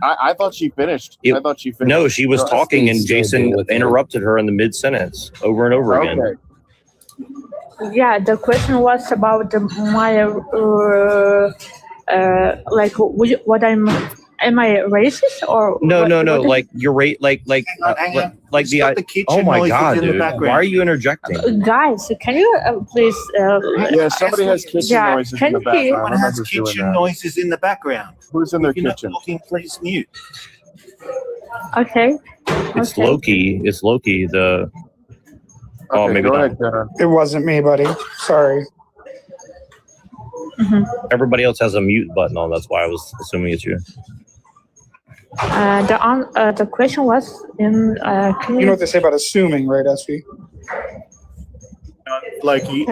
E: I thought she finished. I thought she finished.
L: No, she was talking and Jason interrupted her in the mid-sentence over and over again.
J: Yeah, the question was about my what am I racist or
L: No.
J: what
L: Like you're like the oh my god, dude! Why are you interjecting?
J: guys, can you please?
E: Yeah, somebody has kitchen noises in the background.
W: Someone has kitchen noises in the background.
E: Who's in their
W: If you're
E: kitchen?
W: not talking, please mute.
J: Okay.
L: It's Loki. It's Loki. The maybe not.
O: It wasn't me, buddy. Sorry.
L: Everybody else has a mute button on. That's why I was assuming it's you.
J: The question was in.
O: You know what they say about assuming, right, SV?
W: Like you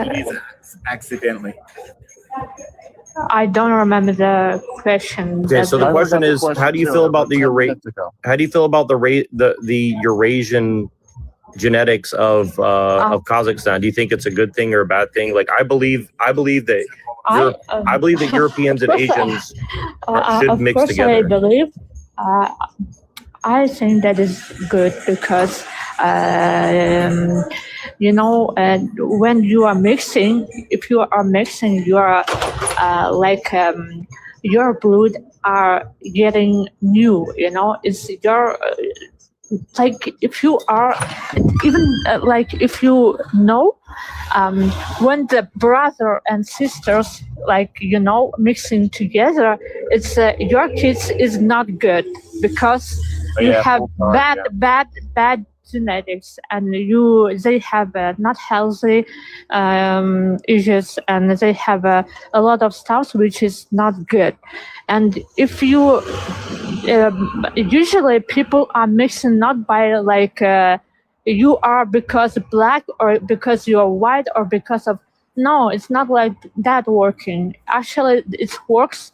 W: accidentally.
J: I don't remember the question.
L: Okay, so the question is, how do you feel about the Eurasian genetics of Kazakhstan? Do you think it's a good thing or a bad thing? Like I believe that Europeans and Asians should mix together.
J: I believe. I think that is good because when you are mixing, if you are mixing, you are your blood are getting new. It's your if you are even if you know when the brother and sisters mixing together, it's your kids is not good because you have bad genetics and they have not healthy issues and they have a lot of stuff which is not good. And if you usually people are mixing not by you are because black or because you are white or because of no, it's not like that working. Actually, it works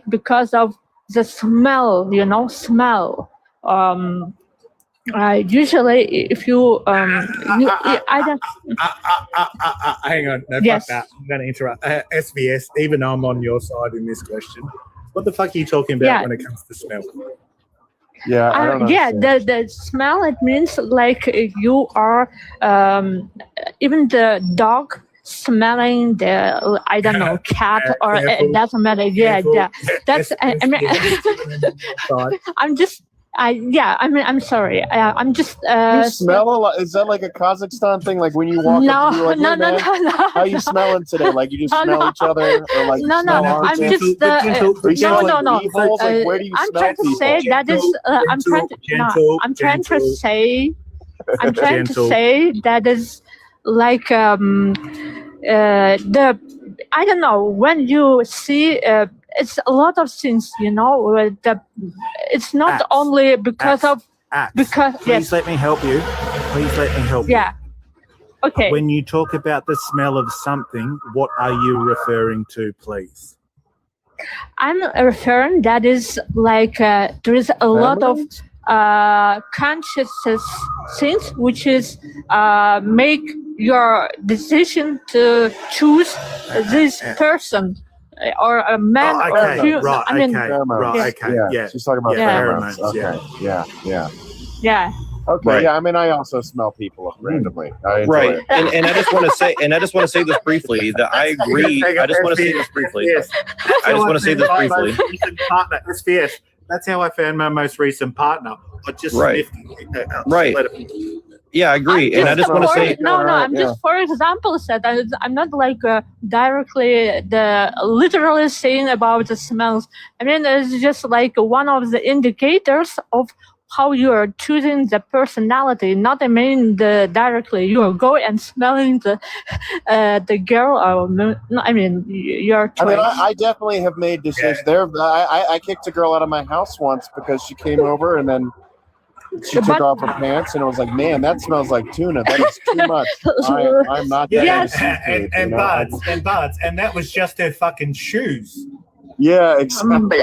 J: because of the smell, smell. Usually, if you, I don't.
W: Hang on, no,
J: Yes.
W: fuck that. I'm going to interrupt. SBS, even I'm on your side in this question. What the fuck are you talking about when it comes to smell?
E: Yeah, I don't know.
J: The smell, it means you are, even the dog smelling the, I don't know, cat or it doesn't matter. Yeah. That's, I'm sorry. I'm just.
E: You smell a lot. Is that like a Kazakhstan thing? Like when you walk up, you're like,
J: no.
E: How you smelling today? Like you just smell each other, or like
J: no. I'm just. No.
E: Like where do you
J: I'm
E: smell
J: trying to
E: people?
J: say that is. I'm trying to say. I'm trying to say that is the. I don't know when you see. It's a lot of things, it's not only because of because
W: Please let me help you.
J: Yeah. Okay.
W: When you talk about the smell of something, what are you referring to, please?
J: I'm referring that is there is a lot of consciousness things which is make your decision to choose this person. Or a man or a human.
W: Yeah.
E: She's talking about pheromones.
W: Yeah.
E: Okay. Yeah.
J: Yeah.
P: Okay,
L: Right.
P: yeah, I mean, I also smell people randomly. I enjoy
L: Right,
P: it.
L: and I just want to say, this briefly. That I agree. I just want to say this briefly. I just want to say this briefly.
W: Partner, SBS. That's how I found my most recent partner. I just
L: Right.
W: sniffed.
L: Right. Yeah, I agree. And I just want to say,
J: I'm just, for example, said I'm not like directly literally saying about the smells. I mean, it's just like one of the indicators of how you are choosing the personality. Not, I mean, directly you are going and smelling the girl. Or I mean, your choice.
P: I mean, I definitely have made decisions there. I kicked a girl out of my house once because she came over and then she took off her pants and it was like, man, that smells like tuna. That is too much. I'm not that
W: and buds, and that was just her fucking shoes.
P: Yeah, exactly.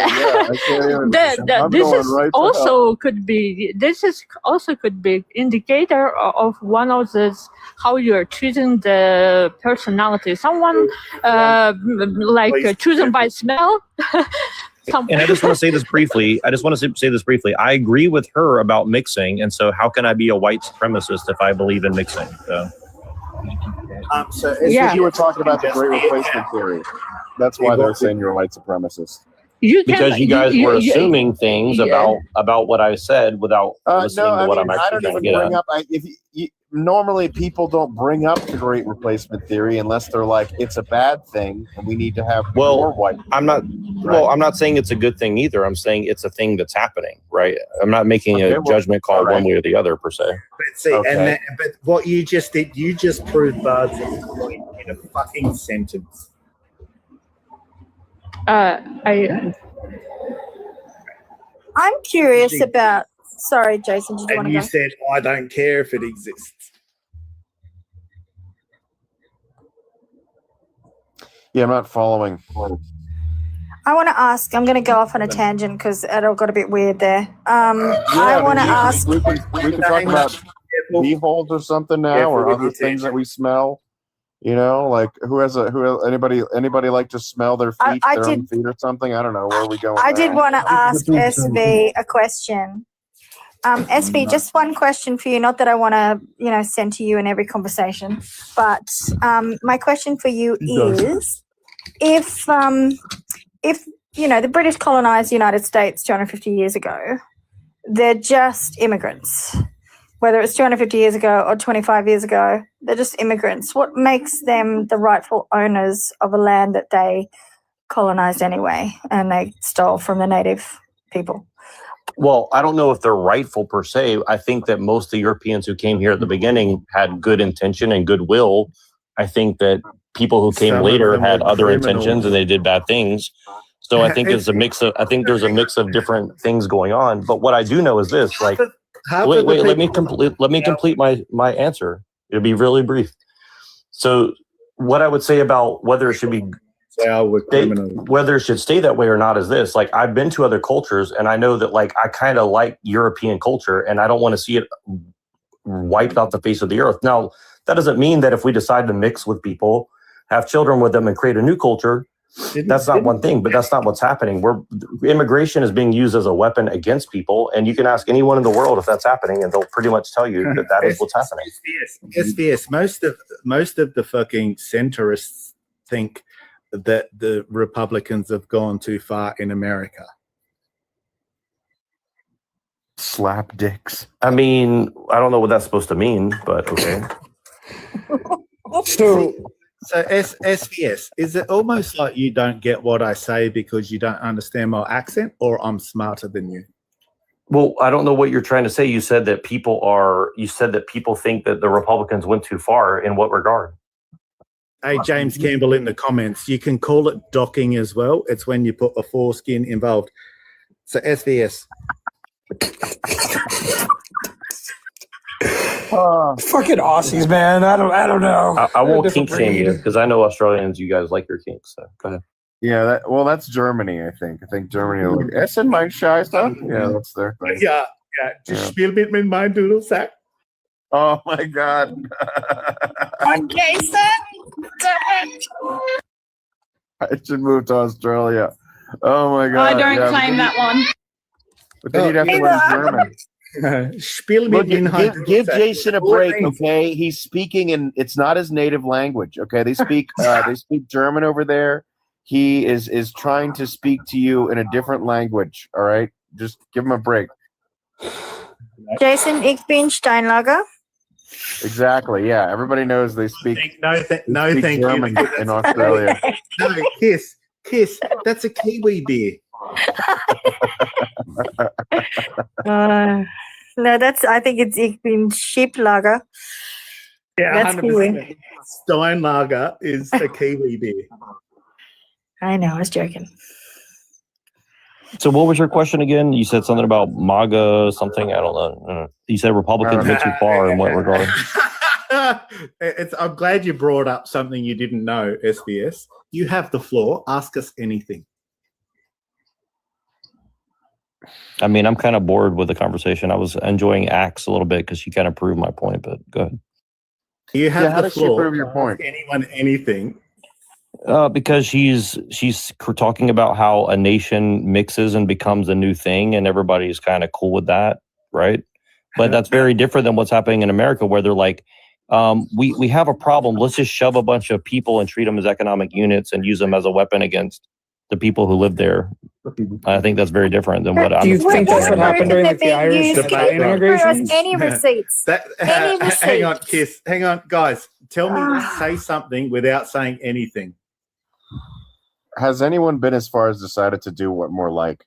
J: This is also could be indicator of one of those how you are choosing the personality. Someone chosen by smell.
L: And I just want to say this briefly. I agree with her about mixing, and so how can I be a white supremacist if I believe in mixing?
P: So it's you were talking about the Great Replacement theory. That's why they're saying you're a white supremacist.
L: Because you guys were assuming things about what I said without listening to what I'm actually trying to get at.
P: Normally, people don't bring up the Great Replacement theory unless they're like, it's a bad thing and we need to have more white.
L: I'm not saying it's a good thing either. I'm saying it's a thing that's happening, right? I'm not making a judgment call one way or the other per se.
W: But see, but what you just did, you just proved Bud's point in a fucking sentence.
H: I'm curious about. Sorry, Jason. Did you want to go?
W: And you said, "I don't care if it exists."
P: Yeah, I'm not following.
H: I want to ask. I'm going to go off on a tangent because it all got a bit weird there. I want to ask.
P: We can talk about bee holes or something now, or other things that we smell. You know, like anybody like to smell their feet, own feet or something? I don't know. Where are we going?
H: I did want to ask SV a question. SV, just one question for you. Not that I want to, send to you in every conversation, but my question for you is, if the British colonized the United States 250 years ago, they're just immigrants. Whether it's 250 years ago or 25 years ago, they're just immigrants. What makes them the rightful owners of a land that they colonized anyway and they stole from the native people?
L: Well, I don't know if they're rightful per se. I think that most of the Europeans who came here at the beginning had good intention and goodwill. I think that people who came later had other intentions and they did bad things. So I think there's a mix of different things going on. But what I do know is this: like, wait, let me complete my answer. It'll be really brief. So, what I would say about whether it should be whether it should stay that way or not is this: like, I've been to other cultures and I know that, like, I kind of like European culture and I don't want to see it wiped off the face of the earth. Now, that doesn't mean that if we decide to mix with people, have children with them and create a new culture, that's not one thing, but that's not what's happening. Immigration is being used as a weapon against people, and you can ask anyone in the world if that's happening, and they'll pretty much tell you that is what's happening.
W: SBS. Most of the fucking centrists think that the Republicans have gone too far in America.
P: Slap dicks.
L: I mean, I don't know what that's supposed to mean, but okay.
W: So SBS, is it almost like you don't get what I say because you don't understand my accent, or I'm smarter than you?
L: Well, I don't know what you're trying to say. You said that people think that the Republicans went too far. In what regard?
W: Hey, James Campbell in the comments, you can call it docking as well. It's when you put a foreskin involved. So SBS.
A: Fucking Aussies, man. I don't know.
L: I won't kink shame you because I know Australians. You guys like your kinks, so go ahead.
P: Yeah, that's Germany. I think Germany. Like, Essen, mein Scheiße. Yeah, that's their thing.
W: Yeah. Just spiel mit mein Dudelsack.
P: Oh my God.
H: Okay,
P: I should move to Australia. Oh my God.
Q: I don't claim that one.
P: But then you'd have to learn German.
X: Spiel
P: Look,
X: mit Inhalt.
P: give Jason a break, okay? He's speaking in it's not his native language, okay? They speak German over there. He is trying to speak to you in a different language, all right? Just give him a break.
H: Jason, ich bin Steinlager.
P: Exactly, yeah. Everybody knows they speak
X: Thank
P: German
X: you.
P: in Australia.
X: No, kiss. That's a Kiwi beer.
H: No, I think it's ich bin Sheeplager.
X: Yeah,
H: That's
X: 100%.
H: Kiwi.
X: Steinlager is a Kiwi beer.
H: I know, I was joking.
L: So what was your question again? You said something about MAGA something. I don't know. You said Republicans went too far in what regard?
X: I'm glad you brought up something you didn't know, SBS. You have the floor. Ask us anything.
L: I mean, I'm kind of bored with the conversation. I was enjoying Axe a little bit because she kind of proved my point, but go ahead.
X: You have
P: how
X: the
P: does she
X: floor.
P: prove your point?
X: Ask anyone anything.
L: Because she's talking about how a nation mixes and becomes a new thing, and everybody's kind of cool with that, right? But that's very different than what's happening in America, where they're like, we have a problem. Let's just shove a bunch of people and treat them as economic units and use them as a weapon against the people who live there. I think that's very different than what I'm.
O: Do you think that's what happened during like the Irish Italian immigration?
H: Any receipts? Any receipts?
X: Hang on, Kiss. Hang on, guys. Tell me, say something without saying anything.
P: Has anyone been as far as decided to do what more like?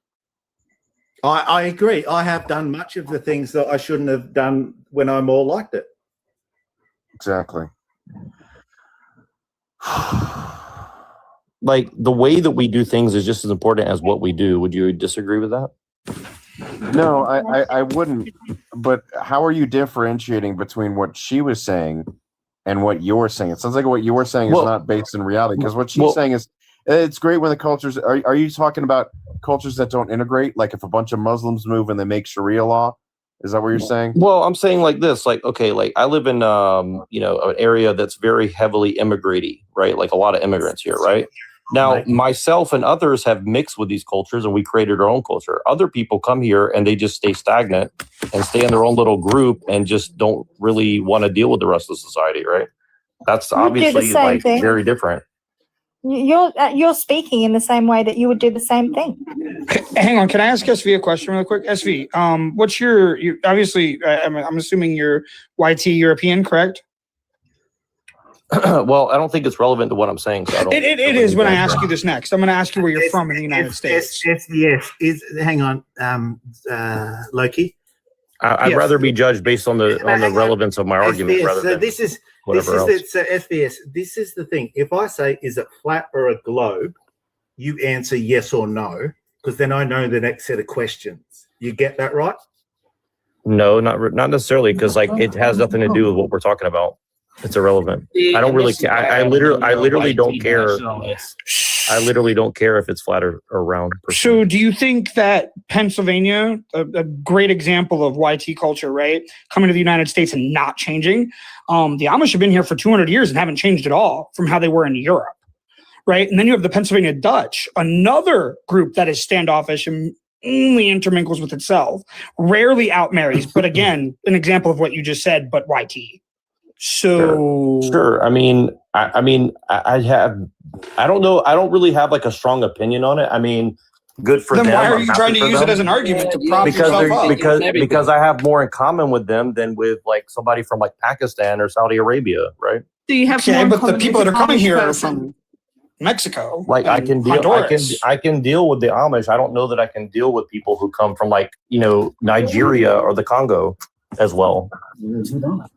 X: I agree. I have done much of the things that I shouldn't have done when I more liked it.
P: Exactly.
L: Like the way that we do things is just as important as what we do. Would you disagree with that?
P: No, I wouldn't. But how are you differentiating between what she was saying and what you're saying? It sounds like what you were saying is not based in reality, because what she's saying is it's great when the cultures are you talking about cultures that don't integrate? Like if a bunch of Muslims move and they make Sharia law, is that what you're saying?
L: Well, I'm saying like this, like, okay, like I live in, an area that's very heavily immigrating, right? Like a lot of immigrants here, right? Now, myself and others have mixed with these cultures and we created our own culture. Other people come here and they just stay stagnant and stay in their own little group and just don't really want to deal with the rest of society, right? That's obviously like very different.
H: You're speaking in the same way that you would do the same thing.
O: Hang on, can I ask SV a question real quick? SV, what's your obviously, I'm assuming you're YT European, correct?
L: Well, I don't think it's relevant to what I'm saying. So
O: it is when I ask you this next. I'm going to ask you where you're from in the United States.
X: SBS is. Hang on, Loki.
L: I'd rather be judged based on the relevance of my argument
X: SBS,
L: rather than whatever else.
X: SBS. This is the thing. If I say, is it flat or a globe, you answer yes or no, because then I know the next set of questions. You get that right?
L: No, not necessarily, because like it has nothing to do with what we're talking about. It's irrelevant. I don't really care. I literally don't care. I literally don't care if it's flat or round.
O: So do you think that Pennsylvania, a great example of YT culture, right, coming to the United States and not changing, the Amish have been here for 200 years and haven't changed at all from how they were in Europe, right? And then you have the Pennsylvania Dutch, another group that is standoffish and only intermingles with itself, rarely outmarries, but again, an example of what you just said, but YT. So
L: sure. I don't know. I don't really have like a strong opinion on it. I mean, good for them.
O: Then why are you trying to use it as an argument to prop yourself up?
L: Because I have more in common with them than with like somebody from like Pakistan or Saudi Arabia, right?
Q: Do you have
O: but the people that are coming here are from Mexico.
L: Like I can deal with the Amish. I don't know that I can deal with people who come from like, Nigeria or the Congo as well.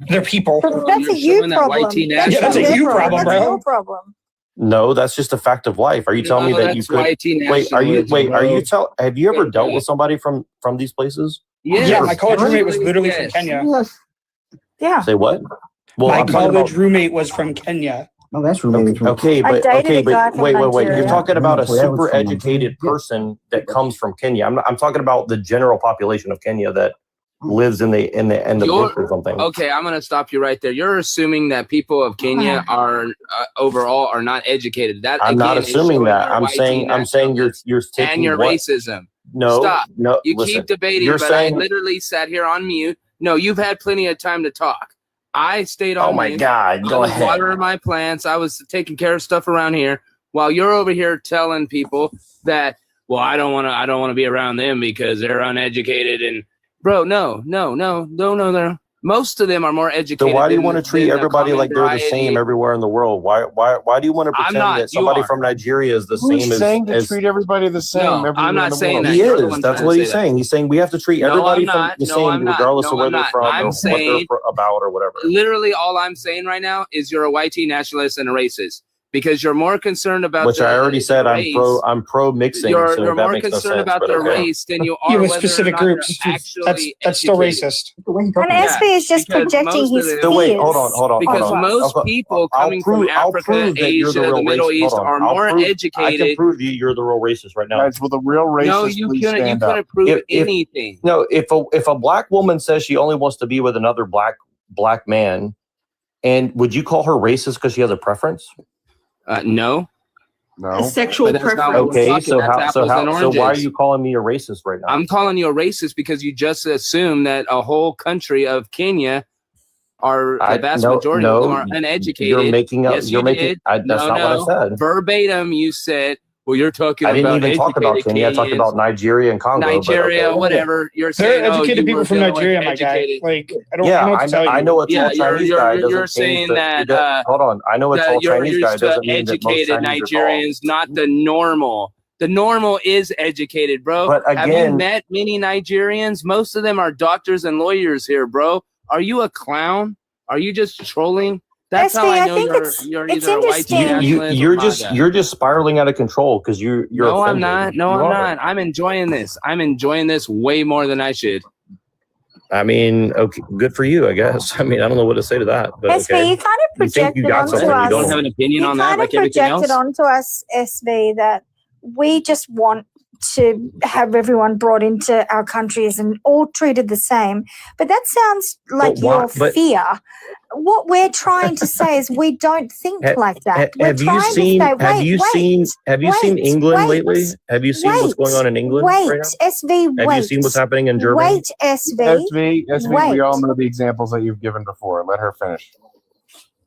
O: They're people.
H: That's a you problem.
O: That's a you problem, bro.
H: That's your problem.
L: No, that's just a fact of life. Are you telling me that you could have you ever dealt with somebody from these places?
O: Yeah, my college roommate was literally from Kenya.
H: Yeah.
L: Say what? Well,
O: my college roommate was from Kenya.
B: Oh, that's really
L: okay, but wait.
H: Nigeria.
L: You're talking about a super educated person that comes from Kenya. I'm talking about the general population of Kenya that lives in the bush or something.
X: Okay, I'm gonna stop you right there. You're assuming that people of Kenya are overall are not educated. That
L: I'm not assuming that. I'm saying you're taking
X: and your racism.
L: No,
X: Stop.
L: no.
X: You
L: listen,
X: keep debating,
L: you're
X: but
L: saying,
X: I literally sat here on mute. No, you've had plenty of time to talk. I stayed on
L: oh my
X: mute.
L: God,
X: I
L: go
X: was
L: ahead.
X: watering my plants. I was taking care of stuff around here while you're over here telling people that, well, I don't want to be around them because they're uneducated. And bro, no. Most of them are more educated.
L: So why do you want to
X: than
L: treat
X: the
L: everybody
X: common
L: like they're the
X: variety.
L: same everywhere in the world? Why do you want to
X: I'm
L: pretend
X: not,
L: that somebody
X: you are.
L: from Nigeria is the
E: Who's
L: same
E: saying to
L: as
E: treat everybody the same?
X: No,
E: everywhere
X: I'm not
E: in the
X: saying
E: world?
X: that.
L: he
X: You're the
L: is?
X: one
L: That's
X: trying
L: what
X: to
L: he's
X: say that.
L: saying. He's saying we have to treat
X: No,
L: everybody
X: I'm
L: from
X: not.
L: the
X: No,
L: same,
X: I'm not.
L: regardless
X: No,
L: of where
X: I'm
L: they're
X: not.
L: from
X: I'm
L: or
X: saying
L: what they're about or whatever.
X: literally all I'm saying right now is you're a YT nationalist and a racist because you're more concerned about
L: Which I already said I'm
X: race.
L: pro mixing.
X: You're
L: So that
X: more
L: makes no
X: concerned
L: sense.
X: about
L: But
X: their
L: okay.
X: race than you are
O: Yeah, with
X: whether
O: specific
X: or not
O: groups.
X: they're actually
O: That's still
X: educated.
O: racist.
H: And SB is just
X: Because
H: projecting
X: most of
H: his
X: them-
L: So wait, hold
H: fears
L: on.
X: Because
H: onto us.
X: most people coming from Africa,
L: prove that you're the
X: Asia,
L: real
X: the Middle
L: racist.
X: East
L: Hold on.
X: are
L: I'll
X: more
L: prove- I can
X: educated.
L: prove you're the real racist right now.
E: Guys, will the real racist
X: No, you
E: please
X: couldn't. You
E: stand up?
X: couldn't prove
L: If-
X: anything.
L: No, if a black woman says she only wants to be with another black man, and would you call her racist because she has a preference?
X: No.
Q: A sexual
X: But that's not
Q: preference.
X: what we're
L: Okay,
X: talking.
L: so
X: That's
L: so
X: apples and
L: so why are
X: oranges.
L: you calling me a racist right now?
X: I'm calling you a racist because you just assume that a whole country of Kenya are the vast majority of them are uneducated.
L: You're making up.
X: Yes,
L: you're
X: you
L: making.
X: did.
L: That's not what I said.
X: Verbatim, you said, "Well, you're talking
L: I
X: about."
L: didn't even talk about
X: educated
L: Kenya. I talked
X: Kenyans,
L: about Nigeria and Congo.
X: Nigeria,
L: but okay.
X: whatever. You're
O: They're
X: saying,
O: educated
X: you
O: people
X: were
O: from
X: dealing with
O: Nigeria, my guy.
X: educated-
O: Like, I don't
L: Yeah,
O: know what to tell you.
L: I know a tall Chinese guy
X: you're
L: doesn't
X: saying
L: change
X: that.
L: hold on, I know a tall Chinese guy doesn't mean that most
X: educated
L: Chinese are tall.
X: Nigerians, not the normal. The normal is educated, bro.
L: But
X: Have you
L: again-
X: met many Nigerians? Most of them are doctors and lawyers here, bro. Are you a clown? Are you just trolling? That's how I know you're
H: it's
X: either a white
H: interesting.
X: nationalist or
L: You're just spiraling out of control because you're
X: No, I'm
L: offended.
X: not. No,
L: You
X: I'm
L: are.
X: not. I'm enjoying this. I'm enjoying this way more than I should.
L: I mean, okay, good for you, I guess. I mean, I don't know what to say to that, but
H: SB,
L: okay.
H: you kind of
L: You think you
H: projected
L: got
H: onto
L: something, you
H: us.
L: don't
X: have an opinion
H: You
X: on
H: kind
X: that,
H: of
X: like everything
H: projected
X: else?
H: onto us, SB, that we just want to have everyone brought into our countries and all treated the same. But that sounds like your fear. What we're trying to say is we don't think like that. We're
L: Have you
H: trying
L: seen?
H: to say,
L: Have you seen? Have you seen England
H: wait,
L: lately? Have you seen what's going on in England
H: Wait,
L: right now?
H: SB,
L: Have
H: wait.
L: you seen what's happening in Germany?
H: Wait, SB.
E: SV, we all know the examples that you've given before. Let her finish.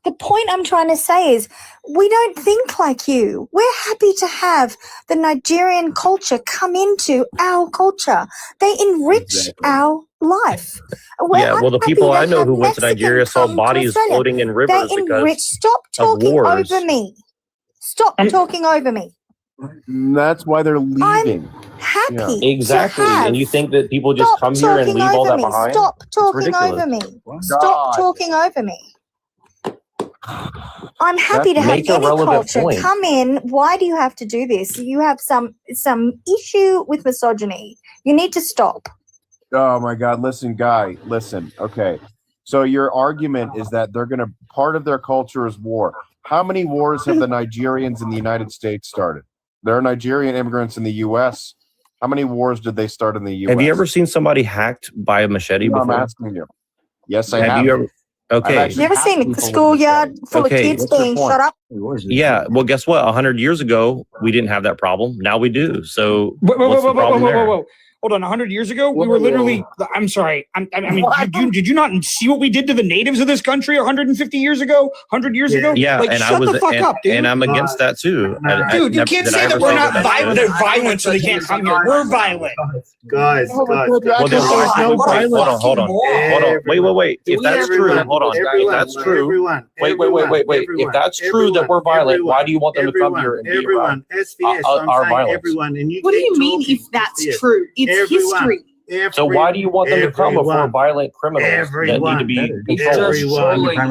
H: The point I'm trying to say is we don't think like you. We're happy to have the Nigerian culture come into our culture. They enrich our life.
L: Yeah, well, the
H: happy
L: people
H: to
L: I know
H: have
L: who went to
H: Mexican
L: Nigeria saw
H: come to
L: bodies
H: Australia.
L: floating in rivers
H: They
L: because
H: enrich. Stop
L: of
H: talking
L: wars.
H: over me. Stop talking over me.
E: That's why they're leaving.
H: Happy.
L: Exactly.
H: to have.
L: And you think that people just
H: Stop
L: come here and
H: talking
L: leave all
H: over
L: that
H: me.
L: behind?
H: Stop
L: It's
H: talking
L: ridiculous.
H: over me. Stop talking over me. I'm happy to have
L: Make a
H: any
L: relevant
H: culture
L: point.
H: come in. Why do you have to do this? You have some issue with misogyny. You need to stop.
E: Oh my God! Listen, guy. Listen. Okay. So your argument is that they're going to part of their culture is war. How many wars have the Nigerians in the United States started? There are Nigerian immigrants in the U.S. How many wars did they start in the U.S.?
L: Have you ever seen somebody hacked by a machete
E: No, I'm
L: before?
E: asking you. Yes, I have.
L: Have you ever? Okay.
H: You ever seen a schoolyard full of kids being shut up?
L: Yeah. Well, guess what? 100 years ago, we didn't have that problem. Now we do. So
O: Whoa,
L: what's the problem there?
O: whoa. Hold on, 100 years ago, we were literally. I'm sorry. I mean, did you not see what we did to the natives of this country 150 years ago, 100 years ago?
L: Yeah,
O: like,
L: and
O: shut the fuck up, dude.
L: And I'm against that too.
O: Dude, you can't say that we're not violent. They're violent, so they can't come here. We're violent.
W: Guys.
L: Well, then hold on. Wait. If that's true, hold on. If that's true, wait. If that's true that we're violent, why do you want them to come here and be
W: everyone, SBS,
L: our
W: I'm saying
L: violence?
W: everyone, and you
Q: What do
W: keep
Q: you mean
W: talking,
Q: if that's
W: SBS.
Q: true? It's
W: Everyone.
Q: history.
L: So why do you want them to come if we're violent criminals that need to be controlled?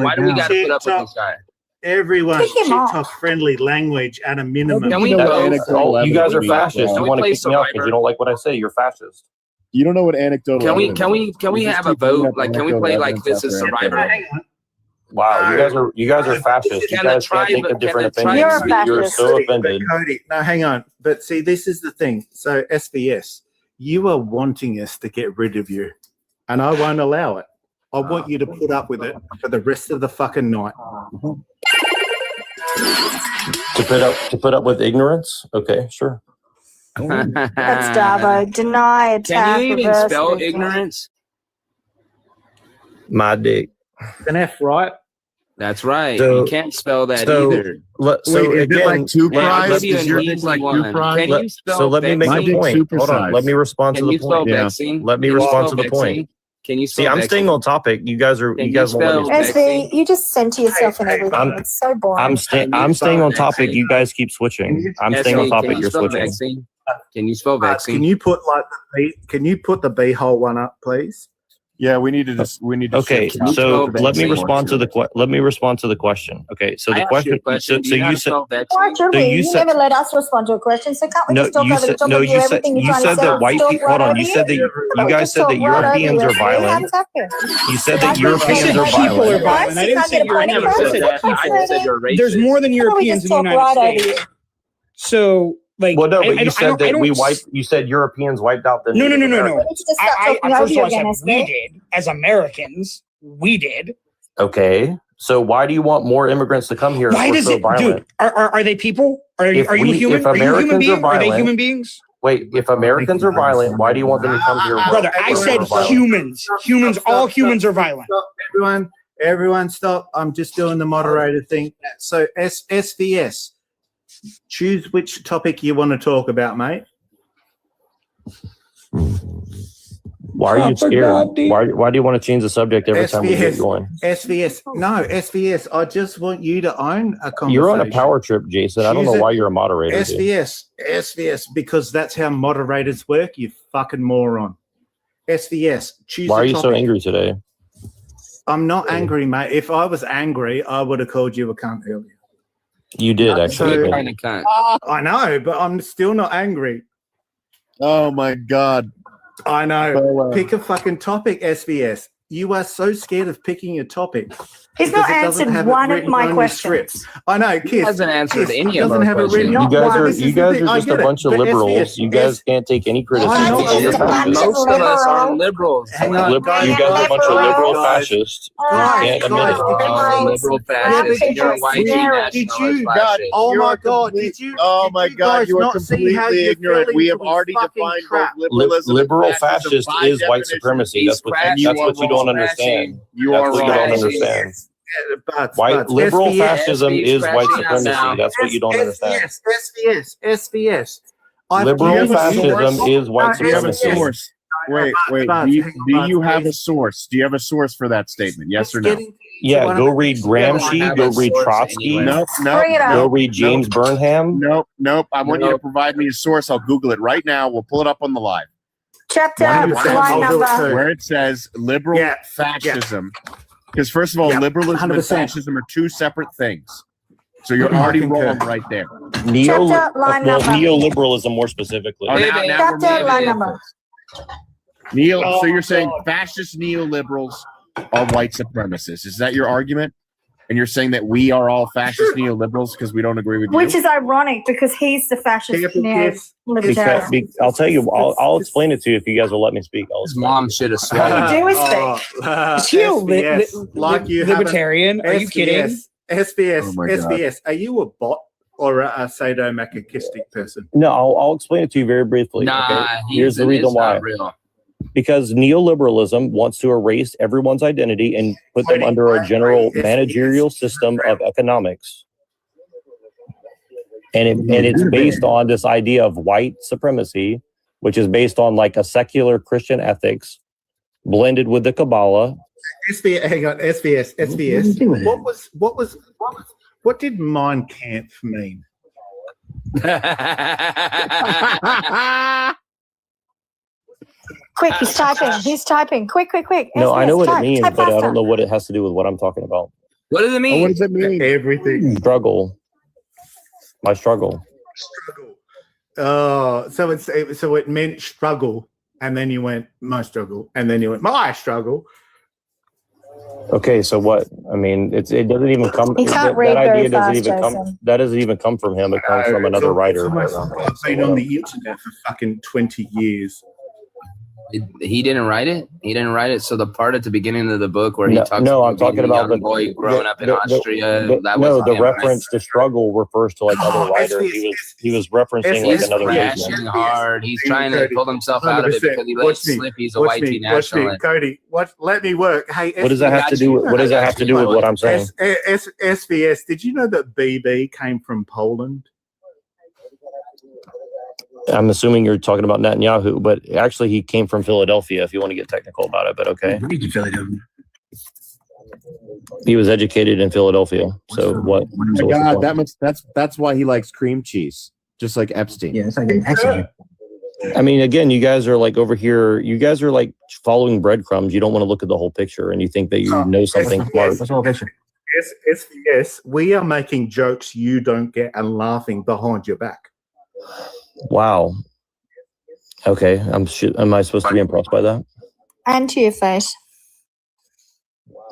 X: Why do we got to put up with this guy?
W: Everyone,
H: Kick him off.
W: TikTok friendly language at a minimum.
X: Can we
L: Oh, you guys are fascists. You
X: we
L: want to
X: play
L: kick me out because
X: Survivor?
L: you don't like what I say. You're fascist.
E: You don't know what anecdotal.
X: Can we have a vote? Like, can we play like this is Survivor?
L: Wow, you guys are fascists. You
X: Can the
L: guys can't think
X: tribe-
L: of different
X: can the
L: opinions.
X: tribe-
L: You're so offended.
W: But Cody, no, hang on. But see, this is the thing. So SBS, you are wanting us to get rid of you, and I won't allow it. I want you to put up with it for the rest of the fucking night.
L: To put up with ignorance? Okay, sure.
H: That's Davo. Deny, attack,
X: Can you even
H: reverse,
X: spell
H: recall.
X: ignorance?
L: My dick.
W: An F, right?
X: That's right.
L: So-
X: you can't spell that
L: so-
X: either.
L: So
G: Wait, is it like two
X: Yeah, I'll
G: prize?
X: give you
G: Is
X: an
G: your
X: easy
G: dick like
X: one.
G: two prize?
X: Can you spell
L: So let me make
G: My
L: a
G: dick's
L: point.
G: super
L: Hold on.
G: size.
L: Let me respond
X: Can
L: to
X: you
L: the
X: spell
L: point.
X: vexing?
L: Let me
X: Can you
L: respond
X: spell
L: to the point.
X: vexing? Can you
L: See,
X: spell
L: I'm staying
X: vexing?
L: on topic. You guys
X: Can you
L: won't let me
X: spell
L: speak.
H: SV, you just center yourself in everything.
L: I'm-
H: It's so boring.
L: I'm staying on topic.
X: vexing?
L: You guys keep switching. I'm staying on
X: SV,
L: topic.
X: Can you
L: You're
X: spell
L: switching.
X: vexing? Can you spell vexing?
W: Can you put like can you put the B-hole one up, please?
E: Yeah, we need to just
L: Okay,
E: shift
L: so
E: to
L: let me
E: vexing.
L: respond to the let me respond to the question. Okay, so
X: I
L: the
X: asked
L: question.
X: you a question.
L: So
X: Do you know how
L: you
X: to
L: said
X: spell vexing?
H: Why should
L: so
H: we?
L: you
H: You
L: said
H: never let us respond to a question, so can't we
L: no.
H: just talk
L: You
H: over the
L: said
H: top
L: no.
H: of you?
L: You said
H: Everything you're
L: you
H: trying to
L: said
H: say,
L: that white
H: talk
L: people.
H: right
L: Hold on.
H: over
L: You said that
H: you?
L: you guys said that Europeans are violent. You said that
O: I
L: Europeans
O: said
L: are
O: people are
L: violent.
O: violent. I didn't say
X: I never said that. I just said you're racist.
O: There's more than Europeans in the United States. So, like,
L: Well, no, but
O: I
L: you
O: don't-
L: said
O: I
L: that
O: don't
L: we
O: s-
L: wiped. You said Europeans wiped out the.
O: No.
H: Let's just stop talking over
O: First of
H: you
O: all, I
H: again,
O: said we
H: SV.
O: did as Americans. We did.
L: Okay, so why do you want more immigrants to come here?
O: Why
L: if we're
O: does
L: so
O: it,
L: violent?
O: dude? Are they people? Are you
L: If
O: human?
L: if
O: Are you a human
L: Americans are
O: being? Are they
L: violent,
O: human beings?
L: Wait, if Americans are violent, why do you want them to come here?
O: Brother, I said humans. Humans. All humans are violent.
W: Stop, everyone, stop. I'm just doing the moderator thing. So SVS, choose which topic you want to talk about, mate.
L: Why are you scared? Why do you want to change the subject every time we get going?
W: SVS. No, SVS. I just want you to own a conversation.
L: You're on a power trip, Jason. I don't know why you're a moderator. dude.
W: SVS, because that's how moderators work, you fucking moron. SVS, choose
L: Why
W: a
L: are you so
W: topic.
L: angry today?
W: I'm not angry, mate. If I was angry, I would have called you a cunt earlier.
L: You did actually.
W: So-
L: but-
W: I know, but I'm still not angry.
E: Oh my god.
W: I know.
E: So,
W: Pick a fucking topic, SVS. You are so scared of picking a topic.
H: He's
W: because
H: not
W: it doesn't
H: answered
W: have it
H: one of
W: written
H: my
W: on your
H: questions.
W: script. I know, Kiss.
X: hasn't answered
W: Kiss
X: any of
W: doesn't
X: our
W: have it written.
X: questions.
L: You guys are
W: I
L: just a
W: get it,
L: bunch of
W: but
L: liberals.
W: SVS,
L: You guys can't take any criticism.
W: I know,
L: You're
W: it's a bunch
L: fascists.
W: of
X: Most of us are liberals.
W: Hang on,
L: You guys are a bunch of liberal fascists. You can't admit it.
X: Liberal fascists. You're a white nationalist fascist.
W: Oh
E: You're
W: my
E: a
W: god,
E: complete-
W: did you?
E: Oh my
W: did
E: god,
W: guys
E: you are
W: not see how
E: completely
W: you
E: ignorant.
W: fell
E: We have
W: into
E: already
W: his fucking
E: defined
W: trap?
E: both liberalism.
L: Liberal
E: and fascism
L: fascist
E: by
L: is white
E: definition.
L: supremacy. That's what
X: He's
L: that's what you don't
X: wrong.
L: understand.
E: You
L: That's
E: are
L: what you
E: wrong.
L: don't understand.
W: But
L: Liberal
W: SVS,
L: fascism is white
X: scratching
L: supremacy.
X: us now.
L: That's what you don't understand.
W: SVS.
L: Liberal fascism is white
E: Do you have a
L: supremacy.
E: source? Wait.
W: Buds,
E: Do
W: hang on,
E: you
W: buds,
E: have a
W: please.
E: source? Do you have a source for that statement? Yes or no?
L: Yeah, go read Gramsci, go read Trotsky,
E: Nope.
H: Bring it
L: go
H: up.
L: read James Burnham.
E: Nope. I want you to provide me a source. I'll Google it right now. We'll pull it up on the live.
H: Chapter,
E: 100%.
H: line number.
E: Where it says liberal fascism. Because first of all, liberalism and
W: 100%.
E: fascism are two separate things. So you're already wrong right there.
H: Chapter, line number.
L: Neoliberalism, more specifically.
E: Oh, now we're
H: Chapter,
E: moving.
H: line number.
E: So you're saying fascist neoliberals are white supremacists. Is that your argument? And you're saying that we are all fascist neoliberals because we don't agree with you?
H: Which is ironic because he's the fascist libertarian.
L: I'll tell you. I'll explain it to you if you guys will let me speak.
X: His mom should have
H: What do you do is
W: Oh,
O: Is he a
W: SBS, like you have a-
O: libertarian? Are you kidding?
W: SBS,
E: Oh my God.
W: SBS. Are you a bot or a sadomasochistic person?
L: No, I'll explain it to you very briefly.
X: Nah,
L: okay? Here's the reason
X: it's
L: why.
X: not real.
L: Because neoliberalism wants to erase everyone's identity and put them under a general managerial system of economics. And it's based on this idea of white supremacy, which is based on like a secular Christian ethics blended with the Kabbalah.
W: Hang on, SBS. What did Mein Kampf mean?
H: Quick, he's typing. He's typing. Quick.
L: No, I know what it means,
H: Type
L: but I
H: faster.
L: don't know what it has to do with what I'm talking about.
X: What does it mean?
E: What does it mean?
W: Everything.
L: Struggle. My struggle.
W: Oh, so it meant struggle, and then you went my struggle, and then you went my struggle.
L: Okay, so what? I mean, it doesn't even come.
H: He can't read
L: that
H: very
L: idea doesn't
H: fast,
L: even come.
H: Jason.
L: That doesn't even come from him. It comes from another writer.
W: I've been on the internet for fucking 20 years.
X: He didn't write it. He didn't write it. So the part at the beginning of the book where he talks
L: I'm
X: about
L: talking
X: being a
L: about
X: young boy growing up in Austria. That
L: no,
X: was
L: the
X: him,
L: reference to struggle refers to like other writers. He was referencing like
X: He's
L: another
X: crashing
L: movement.
X: hard. He's trying to pull himself out of it because he lets slip. He's a
W: Watch
X: YT
W: me,
X: nationalist.
W: Cody. Let me work. Hey,
L: What does that have to do with? What does that have to do with what I'm saying?
W: SVS? Did you know that BB came from Poland?
L: I'm assuming you're talking about Netanyahu, but actually he came from Philadelphia. If you want to get technical about it, but okay. He was educated in Philadelphia. So what?
P: Oh my God, that's why he likes cream cheese, just like Epstein.
B: Yeah, it's like an accident.
L: I mean, again, you guys are like over here. You guys are like following breadcrumbs. You don't want to look at the whole picture, and you think that you know something smart.
W: SVS, we are making jokes you don't get and laughing behind your back.
L: Wow. Okay. Am I supposed to be impressed by that?
H: And to your face.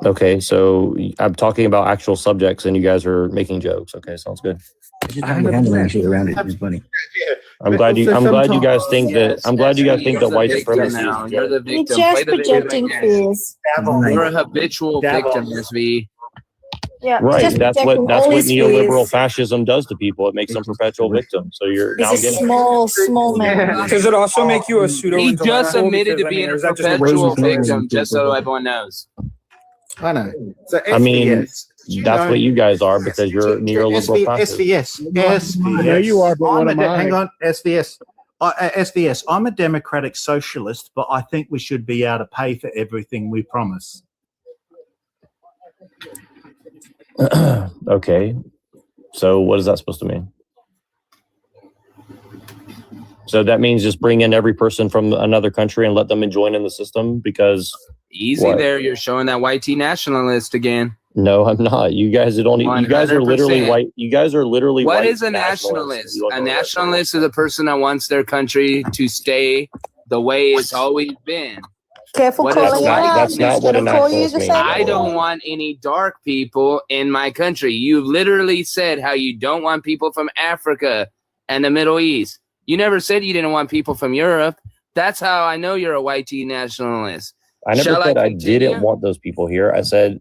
L: Okay. So I'm talking about actual subjects, and you guys are making jokes. Okay, sounds good.
B: Around it. It's funny.
L: I'm glad you guys think that. I'm glad you guys think that white supremacy.
X: You're the
H: You're
X: victim.
H: just
X: Play the
H: projecting
X: victim.
H: fears.
X: You're a habitual victim, SV.
H: Yeah,
L: Right.
H: just
L: That's
H: projecting
L: what
H: all his
L: neoliberal
H: fears.
L: fascism does to people. It makes them perpetual victims. So you're now
H: He's a
L: getting.
H: small man.
N: Does it also make you a pseudo?
X: He just admitted to
N: Because, I mean,
X: being
N: or
X: a
N: is that just
X: perpetual victim, just so everyone knows.
W: I know. So
L: I mean,
W: SVS,
L: that's what you guys are because you're neoliberal fascists.
W: SVS.
P: Yeah, you are, but what am I?
W: Hang on, SVS. SVS, I'm a democratic socialist, but I think we should be able to pay for everything we promise.
L: Okay. So what is that supposed to mean? So that means just bring in every person from another country and let them join in the system because
X: Easy
L: what?
X: there. You're showing that YT nationalist again.
L: No, I'm not. You guys don't. You guys are literally
X: 100%.
L: white. You guys are literally.
X: What
L: white
X: is a
L: nationalists.
X: nationalist? A nationalist is a person that wants their country to stay the way it's always been.
H: Careful
X: What
H: calling
X: is
H: it out.
L: That's not what a
H: Gonna call you
L: nationalist
H: the
L: means.
H: same
X: I don't want any dark people in my country. You literally said how you don't want people from Africa and the Middle East. You never said you didn't want people from Europe. That's how I know you're a YT nationalist.
L: I never
X: Shall
L: said I
X: continue?
L: didn't want those people here. I said.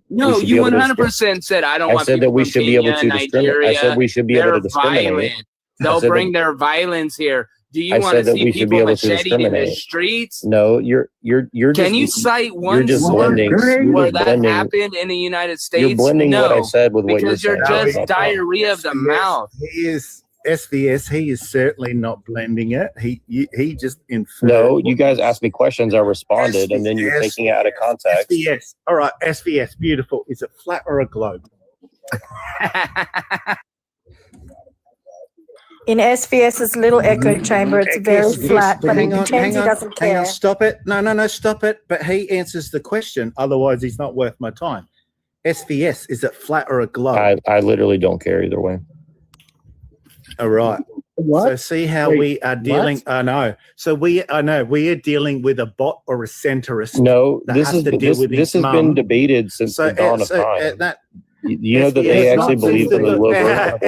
X: No, you 100% said I don't
L: I
X: want
L: said
X: people
L: that we
X: from
L: should be able
X: Kenya,
L: to discriminate. I
X: Nigeria.
L: said we should be able to
X: They're
L: discriminate.
X: violent. They'll
L: said
X: bring
L: that-
X: their violence here. Do you
L: I
X: want to
L: said that
X: see
L: we should be
X: people
L: able to
X: macheted in the
L: discriminate.
X: streets?
L: No, you're just.
X: Can you cite
L: You're
X: one
L: just
X: sport
L: blending.
X: where
L: You're just
X: that
L: blending.
X: happened in the United States?
L: You're blending
X: no,
L: what I said with what you're
X: because you're
L: saying.
X: just diarrhea of the mouth.
W: He is SVS. He is certainly not blending it. He just inferred.
L: No, you guys asked me questions. I responded, and then you're taking it out of context.
W: SVS. All right, SVS. Beautiful. Is it flat or a globe?
H: In SVS's little echo chamber, it's very flat, but he pretends he doesn't
W: Hang
H: care.
W: on, stop it. No, stop it. But he answers the question. Otherwise, he's not worth my time. SVS, is it flat or a globe?
L: I literally don't care either way.
W: All right.
B: What?
W: So see how we are dealing. I know. So we are dealing with a bot or a centrist.
L: No,
W: that
L: this
W: has
L: is
W: to deal with
L: this
W: his
L: has been
W: mum.
L: debated since the dawn of time.
W: that
L: You know that they actually believe in the low birth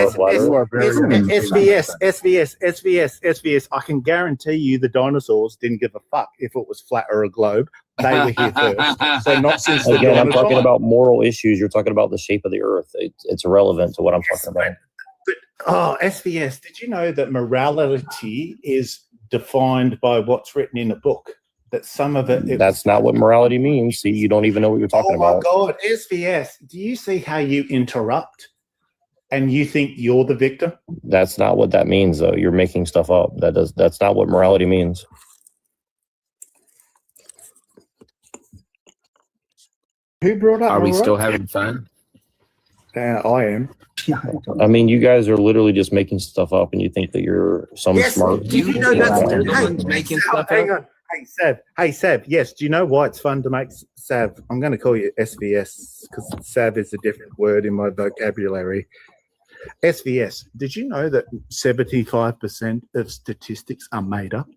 W: SVS. I can guarantee you the dinosaurs didn't give a fuck if it was flat or a globe. They were here first. So not since the
L: Again,
W: dawn
L: I'm
W: of
L: talking
W: time.
L: about moral issues. You're talking about the shape of the earth. It's irrelevant to what I'm talking about.
W: Oh, SVS, did you know that morality is defined by what's written in a book? That some of it...
L: That's not what morality means. See, you don't even know what you're talking about.
W: Oh, my God. SVS, do you see how you interrupt and you think you're the victim?
L: That's not what that means, though. You're making stuff up. That's not what morality means.
W: Who brought up
X: Are we
W: morality?
X: still having fun?
W: I am.
L: I mean, you guys are literally just making stuff up, and you think that you're some smart.
W: Do you know that's
X: making
W: stuff hang on. Hey, Sav. Yes, do you know why it's fun to make Sav? I'm going to call you SVS because Sav is a different word in my vocabulary. SVS. Did you know that 75% of statistics are made up?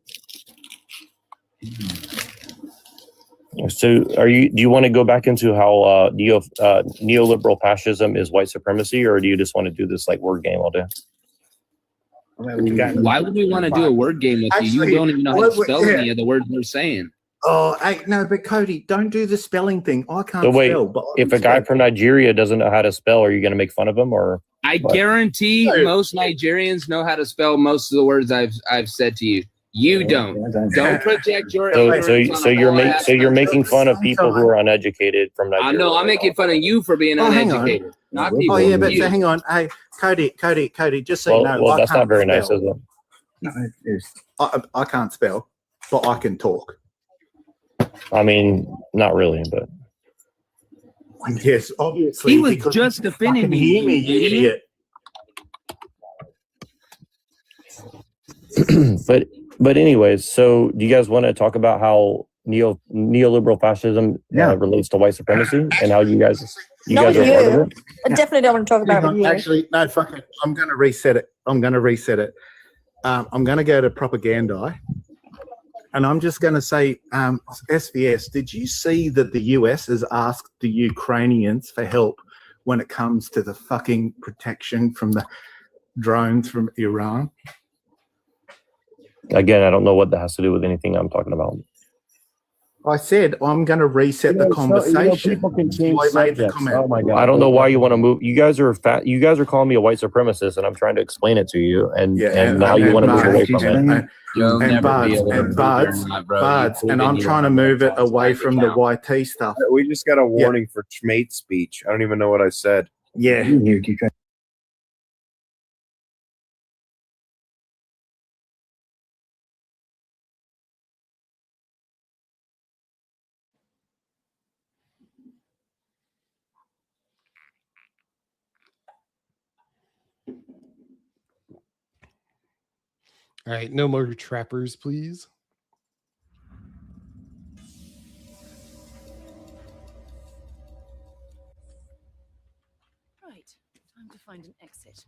L: So, do you want to go back into how neoliberal fascism is white supremacy, or do you just want to do this like word game all day?
X: Why would we want to do a word game with you? You don't even know how to spell any of the words we're saying.
W: Oh, no, but Cody, don't do the spelling thing. I can't
L: So wait,
W: spell. But
L: if a guy from Nigeria doesn't know how to spell, are you going to make fun of him or?
X: I guarantee most Nigerians know how to spell most of the words I've said to you. You don't. Don't project your.
L: So you're making fun of people who are uneducated from Nigeria.
X: No, I'm making fun of you for being uneducated, not people.
W: Oh yeah, but so hang on, hey, Cody, just so you know,
L: well,
W: I
L: that's
W: can't
L: not very nice,
W: spell.
L: is
W: it? I can't spell, but I can talk.
L: I mean, not really, but
W: yes, obviously.
X: He was just defending me,
W: hear me, you idiot.
L: But anyways, so do you guys want to talk about how neoliberal fascism relates to white supremacy and how you guys are part of it?
H: I definitely don't want to talk about it with you.
W: Actually, no, fuck it. I'm going to reset it. I'm going to go to propaganda. And I'm just going to say, SVS, did you see that the US has asked the Ukrainians for help when it comes to the fucking protection from the drones from Iran?
L: Again, I don't know what that has to do with anything I'm talking about.
W: I said I'm going to reset the conversation.
L: People can change subjects. Oh my god! I don't know why you want to move. You guys are fat. You guys are calling me a white supremacist, and I'm trying to explain it to you, and now you want to move away from it.
W: Buds, and I'm trying to move it away from the YT stuff.
M: We just got a warning for mate speech. I don't even know what I said.
W: Yeah.
R: All right, no more trappers, please.
S: Right, time to find an exit.